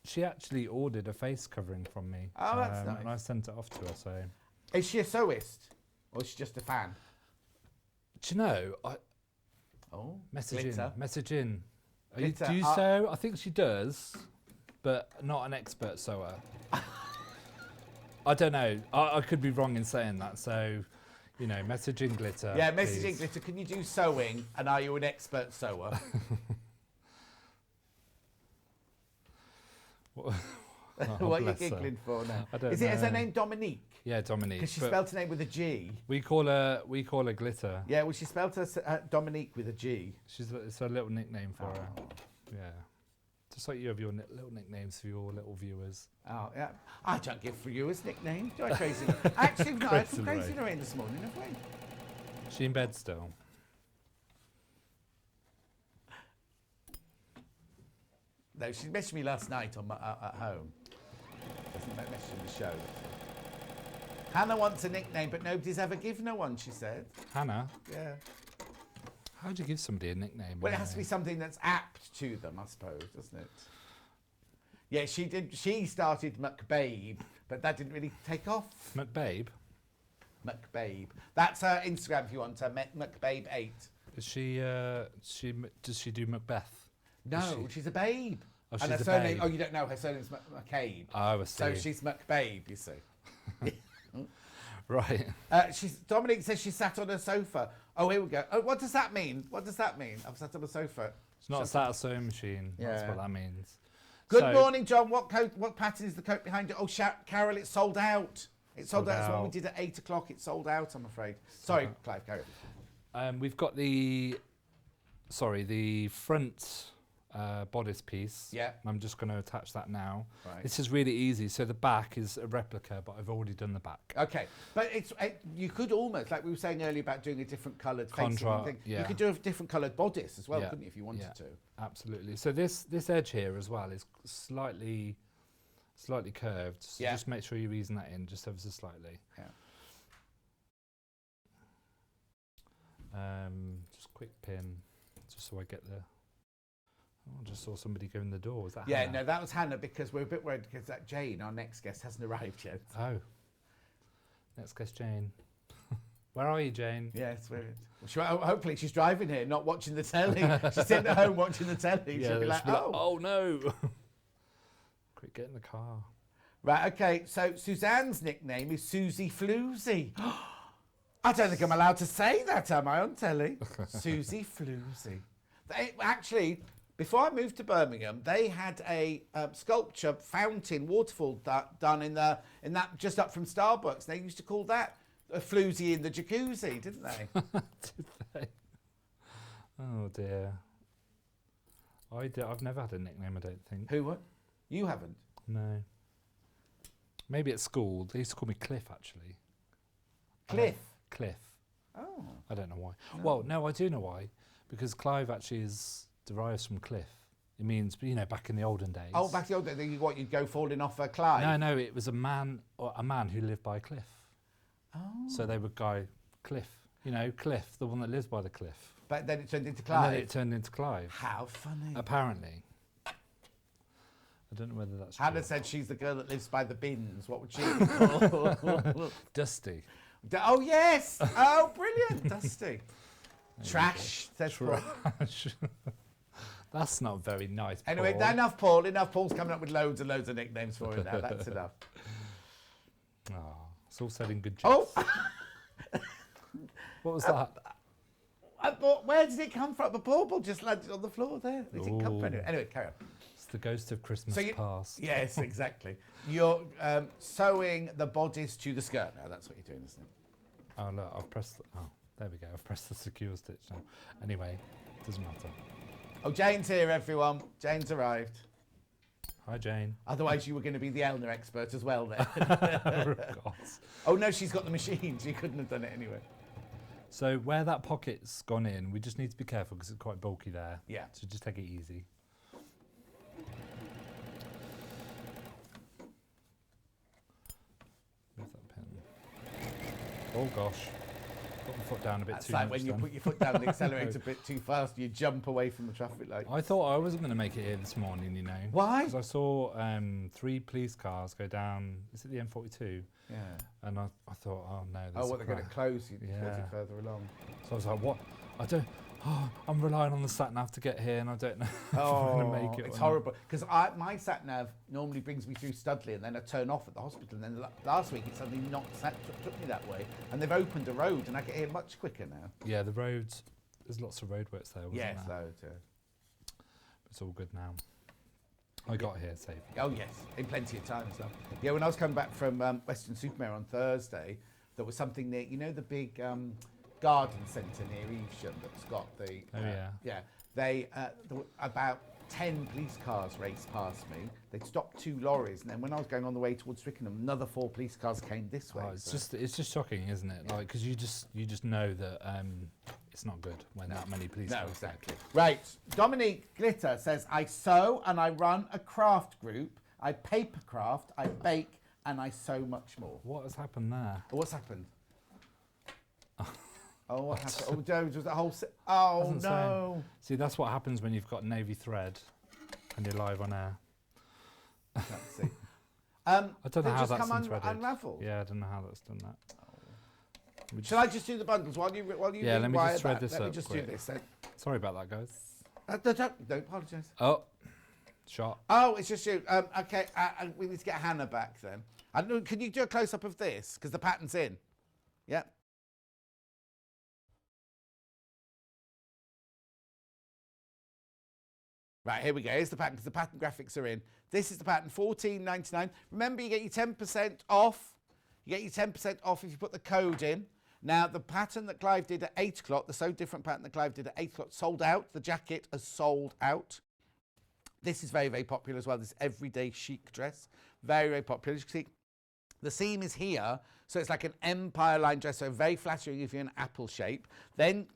Speaker 2: She actually ordered a face covering from me.
Speaker 1: Oh, that's nice.
Speaker 2: And I sent it off to her, so...
Speaker 1: Is she a sewist? Or is she just a fan?
Speaker 2: Do you know, message in.
Speaker 1: Glitter.
Speaker 2: Do you sew? I think she does, but not an expert sewer. I don't know. I could be wrong in saying that, so... You know, message in glitter.
Speaker 1: Yeah, message in
Speaker 2: please.
Speaker 1: glitter. Can you do sewing? And are you an expert sewer?
Speaker 2: What
Speaker 1: What are you giggling for now?
Speaker 2: I don't
Speaker 1: Is her name Dominique?
Speaker 2: Yeah, Dominique.
Speaker 1: Because she spelled her name with a G.
Speaker 2: We call her glitter.
Speaker 1: Yeah, well, she spelled her Dominique with a G.
Speaker 2: It's a little nickname for her. Yeah. Just like you have your little nicknames for your little viewers.
Speaker 1: Oh, yeah. I don't give viewers nicknames, do I, Crazy? Actually, no, I had some Crazy Lorraine this morning, have we?
Speaker 2: She in bed still?
Speaker 1: No, she messaged me last night on at home. Doesn't message in the show. Hannah wants a nickname, but nobody's ever given her one, she said.
Speaker 2: Hannah?
Speaker 1: Yeah.
Speaker 2: How do you give somebody a nickname?
Speaker 1: Well, it has to be something that's apt to them, I suppose, doesn't it? Yeah, she did. She started McBabe, but that didn't really take off.
Speaker 2: McBabe?
Speaker 1: McBabe. That's her Instagram if you want her, McBabe8.
Speaker 2: Is does she do Macbeth?
Speaker 1: No, she's a babe.
Speaker 2: Oh,
Speaker 1: and
Speaker 2: she's
Speaker 1: her
Speaker 2: a
Speaker 1: surname,
Speaker 2: babe.
Speaker 1: oh, you don't know, her surname's McCabe.
Speaker 2: Oh, I see.
Speaker 1: So she's McBabe, you see.
Speaker 2: Right.
Speaker 1: Dominique says she sat on a sofa. Oh, here we go. Oh, what does that mean? What does that mean? I've sat on a sofa.
Speaker 2: It's not sat a sewing machine.
Speaker 1: Yeah.
Speaker 2: That's what that means.
Speaker 1: Good morning, John. What pattern is the coat behind you? Oh, Carol, it's sold out. It's sold out. That's what we did at 8 o'clock. It's sold out, I'm afraid. Sorry, Clive, carry on.
Speaker 2: We've got the front bodice piece.
Speaker 1: Yeah.
Speaker 2: I'm just going to attach that now.
Speaker 1: Right.
Speaker 2: This is really easy. So the back is a replica, but I've already done the back.
Speaker 1: Okay, but you could almost, like we were saying earlier about doing a different coloured facing thing.
Speaker 2: Yeah.
Speaker 1: You could do a different coloured bodice as well,
Speaker 2: Yeah.
Speaker 1: couldn't you, if you wanted to?
Speaker 2: Absolutely. So this edge here as well is slightly curved. So just make sure you're easing that in just ever so slightly.
Speaker 1: Yeah.
Speaker 2: Just quick pin, just so I get the. Oh, I just saw somebody go in the door. Was that
Speaker 1: Yeah,
Speaker 2: Hannah?
Speaker 1: no, that was Hannah because we're a bit worried because that Jayne, our next guest, hasn't arrived yet.
Speaker 2: Oh. Next guest, Jayne. Where are you, Jayne?
Speaker 1: Yes, hopefully she's driving here, not watching the telly. She's sitting at home watching the telly.
Speaker 2: Yeah,
Speaker 1: She'll be like, oh.
Speaker 2: oh no. Quick, get in the car.
Speaker 1: Right, okay, so Suzanne's nickname is Susie Floozy. I don't think I'm allowed to say that, am I, on telly? Susie Floozy. Actually, Before I moved to Birmingham, they had a sculpture fountain waterfall done in that just up from Starbucks. They used to call that a floozy in the jacuzzi, didn't they?
Speaker 2: Did they? Oh dear. I've never had a nickname, I don't think.
Speaker 1: Who? What? You haven't?
Speaker 2: No. Maybe at school they used to call me Cliff actually.
Speaker 1: Cliff.
Speaker 2: Cliff.
Speaker 1: Oh.
Speaker 2: I don't know why.
Speaker 1: No.
Speaker 2: Well, no, I do know why, because Clive actually derives from cliff. It means, back in the olden days.
Speaker 1: Oh, back in the old days, what, you'd go falling off a Clive?
Speaker 2: No, it was a man who lived by a cliff.
Speaker 1: Oh.
Speaker 2: So they would go Cliff. Cliff, the one that lives by the cliff.
Speaker 1: But then it turned into Clive?
Speaker 2: And then it turned into Clive.
Speaker 1: How funny.
Speaker 2: Apparently. I don't know whether that's true.
Speaker 1: Hannah said she's the girl that lives by the bins. What would she be called?
Speaker 2: Dusty.
Speaker 1: Oh, yes. Oh, brilliant. Dusty. Trash, says Paul.
Speaker 2: Trash. That's not very nice, Paul.
Speaker 1: Anyway, enough Paul. Enough. Paul's coming up with loads and loads of nicknames for him now. That's enough.
Speaker 2: Oh, it's all said in good jokes.
Speaker 1: Oh!
Speaker 2: What was that?
Speaker 1: I thought, where did it come from? The bauble just landed on the floor there. It didn't come from anywhere. Anyway, carry on.
Speaker 2: It's the ghost of Christmas past.
Speaker 1: Yes, exactly. You're sewing the bodice to the skirt now. That's what you're doing, isn't it?
Speaker 2: Oh, look, I've pressed... there we go. I've pressed the secure stitch now. Anyway, doesn't matter.
Speaker 1: Oh, Jayne's here, everyone. Jayne's arrived.
Speaker 2: Hi, Jayne.
Speaker 1: Otherwise, you were going to be the Elna expert as well then.
Speaker 2: God.
Speaker 1: Oh, no, she's got the machines. You couldn't have done it anyway.
Speaker 2: So where that pocket's gone in, we just need to be careful because it's quite bulky there.
Speaker 1: Yeah.
Speaker 2: So just take it easy. Move that pin. Oh gosh. Put my foot down a bit
Speaker 1: That's
Speaker 2: too
Speaker 1: like
Speaker 2: much
Speaker 1: when you
Speaker 2: then.
Speaker 1: put your foot down the accelerator a bit too fast, you jump away from the traffic light.
Speaker 2: I thought I wasn't going to make it here this morning,
Speaker 1: Why?
Speaker 2: Because I saw 3 police cars go down, is it the M42?
Speaker 1: Yeah.
Speaker 2: And I thought, oh no. there's
Speaker 1: Oh,
Speaker 2: a
Speaker 1: they're going to
Speaker 2: crash.
Speaker 1: close you
Speaker 2: Yeah.
Speaker 1: further along.
Speaker 2: So I was like, what? I'm relying on the sat nav to get here and I don't know if I'm
Speaker 1: Oh,
Speaker 2: going to make it.
Speaker 1: it's
Speaker 2: or not.
Speaker 1: horrible. Because my sat nav normally brings me through Studley and then I turn off at the hospital. And then last week it suddenly took me that way. And they've opened a road and I get here much quicker now.
Speaker 2: Yeah, the roads, there's lots of roadworks there, wasn't
Speaker 1: Yes,
Speaker 2: there?
Speaker 1: loads, yeah.
Speaker 2: It's all good now. I got here safe.
Speaker 1: Oh, yes, in plenty of time as well. Yeah, when I was coming back from Western Supermare on Thursday, there was something near, the big garden centre near Evesham that's got the...
Speaker 2: Oh, yeah.
Speaker 1: Yeah, there were about 10 police cars raced past me. They'd stopped 2 lorries, and then when I was going on the way towards Twickenham, another 4 police cars came this way.
Speaker 2: Oh, it's just shocking, isn't it? Like, because you just know that it's not good when that many police
Speaker 1: No,
Speaker 2: cars.
Speaker 1: exactly. Right, Dominique Glitter says, I sew and I run a craft group. I paper craft, I bake, and I sew much more.
Speaker 2: What has happened there?
Speaker 1: Oh, what's happened? Oh, what happened? Oh, Jones, was that whole... Oh,
Speaker 2: Doesn't
Speaker 1: no.
Speaker 2: See, that's what happens when you've got navy thread and you're live on air.
Speaker 1: Let's see.
Speaker 2: I don't know
Speaker 1: They
Speaker 2: how
Speaker 1: just
Speaker 2: that's
Speaker 1: come
Speaker 2: unthreaded.
Speaker 1: unraveled.
Speaker 2: Yeah, I don't know how that's done that.
Speaker 1: Shall I just do the bundles while you
Speaker 2: Yeah, let me
Speaker 1: rewire
Speaker 2: just thread
Speaker 1: that?
Speaker 2: this
Speaker 1: Let me
Speaker 2: up
Speaker 1: just
Speaker 2: quick.
Speaker 1: do this then.
Speaker 2: Sorry about that, guys.
Speaker 1: Don't apologise.
Speaker 2: Oh, shot.
Speaker 1: Oh, it's just you. Okay, we need to get Hannah back then. I don't know, can you do a close-up of this? Because the pattern's in. Yeah. Right, here we go. Here's the pattern, because the pattern graphics are in. This is the pattern, $14.99. Remember, you get your 10% off. You get your 10% off if you put the code in. Now, the pattern that Clive did at 8 o'clock, the So Different pattern that Clive did at 8 o'clock, sold out. The jacket has sold out. This is very, very popular as well, this everyday chic dress. Very, very popular. As you can see, the seam is here, so it's like an empire line dress, so very flattering if you're an apple shape. Then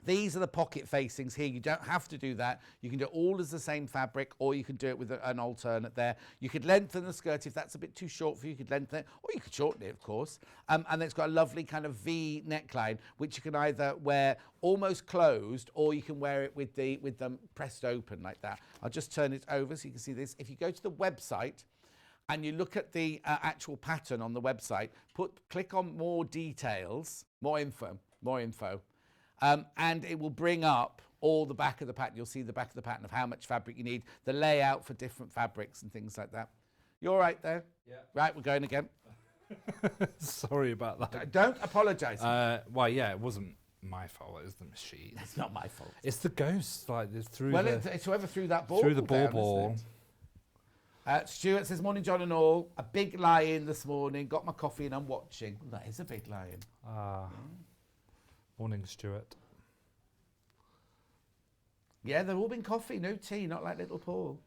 Speaker 1: these are the pocket facings here. You don't have to do that. You can do it all as the same fabric, or you can do it with an alternate there. You could lengthen the skirt if that's a bit too short for you. You could lengthen it, or you could shorten it, of course. And then it's got a lovely kind of V neckline, which you can either wear almost closed, or you can wear it with them pressed open like that. I'll just turn it over so you can see this. If you go to the website and you look at the actual pattern on the website, click on more details, more info. And it will bring up all the back of the pattern. You'll see the back of the pattern of how much fabric you need, the layout for different fabrics and things like that. You all right there?
Speaker 2: Yeah.
Speaker 1: Right, we're going again.
Speaker 2: Sorry about that.
Speaker 1: Don't apologise.
Speaker 2: Well, yeah, it wasn't my fault. It's the machine.
Speaker 1: It's not my fault.
Speaker 2: It's the ghost. Like it's through
Speaker 1: Well,
Speaker 2: the
Speaker 1: it's whoever threw that ball
Speaker 2: through the
Speaker 1: down,
Speaker 2: ball.
Speaker 1: isn't it? Stuart says, morning, John and all. A big lion this morning. Got my coffee and I'm watching. Ooh, that is a big lion.
Speaker 2: Morning, Stuart.
Speaker 1: Yeah, they've all been coffee, no tea, not like little Paul.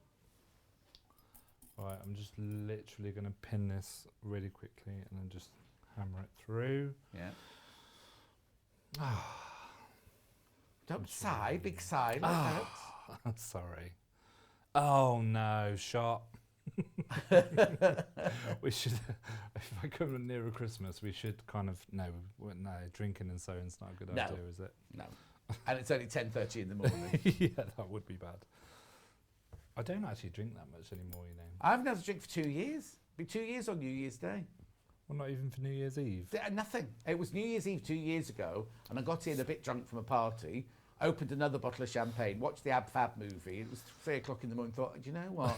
Speaker 2: Right, I'm just literally going to pin this really quickly and then just hammer it through.
Speaker 1: Yeah. Don't sigh, big sigh like that.
Speaker 2: Sorry. Oh no, shot. We should, if I come nearer Christmas, we should kind of, no, drinking and sewing's not a good idea, is it?
Speaker 1: No. And it's only 10:30 in the morning.
Speaker 2: Yeah, that would be bad. I don't actually drink that much anymore, you know.
Speaker 1: I haven't had a drink for 2 years. Be 2 years on New Year's Day.
Speaker 2: Well, not even for New Year's Eve.
Speaker 1: Nothing. It was New Year's Eve 2 years ago, and I got in a bit drunk from a party, opened another bottle of champagne, watched the Ab Fab movie. It was 3 o'clock in the morning. Thought, do you know what?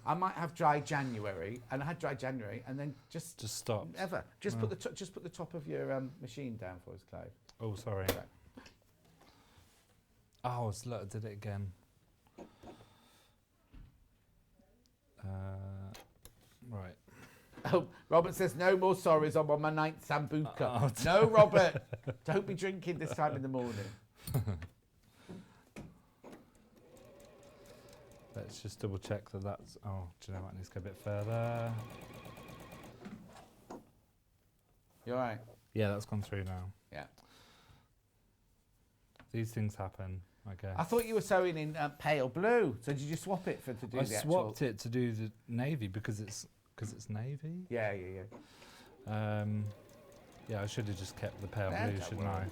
Speaker 1: I might have dry January, and I had dry January, and then just
Speaker 2: stop.
Speaker 1: Ever. Just put the top of your machine down for us, Clive.
Speaker 2: Oh, sorry.
Speaker 1: Okay.
Speaker 2: Oh, I did it again. Right.
Speaker 1: Oh, Robert says, no more sorries, I'm on my 9th Sambuca.
Speaker 2: Oh,
Speaker 1: No, Robert, don't be drinking this time in the morning.
Speaker 2: Let's just double check that that's, oh, do you know what, it needs to go a bit further.
Speaker 1: You all right?
Speaker 2: Yeah, that's gone through now.
Speaker 1: Yeah.
Speaker 2: These things happen, I guess.
Speaker 1: I thought you were sewing in pale blue, so did you swap it to do the actual?
Speaker 2: I swapped it to do the navy because it's navy.
Speaker 1: Yeah.
Speaker 2: Yeah, I should have just kept the pale
Speaker 1: Yeah,
Speaker 2: blue,
Speaker 1: don't
Speaker 2: shouldn't
Speaker 1: worry.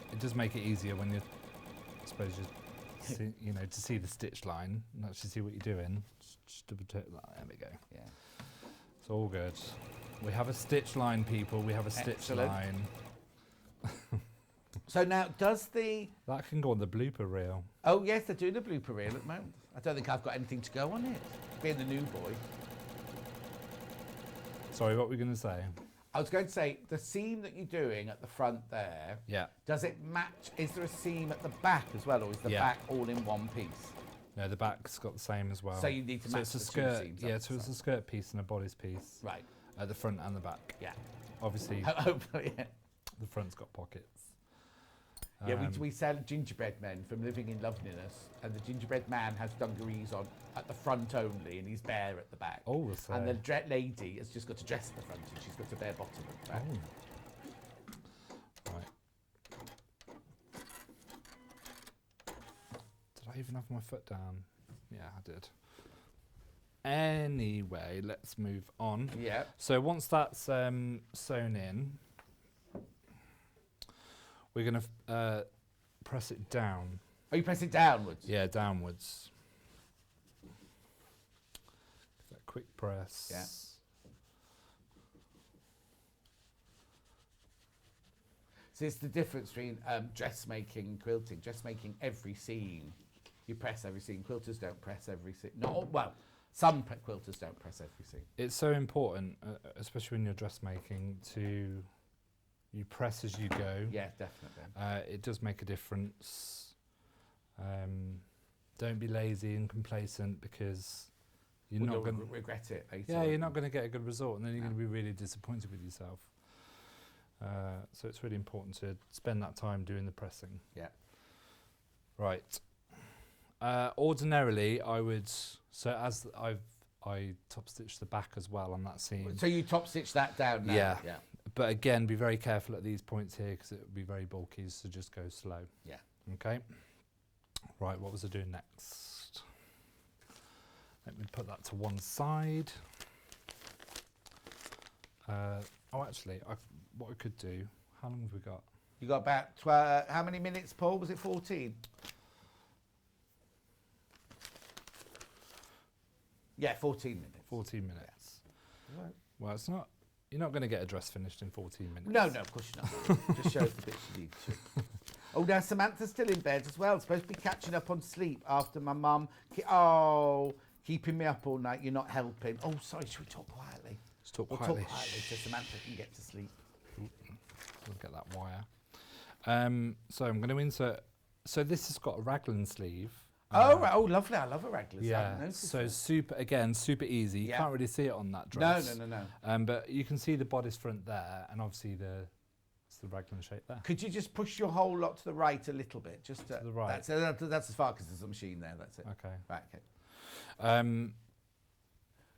Speaker 2: I? It does make it easier when you, I suppose, see, you know, to see the stitch line and actually see what you're doing. Just double check that. There we go.
Speaker 1: Yeah.
Speaker 2: It's all good. We have a stitch line, people. We have a stitch
Speaker 1: Excellent.
Speaker 2: line.
Speaker 1: So now, does the...
Speaker 2: That can go on the blooper reel.
Speaker 1: Oh, yes, they're doing a blooper reel at the moment. I don't think I've got anything to go on it, being the new boy.
Speaker 2: Sorry, what were we going to say?
Speaker 1: I was going to say, the seam that you're doing at the front there,
Speaker 2: Yeah.
Speaker 1: does it match? Is there a seam at the back as well, or is the
Speaker 2: Yeah.
Speaker 1: back all in one piece?
Speaker 2: No, the back's got the same as well.
Speaker 1: So you need to
Speaker 2: so
Speaker 1: match
Speaker 2: it's a
Speaker 1: the two
Speaker 2: skirt.
Speaker 1: seams
Speaker 2: Yeah,
Speaker 1: up
Speaker 2: so
Speaker 1: the
Speaker 2: it's a
Speaker 1: side.
Speaker 2: skirt piece and a bodice piece.
Speaker 1: Right.
Speaker 2: At the front and the back.
Speaker 1: Yeah.
Speaker 2: Obviously,
Speaker 1: Hopefully, yeah.
Speaker 2: the front's got pockets.
Speaker 1: Yeah, we sell gingerbread men from Living in Loveliness, and the gingerbread man has dungarees on at the front only, and he's bare at the back.
Speaker 2: Oh,
Speaker 1: and the lady has just got a dress at the front, and she's got a bare bottom at the back.
Speaker 2: Oh. Right. Did I even have my foot down? Yeah, I did. Anyway, let's move on.
Speaker 1: Yeah.
Speaker 2: So once that's sewn in, we're going to press it down.
Speaker 1: Oh, you press it downwards?
Speaker 2: Yeah, downwards. Give that quick press.
Speaker 1: Yeah. So it's the difference between dressmaking and quilting. Dressmaking, every seam, you press every seam. Quilters don't press every seam. Some quilters don't press every seam.
Speaker 2: It's so important, especially when you're dressmaking, to you press as you go.
Speaker 1: Yeah, definitely.
Speaker 2: It does make a difference. Don't be lazy and complacent because you're not going to
Speaker 1: regret it later.
Speaker 2: Yeah, you're not going to get a good result, and then you're going to be really disappointed with yourself. So it's really important to spend that time doing the pressing.
Speaker 1: Yeah.
Speaker 2: Right. Ordinarily, I would. So as I top stitch the back as well on that seam.
Speaker 1: So you top stitch that down now?
Speaker 2: Yeah.
Speaker 1: Yeah.
Speaker 2: But again, be very careful at these points here because it would be very bulky, so just go slow.
Speaker 1: Yeah.
Speaker 2: Okay. Right, what was I doing next? Let me put that to one side. Actually, what I could do, how long have we got?
Speaker 1: You got about, how many minutes, Paul? Was it 14? Yeah, 14 minutes.
Speaker 2: 14 minutes.
Speaker 1: Yeah. Right.
Speaker 2: Well, it's not, you're not going to get a dress finished in 14 minutes.
Speaker 1: No, of course you're not. Just shows the bits you need to. Oh, now Samantha's still in bed as well. Supposed to be catching up on sleep after my mum. Keeping me up all night. You're not helping. Oh, sorry. Should we talk quietly?
Speaker 2: Just talk
Speaker 1: We'll
Speaker 2: quietly.
Speaker 1: talk quietly so Samantha can get to sleep.
Speaker 2: Look at that wire. So I'm going to insert. So this has got a raglan sleeve.
Speaker 1: Oh, right. Oh, lovely. I love a raglan.
Speaker 2: Yeah. So super easy. You can't really see it on that dress.
Speaker 1: No.
Speaker 2: But you can see the bodice front there, and obviously it's the raglan shape there.
Speaker 1: Could you just push your whole lot to the right a little bit? Just
Speaker 2: to the right.
Speaker 1: That's as far because there's a machine there. That's it.
Speaker 2: Okay.
Speaker 1: Right. Okay.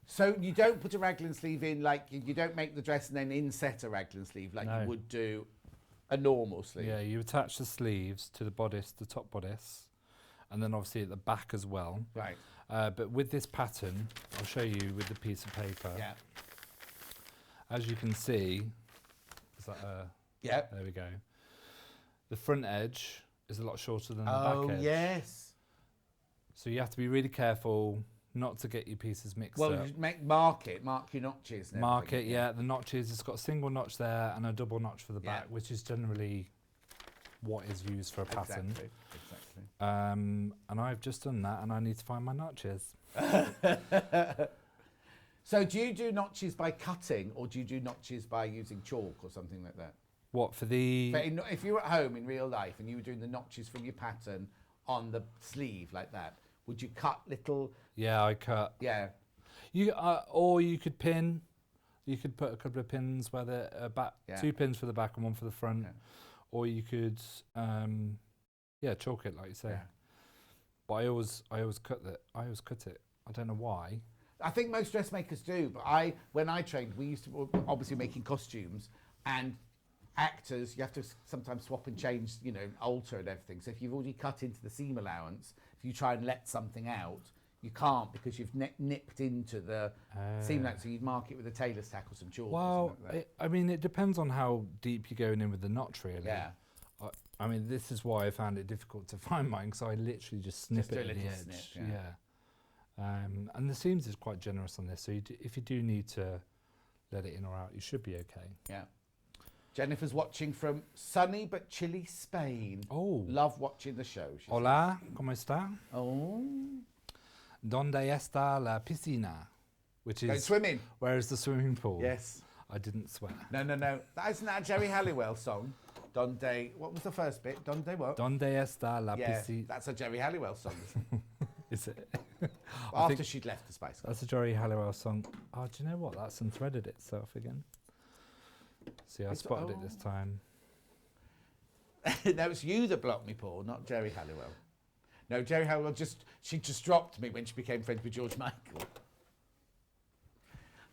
Speaker 1: So you don't put a raglan sleeve in like you don't make the dress and then inset a raglan sleeve like you would do a normal sleeve.
Speaker 2: Yeah, you attach the sleeves to the bodice, the top bodice, and then obviously at the back as well.
Speaker 1: Right.
Speaker 2: But with this pattern, I'll show you with the piece of paper.
Speaker 1: Yeah.
Speaker 2: As you can see, is that
Speaker 1: yeah.
Speaker 2: There we go. The front edge is a lot shorter than the back edge.
Speaker 1: Oh, yes.
Speaker 2: So you have to be really careful not to get your pieces mixed up.
Speaker 1: Well, mark your notches. And
Speaker 2: mark it, yeah. The notches, it's got a single notch there and a double notch for the back, which is generally what is used for a pattern.
Speaker 1: Exactly.
Speaker 2: And I've just done that, and I need to find my notches.
Speaker 1: So do you do notches by cutting, or do you do notches by using chalk or something like that?
Speaker 2: What, for the...
Speaker 1: If you were at home in real life and you were doing the notches from your pattern on the sleeve like that, would you cut little...
Speaker 2: Yeah, I cut.
Speaker 1: Yeah.
Speaker 2: Or you could pin. You could put a couple of pins where the back, 2 pins for the back and 1 for the front. Yeah. Or you could, chalk it like you say. Yeah. But I always cut it. I don't know why.
Speaker 1: I think most dressmakers do, but when I trained, we used to obviously making costumes, and actors, you have to sometimes swap and change, alter and everything. So if you've already cut into the seam allowance, if you try and let something out, you can't because you've nipped into the seam allowance. So you'd mark it with a tailor's tack or some chalk.
Speaker 2: Well,
Speaker 1: or like that.
Speaker 2: it depends on how deep you're going in with the notch, really.
Speaker 1: Yeah.
Speaker 2: I mean, this is why I found it difficult to find mine, because I literally just snip it at the edge.
Speaker 1: Snip,
Speaker 2: yeah. And the seams is quite generous on this, so if you do need to let it in or out, you should be okay.
Speaker 1: Yeah. Jennifer's watching from sunny but chilly Spain.
Speaker 2: Oh.
Speaker 1: Love watching the show.
Speaker 2: Hola, ¿cómo está?
Speaker 1: Oh.
Speaker 2: ¿Dónde está la piscina? Which is...
Speaker 1: swimming.
Speaker 2: Where is the swimming pool?
Speaker 1: Yes.
Speaker 2: I didn't swear.
Speaker 1: No. Isn't that a Jerry Halliwell song? Donde... What was the first bit? Donde what?
Speaker 2: Donde está la piscina?
Speaker 1: That's a Jerry Halliwell song.
Speaker 2: Is it?
Speaker 1: After she'd left the Spice Girls.
Speaker 2: That's a Jerry Halliwell song. Oh, do you know what? That's unthreaded itself again. See, I spotted it this time.
Speaker 1: No, it's you that blocked me, Paul, not Jerry Halliwell. No, Jerry Halliwell she just dropped me when she became friends with George Michael.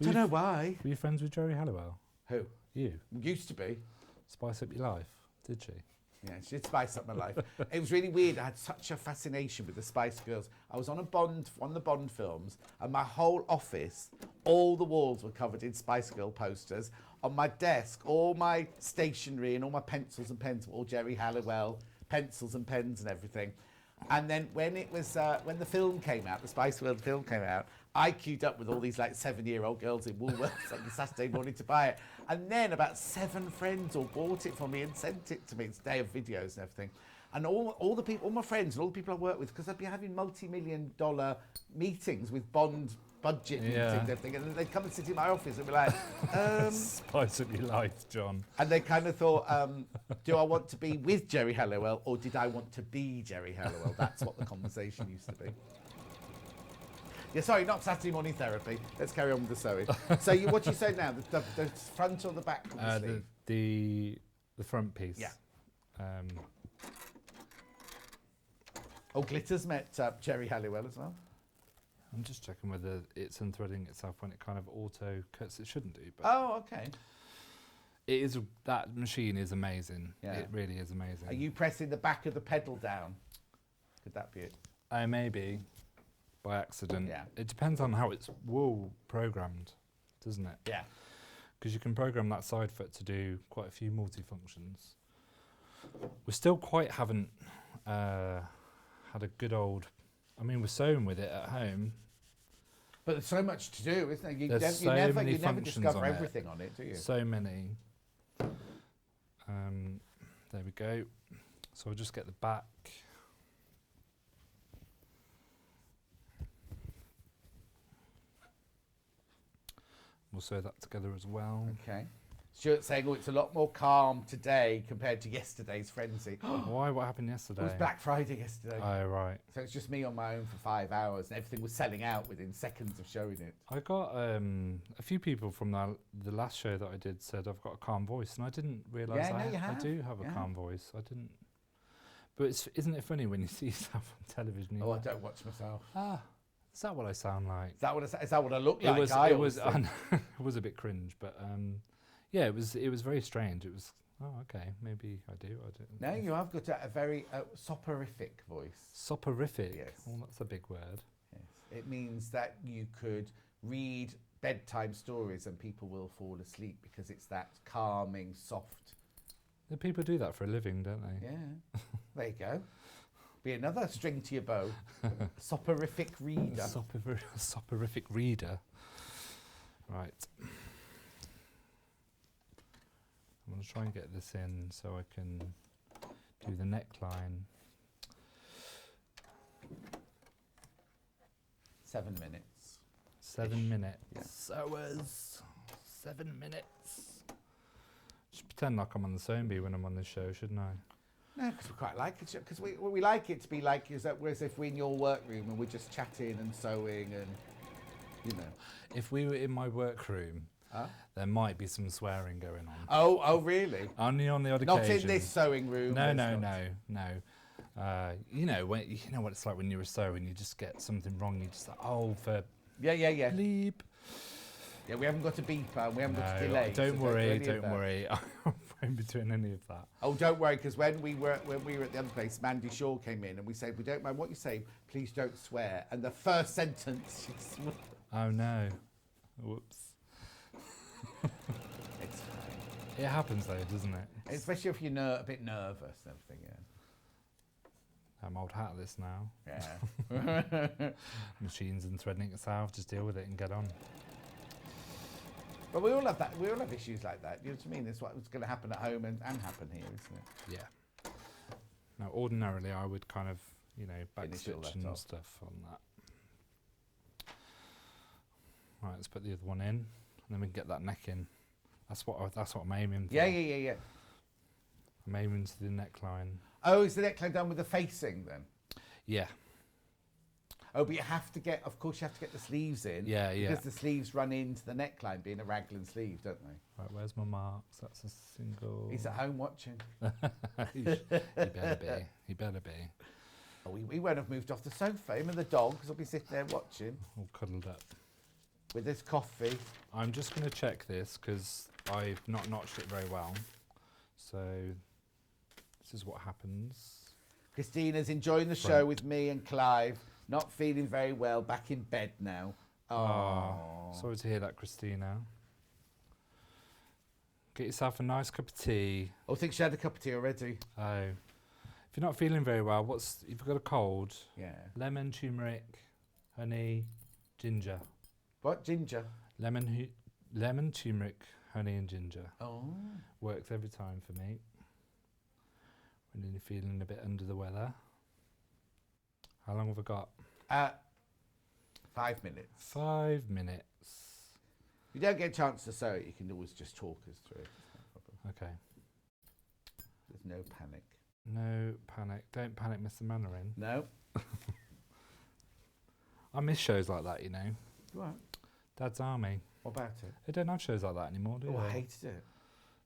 Speaker 1: Don't know why.
Speaker 2: Were you friends with Jerry Halliwell?
Speaker 1: Who?
Speaker 2: You.
Speaker 1: Used to be.
Speaker 2: Spice up your life, did she?
Speaker 1: Yeah, she did spice up my life. It was really weird. I had such a fascination with the Spice Girls. I was on one of the Bond films, and my whole office, all the walls were covered in Spice Girl posters. On my desk, all my stationery and all my pencils and pens were all Jerry Halliwell, pencils and pens and everything. And then when the film came out, the Spice World film came out, I queued up with all these like 7-year-old girls in Woolworths on the Saturday morning to buy it. And then about 7 friends all bought it for me and sent it to me. It's a day of videos and everything. And all the people, all my friends and all the people I work with, because I'd be having multi-million-dollar meetings with Bond budget meetings and everything, and they'd come and sit in my office and be like,
Speaker 2: Spice up your life, John.
Speaker 1: And they kind of thought, do I want to be with Jerry Halliwell or did I want to be Jerry Halliwell? That's what the conversation used to be. Yeah, sorry, not Saturday morning therapy. Let's carry on with the sewing. So what you say now, the front or the back of the sleeve?
Speaker 2: The front piece.
Speaker 1: Yeah. Glitter's met Jerry Halliwell as well.
Speaker 2: I'm just checking whether it's unthreading itself when it kind of auto cuts. It shouldn't do, but
Speaker 1: okay.
Speaker 2: It is. That machine is amazing.
Speaker 1: Yeah.
Speaker 2: It really is amazing.
Speaker 1: Are you pressing the back of the pedal down? Could that be it?
Speaker 2: Maybe by accident.
Speaker 1: Yeah.
Speaker 2: It depends on how it's wool programmed, doesn't it?
Speaker 1: Yeah.
Speaker 2: Because you can program that side foot to do quite a few multi-functions. We still quite haven't had a good old... I mean, we're sewing with it at home.
Speaker 1: But there's so much to do, isn't there? You never discover everything on it, do you?
Speaker 2: So many. There we go. So I'll just get the back. We'll sew that together as well.
Speaker 1: Okay. Stuart saying, oh, it's a lot more calm today compared to yesterday's frenzy.
Speaker 2: Why? What happened yesterday?
Speaker 1: It was Black Friday yesterday.
Speaker 2: Oh, right.
Speaker 1: So it's just me on my own for 5 hours and everything was selling out within seconds of showing it.
Speaker 2: I got a few people from the last show that I did said I've got a calm voice, and I didn't realise I do have a calm voice. I didn't. But isn't it funny when you see yourself on television?
Speaker 1: Oh, I don't watch myself.
Speaker 2: Is that what I sound like?
Speaker 1: Is that what I look like?
Speaker 2: It was it was a bit cringe, but yeah, it was very strange. It was, oh, okay, maybe I do. I don't.
Speaker 1: No, you have got a very soporific voice.
Speaker 2: Soporific?
Speaker 1: Yes.
Speaker 2: Oh, that's a big word.
Speaker 1: Yes. It means that you could read bedtime stories and people will fall asleep because it's that calming, soft.
Speaker 2: The people do that for a living, don't they?
Speaker 1: Yeah. There you go. Be another string to your bow. Soporific reader.
Speaker 2: Soporific reader. Right. I'm going to try and get this in so I can do the neckline.
Speaker 1: 7 minutes.
Speaker 2: 7 minutes.
Speaker 1: Yeah.
Speaker 2: Sewers. 7 minutes. Should pretend like I'm on the sewing bee when I'm on this show, shouldn't I?
Speaker 1: No, because we quite like it. Because we like it to be like as if we're in your workroom and we're just chatting and sewing and, you know.
Speaker 2: If we were in my workroom, there might be some swearing going on.
Speaker 1: Oh, really?
Speaker 2: Only on the odd
Speaker 1: Not
Speaker 2: occasion.
Speaker 1: in this sewing room.
Speaker 2: No. You know what it's like when you're a sewer and you just get something wrong. You just like, for
Speaker 1: Yeah.
Speaker 2: bleep.
Speaker 1: Yeah, we haven't got a beeper, we haven't got a delay.
Speaker 2: Don't worry. I won't be doing any of that.
Speaker 1: Oh, don't worry, because when we were at the other place, Mandy Shaw came in and we said, we don't mind what you say, please don't swear. And the first sentence, she swore.
Speaker 2: Oh no. Whoops.
Speaker 1: It's fine.
Speaker 2: It happens though, doesn't it?
Speaker 1: Especially if you're a bit nervous and everything, yeah.
Speaker 2: I'm old hat at this now.
Speaker 1: Yeah.
Speaker 2: Machines and threading it south, just deal with it and get on.
Speaker 1: But we all have that. We all have issues like that. You know what I mean? It's what's going to happen at home and happen here, isn't it?
Speaker 2: Yeah. Now, ordinarily, I would kind of,
Speaker 1: Finish all
Speaker 2: backstitch
Speaker 1: that
Speaker 2: and
Speaker 1: off.
Speaker 2: stuff on that. Right, let's put the other one in, and then we can get that neck in. That's what I'm aiming for.
Speaker 1: Yeah.
Speaker 2: I'm aiming to the neckline.
Speaker 1: Oh, is the neckline done with the facing then?
Speaker 2: Yeah.
Speaker 1: Oh, but you have to get the sleeves in.
Speaker 2: Yeah.
Speaker 1: Because the sleeves run into the neckline, being a raglan sleeve, don't they?
Speaker 2: Right, where's my marks? That's a single.
Speaker 1: He's at home watching.
Speaker 2: He better be. He better be.
Speaker 1: Oh, we won't have moved off the sofa. Him and the dogs will be sitting there watching
Speaker 2: All cuddled up.
Speaker 1: with his coffee.
Speaker 2: I'm just going to check this because I've not notched it very well. So this is what happens.
Speaker 1: Christina's enjoying the show with me and Clive. Not feeling very well. Back in bed now. Oh.
Speaker 2: Sorry to hear that, Christina. Get yourself a nice cup of tea.
Speaker 1: I think she had a cup of tea already.
Speaker 2: Oh. If you're not feeling very well, if you've got a cold,
Speaker 1: Yeah.
Speaker 2: lemon, turmeric, honey, ginger.
Speaker 1: What? Ginger?
Speaker 2: Lemon, turmeric, honey and ginger.
Speaker 1: Oh.
Speaker 2: Works every time for me. When you're feeling a bit under the weather. How long have I got?
Speaker 1: 5 minutes.
Speaker 2: 5 minutes.
Speaker 1: If you don't get a chance to sew it, you can always just talk us through it. It's no problem.
Speaker 2: Okay.
Speaker 1: There's no panic.
Speaker 2: No panic. Don't panic, Mr. Mannering.
Speaker 1: No?
Speaker 2: I miss shows like that, you know.
Speaker 1: What?
Speaker 2: Dad's Army.
Speaker 1: What about it?
Speaker 2: They don't have shows like that anymore, do
Speaker 1: Oh, I
Speaker 2: they?
Speaker 1: hated it.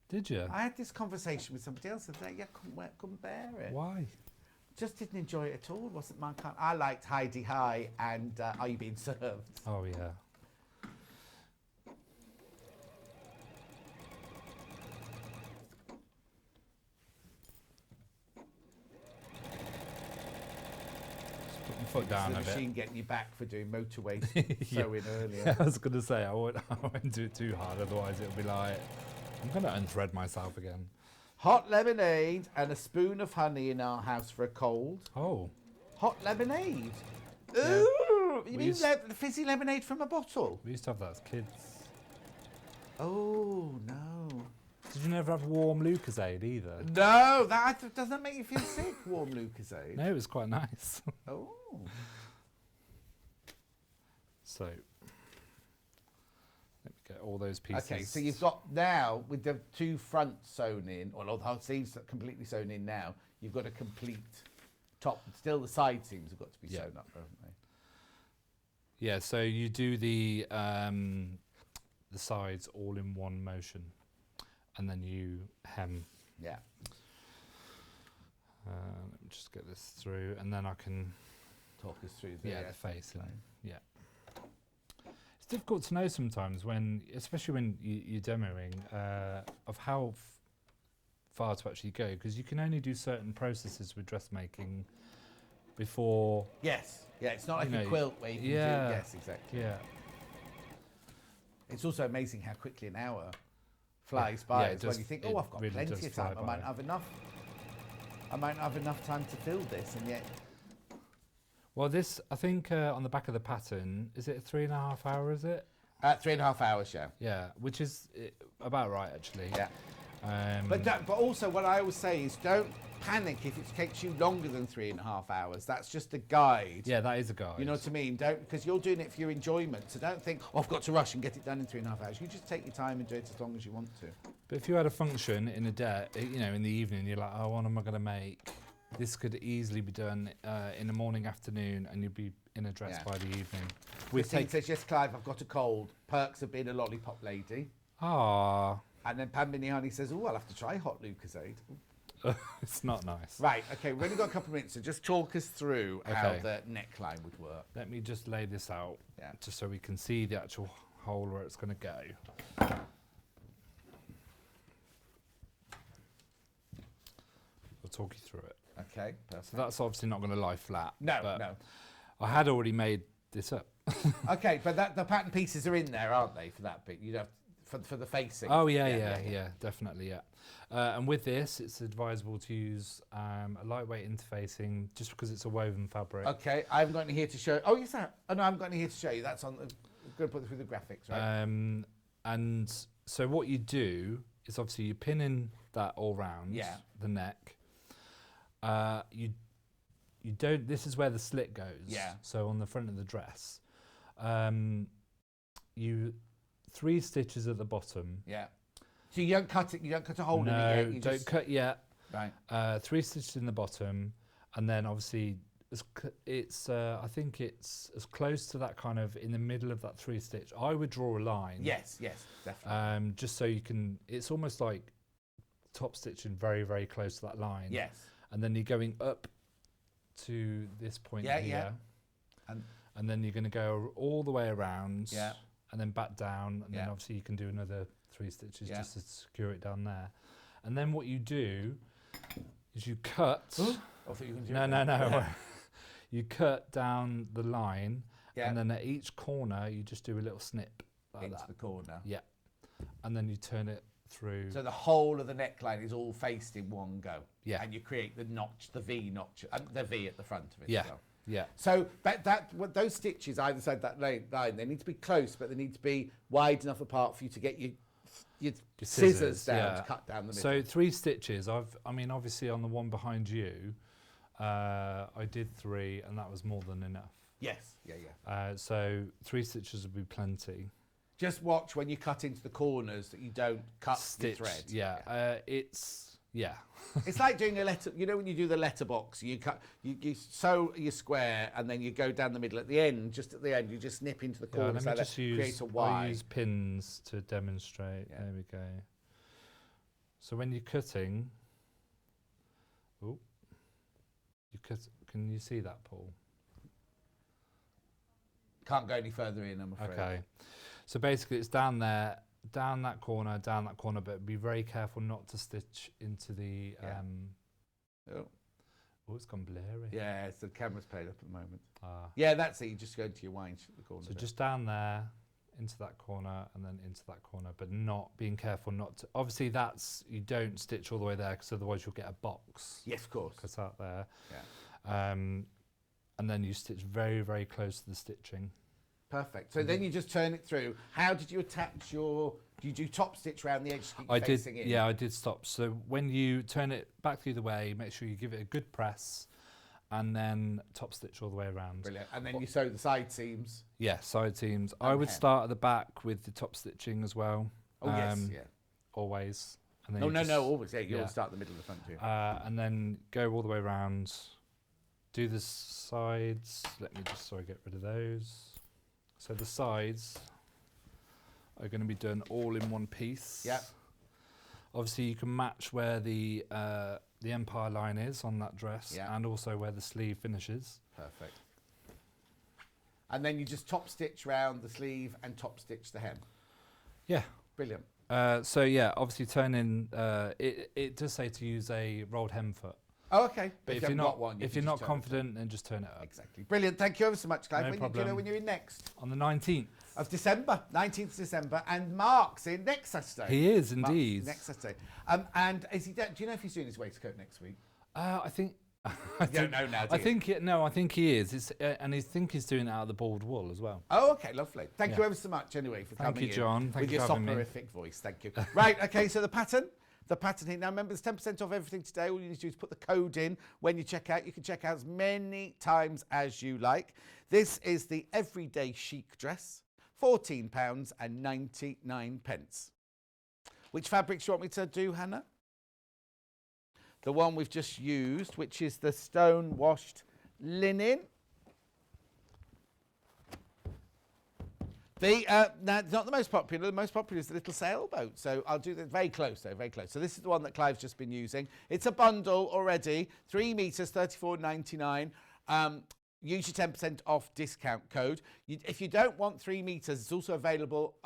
Speaker 2: Did you?
Speaker 1: I had this conversation with somebody else and they couldn't bear it.
Speaker 2: Why?
Speaker 1: Just didn't enjoy it at all. Wasn't my kind. I liked Heidi High and Are You Being Served?
Speaker 2: Oh, yeah. Just put my foot down
Speaker 1: the
Speaker 2: a bit.
Speaker 1: machine getting you back for doing motorway sewing earlier.
Speaker 2: Yeah, I was going to say, I won't do it too hard, otherwise it'll be like, I'm going to unthread myself again.
Speaker 1: Hot lemonade and a spoon of honey in our house for a cold.
Speaker 2: Oh.
Speaker 1: Hot lemonade?
Speaker 2: Yeah.
Speaker 1: Ooh! You
Speaker 2: We
Speaker 1: mean
Speaker 2: used-
Speaker 1: fizzy lemonade from a bottle?
Speaker 2: We used to have that as kids.
Speaker 1: Oh, no.
Speaker 2: Did you never have warm Lucozade either?
Speaker 1: No, that doesn't make you feel sick, warm Lucozade.
Speaker 2: No, it was quite nice.
Speaker 1: Oh.
Speaker 2: So, let me Get all those pieces.
Speaker 1: Okay, so you've got now, with the 2 fronts sewn in, or the whole sleeves completely sewn in now, you've got a complete top. Still the side seams have got to be sewn up, haven't they?
Speaker 2: Yeah, so you do the sides all in one motion, and then you hem.
Speaker 1: Yeah.
Speaker 2: Let me just get this through, and then I can
Speaker 1: Talk us through the
Speaker 2: the face. And, it's difficult to know sometimes when, especially when you're demoing, of how far to actually go, because you can only do certain processes with dressmaking before.
Speaker 1: Yes. Yeah, it's not like a quilt where you can do. Yes, exactly.
Speaker 2: Yeah.
Speaker 1: It's also amazing how quickly an hour flies by.
Speaker 2: Yeah, it
Speaker 1: as well.
Speaker 2: does-
Speaker 1: You think,
Speaker 2: it
Speaker 1: I've got
Speaker 2: really
Speaker 1: plenty
Speaker 2: does
Speaker 1: of time.
Speaker 2: fly
Speaker 1: I might
Speaker 2: by.
Speaker 1: have enough. I might have enough time to fill this, and yet.
Speaker 2: Well, this, I think, on the back of the pattern, is it 3.5 hours? Is it?
Speaker 1: 3.5 hours, yeah.
Speaker 2: Yeah, which is about right, actually.
Speaker 1: Yeah. But also, what I always say is, don't panic if it takes you longer than 3.5 hours. That's just a guide.
Speaker 2: Yeah, that is a guide.
Speaker 1: You know what I mean? Don't, because you're doing it for your enjoyment. So don't think, I've got to rush and get it done in 3.5 hours. You just take your time and do it as long as you want to.
Speaker 2: But if you had a function in a day, in the evening, you're like, oh, what am I going to make? This could easily be done in the morning, afternoon, and you'd be in a dress by the evening.
Speaker 1: Christine says, yes, Clive, I've got a cold. Perks of being a lollipop lady.
Speaker 2: Ah.
Speaker 1: And then Pam Miniani says, oh, I'll have to try hot Lucozade.
Speaker 2: It's not nice.
Speaker 1: Right, okay, we've only got a couple of minutes, so just talk us through how the neckline would work.
Speaker 2: Let me just lay this out, just so we can see the actual hole where it's going to go. I'll talk you through it.
Speaker 1: Okay, perfect.
Speaker 2: So that's obviously not going to lie flat.
Speaker 1: No,
Speaker 2: but
Speaker 1: no.
Speaker 2: I had already made this up.
Speaker 1: Okay, but the pattern pieces are in there, aren't they, for that bit? You'd have for the facing.
Speaker 2: Oh, yeah, definitely, yeah. And with this, it's advisable to use a lightweight interfacing, just because it's a woven fabric.
Speaker 1: Okay, I haven't got any here to show. Oh, yes, no, I haven't got any here to show you. That's on. I'm going to put it through the graphics, right?
Speaker 2: And so what you do is obviously you pin in that all round the neck. You don't. This is where the slit goes.
Speaker 1: Yeah.
Speaker 2: So on the front of the dress, you 3 stitches at the bottom.
Speaker 1: Yeah. So you don't cut it. You don't cut a hole in it yet. You
Speaker 2: don't
Speaker 1: just
Speaker 2: cut yet.
Speaker 1: Right.
Speaker 2: 3 stitches in the bottom, and then obviously it's I think it's as close to that kind of in the middle of that 3 stitch. I would draw a line.
Speaker 1: Yes, definitely.
Speaker 2: Just so you can. It's almost like top stitching very, very close to that line.
Speaker 1: Yes.
Speaker 2: And then you're going up to this point here. And then you're going to go all the way around.
Speaker 1: Yeah.
Speaker 2: And then back down, and then obviously you can do another 3 stitches just to secure it down there. And then what you do is you cut.
Speaker 1: I thought you were going to do
Speaker 2: No. You cut down the line,
Speaker 1: Yeah.
Speaker 2: and then at each corner you just do a little snip like
Speaker 1: into
Speaker 2: that.
Speaker 1: the corner.
Speaker 2: Yeah. And then you turn it through.
Speaker 1: So the whole of the neckline is all faced in one go.
Speaker 2: Yeah.
Speaker 1: And you create the notch, the V notch, the V at the front of it.
Speaker 2: Yeah.
Speaker 1: As well.
Speaker 2: Yeah.
Speaker 1: So those stitches either side that line, they need to be close, but they need to be wide enough apart for you to get your scissors down to cut down the middle.
Speaker 2: So 3 stitches. I mean, obviously on the one behind you, I did 3, and that was more than enough.
Speaker 1: Yes. Yeah.
Speaker 2: So 3 stitches would be plenty.
Speaker 1: Just watch when you cut into the corners that you don't cut the thread.
Speaker 2: Yeah.
Speaker 1: It's like doing a letter. You know when you do the letterbox, you sew your square and then you go down the middle at the end. Just at the end, you just snip into the corners.
Speaker 2: Let me
Speaker 1: like
Speaker 2: just
Speaker 1: create a Y.
Speaker 2: I'll use pins to demonstrate.
Speaker 1: Yeah.
Speaker 2: There we go. So when you're cutting, you cut. Can you see that, Paul?
Speaker 1: Can't go any further in, I'm afraid.
Speaker 2: Okay. So basically, it's down there, down that corner, but be very careful not to stitch into the. It's gone blurry.
Speaker 1: Yeah, the camera's played up at the moment.
Speaker 2: Ah.
Speaker 1: Yeah, that's it. You just go into your Y and the corner.
Speaker 2: So just down there, into that corner, and then into that corner, but not being careful not to. Obviously, you don't stitch all the way there, because otherwise you'll get a box.
Speaker 1: Yes, of course.
Speaker 2: Cut out there.
Speaker 1: Yeah.
Speaker 2: And then you stitch very, very close to the stitching.
Speaker 1: Perfect. So then you just turn it through. How did you attach do you do top stitch around the edge to keep facing in?
Speaker 2: Yeah, I did stop. So when you turn it back the other way, make sure you give it a good press, and then top stitch all the way around.
Speaker 1: Brilliant. And then you sew the side seams.
Speaker 2: Yeah, side seams. I would
Speaker 1: hem.
Speaker 2: start at the back with the top stitching as well.
Speaker 1: Oh, yes, yeah.
Speaker 2: Always. And then
Speaker 1: No,
Speaker 2: you
Speaker 1: no,
Speaker 2: just-
Speaker 1: no, always. Yeah, you
Speaker 2: yeah.
Speaker 1: always start at the middle of the front too.
Speaker 2: And then go all the way around. Do the sides. Let me just, get rid of those. So the sides are going to be done all in one piece.
Speaker 1: Yep.
Speaker 2: Obviously, you can match where the empire line is on that dress,
Speaker 1: Yeah.
Speaker 2: and also where the sleeve finishes.
Speaker 1: Perfect. And then you just top stitch round the sleeve and top stitch the hem.
Speaker 2: Yeah.
Speaker 1: Brilliant.
Speaker 2: So yeah, obviously turn in. It does say to use a rolled hem foot,
Speaker 1: Oh, okay.
Speaker 2: but
Speaker 1: if
Speaker 2: if
Speaker 1: you
Speaker 2: you're
Speaker 1: haven't
Speaker 2: not
Speaker 1: got one, you
Speaker 2: if
Speaker 1: can
Speaker 2: you're
Speaker 1: just
Speaker 2: not
Speaker 1: turn it.
Speaker 2: confident, then just turn it up.
Speaker 1: Exactly. Brilliant. Thank you ever so much, Clive.
Speaker 2: No
Speaker 1: Do you know
Speaker 2: problem.
Speaker 1: when you're in next?
Speaker 2: On the 19th.
Speaker 1: Of December, 19th December, and Mark's in next Saturday.
Speaker 2: He is
Speaker 1: Mark's
Speaker 2: indeed.
Speaker 1: next Saturday. And is he? Do you know if he's doing his waistcoat next week?
Speaker 2: I think.
Speaker 1: You don't know now, do
Speaker 2: I
Speaker 1: you?
Speaker 2: think I think he is. And I think he's doing it out of the balled wool as well.
Speaker 1: Oh, okay, lovely. Thank
Speaker 2: Yeah.
Speaker 1: you ever so much anyway for
Speaker 2: Thank
Speaker 1: coming
Speaker 2: you, John.
Speaker 1: in
Speaker 2: Thank
Speaker 1: with
Speaker 2: you
Speaker 1: your
Speaker 2: for having me.
Speaker 1: soporific voice. Thank you. Right, okay, so the pattern here. Now remember, there's 10% off everything today. All you need to do is put the code in when you check out. You can check out as many times as you like. This is the everyday chic dress, £14.99. Which fabrics do you want me to do, Hannah? The one we've just used, which is the stone washed linen. Now, it's not the most popular. The most popular is the little sailboat. So I'll do that very close, though, very close. So this is the one that Clive's just been using. It's a bundle already, 3 meters, £34.99. Use your 10% off discount code. If you don't want 3 meters, it's also available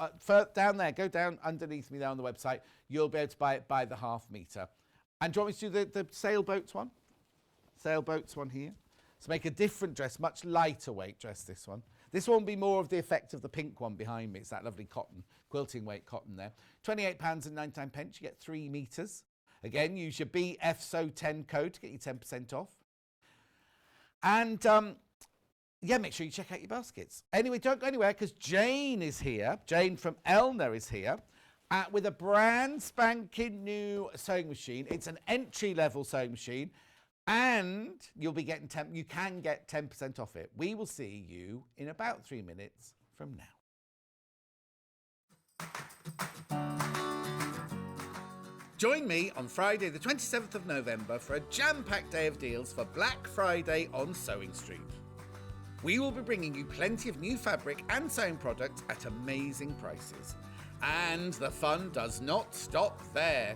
Speaker 1: down there. Go down underneath me there on the website. You'll be able to buy it by the ½ meter. And do you want me to do the sailboats one? Sailboats one here. So make a different dress, much lighter weight dress, this one. This one will be more of the effect of the pink one behind me. It's that lovely cotton, quilting weight cotton there. £28.99. You get 3 meters. Again, use your BFSO10 code to get your 10% off. And yeah, make sure you check out your baskets. Anyway, don't go anywhere because Jayne is here. Jayne from Elna is here with a brand spanking new sewing machine. It's an entry-level sewing machine. And you'll be getting you can get 10% off it. We will see you in about 3 minutes from now. Join me on Friday the 27th of November for a jam-packed day of deals for Black Friday on Sewing Street. We will be bringing you plenty of new fabric and sewing products at amazing prices. And the fun does not stop there.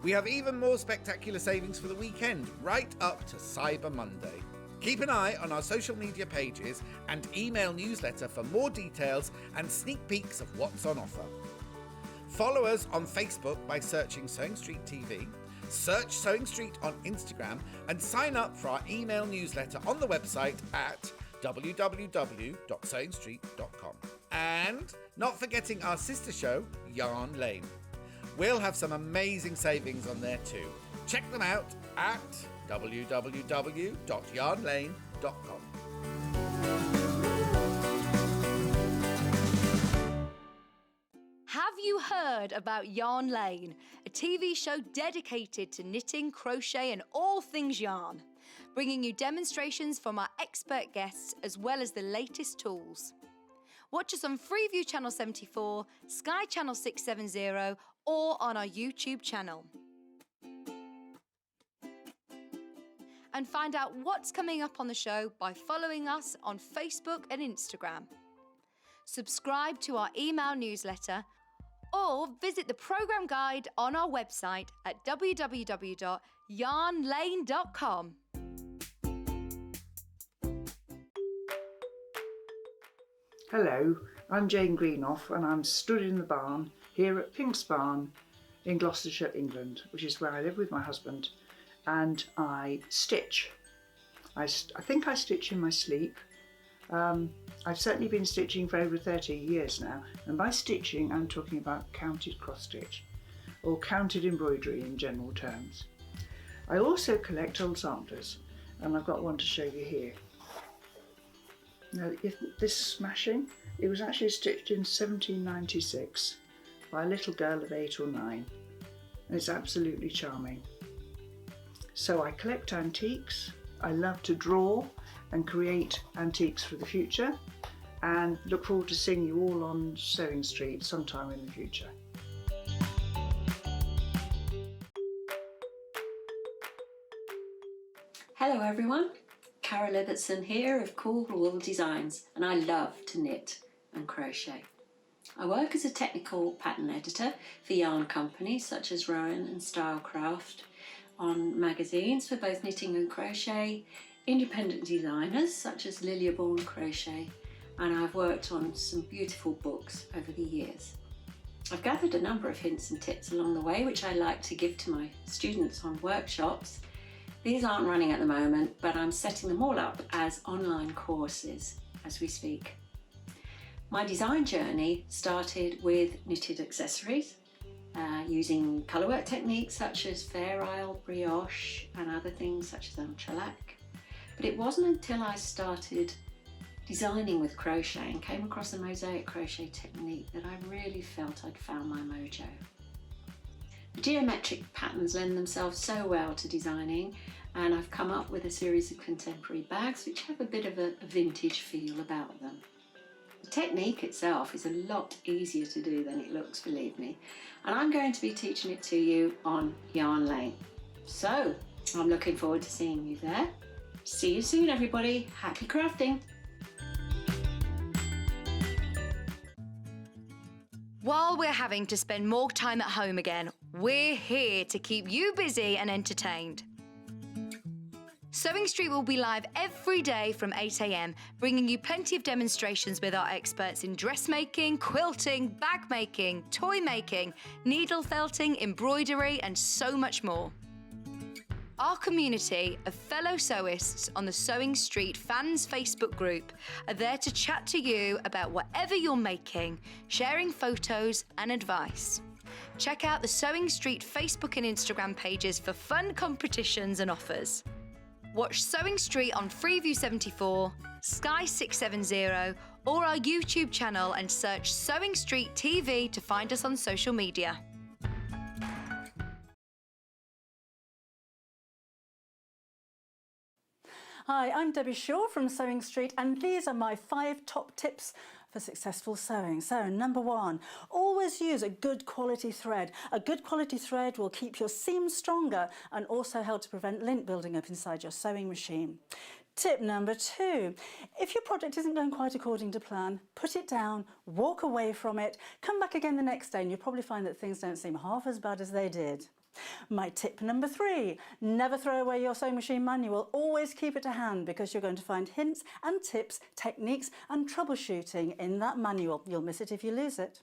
Speaker 1: We have even more spectacular savings for the weekend, right up to Cyber Monday. Keep an eye on our social media pages and email newsletter for more details and sneak peeks of what's on offer. Follow us on Facebook by searching Sewing Street TV, search Sewing Street on Instagram, and sign up for our email newsletter on the website at www.sewingstreet.com. And not forgetting our sister show, Yarn Lane. We'll have some amazing savings on there too. Check them out at www.yarnlane.com.
Speaker 5: Have you heard about Yarn Lane, a TV show dedicated to knitting, crochet, and all things yarn, bringing you demonstrations from our expert guests as well as the latest tools? Watch us on Freeview Channel 74, Sky Channel 670, or on our YouTube channel. And find out what's coming up on the show by following us on Facebook and Instagram. Subscribe to our email newsletter or visit the programme guide on our website at www.yarnlane.com.
Speaker 3: Hello, I'm Jayne Greenoff and I'm stood in the barn here at Pink's Barn in Gloucestershire, England, which is where I live with my husband, and I stitch. I think I stitch in my sleep. I've certainly been stitching for over 30 years now, and by stitching I'm talking about counted cross stitch or counted embroidery in general terms. I also collect old samplers, and I've got one to show you here. Now, if this smashing, it was actually stitched in 1796 by a little girl of 8 or 9, and it's absolutely charming. So I collect antiques, I love to draw and create antiques for the future, and look forward to seeing you all on Sewing Street sometime in the future.
Speaker 4: Hello everyone, Carol Ibbotson here of Cool Wool Designs, and I love to knit and crochet. I work as a technical pattern editor for yarn companies such as Rowan and Stylecraft, on magazines for both knitting and crochet, independent designers such as Lilia-Born Crochet, and I've worked on some beautiful books over the years. I've gathered a number of hints and tips along the way which I like to give to my students on workshops. These aren't running at the moment, but I'm setting them all up as online courses as we speak. My design journey started with knitted accessories, using colourwork techniques such as Fair Isle, brioche and other things such as shellac. But it wasn't until I started designing with crochet and came across the mosaic crochet technique that I really felt I'd found my mojo. The geometric patterns lend themselves so well to designing, and I've come up with a series of contemporary bags which have a bit of a vintage feel about them. The technique itself is a lot easier to do than it looks, believe me, and I'm going to be teaching it to you on Yarn Lane. So I'm looking forward to seeing you there. See you soon everybody, happy crafting!
Speaker 5: While we're having to spend more time at home again, we're here to keep you busy and entertained. Sewing Street will be live every day from 8 a.m, bringing you plenty of demonstrations with our experts in dressmaking, quilting, bag making, toy making, needle felting, embroidery, and so much more. Our community of fellow sewists on the Sewing Street fans Facebook group are there to chat to you about whatever you're making, sharing photos and advice. Check out the Sewing Street Facebook and Instagram pages for fun competitions and offers. Watch Sewing Street on Freeview 74, Sky 670, or our YouTube channel and search Sewing Street TV to find us on social media.
Speaker 6: Hi, I'm Debbie Shaw from Sewing Street, and these are my 5 top tips for successful sewing. So, number 1, always use a good quality thread. A good quality thread will keep your seams stronger and also help to prevent lint building up inside your sewing machine. Tip number 2, if your project isn't going quite according to plan, put it down, walk away from it, come back again the next day and you'll probably find that things don't seem half as bad as they did. My tip number 3, never throw away your sewing machine manual, always keep it to hand because you're going to find hints and tips, techniques and troubleshooting in that manual. You'll miss it if you lose it.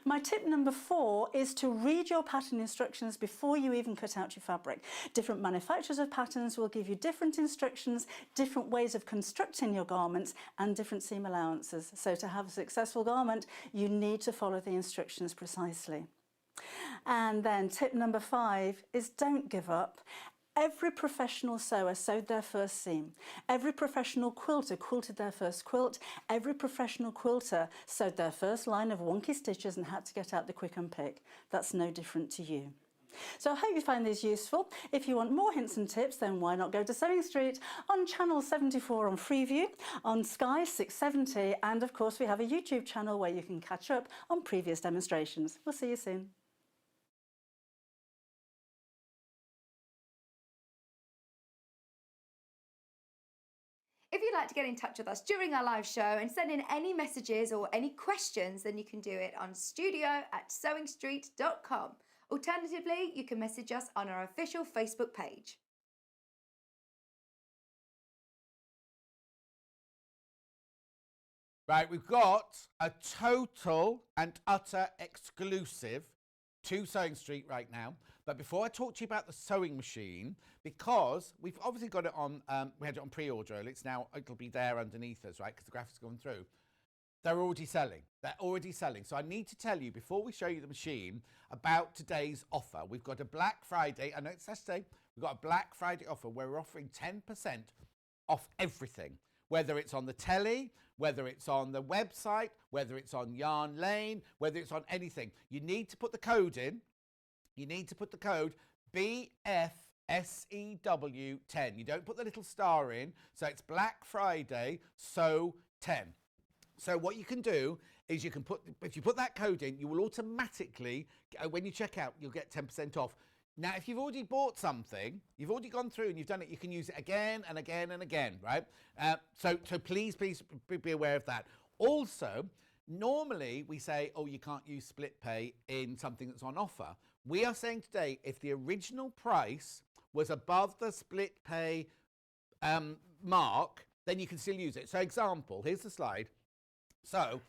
Speaker 6: My tip number 4 is to read your pattern instructions before you even cut out your fabric. Different manufacturers of patterns will give you different instructions, different ways of constructing your garments and different seam allowances. So to have a successful garment, you need to follow the instructions precisely. And then tip number 5 is don't give up. Every professional sewer sewed their first seam. Every professional quilter quilted their first quilt. Every professional quilter sewed their first line of wonky stitches and had to get out the quick and pick. That's no different to you. So I hope you find these useful. If you want more hints and tips, then why not go to Sewing Street on channel 74 on Freeview, on Sky 670, and of course we have a YouTube channel where you can catch up on previous demonstrations. We'll see you soon.
Speaker 5: If you'd like to get in touch with us during our live show and send in any messages or any questions, then you can do it on studio@sewingstreet.com. Alternatively, you can message us on our official Facebook page.
Speaker 1: Right, we've got a total and utter exclusive to Sewing Street right now. But before I talk to you about the sewing machine, because we've obviously got it on, we had it on pre-order earlier, it'll be there underneath us, right, because the graphic's gone through. They're already selling. They're already selling. So I need to tell you, before we show you the machine, about today's offer. We've got a Black Friday, I know it's Saturday, we've got a Black Friday offer where we're offering 10% off everything. Whether it's on the telly, whether it's on the website, whether it's on Yarn Lane, whether it's on anything. You need to put the code in. You need to put the code BF SEW10. You don't put the little star in. So it's Black Friday, so 10. So what you can do is you can put, if you put that code in, you will automatically, when you check out, you'll get 10% off. Now, if you've already bought something, you've already gone through and you've done it, you can use it again and again and again, right? So please be aware of that. Also, normally we say, oh, you can't use split pay in something that's on offer. We are saying today, if the original price was above the split pay mark, then you can still use it. So example, here's the slide. So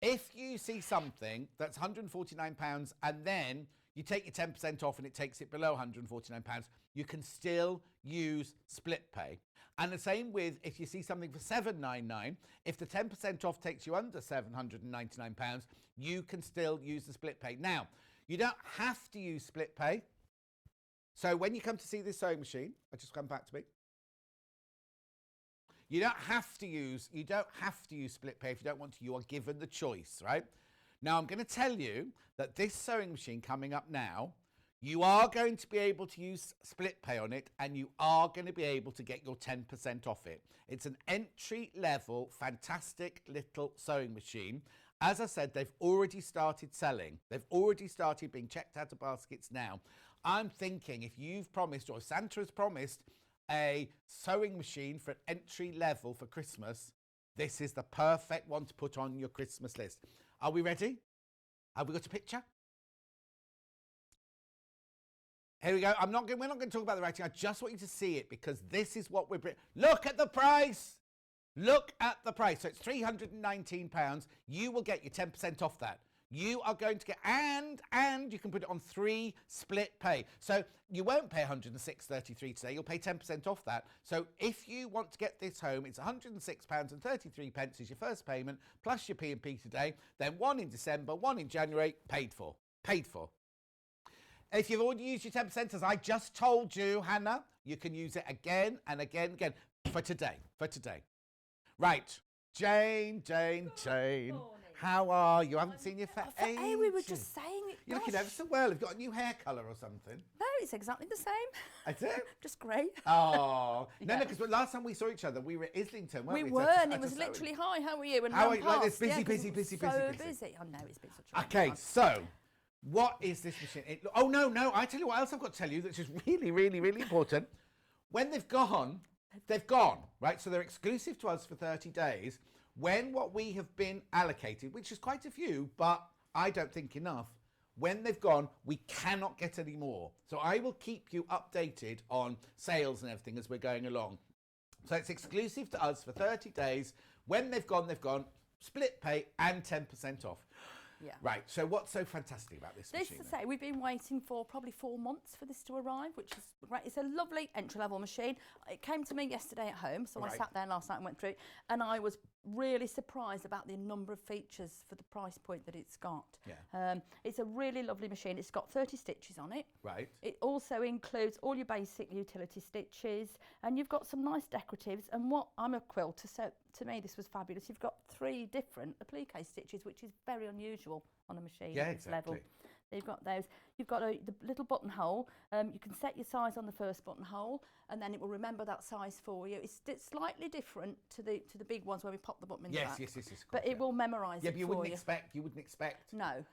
Speaker 1: if you see something that's £149 and then you take your 10% off and it takes it below £149, you can still use split pay. And the same with if you see something for £799, if the 10% off takes you under £799, you can still use the split pay. Now, you don't have to use split pay. So when you come to see this sewing machine, come back to me. You don't have to use split pay if you don't want to. You are given the choice, right? Now, I'm going to tell you that this sewing machine coming up now, you are going to be able to use split pay on it and you are going to be able to get your 10% off it. It's an entry-level, fantastic little sewing machine. As I said, they've already started selling. They've already started being checked out of baskets now. I'm thinking if you've promised, or if Santa has promised, a sewing machine for an entry level for Christmas, this is the perfect one to put on your Christmas list. Are we ready? Have we got a picture? Here we go. We're not going to talk about the rating. I just want you to see it because this is what we're... Look at the price. Look at the price. So it's £319. You will get your 10% off that. You are going to get, and you can put it on 3 split pay. So you won't pay £106.33 today, you'll pay 10% off that. So if you want to get this home, it's £106.33 is your first payment, plus your P&P today, then 1 in December, 1 in January, paid for. If you've already used your 10%, as I just told you, Hannah, you can use it again and again, for today. Right, Jayne. How are you? I haven't seen you for ages.
Speaker 7: We were just saying it.
Speaker 1: You're looking ever so well. Have you got a new hair colour or something?
Speaker 7: No, it's exactly the same.
Speaker 1: I do?
Speaker 7: Just grey.
Speaker 1: Oh. No, because last time we saw each other, we were at Islington, weren't we?
Speaker 7: We were, and it was literally, hi, how are you? And
Speaker 1: how are
Speaker 7: ran
Speaker 1: you? Like
Speaker 7: past.
Speaker 1: this, busy.
Speaker 7: So busy. I know, it's been such a
Speaker 1: Okay,
Speaker 7: time.
Speaker 1: so what is this machine? Oh, no. I tell you what else I've got to tell you that's just really, really, really important. When they've gone, right? So they're exclusive to us for 30 days. When what we have been allocated, which is quite a few, but I don't think enough, when they've gone, we cannot get any more. So I will keep you updated on sales and everything as we're going along. So it's exclusive to us for 30 days. When they've gone, split pay and 10% off.
Speaker 7: Yeah.
Speaker 1: Right, so what's so fantastic about this machine?
Speaker 7: This to say, we've been waiting for probably 4 months for this to arrive, which is great. It's a lovely entry-level machine. It came to me yesterday at home, so I sat there last night and went through it, and I was really surprised about the number of features for the price point that it's got.
Speaker 1: Yeah.
Speaker 7: It's a really lovely machine. It's got 30 stitches on it.
Speaker 1: Right.
Speaker 7: It also includes all your basic utility stitches, and you've got some nice decoratives. And what I'm a quilter, so to me this was fabulous. You've got 3 different applique stitches, which is very unusual on a machine at this level. You've got those. You've got the little buttonhole. You can set your size on the first buttonhole, and then it will remember that size for you. It's slightly different to the big ones where we pop the button in the back. Yes. But it will memorise it for you.
Speaker 1: Yeah, but you wouldn't expect.
Speaker 7: No,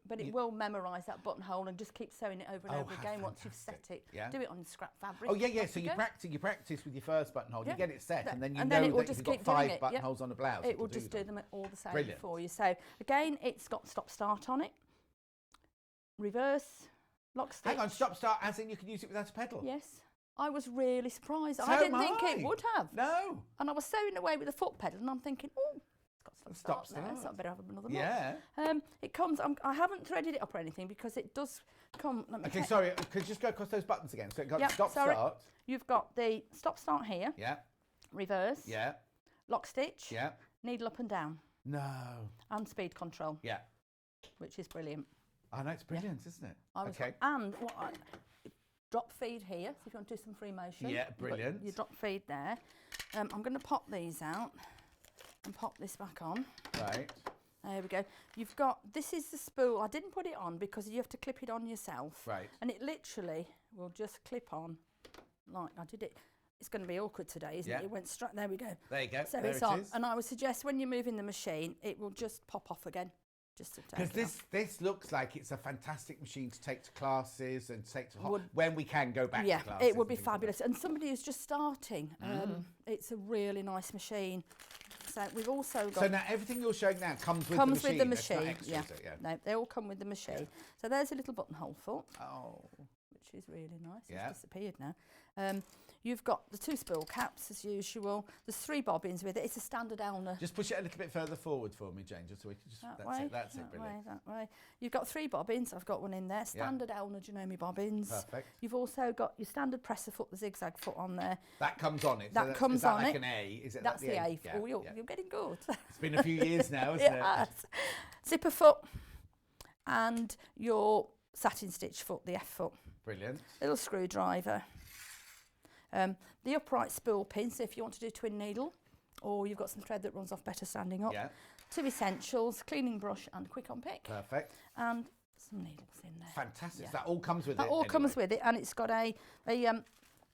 Speaker 7: but it will memorise that buttonhole and just keep sewing it over and over again once you've set it.
Speaker 1: Yeah.
Speaker 7: Do it on scrap fabric.
Speaker 1: Oh yeah. So you practice with your first buttonhole. You get it set, and then you
Speaker 7: it
Speaker 1: know
Speaker 7: will
Speaker 1: that
Speaker 7: just
Speaker 1: you've got
Speaker 7: keep
Speaker 1: 5 buttonholes on a blouse.
Speaker 7: It will just do them all the same
Speaker 1: Brilliant.
Speaker 7: for you. So again, it's got stop-start on it. Reverse, lock stitch.
Speaker 1: Hang on, stop-start, as in you can use it without a pedal?
Speaker 7: Yes. I was really surprised.
Speaker 1: So
Speaker 7: I didn't think it would have.
Speaker 1: No.
Speaker 7: And I was sewing away with the foot pedal, and I'm thinking, oh, it's got stop-start there, so I better have another look.
Speaker 1: Yeah.
Speaker 7: It comes, I haven't threaded it up or anything because it does come...
Speaker 1: Okay, sorry, could you just go across those buttons again? So it got stop-start.
Speaker 7: You've got the stop-start here.
Speaker 1: Yeah.
Speaker 7: Reverse.
Speaker 1: Yeah.
Speaker 7: Lock stitch.
Speaker 1: Yeah.
Speaker 7: Needle up and down.
Speaker 1: No.
Speaker 7: And speed control.
Speaker 1: Yeah.
Speaker 7: Which is brilliant.
Speaker 1: I know, it's brilliant, isn't it?
Speaker 7: And drop feed here, so if you want to do some free motion.
Speaker 1: Yeah, brilliant.
Speaker 7: Your drop feed there. I'm going to pop these out and pop this back on.
Speaker 1: Right.
Speaker 7: There we go. You've got, this is the spool. I didn't put it on because you have to clip it on yourself.
Speaker 1: Right.
Speaker 7: And it literally will just clip on like I did it. It's going to be awkward today, isn't
Speaker 1: Yeah.
Speaker 7: it? It went straight, there we go.
Speaker 1: There you go.
Speaker 7: So
Speaker 1: there
Speaker 7: it's
Speaker 1: it
Speaker 7: on.
Speaker 1: is.
Speaker 7: And I would suggest when you're moving the machine, it will just pop off again. Just to take
Speaker 1: Because
Speaker 7: it off.
Speaker 1: this looks like it's a fantastic machine to take to classes and take to
Speaker 7: Would-
Speaker 1: when we can go back
Speaker 7: Yeah,
Speaker 1: to classes.
Speaker 7: it would be
Speaker 1: and things like
Speaker 7: fabulous. And somebody who's just starting, it's a really nice machine. So we've also
Speaker 1: that.
Speaker 7: got...
Speaker 1: So now everything you're showing now comes with
Speaker 7: comes
Speaker 1: the machine.
Speaker 7: with the
Speaker 1: That's not
Speaker 7: machine,
Speaker 1: extra,
Speaker 7: yeah.
Speaker 1: is it? Yeah.
Speaker 7: No, they all come with the machine. So there's a little buttonhole foot,
Speaker 1: Oh.
Speaker 7: which is really nice.
Speaker 1: Yeah.
Speaker 7: It's disappeared now. You've got the 2 spool caps as usual. There's 3 bobbins with it. It's a standard Elna.
Speaker 1: Just push it a little bit further forward for me, Jane, just so we can just.
Speaker 7: That
Speaker 1: That's
Speaker 7: way,
Speaker 1: it. That's it.
Speaker 7: that
Speaker 1: Brilliant.
Speaker 7: way, that way. You've got 3 bobbins. I've got one in there. Standard Elna Janome bobbins.
Speaker 1: Perfect.
Speaker 7: You've also got your standard presser foot, the zigzag foot on there.
Speaker 1: That comes on it.
Speaker 7: That
Speaker 1: that's,
Speaker 7: comes
Speaker 1: is that
Speaker 7: on
Speaker 1: like
Speaker 7: it.
Speaker 1: an A? Is it
Speaker 7: That's
Speaker 1: like
Speaker 7: the A.
Speaker 1: Yeah,
Speaker 7: Oh, you're
Speaker 1: yeah.
Speaker 7: getting good.
Speaker 1: It's been a few years now, isn't
Speaker 7: It
Speaker 1: it?
Speaker 7: has. Zipper foot and your satin stitch foot, the F foot.
Speaker 1: Brilliant.
Speaker 7: Little screwdriver. The upright spool pin, so if you want to do twin needle or you've got some thread that runs off better standing up.
Speaker 1: Yeah.
Speaker 7: 2 essentials, cleaning brush and quick on pick.
Speaker 1: Perfect.
Speaker 7: And some needles in there.
Speaker 1: Fantastic.
Speaker 7: Yeah.
Speaker 1: That all comes with
Speaker 7: That
Speaker 1: it.
Speaker 7: all comes
Speaker 1: anyway.
Speaker 7: with it, and it's got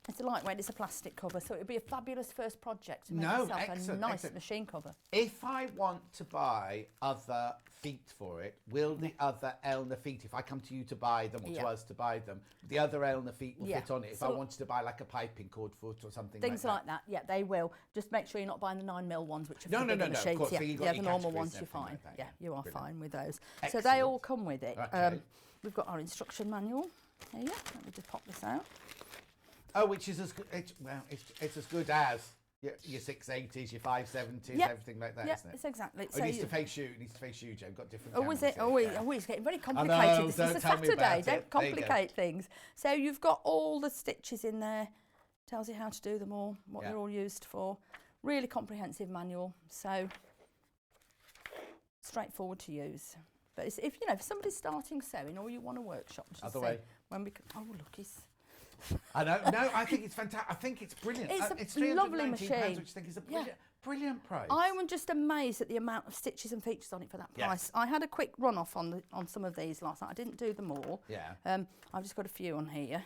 Speaker 7: it's a lightweight, it's a plastic cover, so it would be a fabulous first project to make
Speaker 1: No,
Speaker 7: yourself a
Speaker 1: excellent,
Speaker 7: nice
Speaker 1: excellent.
Speaker 7: machine cover.
Speaker 1: If I want to buy other feet for it, will the other Elna feet, if I come to you to buy them or to
Speaker 7: Yeah.
Speaker 1: us to buy them, the other Elna feet will
Speaker 7: Yeah.
Speaker 1: fit on it? If I
Speaker 7: So-
Speaker 1: wanted to buy like a piping cord foot or something
Speaker 7: Things
Speaker 1: like that.
Speaker 7: like that, yeah, they will. Just make sure you're not buying the 9mm ones, which are
Speaker 1: No,
Speaker 7: for
Speaker 1: no,
Speaker 7: bigger
Speaker 1: no, of
Speaker 7: machines.
Speaker 1: course.
Speaker 7: Yeah,
Speaker 1: So you've got
Speaker 7: yeah,
Speaker 1: your
Speaker 7: the normal
Speaker 1: categories
Speaker 7: ones
Speaker 1: and
Speaker 7: you're
Speaker 1: everything
Speaker 7: fine.
Speaker 1: like that,
Speaker 7: Yeah,
Speaker 1: yeah.
Speaker 7: you are
Speaker 1: Brilliant.
Speaker 7: fine with those. So
Speaker 1: Excellent.
Speaker 7: they all come with it.
Speaker 1: Okay.
Speaker 7: We've got our instruction manual here. Let me just pop this out.
Speaker 1: Oh, which is as good, it's as good as your 680s, your 570s,
Speaker 7: Yep.
Speaker 1: everything like that,
Speaker 7: Yeah,
Speaker 1: isn't it?
Speaker 7: it's exactly.
Speaker 1: Oh, it needs to face you, Joe. Got different
Speaker 7: Oh, is
Speaker 1: cameras
Speaker 7: it?
Speaker 1: here.
Speaker 7: Oh, it's getting very
Speaker 1: know,
Speaker 7: complicated. This
Speaker 1: don't
Speaker 7: is a
Speaker 1: tell me about
Speaker 7: Saturday.
Speaker 1: it.
Speaker 7: Don't
Speaker 1: There you go.
Speaker 7: complicate things. So you've got all the stitches in there. Tells you how to do them all, what
Speaker 1: Yeah.
Speaker 7: they're all used for. Really comprehensive manual. So straightforward to use. But it's, if somebody's starting sewing or you want a workshop, just
Speaker 1: Other
Speaker 7: say
Speaker 1: way.
Speaker 7: when we. Oh, look, it's.
Speaker 1: I know. No, I think it's fantastic. I think it's brilliant.
Speaker 7: It's a
Speaker 1: £319,
Speaker 7: lovely machine.
Speaker 1: which I think is a
Speaker 7: Yeah.
Speaker 1: brilliant price.
Speaker 7: I'm just amazed at the amount of stitches and features on it for that
Speaker 1: Yes.
Speaker 7: price. I had a quick run off on some of these last night. I didn't do them all.
Speaker 1: Yeah.
Speaker 7: I've just got a few on here.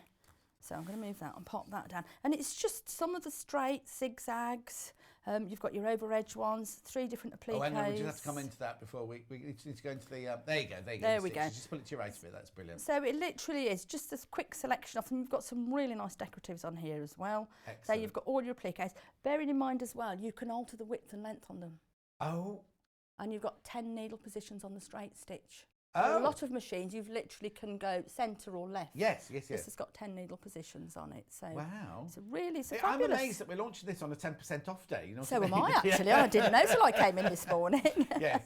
Speaker 7: So I'm going to move that and pop that down. And it's just some of the straight zigzags. You've got your over edge ones, 3 different appliques.
Speaker 1: Oh, hang on, we just have to come into that before we need to go into the. There you go.
Speaker 7: There we
Speaker 1: the
Speaker 7: go.
Speaker 1: stitches. Just pull it to your right a bit. That's brilliant.
Speaker 7: So it literally is just a quick selection of them. You've got some really nice decoratives on here as well. So
Speaker 1: Excellent.
Speaker 7: you've got all your appliques. Bearing in mind as well, you can alter the width and length on them.
Speaker 1: Oh.
Speaker 7: And you've got 10 needle positions on the straight stitch.
Speaker 1: Oh.
Speaker 7: A lot of machines, you've literally can go centre or left.
Speaker 1: Yes.
Speaker 7: This has got 10 needle positions on it. So
Speaker 1: Wow.
Speaker 7: it's
Speaker 1: I'm
Speaker 7: fabulous.
Speaker 1: amazed that we're launching this on a 10% off day. You know.
Speaker 7: So
Speaker 1: what
Speaker 7: am
Speaker 1: I
Speaker 7: I
Speaker 1: mean?
Speaker 7: actually. I didn't know till I came in this morning.
Speaker 1: Yes.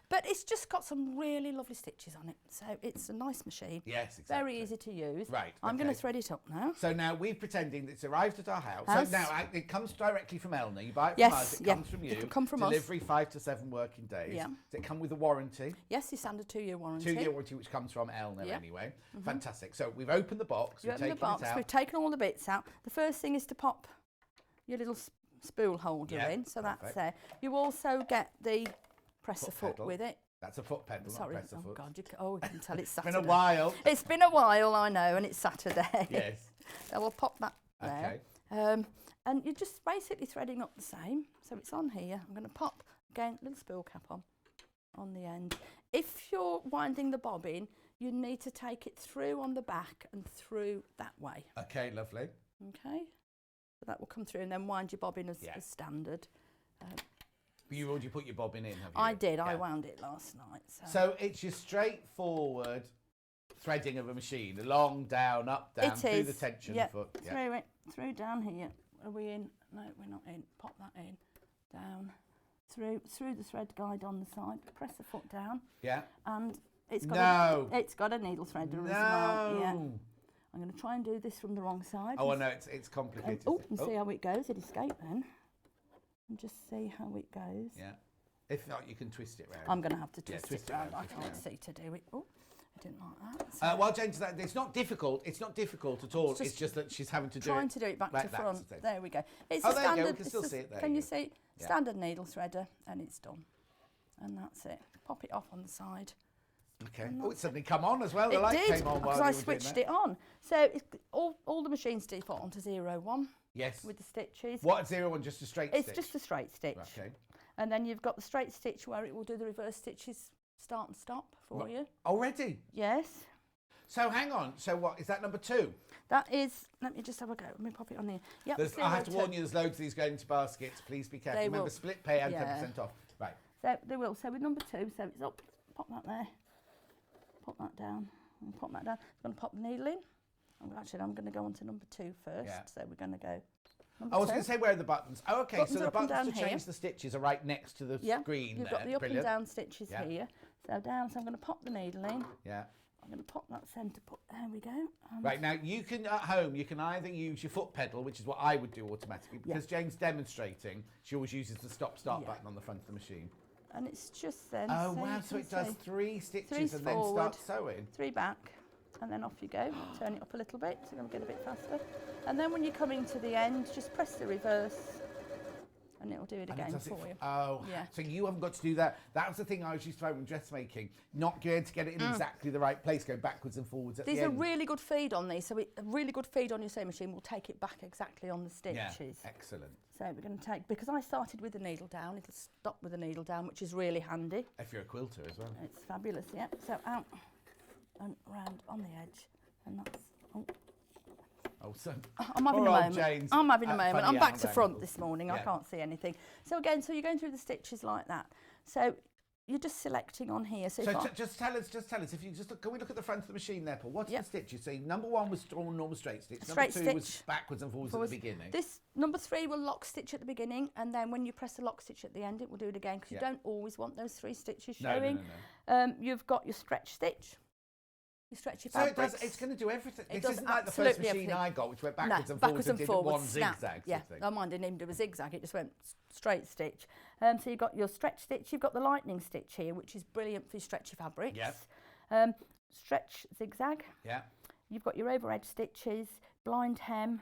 Speaker 7: But it's just got some really lovely stitches on it. So it's a nice machine.
Speaker 1: Yes. Exactly.
Speaker 7: Very easy to use.
Speaker 1: Right,
Speaker 7: I'm going to
Speaker 1: okay.
Speaker 7: thread it up now.
Speaker 1: So now we're pretending that it's arrived at our house.
Speaker 7: Has.
Speaker 1: So now it comes directly from Elna. You buy it from
Speaker 7: Yes,
Speaker 1: us. It
Speaker 7: yeah.
Speaker 1: comes from you.
Speaker 7: It'll come from us.
Speaker 1: Delivery 5 to 7 working days.
Speaker 7: Yeah.
Speaker 1: Does it come with a warranty?
Speaker 7: Yes, your standard 2-year warranty.
Speaker 1: 2-year warranty, which comes from Elna
Speaker 7: Yeah.
Speaker 1: anyway. Fantastic. So we've opened the box.
Speaker 7: You
Speaker 1: We've
Speaker 7: open the
Speaker 1: taken
Speaker 7: box,
Speaker 1: it out.
Speaker 7: we've taken all the bits out. The first thing is to pop your little spool holder
Speaker 1: Yeah,
Speaker 7: in, so that's
Speaker 1: perfect.
Speaker 7: there. You also get the presser
Speaker 1: Foot
Speaker 7: foot
Speaker 1: pedal.
Speaker 7: with it.
Speaker 1: That's a foot pedal,
Speaker 7: Sorry,
Speaker 1: not presser
Speaker 7: oh
Speaker 1: foot.
Speaker 7: God, you can tell it's
Speaker 1: It's
Speaker 7: Saturday.
Speaker 1: been a while.
Speaker 7: It's been a while, I know, and it's Saturday.
Speaker 1: Yes.
Speaker 7: So we'll pop that there.
Speaker 1: Okay.
Speaker 7: And you're just basically threading up the same. So it's on here. I'm going to pop, again, little spool cap on the end. If you're winding the bobbin, you need to take it through on the back and through that way.
Speaker 1: Okay, lovely.
Speaker 7: Okay? So that will come through and then wind your bobbin as standard.
Speaker 1: You already put your bobbin in, have you?
Speaker 7: I did.
Speaker 1: Yeah.
Speaker 7: I wound it last night.
Speaker 1: So it's your straightforward threading of a machine, along, down, up, down,
Speaker 7: It
Speaker 1: through
Speaker 7: is.
Speaker 1: the tension
Speaker 7: Yeah,
Speaker 1: foot. Yeah.
Speaker 7: through it, through down here. Are we in? No, we're not in. Pop that in, down, through the thread guide on the side. Press the foot down,
Speaker 1: Yeah.
Speaker 7: and it's got
Speaker 1: No.
Speaker 7: a needle threader
Speaker 1: No.
Speaker 7: as well. Yeah. I'm going to try and do this from the wrong side.
Speaker 1: Oh, I know, it's complicated.
Speaker 7: And see how it goes. It escaped then. And just see how it goes.
Speaker 1: Yeah. If not, you can twist it round.
Speaker 7: I'm going to have to twist
Speaker 1: twist
Speaker 7: it
Speaker 1: it
Speaker 7: round.
Speaker 1: round,
Speaker 7: I
Speaker 1: twist it
Speaker 7: can't
Speaker 1: round.
Speaker 7: see to do it. Oh, I didn't like that. So
Speaker 1: Well, Jane, it's not difficult. It's not difficult at all.
Speaker 7: It's
Speaker 1: It's
Speaker 7: just
Speaker 1: just that she's having to do
Speaker 7: trying
Speaker 1: it
Speaker 7: to do it back
Speaker 1: like
Speaker 7: to
Speaker 1: that,
Speaker 7: front.
Speaker 1: so-
Speaker 7: There we go. It's
Speaker 1: Oh,
Speaker 7: a
Speaker 1: there you go, we
Speaker 7: standard.
Speaker 1: can
Speaker 7: it's
Speaker 1: still
Speaker 7: just-
Speaker 1: see it there,
Speaker 7: Can
Speaker 1: you
Speaker 7: you
Speaker 1: go.
Speaker 7: see?
Speaker 1: Yeah.
Speaker 7: Standard needle threader, and it's done. And that's it. Pop it off on the side.
Speaker 1: Okay. Oh, it suddenly come on as well. The
Speaker 7: It
Speaker 1: light
Speaker 7: did,
Speaker 1: came on while
Speaker 7: because
Speaker 1: you
Speaker 7: I
Speaker 1: were doing
Speaker 7: switched
Speaker 1: that.
Speaker 7: it on. So it's, all the machines default onto 0-1
Speaker 1: Yes.
Speaker 7: with the stitches.
Speaker 1: What 0-1? Just a straight
Speaker 7: It's
Speaker 1: stitch?
Speaker 7: just a straight stitch.
Speaker 1: Okay.
Speaker 7: And then you've got the straight stitch where it will do the reverse stitches start and stop for you.
Speaker 1: Already?
Speaker 7: Yes.
Speaker 1: So hang on. So what is that number 2?
Speaker 7: That is, let me just have a go. Let me pop it on here. Yep,
Speaker 1: I have to
Speaker 7: 0-2.
Speaker 1: warn you, there's loads of these going into baskets. Please be careful.
Speaker 7: They
Speaker 1: Remember,
Speaker 7: will.
Speaker 1: split pay and
Speaker 7: Yeah.
Speaker 1: 10% off. Right.
Speaker 7: So they will. So with number 2, so it's up. Pop that there. Pop that down. And pop that down. I'm going to pop the needle in. I'm going to go on to number 2 first.
Speaker 1: Yeah.
Speaker 7: So we're going to go. Number
Speaker 1: I was
Speaker 7: 2.
Speaker 1: going to say, where are the buttons? Oh, okay.
Speaker 7: Buttons
Speaker 1: So the
Speaker 7: up and
Speaker 1: buttons
Speaker 7: down
Speaker 1: to change
Speaker 7: here.
Speaker 1: the stitches are right next to the screen.
Speaker 7: You've got
Speaker 1: there.
Speaker 7: the up
Speaker 1: Brilliant.
Speaker 7: and down stitches
Speaker 1: Yeah.
Speaker 7: here. So down. So I'm going to pop the needle in.
Speaker 1: Yeah.
Speaker 7: I'm going to pop that centre. There we go. And
Speaker 1: Right, now you can, at home, you can either use your foot pedal, which is what I would do automatically, because Jayne's demonstrating, she always uses the stop-start
Speaker 7: Yeah.
Speaker 1: button on the front of the machine.
Speaker 7: And it's just then.
Speaker 1: Oh,
Speaker 7: so
Speaker 1: wow,
Speaker 7: you
Speaker 1: so
Speaker 7: can
Speaker 1: it does
Speaker 7: see
Speaker 1: 3 stitches
Speaker 7: 3's
Speaker 1: and then
Speaker 7: forward.
Speaker 1: starts sewing.
Speaker 7: 3 back, and then off you go. Turn it up a little bit, so you're going to get a bit faster. And then when you're coming to the end, just press the reverse, and it'll do it
Speaker 1: And it
Speaker 7: again
Speaker 1: does it
Speaker 7: for you.
Speaker 1: Oh,
Speaker 7: Yeah.
Speaker 1: so you haven't got to do that. That was the thing I was used to find with dressmaking, not going to get it in exactly the right place, go backwards and forwards at
Speaker 7: There's
Speaker 1: the
Speaker 7: a
Speaker 1: end.
Speaker 7: really good feed on these, so a really good feed on your sewing machine will take it back exactly on the
Speaker 1: Yeah,
Speaker 7: stitches.
Speaker 1: excellent.
Speaker 7: So we're going to take, because I started with the needle down, it'll stop with the needle down, which is really handy.
Speaker 1: If you're a quilter as well.
Speaker 7: It's fabulous, yeah. So out and round on the edge, and that's.
Speaker 1: Oh, so
Speaker 7: I'm having a
Speaker 1: poor old
Speaker 7: moment.
Speaker 1: Jayne's
Speaker 7: I'm having a
Speaker 1: at
Speaker 7: moment.
Speaker 1: funny
Speaker 7: I'm back to
Speaker 1: angles.
Speaker 7: front this morning. I
Speaker 1: Yeah.
Speaker 7: can't see anything. So again, so you're going through the stitches like that. So you're just selecting on here. So,
Speaker 1: So
Speaker 7: if I-
Speaker 1: just tell us. If you just look, can we look at the front of the machine there, Paul? What's
Speaker 7: Yep.
Speaker 1: the stitches? So number 1 was normal straight stitch.
Speaker 7: Straight
Speaker 1: Number 2 was
Speaker 7: stitch.
Speaker 1: backwards and forwards
Speaker 7: forwards.
Speaker 1: at the beginning.
Speaker 7: This number 3 will lock stitch at the beginning, and then when you press the lock stitch at the end, it will do it again because
Speaker 1: Yeah.
Speaker 7: you don't always want those 3 stitches
Speaker 1: No, no,
Speaker 7: showing.
Speaker 1: no.
Speaker 7: You've got your stretch stitch. You stretch your
Speaker 1: So it
Speaker 7: fabrics.
Speaker 1: does. It's going to do everything.
Speaker 7: It
Speaker 1: This
Speaker 7: does
Speaker 1: isn't like the first
Speaker 7: absolutely
Speaker 1: machine
Speaker 7: everything.
Speaker 1: I got, which went backwards
Speaker 7: No,
Speaker 1: and
Speaker 7: backwards
Speaker 1: forwards
Speaker 7: and
Speaker 1: did
Speaker 7: forwards.
Speaker 1: one
Speaker 7: snap.
Speaker 1: zigzag.
Speaker 7: Yeah,
Speaker 1: Sort of thing.
Speaker 7: oh, mine didn't even do a zigzag. It just went straight stitch. So you've got your stretch stitch. You've got the lightning stitch here, which is brilliant for your stretchy fabrics.
Speaker 1: Yep.
Speaker 7: Stretch zigzag.
Speaker 1: Yeah.
Speaker 7: You've got your over edge stitches, blind hem,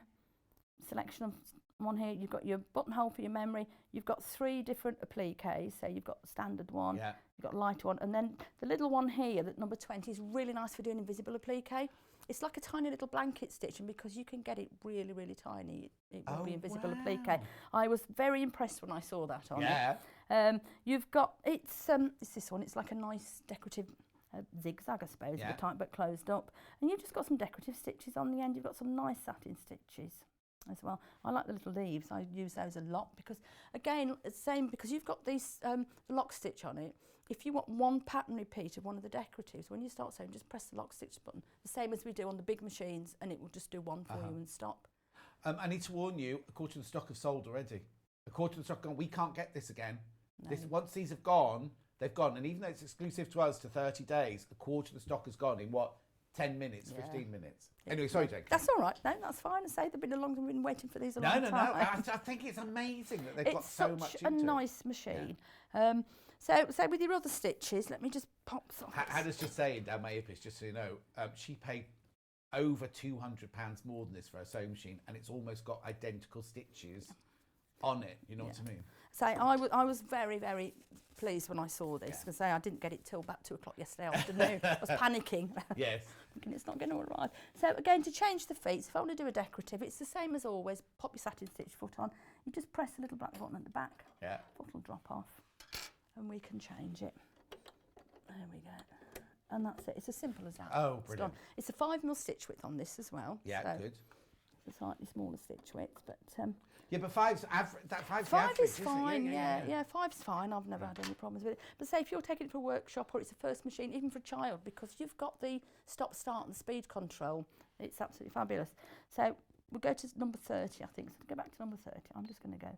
Speaker 7: selection of one here. You've got your buttonhole for your memory. You've got 3 different appliques. So you've got the standard one,
Speaker 1: Yeah.
Speaker 7: you've got a lighter one, and then the little one here, that number 20, is really nice for doing invisible applique. It's like a tiny little blanket stitch, and because you can get it really, really tiny, it will be
Speaker 1: Oh,
Speaker 7: invisible
Speaker 1: wow.
Speaker 7: applique. I was very impressed when I saw that on
Speaker 1: Yeah.
Speaker 7: it. You've got, it's this one, it's like a nice decorative zigzag, I suppose,
Speaker 1: Yeah.
Speaker 7: at the type, but closed up. And you've just got some decorative stitches on the end. You've got some nice satin stitches as well. I like the little leaves. I use those a lot because, again, it's the same, because you've got these lock stitch on it. If you want one pattern repeat of one of the decoratives, when you start sewing, just press the lock stitch button, the same as we do on the big machines, and it will just do one for you and stop.
Speaker 1: I need to warn you, a quarter of the stock have sold already. A quarter of the stock gone. We can't get this again. This, once these have gone, they've gone. And even though it's exclusive to us to 30 days, a quarter of the stock has gone in, 10 minutes, 15 minutes? Anyway, sorry, Jake.
Speaker 7: That's all right. No, that's fine. I say they've been a long time. We've been waiting for these a long
Speaker 1: No.
Speaker 7: time.
Speaker 1: I think it's amazing that they've got
Speaker 7: It's
Speaker 1: so much
Speaker 7: such
Speaker 1: into
Speaker 7: a
Speaker 1: it.
Speaker 7: nice machine. So with your other stitches, let me just pop some.
Speaker 1: Hannah's just saying down my earpiece, just so you know, she paid over £200 more than this for a sewing machine, and it's almost got identical stitches on it. You know what I mean?
Speaker 7: So I was very, very pleased when I saw this, because I didn't get it till about 2 o'clock yesterday afternoon. I was panicking.
Speaker 1: Yes.
Speaker 7: Thinking it's not going to arrive. So again, to change the feet, if I want to do a decorative, it's the same as always. Pop your satin stitch foot on. You just press the little black button at the back.
Speaker 1: Yeah.
Speaker 7: Foot will drop off, and we can change it. There we go. And that's it. It's as simple as that.
Speaker 1: Oh,
Speaker 7: It's
Speaker 1: brilliant.
Speaker 7: done. It's a 5mm stitch width on this as well.
Speaker 1: Yeah,
Speaker 7: so
Speaker 1: good.
Speaker 7: it's a slightly smaller stitch width, but
Speaker 1: Yeah, but five's average. That five's the
Speaker 7: 5
Speaker 1: average,
Speaker 7: is
Speaker 1: isn't it?
Speaker 7: fine. Yeah, 5's fine. I've never had any problems with it. But say if you're taking it for a workshop or it's a first machine, even for a child, because you've got the stop, start, and speed control, it's absolutely fabulous. So we'll go to number 30, I think. So go back to number 30. I'm just going to go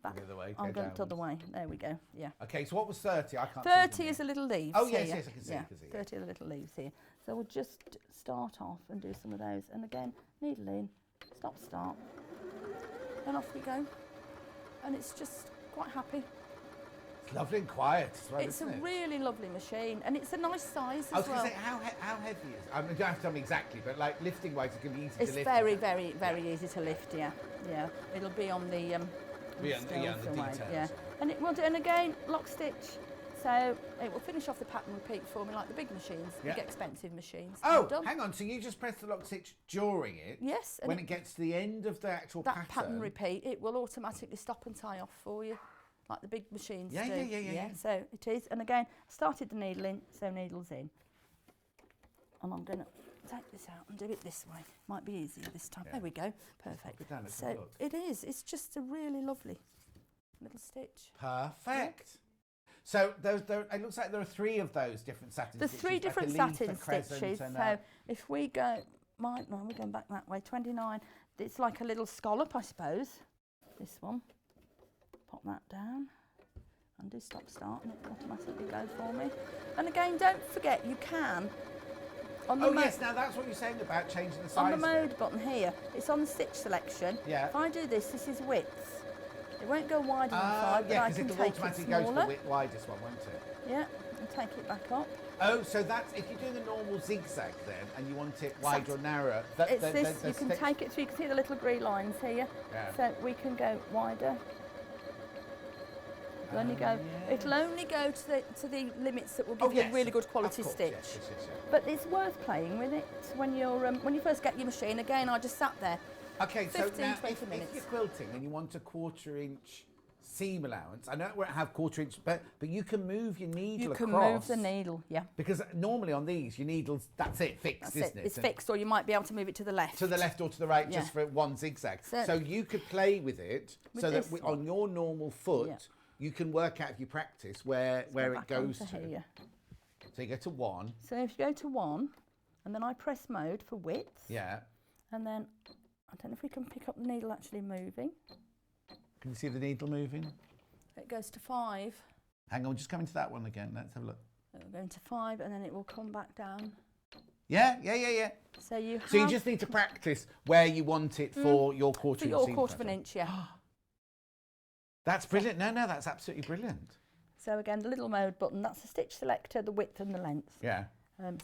Speaker 7: back.
Speaker 1: The other way.
Speaker 7: I'm
Speaker 1: go
Speaker 7: going the other
Speaker 1: downwards.
Speaker 7: way. There we go. Yeah.
Speaker 1: Okay, so what was 30? I can't.
Speaker 7: 30 is a little leaves.
Speaker 1: Oh, yes,
Speaker 7: here.
Speaker 1: yes, I can see,
Speaker 7: Yeah,
Speaker 1: I can see, yeah.
Speaker 7: 30 are the little leaves here. So we'll just start off and do some of those. And again, needle in, stop, start. And off we go. And it's just quite happy.
Speaker 1: It's lovely and quiet as well,
Speaker 7: It's a
Speaker 1: isn't it?
Speaker 7: really lovely machine, and it's a nice size
Speaker 1: I was
Speaker 7: as
Speaker 1: going
Speaker 7: well.
Speaker 1: to say, how heavy is it? I mean, you don't have to tell me exactly, but like lifting wise, it's going to be easy
Speaker 7: It's
Speaker 1: to lift.
Speaker 7: very,
Speaker 1: isn't it?
Speaker 7: very easy to lift. Yeah, yeah. It'll be on the
Speaker 1: Yeah, on the
Speaker 7: stealth
Speaker 1: details,
Speaker 7: away, yeah.
Speaker 1: yeah.
Speaker 7: And it will do. And again, lock stitch, So it will finish off the pattern repeat for me like the big machines,
Speaker 1: Yeah.
Speaker 7: big expensive machines.
Speaker 1: Oh,
Speaker 7: I'm done.
Speaker 1: hang on. So you just press the lock stitch during it?
Speaker 7: Yes. And
Speaker 1: When it gets to the end of the actual
Speaker 7: that pattern repeat, it will automatically stop and tie off for you, like the big machines
Speaker 1: Yeah,
Speaker 7: do.
Speaker 1: yeah.
Speaker 7: So it is. And again, I started the needle in, so needles in. And I'm going to take this out and do it this way. Might be easier this time.
Speaker 1: Yeah.
Speaker 7: There we go. Perfect.
Speaker 1: it down, let's
Speaker 7: So
Speaker 1: have a look.
Speaker 7: it is. It's just a really lovely little stitch.
Speaker 1: Perfect. So it looks like there are 3 of those different satin
Speaker 7: There's
Speaker 1: stitches.
Speaker 7: 3
Speaker 1: like a
Speaker 7: different
Speaker 1: leaf,
Speaker 7: satin
Speaker 1: a crescent,
Speaker 7: stitches.
Speaker 1: and
Speaker 7: So if we go, we're going back that way. 29. It's like a little scallop, I suppose. This one. Pop that down. And do stop start, and it will automatically go for me. And again, don't forget you can. On the
Speaker 1: yes, now that's what you're saying about changing the size.
Speaker 7: on the
Speaker 1: of it.
Speaker 7: mode button here, it's on the stitch selection.
Speaker 1: Yeah.
Speaker 7: If I do this, this is width. It won't go wider than 5, but
Speaker 1: yeah,
Speaker 7: I
Speaker 1: because
Speaker 7: can
Speaker 1: it'll
Speaker 7: take it
Speaker 1: automatically go to the
Speaker 7: smaller.
Speaker 1: widest one, won't it?
Speaker 7: Yeah, and take it back up.
Speaker 1: Oh, so that's if you're doing a normal zigzag then, and you want it wider or narrower.
Speaker 7: It's this. You can take it. So you can see the little green lines here.
Speaker 1: Yeah.
Speaker 7: So we can go wider. It'll only go. It'll only go to the limits that will give you a really good quality
Speaker 1: of course,
Speaker 7: stitch.
Speaker 1: Yes.
Speaker 7: But it's worth playing with it when you first get your machine. Again, I just sat there.
Speaker 1: Okay, so
Speaker 7: 15,
Speaker 1: now
Speaker 7: 20
Speaker 1: if
Speaker 7: minutes.
Speaker 1: you're quilting and you want a 1/4 inch seam allowance, I know it won't have 1/4 inch, but you can move your needle
Speaker 7: You can
Speaker 1: across.
Speaker 7: move the needle, yeah.
Speaker 1: Because normally on these, your needles, that's it, fixed,
Speaker 7: That's
Speaker 1: isn't it?
Speaker 7: It's
Speaker 1: And
Speaker 7: fixed, or you might be able to move it to the left.
Speaker 1: to the left or to the right,
Speaker 7: Yeah.
Speaker 1: just for one zigzag.
Speaker 7: So-
Speaker 1: So you could play with it,
Speaker 7: With
Speaker 1: so that
Speaker 7: this
Speaker 1: on
Speaker 7: one.
Speaker 1: your normal foot,
Speaker 7: Yeah.
Speaker 1: you can work out if you practice where it
Speaker 7: Back
Speaker 1: goes
Speaker 7: onto
Speaker 1: to.
Speaker 7: here.
Speaker 1: So you go to 1,
Speaker 7: So if you go to 1, and then I press mode for width,
Speaker 1: yeah.
Speaker 7: and then I don't know if we can pick up the needle actually moving.
Speaker 1: Can you see the needle moving?
Speaker 7: It goes to 5.
Speaker 1: Hang on, just coming to that one again. Let's have a look.
Speaker 7: It will go into 5, and then it will come back down.
Speaker 1: Yeah.
Speaker 7: So you have
Speaker 1: So you just need to practice where you want it for your 1/4
Speaker 7: for
Speaker 1: inch
Speaker 7: your
Speaker 1: seam
Speaker 7: 1/4 of an
Speaker 1: pattern.
Speaker 7: inch, yeah.
Speaker 1: That's brilliant. No, that's absolutely brilliant.
Speaker 7: So again, the little mode button, that's the stitch selector, the width and the length.
Speaker 1: Yeah.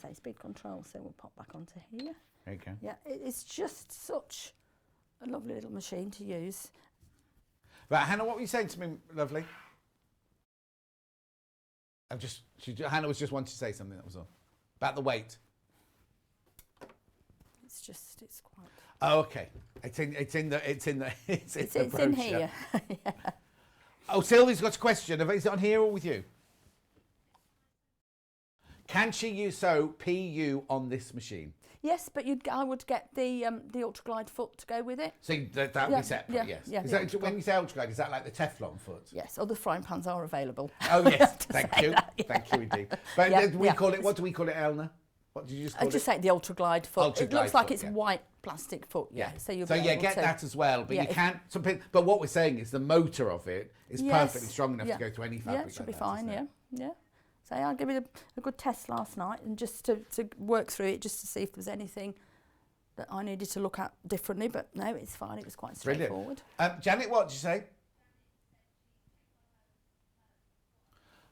Speaker 7: Say speed control, so we'll pop back onto here.
Speaker 1: There you go.
Speaker 7: Yeah, it's just such a lovely little machine to use.
Speaker 1: Right, Hannah, what were you saying to me, lovely? Hannah was just wanting to say something, that was all. About the weight.
Speaker 7: It's quite.
Speaker 1: Oh, okay. It's in the
Speaker 7: It's
Speaker 1: brochure.
Speaker 7: in here. Yeah.
Speaker 1: Oh, Sylvie's got a question. Is it on here or with you? Can she sew PU on this machine?
Speaker 7: Yes, but I would get the Ultra Glide foot to go with it.
Speaker 1: So that would
Speaker 7: Yeah,
Speaker 1: be separate,
Speaker 7: yeah,
Speaker 1: yes.
Speaker 7: yeah,
Speaker 1: Is
Speaker 7: the
Speaker 1: that,
Speaker 7: Ultra
Speaker 1: when you say Ultra Glide, is that like the Teflon foot?
Speaker 7: Yes, other frying pans are available.
Speaker 1: Oh,
Speaker 7: I
Speaker 1: yes.
Speaker 7: have to
Speaker 1: Thank
Speaker 7: say
Speaker 1: you.
Speaker 7: that, yeah.
Speaker 1: Thank you indeed. But
Speaker 7: Yeah,
Speaker 1: we
Speaker 7: yeah.
Speaker 1: call it, what do we call it, Elna? What did you just
Speaker 7: I
Speaker 1: call it?
Speaker 7: just say the Ultra Glide foot.
Speaker 1: Ultra
Speaker 7: It looks
Speaker 1: Glide
Speaker 7: like
Speaker 1: foot,
Speaker 7: it's
Speaker 1: yeah.
Speaker 7: white plastic foot. Yeah. So you'll
Speaker 1: So
Speaker 7: be
Speaker 1: yeah,
Speaker 7: able
Speaker 1: get
Speaker 7: to,
Speaker 1: that as well. But
Speaker 7: Yeah,
Speaker 1: you
Speaker 7: if-
Speaker 1: can't. But what we're saying is the motor of it is
Speaker 7: Yes,
Speaker 1: perfectly strong enough
Speaker 7: yeah.
Speaker 1: to go to any
Speaker 7: Yeah,
Speaker 1: fabric.
Speaker 7: it should
Speaker 1: like
Speaker 7: be
Speaker 1: that,
Speaker 7: fine.
Speaker 1: isn't
Speaker 7: Yeah,
Speaker 1: it?
Speaker 7: yeah. So I gave it a good test last night, and just to work through it, just to see if there was anything that I needed to look at differently. But no, it's fine. It was quite
Speaker 1: Brilliant.
Speaker 7: straightforward.
Speaker 1: Janet, what did you say?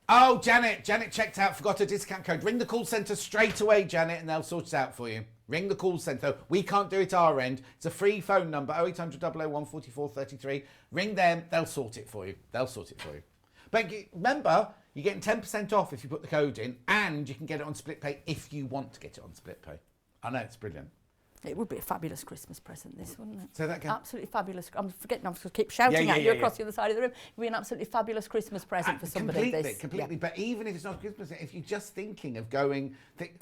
Speaker 1: Oh, Janet checked out, forgot a discount code. Ring the call centre straight away, Janet, and they'll sort it out for you. Ring the call centre. We can't do it our end. It's a free phone number, 0800 001 44 33. Ring them, they'll sort it for you. But remember, you're getting 10% off if you put the code in, and you can get it on split pay if you want to get it on split pay. I know, it's brilliant.
Speaker 7: It would be a fabulous Christmas present, this, wouldn't it?
Speaker 1: Say that again.
Speaker 7: Absolutely fabulous. I'm forgetting, I'm going to keep shouting at you across the other side of the room. It would be an absolutely fabulous Christmas present for somebody.
Speaker 1: Completely.
Speaker 7: Yeah.
Speaker 1: But even if it's not Christmas, if you're just thinking of going,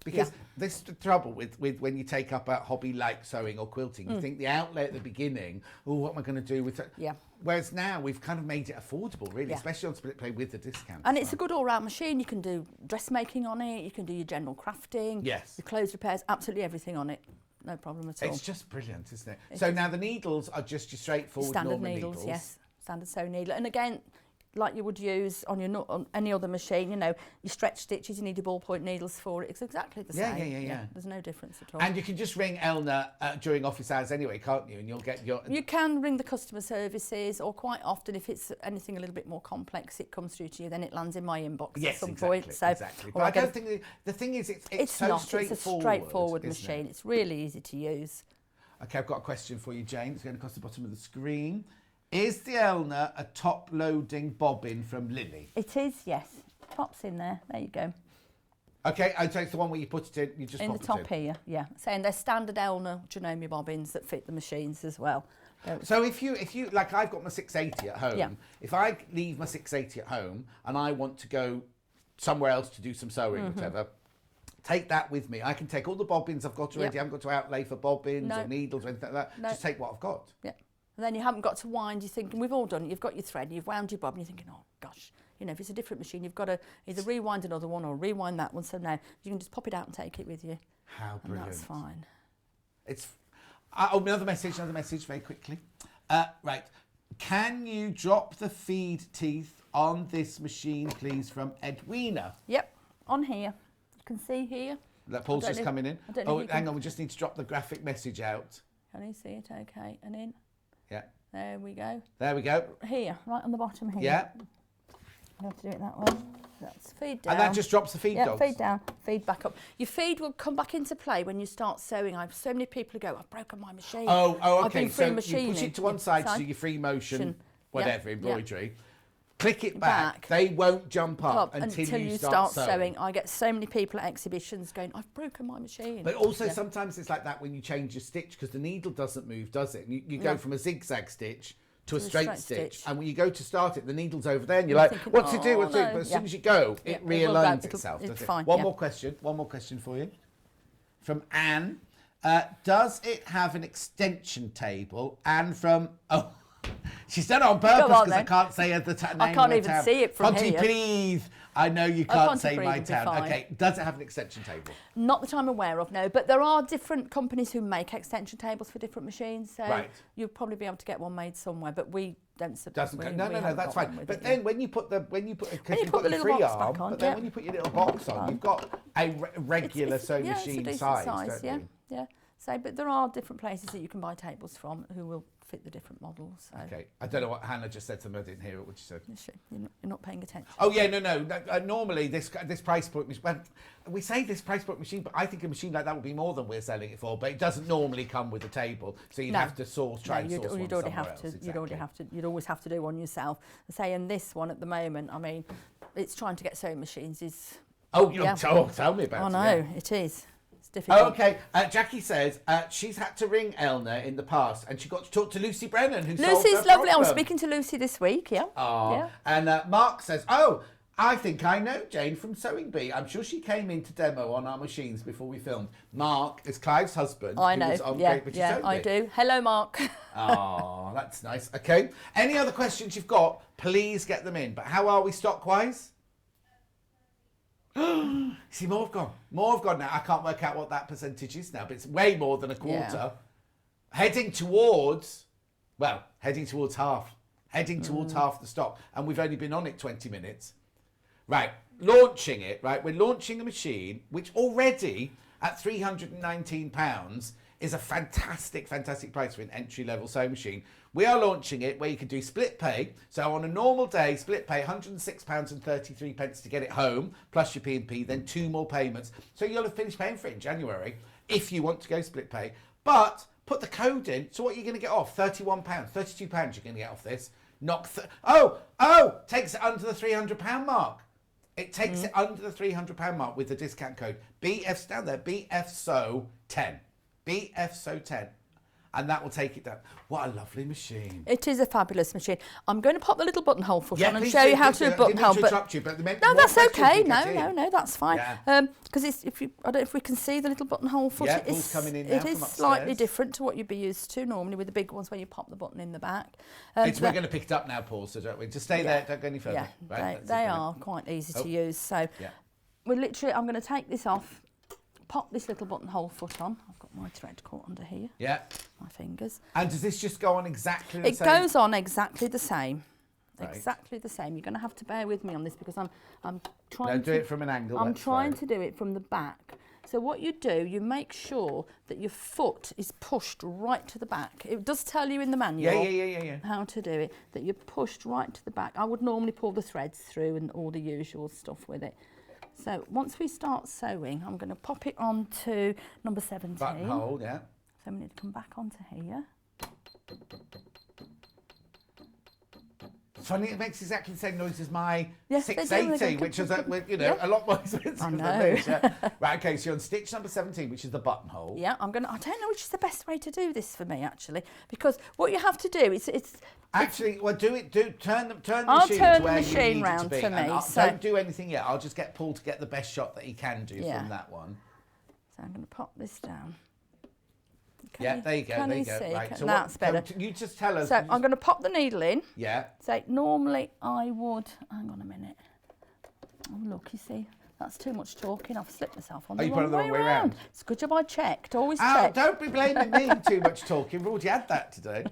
Speaker 1: because this is the trouble with when you take up a hobby like sewing or quilting, you think the outlay at the beginning, oh, what am I going to do with it?
Speaker 7: Yeah.
Speaker 1: Whereas now we've kind of made it affordable, really,
Speaker 7: Yeah.
Speaker 1: especially on split pay with the discount.
Speaker 7: And it's a good all-round machine. You can do dressmaking on it. You can do your general crafting.
Speaker 1: Yes.
Speaker 7: Your clothes repairs. Absolutely everything on it. No problem at all.
Speaker 1: It's just brilliant, isn't it? So now the needles are just your straightforward
Speaker 7: Standard
Speaker 1: normal
Speaker 7: needles, yes. Standard sewing needle. And again, like you would use on on any other machine, your stretch stitches, you need your ballpoint needles for it. It's exactly the same.
Speaker 1: Yeah.
Speaker 7: There's no difference at all.
Speaker 1: And you can just ring Elna during office hours anyway, can't you? And you'll get your...
Speaker 7: You can ring the customer services, or quite often, if it's anything a little bit more complex, it comes through to you, then it lands in my inbox at some point. So,
Speaker 1: exactly.
Speaker 7: or
Speaker 1: But I
Speaker 7: get
Speaker 1: don't think... The thing is, it's so
Speaker 7: not.
Speaker 1: straightforward.
Speaker 7: It's a straightforward
Speaker 1: isn't it?
Speaker 7: machine. It's really easy to use.
Speaker 1: Okay, I've got a question for you, Jayne. It's going across the bottom of the screen. Is the Elna a top-loading bobbin from Lily?
Speaker 7: It is, yes. Pops in there. There you go.
Speaker 1: Okay, and so it's the one where you put it in, you just
Speaker 7: In
Speaker 1: pop
Speaker 7: the
Speaker 1: it
Speaker 7: top here, yeah. Saying they're standard Elna Janome bobbins that fit the machines as well.
Speaker 1: So if you like, I've got my 680 at home.
Speaker 7: Yeah.
Speaker 1: If I leave my 680 at home and I want to go somewhere else to do some sewing or whatever, take that with me. I can take all the bobbins I've got already. I haven't got to outlay for bobbins or needles or anything like that. Just take what I've got.
Speaker 7: Yeah. And then you haven't got to wind. You're thinking, we've all done it. You've got your thread, you've wound your bobbin. You're thinking, oh gosh, you know, if it's a different machine, you've got to either rewind another one or rewind that one. So now you can just pop it out and take it with you.
Speaker 1: How brilliant!
Speaker 7: And that's fine.
Speaker 1: It's another message very quickly. Right, can you drop the feed teeth on this machine, please, from Edwina?
Speaker 7: Yep, on here. You can see here.
Speaker 1: That Paul's just coming in.
Speaker 7: I don't know if you
Speaker 1: hang
Speaker 7: can-
Speaker 1: on, we just need to drop the graphic message out.
Speaker 7: Can you see it? Okay, and in.
Speaker 1: Yeah.
Speaker 7: There we go.
Speaker 1: There we go.
Speaker 7: Here, right on the bottom here.
Speaker 1: Yeah.
Speaker 7: You have to do it that way. That's feed down.
Speaker 1: And that just drops the feed dogs?
Speaker 7: feed down, feed back up. Your feed will come back into play when you start sewing. I have so many people who go, I've broken my machine.
Speaker 1: Oh,
Speaker 7: I've
Speaker 1: okay.
Speaker 7: been
Speaker 1: So
Speaker 7: free
Speaker 1: you
Speaker 7: machining.
Speaker 1: push it to one side to do your free motion, whatever, embroidery. Click it back. They won't jump up until you start sewing.
Speaker 7: I get so many people at exhibitions going, I've broken my machine.
Speaker 1: But also sometimes it's like that when you change your stitch because the needle doesn't move, does it? You go from a zigzag stitch to a straight stitch. And when you go to start it, the needle's over there and you're like,
Speaker 7: thinking,
Speaker 1: what's it do?
Speaker 7: "Oh,
Speaker 1: What's it do?
Speaker 7: no."
Speaker 1: But as soon as you go, it
Speaker 7: it will go.
Speaker 1: realigns
Speaker 7: It'll-
Speaker 1: itself,
Speaker 7: it's
Speaker 1: does it?
Speaker 7: fine,
Speaker 1: One
Speaker 7: yeah.
Speaker 1: more question for you. From Anne. Does it have an extension table? And from, she's done it on purpose because I
Speaker 7: then.
Speaker 1: can't say the name
Speaker 7: I
Speaker 1: of
Speaker 7: can't
Speaker 1: the
Speaker 7: even
Speaker 1: town.
Speaker 7: see it from
Speaker 1: Ponty
Speaker 7: here.
Speaker 1: Please. I know you can't
Speaker 7: Ponty
Speaker 1: say
Speaker 7: Please
Speaker 1: my
Speaker 7: would be
Speaker 1: town.
Speaker 7: fine.
Speaker 1: Okay, does it have an extension table?
Speaker 7: Not that I'm aware of, no. But there are different companies who make extension tables for different machines. So
Speaker 1: Right.
Speaker 7: you'll probably be able to get one made somewhere. But we don't support.
Speaker 1: Doesn't go. No, that's fine. But
Speaker 7: then
Speaker 1: then when you put because
Speaker 7: When you
Speaker 1: you've
Speaker 7: put
Speaker 1: got
Speaker 7: the
Speaker 1: the
Speaker 7: little
Speaker 1: free
Speaker 7: box
Speaker 1: arm,
Speaker 7: back on,
Speaker 1: but then
Speaker 7: yeah.
Speaker 1: when you put your little box on, you've got a regular sewing
Speaker 7: it's a
Speaker 1: machine
Speaker 7: decent
Speaker 1: size, don't
Speaker 7: yeah,
Speaker 1: you?
Speaker 7: yeah. So, but there are different places that you can buy tables from who will fit the different models. So
Speaker 1: Okay, I don't know what Hannah just said to me. I didn't hear what she said.
Speaker 7: you're not paying attention.
Speaker 1: Oh yeah, no. Normally this price point, well, we say this price point machine, but I think a machine like that would be more than we're selling it for. But it doesn't normally come with a table, so you'd
Speaker 7: No.
Speaker 1: have to try and source one
Speaker 7: you'd already
Speaker 1: somewhere
Speaker 7: have
Speaker 1: else.
Speaker 7: to.
Speaker 1: Exactly.
Speaker 7: You'd already have to. You'd always have to do one yourself. Say, and this one at the moment, I mean, it's trying to get sewing machines is.
Speaker 1: Oh,
Speaker 7: Yeah.
Speaker 1: tell me about
Speaker 7: I
Speaker 1: it.
Speaker 7: know
Speaker 1: yeah.
Speaker 7: it is. It's difficult.
Speaker 1: Oh, okay. Jackie says she's had to ring Elna in the past, and she got to talk to Lucy Brennan, who solved
Speaker 7: Lucy's
Speaker 1: her
Speaker 7: lovely. I was
Speaker 1: problem.
Speaker 7: speaking to Lucy this week. Yeah.
Speaker 1: Yeah. And Mark says, oh, I think I know Jayne from Sewing Bee. I'm sure she came in to demo on our machines before we filmed. Mark is Clive's husband.
Speaker 7: I
Speaker 1: who
Speaker 7: know.
Speaker 1: was on
Speaker 7: Yeah.
Speaker 1: Great British
Speaker 7: Yeah.
Speaker 1: Sewing
Speaker 7: I
Speaker 1: Bee.
Speaker 7: do. Hello, Mark.
Speaker 1: Oh, that's nice. Okay. Any other questions you've got, please get them in. But how are we stock-wise? See, more have gone. More have gone now. I can't work out what that percentage is now, but it's way more than a quarter.
Speaker 7: Yeah.
Speaker 1: Heading towards half. Heading towards half the stock. And we've only been on it 20 minutes. Right, launching it, right? We're launching a machine which already at £319 is a fantastic, fantastic price for an entry-level sewing machine. We are launching it where you can do split pay. So on a normal day, split pay, £106.33 to get it home, plus your P&P, then 2 more payments. So you'll have finished paying for it in January if you want to go split pay. But put the code in. So what are you going to get off? £31, £32 you're going to get off this. Takes it under the £300 mark. It takes it under the £300 mark with the discount code. BF's down there, BFSO10. BFSO10. And that will take it down. What a lovely machine.
Speaker 7: It is a fabulous machine. I'm going to pop the little buttonhole foot on and
Speaker 1: please
Speaker 7: show
Speaker 1: do,
Speaker 7: you how
Speaker 1: please
Speaker 7: to do
Speaker 1: do.
Speaker 7: a buttonhole.
Speaker 1: I didn't mean to interrupt you, but
Speaker 7: No,
Speaker 1: more
Speaker 7: that's
Speaker 1: questions
Speaker 7: okay.
Speaker 1: we get in.
Speaker 7: No, that's fine.
Speaker 1: Yeah.
Speaker 7: Because I don't know if we can see the little buttonhole foot.
Speaker 1: Yeah,
Speaker 7: It
Speaker 1: Paul's
Speaker 7: is-
Speaker 1: coming in now
Speaker 7: It
Speaker 1: from
Speaker 7: is slightly
Speaker 1: upstairs.
Speaker 7: different to what you'd be used to normally with the big ones where you pop the button in the back.
Speaker 1: We're going to pick it up now, Paul, so don't we? Just stay there, don't go any further.
Speaker 7: Yeah,
Speaker 1: Right, that's
Speaker 7: they
Speaker 1: it.
Speaker 7: are quite easy
Speaker 1: Oh.
Speaker 7: to use. So
Speaker 1: Yeah.
Speaker 7: we're literally, I'm going to take this off, pop this little buttonhole foot on. I've got my thread caught under here,
Speaker 1: Yeah.
Speaker 7: my fingers.
Speaker 1: And does this just go on exactly the
Speaker 7: It
Speaker 1: same?
Speaker 7: goes on exactly the same.
Speaker 1: Right.
Speaker 7: Exactly the same. You're going to have to bear with me on this because I'm trying
Speaker 1: No,
Speaker 7: to
Speaker 1: do it from an angle.
Speaker 7: I'm
Speaker 1: that's
Speaker 7: trying
Speaker 1: fine.
Speaker 7: to do it from the back. So what you do, you make sure that your foot is pushed right to the back. It does tell you in the manual
Speaker 1: Yeah.
Speaker 7: how to do it, that you're pushed right to the back. I would normally pull the threads through and all the usual stuff with it. So once we start sewing, I'm going to pop it on to number 17.
Speaker 1: Buttonhole, yeah.
Speaker 7: So we need to come back onto here.
Speaker 1: funny, it makes exactly the same noise as my
Speaker 7: Yes, they do,
Speaker 1: 680,
Speaker 7: they
Speaker 1: which is,
Speaker 7: Yeah.
Speaker 1: a lot more expensive
Speaker 7: I
Speaker 1: than
Speaker 7: know.
Speaker 1: this. Right, okay, so you're on stitch number 17, which is the buttonhole.
Speaker 7: Yeah, I don't know which is the best way to do this for me, actually, because what you have to do is
Speaker 1: Actually, well, turn the
Speaker 7: I'll
Speaker 1: machine
Speaker 7: turn
Speaker 1: to
Speaker 7: the
Speaker 1: where
Speaker 7: machine
Speaker 1: you need
Speaker 7: round
Speaker 1: it to
Speaker 7: for
Speaker 1: be.
Speaker 7: me,
Speaker 1: And
Speaker 7: so-
Speaker 1: don't do anything yet. I'll just get Paul to get the best shot that he can do from that one.
Speaker 7: So I'm going to pop this down.
Speaker 1: Yeah, there you go.
Speaker 7: Can
Speaker 1: There you
Speaker 7: you
Speaker 1: go.
Speaker 7: see?
Speaker 1: Right. So
Speaker 7: That's better.
Speaker 1: You just tell us.
Speaker 7: So I'm going to pop the needle in.
Speaker 1: Yeah.
Speaker 7: So normally I would, hang on a minute. Oh look, you see, that's too much talking. I've slipped myself on the
Speaker 1: you put it
Speaker 7: wrong
Speaker 1: the wrong way round.
Speaker 7: It's a good job I checked, always
Speaker 1: Oh,
Speaker 7: check.
Speaker 1: don't be blaming me too much talking. We've already had that today.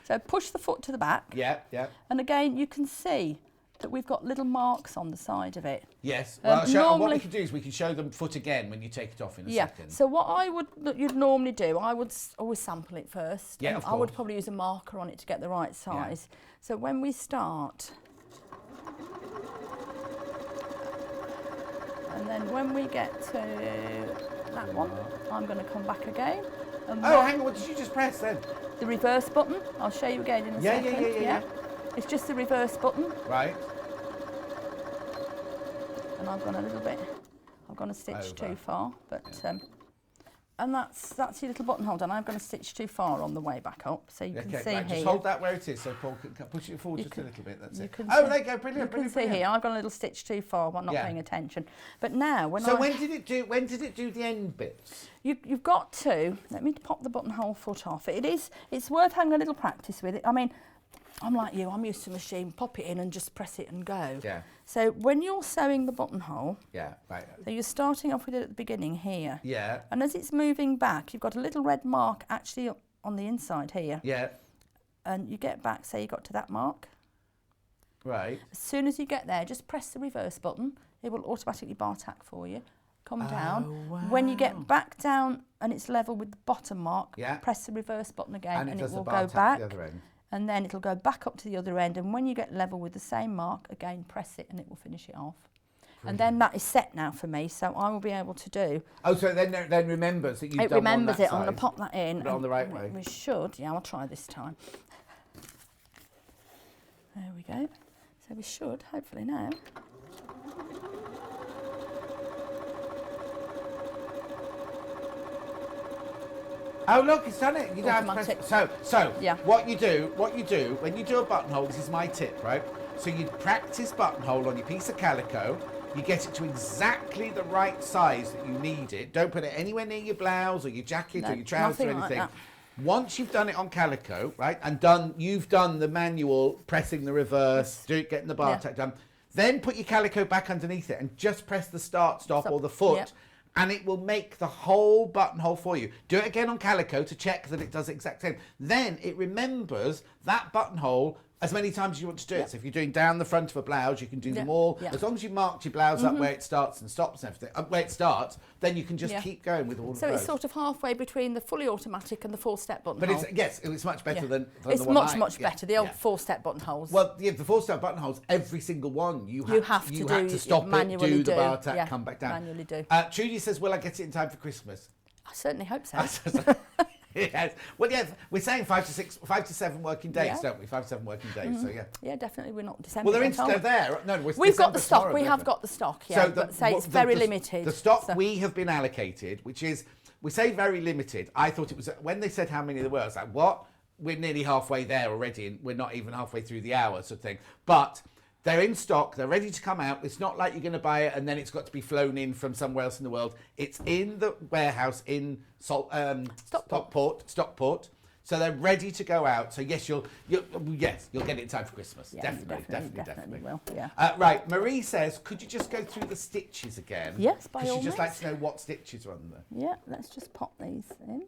Speaker 7: So push the foot to the back.
Speaker 1: Yeah, yeah.
Speaker 7: And again, you can see that we've got little marks on the side of it.
Speaker 1: Yes. Well, what we
Speaker 7: normally-
Speaker 1: can do is we can show them foot again when you take it off in a
Speaker 7: Yeah.
Speaker 1: second.
Speaker 7: So what you'd normally do, I would always sample it first.
Speaker 1: Yeah,
Speaker 7: and
Speaker 1: of
Speaker 7: I would
Speaker 1: course.
Speaker 7: probably use a marker on it to get the right size. So when we start, and then when we get to that one, I'm going to come back again. And
Speaker 1: Oh, hang on. What did you just press then?
Speaker 7: the reverse button, I'll show you again in a
Speaker 1: Yeah, yeah,
Speaker 7: second.
Speaker 1: yeah.
Speaker 7: It's just the reverse button,
Speaker 1: Right.
Speaker 7: and I've gone a little bit, I've gone a stitch
Speaker 1: Over.
Speaker 7: too far, but and that's your little buttonhole done. I've gone a stitch too far on the way back up, so you can see
Speaker 1: right.
Speaker 7: here.
Speaker 1: Just hold that where it is so Paul can push it forward
Speaker 7: You
Speaker 1: just
Speaker 7: can-
Speaker 1: a little bit. That's
Speaker 7: you
Speaker 1: it.
Speaker 7: can
Speaker 1: Oh,
Speaker 7: see-
Speaker 1: there you go. Brilliant.
Speaker 7: You can
Speaker 1: Brilliant.
Speaker 7: see
Speaker 1: Brilliant.
Speaker 7: here, I've gone a little stitch too far while not
Speaker 1: Yeah.
Speaker 7: paying attention. But now, when
Speaker 1: So when did it do the end bits?
Speaker 7: you've got to, let me pop the buttonhole foot off. It's worth having a little practice with it. I mean, I'm like you, I'm used to a machine, pop it in and just press it and go.
Speaker 1: Yeah.
Speaker 7: So when you're sewing the buttonhole,
Speaker 1: Yeah. Right.
Speaker 7: so you're starting off with it at the beginning here.
Speaker 1: Yeah.
Speaker 7: And as it's moving back, you've got a little red mark actually on the inside here.
Speaker 1: Yeah.
Speaker 7: And you get back, say you got to that mark.
Speaker 1: Right.
Speaker 7: As soon as you get there, just press the reverse button. It will automatically bar tack for you. Come down. When you get back down and it's level with the bottom mark,
Speaker 1: Yeah.
Speaker 7: press the reverse button again and it
Speaker 1: does the
Speaker 7: will
Speaker 1: bar
Speaker 7: go
Speaker 1: tack
Speaker 7: back.
Speaker 1: to the other end.
Speaker 7: And then it'll go back up to the other end. And when you get level with the same mark, again, press it and it will finish it off. And then that is set now for me, so I will be able to do.
Speaker 1: Oh, so then remembers that you've
Speaker 7: It
Speaker 1: done one
Speaker 7: remembers
Speaker 1: that
Speaker 7: it. I'm going
Speaker 1: size.
Speaker 7: to pop that in.
Speaker 1: Put it on the right
Speaker 7: and
Speaker 1: way.
Speaker 7: We should. Yeah, I'll try this time. There we go. So we should, hopefully now.
Speaker 1: Oh look, it's done it. You don't have to
Speaker 7: Automatic.
Speaker 1: press. So
Speaker 7: Yeah.
Speaker 1: what you do when you do a buttonhole, this is my tip, right? So you practice buttonhole on your piece of calico. You get it to exactly the right size that you need it. Don't put it anywhere near your blouse or your jacket
Speaker 7: No,
Speaker 1: or your trousers or
Speaker 7: nothing like
Speaker 1: anything.
Speaker 7: that.
Speaker 1: Once you've done it on calico, right, and you've done the manual, pressing the reverse, getting the bar
Speaker 7: Yeah.
Speaker 1: tack done, then put your calico back underneath it and just press the stop, or the foot.
Speaker 7: Yep.
Speaker 1: And it will make the whole buttonhole for you. Do it again on calico to check that it does the exact same. Then it remembers that buttonhole as many times as you want to do it. So if you're doing down the front of a blouse, you can do them all.
Speaker 7: Yeah.
Speaker 1: As long as you marked your blouse up where it starts and stops and everything, where it starts, then you can just
Speaker 7: Yeah.
Speaker 1: keep going with all of
Speaker 7: So
Speaker 1: those.
Speaker 7: it's sort of halfway between the fully automatic and the four-step
Speaker 1: But
Speaker 7: buttonhole.
Speaker 1: it's much better
Speaker 7: Yeah.
Speaker 1: than
Speaker 7: It's
Speaker 1: the one
Speaker 7: much
Speaker 1: yeah,
Speaker 7: better. The old
Speaker 1: yeah.
Speaker 7: four-step buttonholes.
Speaker 1: Well, yeah, the four-step buttonholes, every single one, you have
Speaker 7: to
Speaker 1: had
Speaker 7: do-
Speaker 1: to stop it,
Speaker 7: manually
Speaker 1: do the
Speaker 7: do,
Speaker 1: bar tack,
Speaker 7: yeah,
Speaker 1: come back down.
Speaker 7: manually do.
Speaker 1: Trudy says, will I get it in time for Christmas?
Speaker 7: I certainly hope so.
Speaker 1: Yes. Well, yeah, we're saying 5 to 7 working days,
Speaker 7: Yeah.
Speaker 1: don't we? 5 to 7 working days, so yeah.
Speaker 7: Yeah, definitely. We're not December.
Speaker 1: Well, they're
Speaker 7: yet, are we?
Speaker 1: there. No,
Speaker 7: We've got
Speaker 1: December
Speaker 7: the stock.
Speaker 1: tomorrow,
Speaker 7: We
Speaker 1: don't
Speaker 7: have got the stock. Yeah,
Speaker 1: So
Speaker 7: but say it's very limited.
Speaker 1: The stock
Speaker 7: so-
Speaker 1: we have been allocated, which is, we say very limited. I thought it was, when they said how many there were, I was like, what? We're nearly halfway there already, and we're not even halfway through the hour, sort of thing. But they're in stock. They're ready to come out. It's not like you're going to buy it and then it's got to be flown in from somewhere else in the world. It's in the warehouse in Stockport. So they're ready to go out. So yes, you'll get it in time for Christmas.
Speaker 7: Yeah, you
Speaker 1: Definitely.
Speaker 7: will. Yeah.
Speaker 1: Right, Marie says, could you just go through the stitches again?
Speaker 7: Yes, by
Speaker 1: 'Cause
Speaker 7: all
Speaker 1: she'd just
Speaker 7: means.
Speaker 1: like to know what stitches are on there.
Speaker 7: Yeah. Let's just pop these in.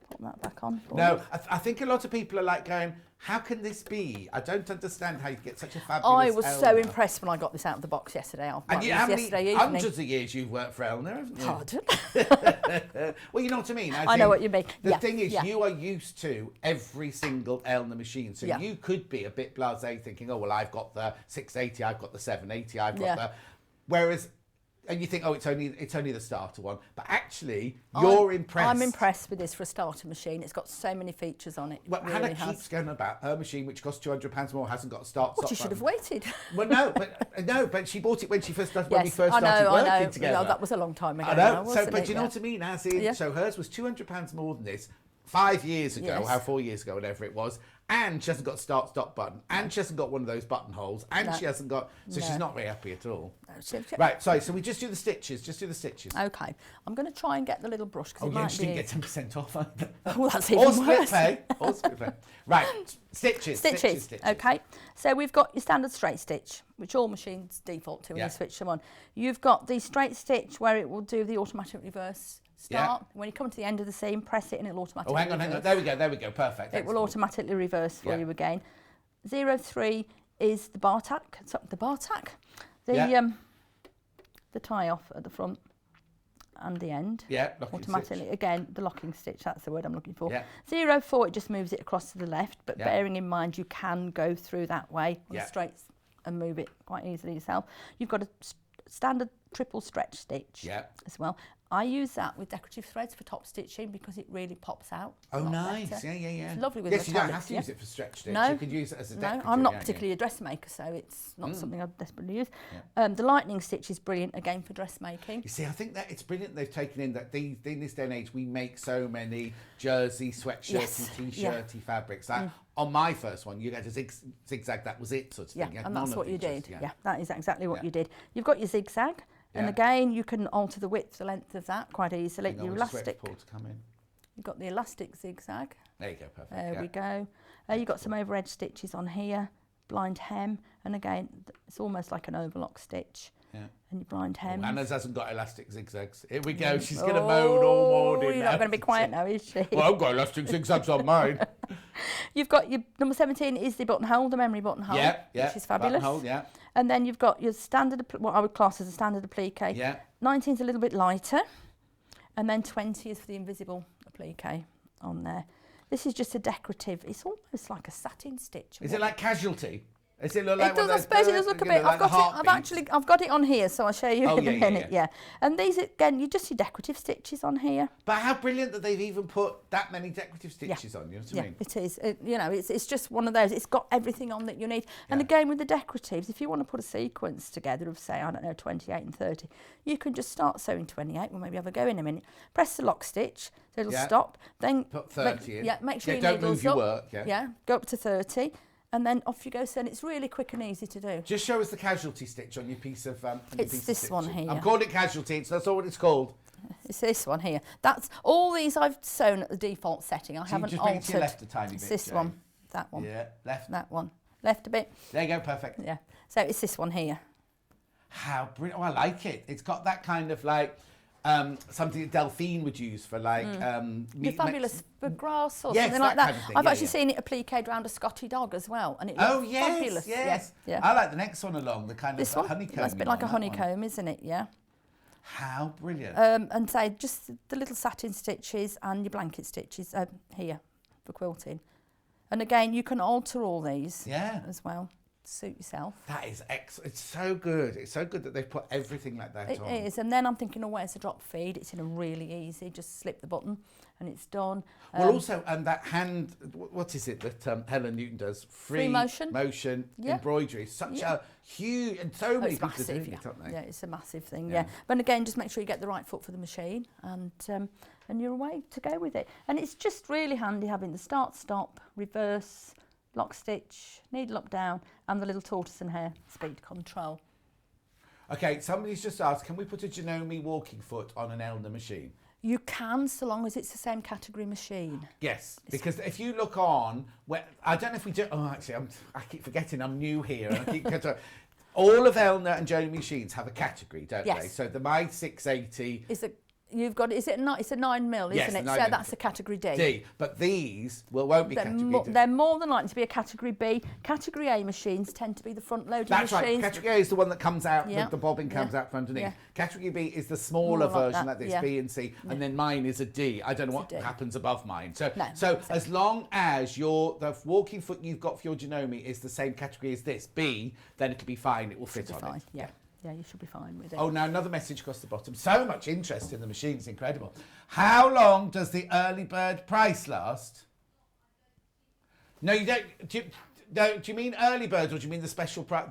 Speaker 7: Pop that back on. For
Speaker 1: No,
Speaker 7: you.
Speaker 1: I think a lot of people are like going, how can this be? I don't understand how you get such a fabulous
Speaker 7: I was so
Speaker 1: Elna."
Speaker 7: impressed when I got this out of the box yesterday.
Speaker 1: And you, how many
Speaker 7: yesterday evening.
Speaker 1: hundreds of years you've worked for Elna, haven't you?
Speaker 7: Pardon?
Speaker 1: Well, you know what I mean.
Speaker 7: I know what you mean.
Speaker 1: The
Speaker 7: Yeah,
Speaker 1: thing is,
Speaker 7: yeah.
Speaker 1: you are used to every single Elna machine. So
Speaker 7: Yeah.
Speaker 1: you could be a bit blasé thinking, oh, well, I've got the 680, I've got the 780, I've got
Speaker 7: Yeah.
Speaker 1: the... Whereas and you think, oh, it's only the starter one, but actually you're impressed.
Speaker 7: I'm impressed with this for a starter machine. It's got so many features on it.
Speaker 1: Well,
Speaker 7: It
Speaker 1: Hannah
Speaker 7: really has.
Speaker 1: keeps going about her machine, which costs £200 more, hasn't got a start.
Speaker 7: What, you should have waited.
Speaker 1: Well, but she bought it when she first started.
Speaker 7: Yes,
Speaker 1: when we first started working together.
Speaker 7: No, that was a long time ago.
Speaker 1: I know.
Speaker 7: Now,
Speaker 1: So,
Speaker 7: wasn't
Speaker 1: but
Speaker 7: it?
Speaker 1: do you know what I mean? As in, so hers was £200 more than this 5 years ago,
Speaker 7: Yes.
Speaker 1: 4 years ago, whatever it was. And she hasn't got a start-stop button, and she hasn't got one of those buttonholes, and she hasn't got. So she's not very happy at all. Right. Sorry. So we just do the stitches. Just do the stitches.
Speaker 7: Okay, I'm going to try and get the little brush because
Speaker 1: Oh,
Speaker 7: it
Speaker 1: yeah,
Speaker 7: might
Speaker 1: she
Speaker 7: be.
Speaker 1: didn't get 10% off either.
Speaker 7: Well, that's even
Speaker 1: Or split
Speaker 7: worse.
Speaker 1: pay. Or split pay. Right. Stitches.
Speaker 7: Stitches. Okay, so we've got your standard straight stitch, which all machines default to when
Speaker 1: Yeah.
Speaker 7: you switch them on. You've got the straight stitch where it will do the automatic reverse start. When you come to the end of the seam, press it and it'll automatically.
Speaker 1: Oh, hang on. There we go. Perfect.
Speaker 7: It will automatically reverse for
Speaker 1: Yeah.
Speaker 7: you again. 03 is the bar tack. The tie off at the front and the end.
Speaker 1: Yeah, locking
Speaker 7: automatically.
Speaker 1: stitch.
Speaker 7: Again, the locking stitch, that's the word I'm looking for.
Speaker 1: Yeah.
Speaker 7: 04, it just moves it across to the left, but bearing in mind you can go through that way on the straights and move it quite easily yourself. You've got a standard triple stretch stitch as well. I use that with decorative threads for top stitching because it really pops out.
Speaker 1: Oh,
Speaker 7: a lot
Speaker 1: nice.
Speaker 7: better.
Speaker 1: Yeah.
Speaker 7: It's lovely with
Speaker 1: yes, you don't
Speaker 7: metallics,
Speaker 1: have to use it for stretch stitch.
Speaker 7: No.
Speaker 1: You could use it as a decorative.
Speaker 7: No, I'm not
Speaker 1: yeah,
Speaker 7: particularly a dressmaker, so it's not something I desperately use. The lightning stitch is brilliant again for dressmaking.
Speaker 1: You see, I think that it's brilliant they've taken in that in this day and age we make so many jersey, sweatshirty, t-shirty fabrics. That on my first one, you had a zigzag, that was it sort of thing. You had
Speaker 7: And
Speaker 1: none
Speaker 7: that's
Speaker 1: of
Speaker 7: what you
Speaker 1: the
Speaker 7: did.
Speaker 1: just-
Speaker 7: Yeah, that is exactly what you did. You've got your zigzag, and again, you can alter the width, the length of that quite easily.
Speaker 1: Hang on,
Speaker 7: Your
Speaker 1: we'll just wait
Speaker 7: elastic.
Speaker 1: for Paul to come in.
Speaker 7: You've got the elastic zigzag.
Speaker 1: There you go, perfect.
Speaker 7: There we go. You've got some overedge stitches on here, blind hem, and again, it's almost like an overlock stitch.
Speaker 1: Yeah.
Speaker 7: And your blind hem.
Speaker 1: Anna's hasn't got elastic zigzags. Here we go. She's going to moan all morning.
Speaker 7: You're not going to be quiet now, is she?
Speaker 1: Well, I've got elastic zigzags on mine.
Speaker 7: You've got your number 17 is the buttonhole, the memory buttonhole, which is fabulous.
Speaker 1: Buttonhole,
Speaker 7: And then you've got your standard, what I would class as a standard applique.
Speaker 1: Yeah.
Speaker 7: 19 is a little bit lighter, and then 20 is for the invisible applique on there. This is just a decorative. It's almost like a satin stitch.
Speaker 1: Is it like Casualty? Does it look like
Speaker 7: It does, I suppose it does look a bit. I've got it on here, so I'll show you in a minute. Yeah. And these again, you just see decorative stitches on here.
Speaker 1: But how brilliant that they've even put that many decorative stitches on. You know what I mean?
Speaker 7: It is. It's just one of those. It's got everything on that you need. And again, with the decoratives, if you want to put a sequence together of, say, I don't know, 28 and 30, you can just start sewing 28. We'll maybe have a go in a minute. Press the lock stitch, so it'll stop. Then
Speaker 1: put 30 in.
Speaker 7: Yeah, make sure your
Speaker 1: don't
Speaker 7: needle's
Speaker 1: move your
Speaker 7: up.
Speaker 1: work. Yeah.
Speaker 7: Go up to 30. And then off you go, so it's really quick and easy to do.
Speaker 1: Just show us the Casualty stitch on your piece of.
Speaker 7: It's this one here.
Speaker 1: I'm calling it Casualty. So that's all what it's called.
Speaker 7: It's this one here. That's all these I've sewn at the default setting. I haven't
Speaker 1: just bring it
Speaker 7: altered.
Speaker 1: to your left a tiny
Speaker 7: It's
Speaker 1: bit,
Speaker 7: this
Speaker 1: Jayne.
Speaker 7: one, that one.
Speaker 1: Yeah, left.
Speaker 7: That one, left a bit.
Speaker 1: There you go, perfect.
Speaker 7: Yeah. So it's this one here.
Speaker 1: How brilliant! Oh, I like it. It's got that kind of like something that Delphine would use for like.
Speaker 7: You're fabulous for grass or
Speaker 1: Yes,
Speaker 7: something like
Speaker 1: that
Speaker 7: that.
Speaker 1: kind of thing,
Speaker 7: I've
Speaker 1: yeah,
Speaker 7: actually
Speaker 1: yeah.
Speaker 7: seen it appliqued around a Scotty dog as well, and it looks
Speaker 1: Oh yes,
Speaker 7: fabulous.
Speaker 1: yes.
Speaker 7: Yeah.
Speaker 1: I like the next one along, the kind
Speaker 7: This
Speaker 1: of
Speaker 7: one,
Speaker 1: honeycomb.
Speaker 7: that's a bit like a honeycomb, isn't it? Yeah.
Speaker 1: How brilliant!
Speaker 7: And say just the little satin stitches and your blanket stitches here for quilting. And again, you can alter all these as well to suit yourself.
Speaker 1: That is excellent. It's so good. It's so good that they've put everything like that on.
Speaker 7: It is. And then I'm thinking, oh, where's the drop feed? It's in a really easy, just slip the button and it's done.
Speaker 1: Well, also, that hand, what is it that Helen Newton does?
Speaker 7: Free motion.
Speaker 1: Embroidery. Such a huge, and so many people are doing it, aren't they?
Speaker 7: Yeah, it's a massive thing, But again, just make sure you get the right foot for the machine and you're away to go with it. And it's just really handy having the start, stop, reverse, lock stitch, needle up, down, and the little tortoise and hare speed control.
Speaker 1: Okay, somebody's just asked, can we put a Janome walking foot on an Elna machine?
Speaker 7: You can, so long as it's the same category machine.
Speaker 1: Yes, because if you look on, I don't know if we do. Oh, actually, I keep forgetting I'm new here. And I keep all of Elna and Jayne machines have a category, don't they? So the My 680
Speaker 7: is a. You've got, is it not? It's a 9mm,
Speaker 1: Yes,
Speaker 7: isn't it?
Speaker 1: 9mm.
Speaker 7: So that's a category D.
Speaker 1: D, but these won't be category D.
Speaker 7: They're more than likely to be a category B. Category A machines tend to be the front-loading machines.
Speaker 1: That's right. Category A is the one that comes out,
Speaker 7: Yeah.
Speaker 1: the bobbin comes out from underneath.
Speaker 7: Yeah.
Speaker 1: Category B is the smaller
Speaker 7: More like
Speaker 1: version,
Speaker 7: that,
Speaker 1: like this,
Speaker 7: yeah.
Speaker 1: B and C, and then mine is a D. I don't know what
Speaker 7: a D.
Speaker 1: happens above mine. So,
Speaker 7: No,
Speaker 1: so as long as the walking foot you've got for your Janome is the same category as this, B, then it'll be fine. It will fit on
Speaker 7: Fine,
Speaker 1: it.
Speaker 7: yeah. Yeah, you should be fine with it.
Speaker 1: Oh, now another message across the bottom. So much interest in the machine, it's incredible. How long does the early bird price last? No, you don't. Do you mean early birds or do you mean the special price?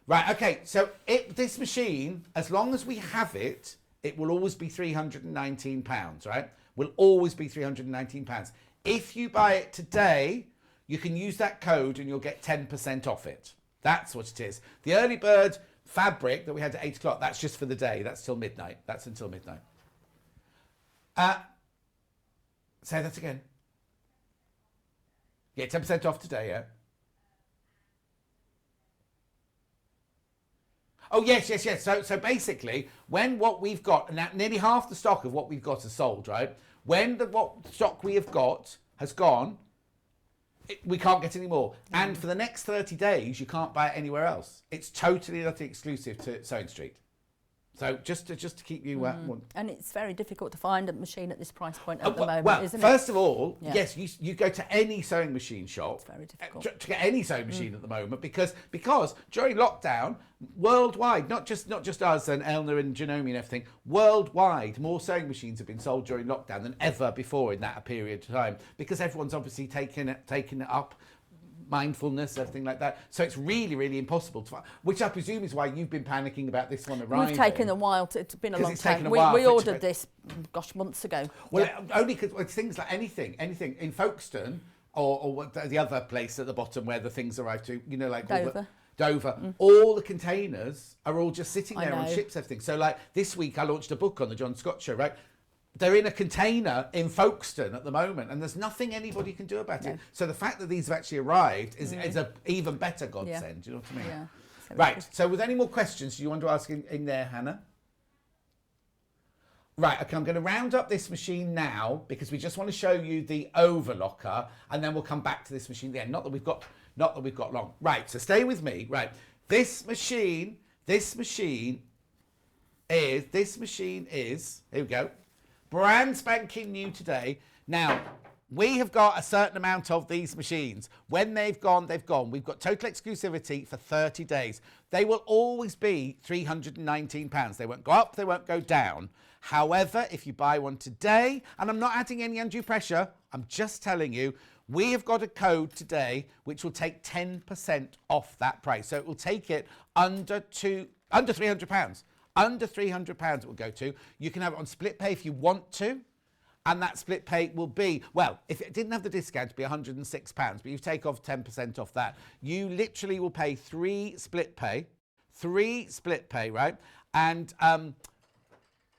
Speaker 1: Right, okay. So this machine, as long as we have it, it will always be £319, right? Will always be £319. If you buy it today, you can use that code and you'll get 10% off it. That's what it is. The early bird fabric that we had at 8 o'clock, that's just for the day. That's till midnight. That's until midnight. Say that again. Yeah, 10% off today, yeah? Oh, yes. So basically, when what we've got, and nearly half the stock of what we've got is sold, right? When what stock we have got has gone, we can't get any more. And for the next 30 days, you can't buy it anywhere else. It's totally and utterly exclusive to Sewing Street. So just to keep you...
Speaker 7: and it's very difficult to find a machine at this price point at the moment,
Speaker 1: well,
Speaker 7: isn't it?
Speaker 1: first of all, yes, you go to any sewing machine shop.
Speaker 7: It's very difficult.
Speaker 1: To get any sewing machine at the moment because during lockdown, worldwide, not just us and Elna and Jayne and everything, worldwide, more sewing machines have been sold during lockdown than ever before in that period of time because everyone's obviously taken it up. Mindfulness, everything like that. So it's really, really impossible to find, which I presume is why you've been panicking about this one arriving.
Speaker 7: We've taken a while. It's been a long time. We
Speaker 1: We
Speaker 7: ordered this, months ago.
Speaker 1: Well, only because it's things like anything in Folkestone or what, the other place at the bottom where the things arrive to, like Dover. All the containers are all just sitting there on ships, everything. So like this week I launched a book on the John Scott show, right? They're in a container in Folkestone at the moment, and there's nothing anybody can do about it. So the fact that these have actually arrived is an even better godsend. Do you know what I mean?
Speaker 7: Yeah.
Speaker 1: Right. So, with any more questions, do you want to ask in there, Hannah? Right. Okay. I'm going to round up this machine now because we just want to show you the overlocker, and then we'll come back to this machine then. Not that we've got long. Right. So stay with me. Right. This machine is. Here we go. Brand spanking new today. Now, we have got a certain amount of these machines. When they've gone, they've gone. We've got total exclusivity for 30 days. They will always be £319. They won't go up, they won't go down. However, if you buy one today, and I'm not adding any undue pressure, I'm just telling you, we have got a code today which will take 10% off that price. So it will take it under £300. Under £300 it will go to. You can have it on split pay if you want to. And that split pay will be, well, if it didn't have the discount, it'd be £106. But you take off 10% off that. You literally will pay three split pay, right? And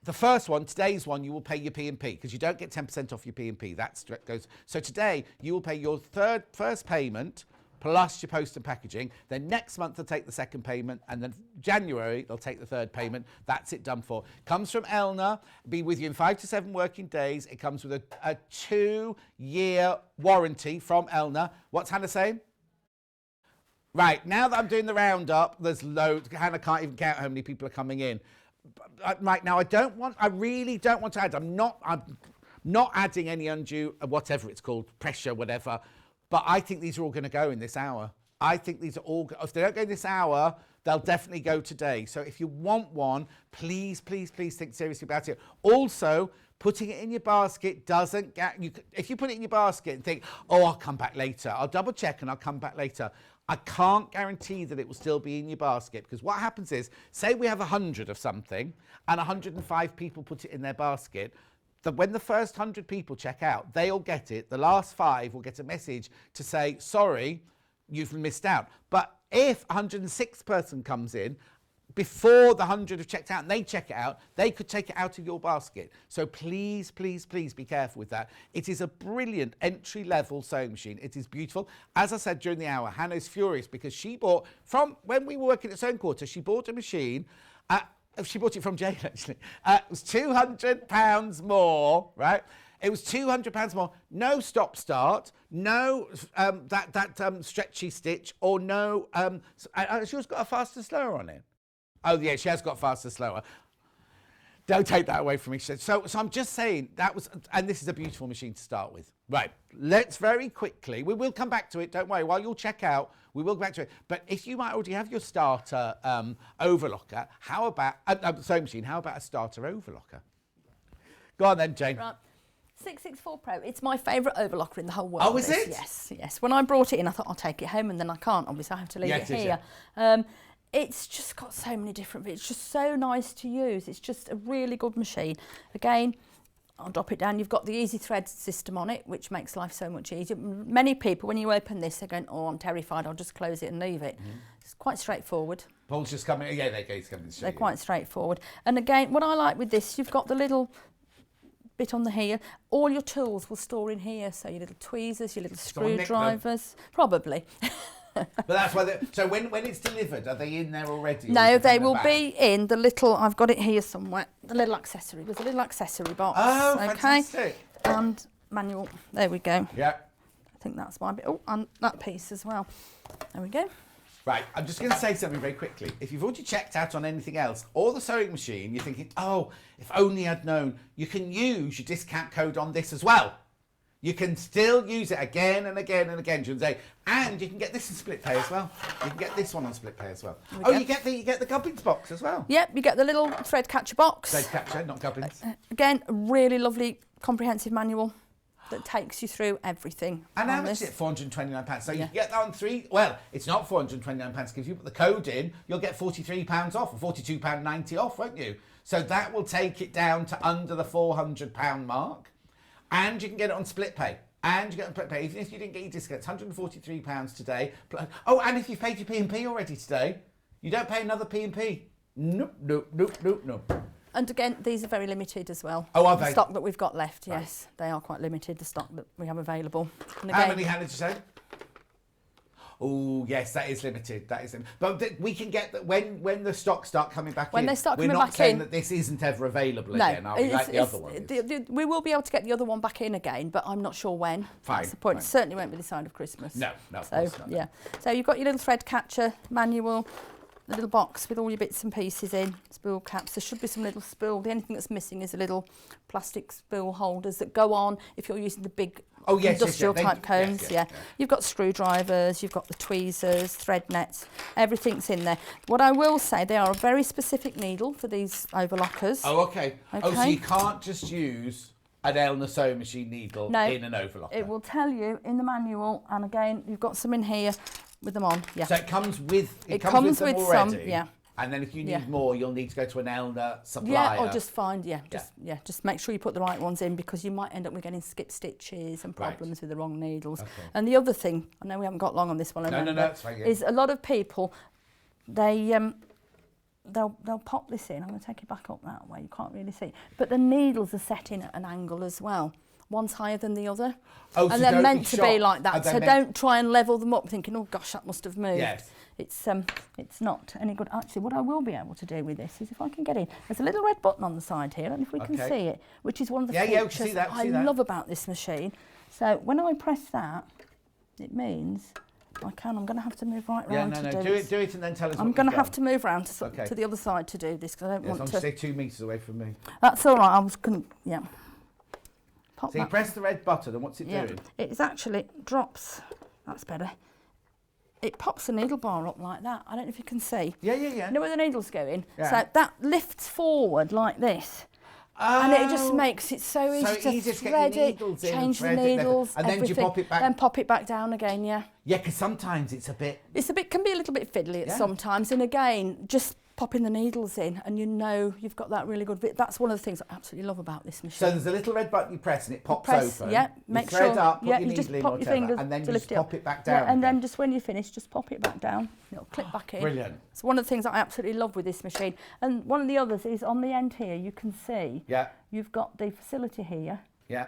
Speaker 1: the first one, today's one, you will pay your P&P because you don't get 10% off your P&P. That goes. So today, you will pay your first payment plus your post and packaging. Then next month they'll take the second payment, and then January they'll take the third payment. That's it done for. Comes from Elna, be with you in 5 to 7 working days. It comes with a 2-year warranty from Elna. What's Hannah saying? Right, now that I'm doing the roundup, there's loads. Hannah can't even count how many people are coming in. Right, now I really don't want to add, I'm not adding any undue, whatever it's called, pressure, whatever. But I think these are all going to go in this hour. I think these are all, if they don't go in this hour, they'll definitely go today. So if you want one, please think seriously about it. Also, putting it in your basket doesn't get, if you put it in your basket and think, oh, I'll come back later, I'll double check and I'll come back later. I can't guarantee that it will still be in your basket because what happens is, say we have 100 of something and 105 people put it in their basket, that when the first 100 people check out, they'll get it. The last 5 will get a message to say, sorry, you've missed out. But if 106th person comes in, before the 100 have checked out and they check it out, they could take it out of your basket. So please be careful with that. It is a brilliant entry-level sewing machine. It is beautiful. As I said during the hour, Hannah's furious because she bought, from when we were working at Sewing Quarter, she bought a machine she bought it from Jayne, actually. It was £200 more, right? It was £200 more. No stop-start, no stretchy stitch, or no... she has got a faster, slower on it. Oh, yeah, she has got faster, slower. Don't take that away from me. So I'm just saying, that was... And this is a beautiful machine to start with. Right, let's very quickly, we will come back to it, don't worry, while you'll check out, we will go back to it. But if you might already have your starter overlocker, how about, sewing machine, how about a starter overlocker? Go on then, Jayne.
Speaker 7: Right. 664 Pro, it's my favourite overlocker in the whole world.
Speaker 1: Oh, is it?
Speaker 7: Yes, yes. When I brought it in, I thought I'll take it home, and then I can't, obviously, I have to leave it here. It's just got so many different bits. It's just so nice to use. It's just a really good machine. Again, I'll drop it down. You've got the easy thread system on it, which makes life so much easier. Many people, when you open this, they're going, oh, I'm terrified, I'll just close it and leave it. It's quite straightforward.
Speaker 1: Paul's just coming, yeah, there he's coming to show
Speaker 7: They're
Speaker 1: you.
Speaker 7: quite straightforward. And again, what I like with this, you've got the little bit on the here. All your tools will store in here, so your little tweezers, your little screwdrivers, probably.
Speaker 1: But that's why, so when it's delivered, are they in there already?
Speaker 7: No, they will be in the little, I've got it here somewhere, the little accessory. There's a little accessory box.
Speaker 1: Oh,
Speaker 7: okay?
Speaker 1: fantastic.
Speaker 7: And manual, there we go.
Speaker 1: Yeah.
Speaker 7: I think that's my bit. Oh, and that piece as well. There we go.
Speaker 1: Right, I'm just going to say something very quickly. If you've already checked out on anything else, or the sewing machine, you're thinking, oh, if only I'd known, you can use your discount code on this as well. You can still use it again and again and again during the day, and you can get this in split pay as well. You can get this one on split pay as well. Oh, you get the gubbins box as well.
Speaker 7: Yep, you get the little thread catcher box.
Speaker 1: Thread catcher, not gubbins.
Speaker 7: Again, a really lovely comprehensive manual that takes you through everything.
Speaker 1: And how much is it? £429. So you can get that on well, it's not £429 because if you put the code in, you'll get £43 off or £42.90 off, won't you? So that will take it down to under the £400 mark. And you can get it on split pay. And you get it on split pay. Even if you didn't get your discount, it's £143 today. Oh, and if you've paid your P&P already today, you don't pay another P&P. Nope, nope, nope, nope, nope.
Speaker 7: And again, these are very limited as well.
Speaker 1: Oh, are
Speaker 7: the
Speaker 1: they?
Speaker 7: stock that we've got left,
Speaker 1: Right.
Speaker 7: yes. They are quite limited, the stock that we have available. And
Speaker 1: How
Speaker 7: again,
Speaker 1: many handed you say? Oh, yes, that is limited. That is, but we can get that when the stocks start coming back
Speaker 7: When
Speaker 1: in.
Speaker 7: they start
Speaker 1: we're
Speaker 7: coming
Speaker 1: not
Speaker 7: back
Speaker 1: saying
Speaker 7: in-
Speaker 1: that this isn't ever available
Speaker 7: no,
Speaker 1: again. Are we like the other one?
Speaker 7: we will be able to get the other one back in again, but I'm not sure when.
Speaker 1: Fine,
Speaker 7: That's the point.
Speaker 1: fine.
Speaker 7: It certainly won't be this side of Christmas.
Speaker 1: No, of
Speaker 7: So,
Speaker 1: course not.
Speaker 7: yeah. So you've got your little thread catcher manual, the little box with all your bits and pieces in, spool caps. There should be some little spool. The only thing that's missing is the little plastic spool holders that go on if you're using the big industrial type combs.
Speaker 1: Yes.
Speaker 7: You've got screwdrivers, you've got the tweezers, thread nets, everything's in there. What I will say, they are a very specific needle for these overlockers.
Speaker 1: Oh, okay. Oh, so
Speaker 7: Okay.
Speaker 1: you can't just use an Elna sewing machine needle
Speaker 7: No,
Speaker 1: in an overlocker.
Speaker 7: It will tell you in the manual, and again, you've got some in here with them on. Yeah.
Speaker 1: So it comes with
Speaker 7: It
Speaker 1: comes
Speaker 7: comes
Speaker 1: with them
Speaker 7: with
Speaker 1: already.
Speaker 7: some, yeah.
Speaker 1: And then if you need
Speaker 7: Yeah.
Speaker 1: more, you'll need to go to an Elna supplier.
Speaker 7: Yeah, or just find, just make sure you put the right ones in, because you might end up with getting skip stitches and
Speaker 1: Right.
Speaker 7: problems with the wrong needles.
Speaker 1: Okay.
Speaker 7: And the other thing, I know we haven't got long on this one,
Speaker 1: No,
Speaker 7: remember,
Speaker 1: it's fine, yeah.
Speaker 7: is a lot of people, they'll pop this in. I'm going to take it back up that way, you can't really see. But the needles are set in at an angle as well. One's higher than the other.
Speaker 1: Oh, so
Speaker 7: And they're
Speaker 1: don't
Speaker 7: meant
Speaker 1: be
Speaker 7: to be
Speaker 1: shocked.
Speaker 7: like
Speaker 1: Are
Speaker 7: that.
Speaker 1: they
Speaker 7: So
Speaker 1: meant-
Speaker 7: don't try and level them up thinking, oh gosh, that must have moved.
Speaker 1: Yes.
Speaker 7: It's not any good. Actually, what I will be able to do with this is if I can get in, there's a little red button on the side here, and if we can
Speaker 1: Okay.
Speaker 7: see it, which is one of the
Speaker 1: Yeah, we
Speaker 7: features
Speaker 1: see that, we
Speaker 7: I
Speaker 1: see that.
Speaker 7: love about this machine. So when I press that, it means I'm going to have to move right
Speaker 1: Yeah,
Speaker 7: round
Speaker 1: no,
Speaker 7: to
Speaker 1: no.
Speaker 7: do
Speaker 1: Do
Speaker 7: this.
Speaker 1: it and then tell us
Speaker 7: I'm
Speaker 1: what
Speaker 7: going to
Speaker 1: you've
Speaker 7: have
Speaker 1: done.
Speaker 7: to move round
Speaker 1: Okay.
Speaker 7: to the other side to do this, because I don't
Speaker 1: As long
Speaker 7: want
Speaker 1: as you
Speaker 7: to.
Speaker 1: stay 2 metres away from me.
Speaker 7: That's all right. I was going to, yeah. Pop
Speaker 1: So you
Speaker 7: that.
Speaker 1: press the red button, and what's it
Speaker 7: Yeah,
Speaker 1: doing?
Speaker 7: it's actually drops. That's better. It pops the needle bar up like that. I don't know if you can see.
Speaker 1: Yeah.
Speaker 7: You know where the needle's going?
Speaker 1: Yeah.
Speaker 7: So that lifts forward like this. And it just makes it so easy to
Speaker 1: easy to get your
Speaker 7: thread it,
Speaker 1: needles in,
Speaker 7: change the
Speaker 1: thread it, then-
Speaker 7: needles,
Speaker 1: and then do you
Speaker 7: everything.
Speaker 1: pop it back?
Speaker 7: Then pop it back down again, yeah.
Speaker 1: Yeah, because sometimes it's a bit...
Speaker 7: Can be a little bit fiddly
Speaker 1: Yeah.
Speaker 7: sometimes. And again, just popping the needles in and you know you've got that really good bit. That's one of the things I absolutely love about this machine.
Speaker 1: So there's a little red button you press and it pops
Speaker 7: Press,
Speaker 1: open.
Speaker 7: yeah,
Speaker 1: you
Speaker 7: make
Speaker 1: thread
Speaker 7: sure,
Speaker 1: up, put
Speaker 7: yeah,
Speaker 1: your
Speaker 7: you just
Speaker 1: needle in,
Speaker 7: pop your
Speaker 1: whatever,
Speaker 7: fingers
Speaker 1: and then
Speaker 7: to
Speaker 1: you
Speaker 7: lift
Speaker 1: just
Speaker 7: it up.
Speaker 1: pop it back
Speaker 7: Yeah,
Speaker 1: down
Speaker 7: and
Speaker 1: again.
Speaker 7: then just when you finish, just pop it back down. It'll clip back in.
Speaker 1: Brilliant.
Speaker 7: It's one of the things that I absolutely love with this machine. And one of the others is on the end here, you can see
Speaker 1: Yeah,
Speaker 7: you've got the facility here
Speaker 1: yeah.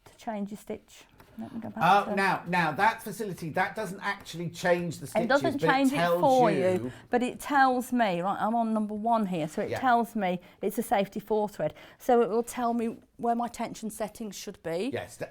Speaker 7: to change your stitch. Let me go back
Speaker 1: Oh,
Speaker 7: to-
Speaker 1: now that facility, that doesn't actually change the stitches,
Speaker 7: It doesn't
Speaker 1: but
Speaker 7: change
Speaker 1: it
Speaker 7: it
Speaker 1: tells
Speaker 7: for you, but it tells me, right, I'm on number 1 here, so it
Speaker 1: Yeah.
Speaker 7: tells me it's a safety 4 thread. So it will tell me where my tension settings should be.
Speaker 1: Yes, then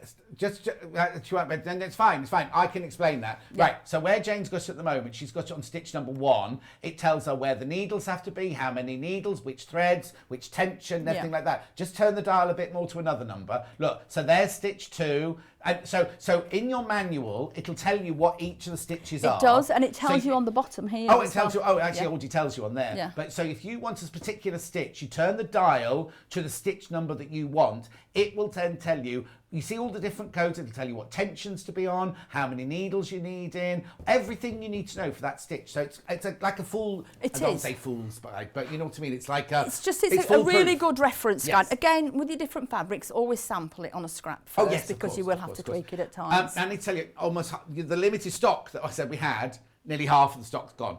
Speaker 1: it's fine. I can explain that.
Speaker 7: Yeah.
Speaker 1: Right, so where Jayne's got it at the moment, she's got it on stitch number 1. It tells her where the needles have to be, how many needles, which threads, which tension, everything like that. Just turn the dial a bit more to another number. Look, so there's stitch 2. And so in your manual, it'll tell you what each of the stitches are.
Speaker 7: It does, and it tells you on the bottom here.
Speaker 1: Oh, it tells you. Oh, actually, it already tells you on there.
Speaker 7: Yeah.
Speaker 1: But so if you want a particular stitch, you turn the dial to the stitch number that you want. It will then tell you. You see all the different codes. It'll tell you what tensions to be on, how many needles you need in, everything you need to know for that stitch. So it's like a full. I don't say fool's guide, but you know what I mean. It's like
Speaker 7: it's a really good reference guide.
Speaker 1: Yes.
Speaker 7: Again, with your different fabrics, always sample it on a scrap first,
Speaker 1: yes,
Speaker 7: because
Speaker 1: course,
Speaker 7: you will have to tweak it at times.
Speaker 1: And I tell you, almost the limited stock that I said we had, nearly half of the stock's gone.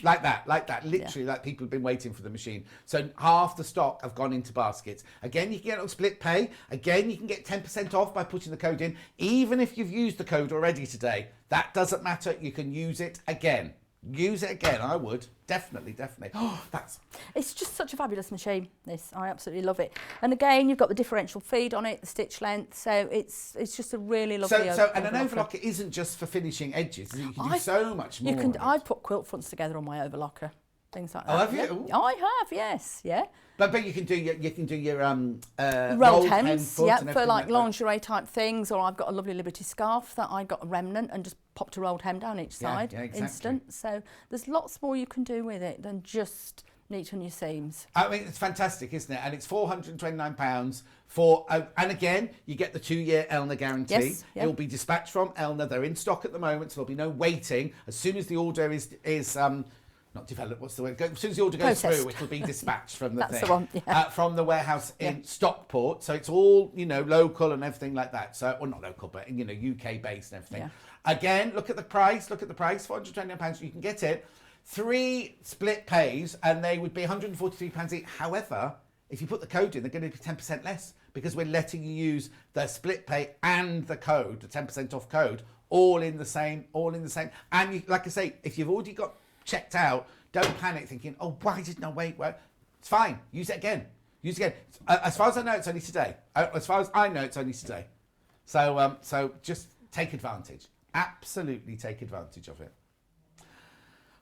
Speaker 1: Like that, literally, like people have been waiting for the machine. So half the stock have gone into baskets. Again, you can get it on split pay. Again, you can get 10% off by putting the code in. Even if you've used the code already today, that doesn't matter. You can use it again. Use it again. I would. Definitely. Oh,
Speaker 7: It's just such a fabulous machine, this. I absolutely love it. And again, you've got the differential feed on it, the stitch length, so it's just a really lovely
Speaker 1: and an overlocker isn't just for finishing edges. You can do so much more.
Speaker 7: I've put quilt fronts together on my overlocker, things like that.
Speaker 1: Oh, have you?
Speaker 7: Yeah. I have, yes, yeah.
Speaker 1: But you can do your
Speaker 7: rolled hems, yeah, for like
Speaker 1: that.
Speaker 7: lingerie type things, or I've got a lovely Liberty scarf that I got a remnant and just popped a rolled hem down each side,
Speaker 1: exactly.
Speaker 7: instant. So there's lots more you can do with it than just neaten your seams.
Speaker 1: I mean, it's fantastic, isn't it? And it's £429 for, and again, you get the 2-year Elna guarantee.
Speaker 7: Yes, yeah.
Speaker 1: It'll be dispatched from Elna. They're in stock at the moment, so there'll be no waiting. As soon as the order is not developed, what's the word? As soon as the order goes through, it'll be dispatched from the
Speaker 7: That's the one, yeah.
Speaker 1: from the warehouse in Stockport. So it's all, local and everything like that. So, well, not local, but, UK based and everything.
Speaker 7: Yeah.
Speaker 1: Again, look at the price, £429. You can get it 3 split pays and they would be £143 each. However, if you put the code in, they're going to be 10% less because we're letting you use the split pay and the code, the 10% off code, all in the same. And you, like I say, if you've already got checked out, don't panic thinking, oh, why didn't I wait? Well, it's fine. Use it again. As far as I know, it's only today. So just take advantage. Absolutely take advantage of it.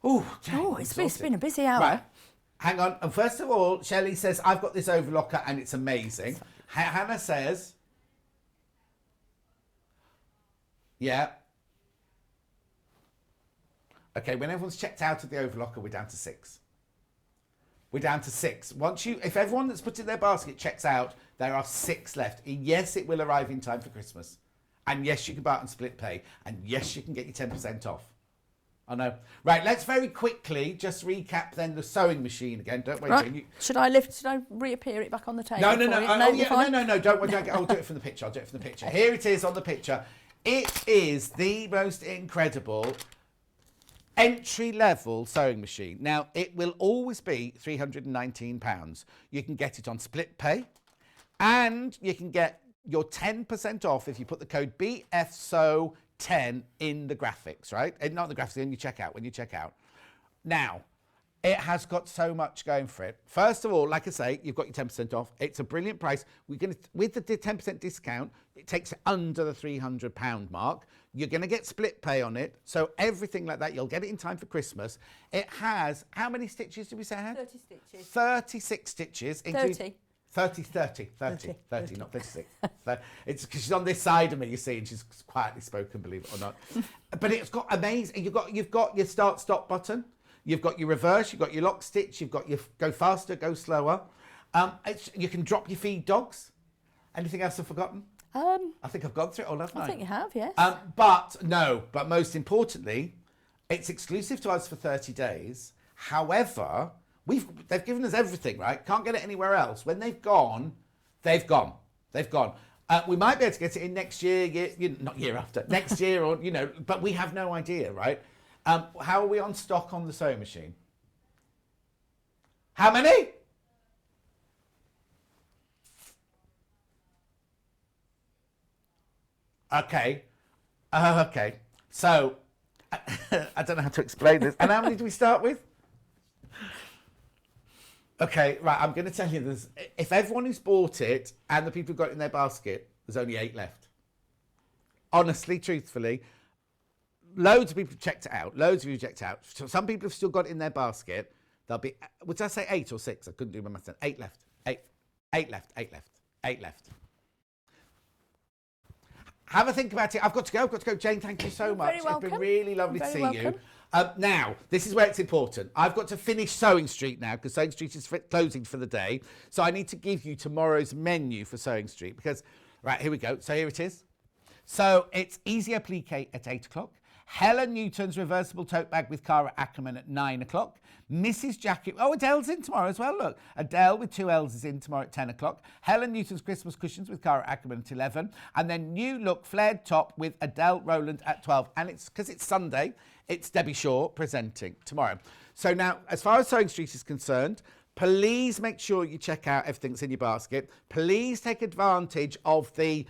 Speaker 7: It's been a busy hour.
Speaker 1: Right. Hang on. And first of all, Shelley says, I've got this overlocker and it's amazing. Hannah says, yeah. Okay, when everyone's checked out of the overlocker, we're down to 6. If everyone that's put in their basket checks out, there are 6 left. Yes, it will arrive in time for Christmas. And yes, you can buy it on split pay. And yes, you can get your 10% off. I know. Right, let's very quickly just recap then the sewing machine again. Don't wait.
Speaker 7: Right. Should I reappear it back on the table?
Speaker 1: No.
Speaker 7: No.
Speaker 1: Don't worry. I'll do it from the picture. Here it is on the picture. It is the most incredible entry-level sewing machine. Now, it will always be £319. You can get it on split pay, and you can get your 10% off if you put the code BFSEW10 in the graphics, right? Not the graphics, when you check out. Now, it has got so much going for it. First of all, like I say, you've got your 10% off. It's a brilliant price. With the 10% discount, it takes it under the £300 mark. You're going to get split pay on it. So everything like that, you'll get it in time for Christmas. It has, how many stitches did we say it had?
Speaker 7: 30 stitches.
Speaker 1: 36 stitches.
Speaker 7: 30.
Speaker 1: 30, not 36. It's because she's on this side of me, you see, and she's quietly spoken, believe it or not. But it's got amazing. You've got your start-stop button. You've got your reverse. You've got your lock stitch. You've got your go faster, go slower. You can drop your feed dogs. Anything else I've forgotten? I think I've gone through it all, haven't I?
Speaker 7: I think you have, yes.
Speaker 1: But most importantly, it's exclusive to us for 30 days. However, they've given us everything, right? Can't get it anywhere else. When they've gone, they've gone. We might be able to get it in next year, not year after, next year, or but we have no idea, right? How are we on stock on the sewing machine? How many? Okay. So, I don't know how to explain this. And how many do we start with? Okay, right, I'm going to tell you this. If everyone who's bought it and the people who got it in their basket, there's only 8 left. Honestly, truthfully, loads of people checked it out. Loads of you checked it out. So some people have still got it in their basket. There'll be, would I say 8 or 6? I couldn't do my maths then. 8 left. 8 left. 8 left. 8 left. Have a think about it. I've got to go. Jayne, thank you so much.
Speaker 7: Very welcome.
Speaker 1: It's been really lovely to
Speaker 7: Very
Speaker 1: see
Speaker 7: welcome.
Speaker 1: you. Now, this is where it's important. I've got to finish Sewing Street now because Sewing Street is closing for the day. So I need to give you tomorrow's menu for Sewing Street because, right, here we go. So here it is. So it's easy applique at 8 o'clock. Helen Newton's reversible tote bag with Cara Ackerman at 9 o'clock. Mrs. Jacket. Oh, Adele's in tomorrow as well. Look, Adele with 2 L's is in tomorrow at 10 o'clock. Helen Newton's Christmas cushions with Cara Ackerman at 11. And then new look flared top with Adele Rowland at 12. And it's because it's Sunday, it's Debbie Shaw presenting tomorrow. So now, as far as Sewing Street is concerned, please make sure you check out everything that's in your basket. Please take advantage of the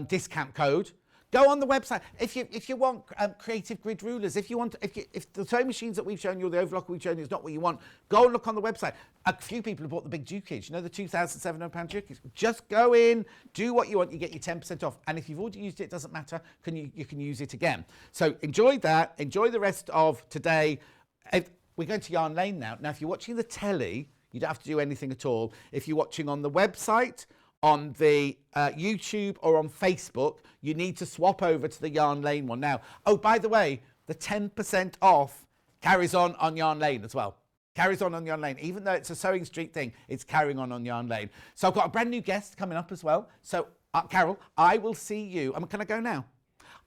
Speaker 1: discount code. Go on the website if you want creative grid rulers. If the sewing machines that we've shown you, or the overlocker we've shown you, is not what you want, go and look on the website. A few people have bought the big Jukies, you know, the £2,700 Jukies. Just go in, do what you want, you get your 10% off. And if you've already used it, it doesn't matter. You can use it again. So enjoy that. Enjoy the rest of today. We're going to Yarn Lane now. Now, if you're watching the telly, you don't have to do anything at all. If you're watching on the website, on the YouTube or on Facebook, you need to swap over to the Yarn Lane one. Now, oh, by the way, the 10% off carries on Yarn Lane as well. Carries on Yarn Lane. Even though it's a Sewing Street thing, it's carrying on Yarn Lane. So I've got a brand new guest coming up as well. So, Carol, I will see you. Can I go now?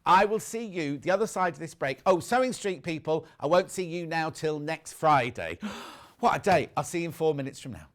Speaker 1: I will see you the other side of this break. Oh, Sewing Street people, I won't see you now till next Friday. What a day. I'll see you in 4 minutes from now.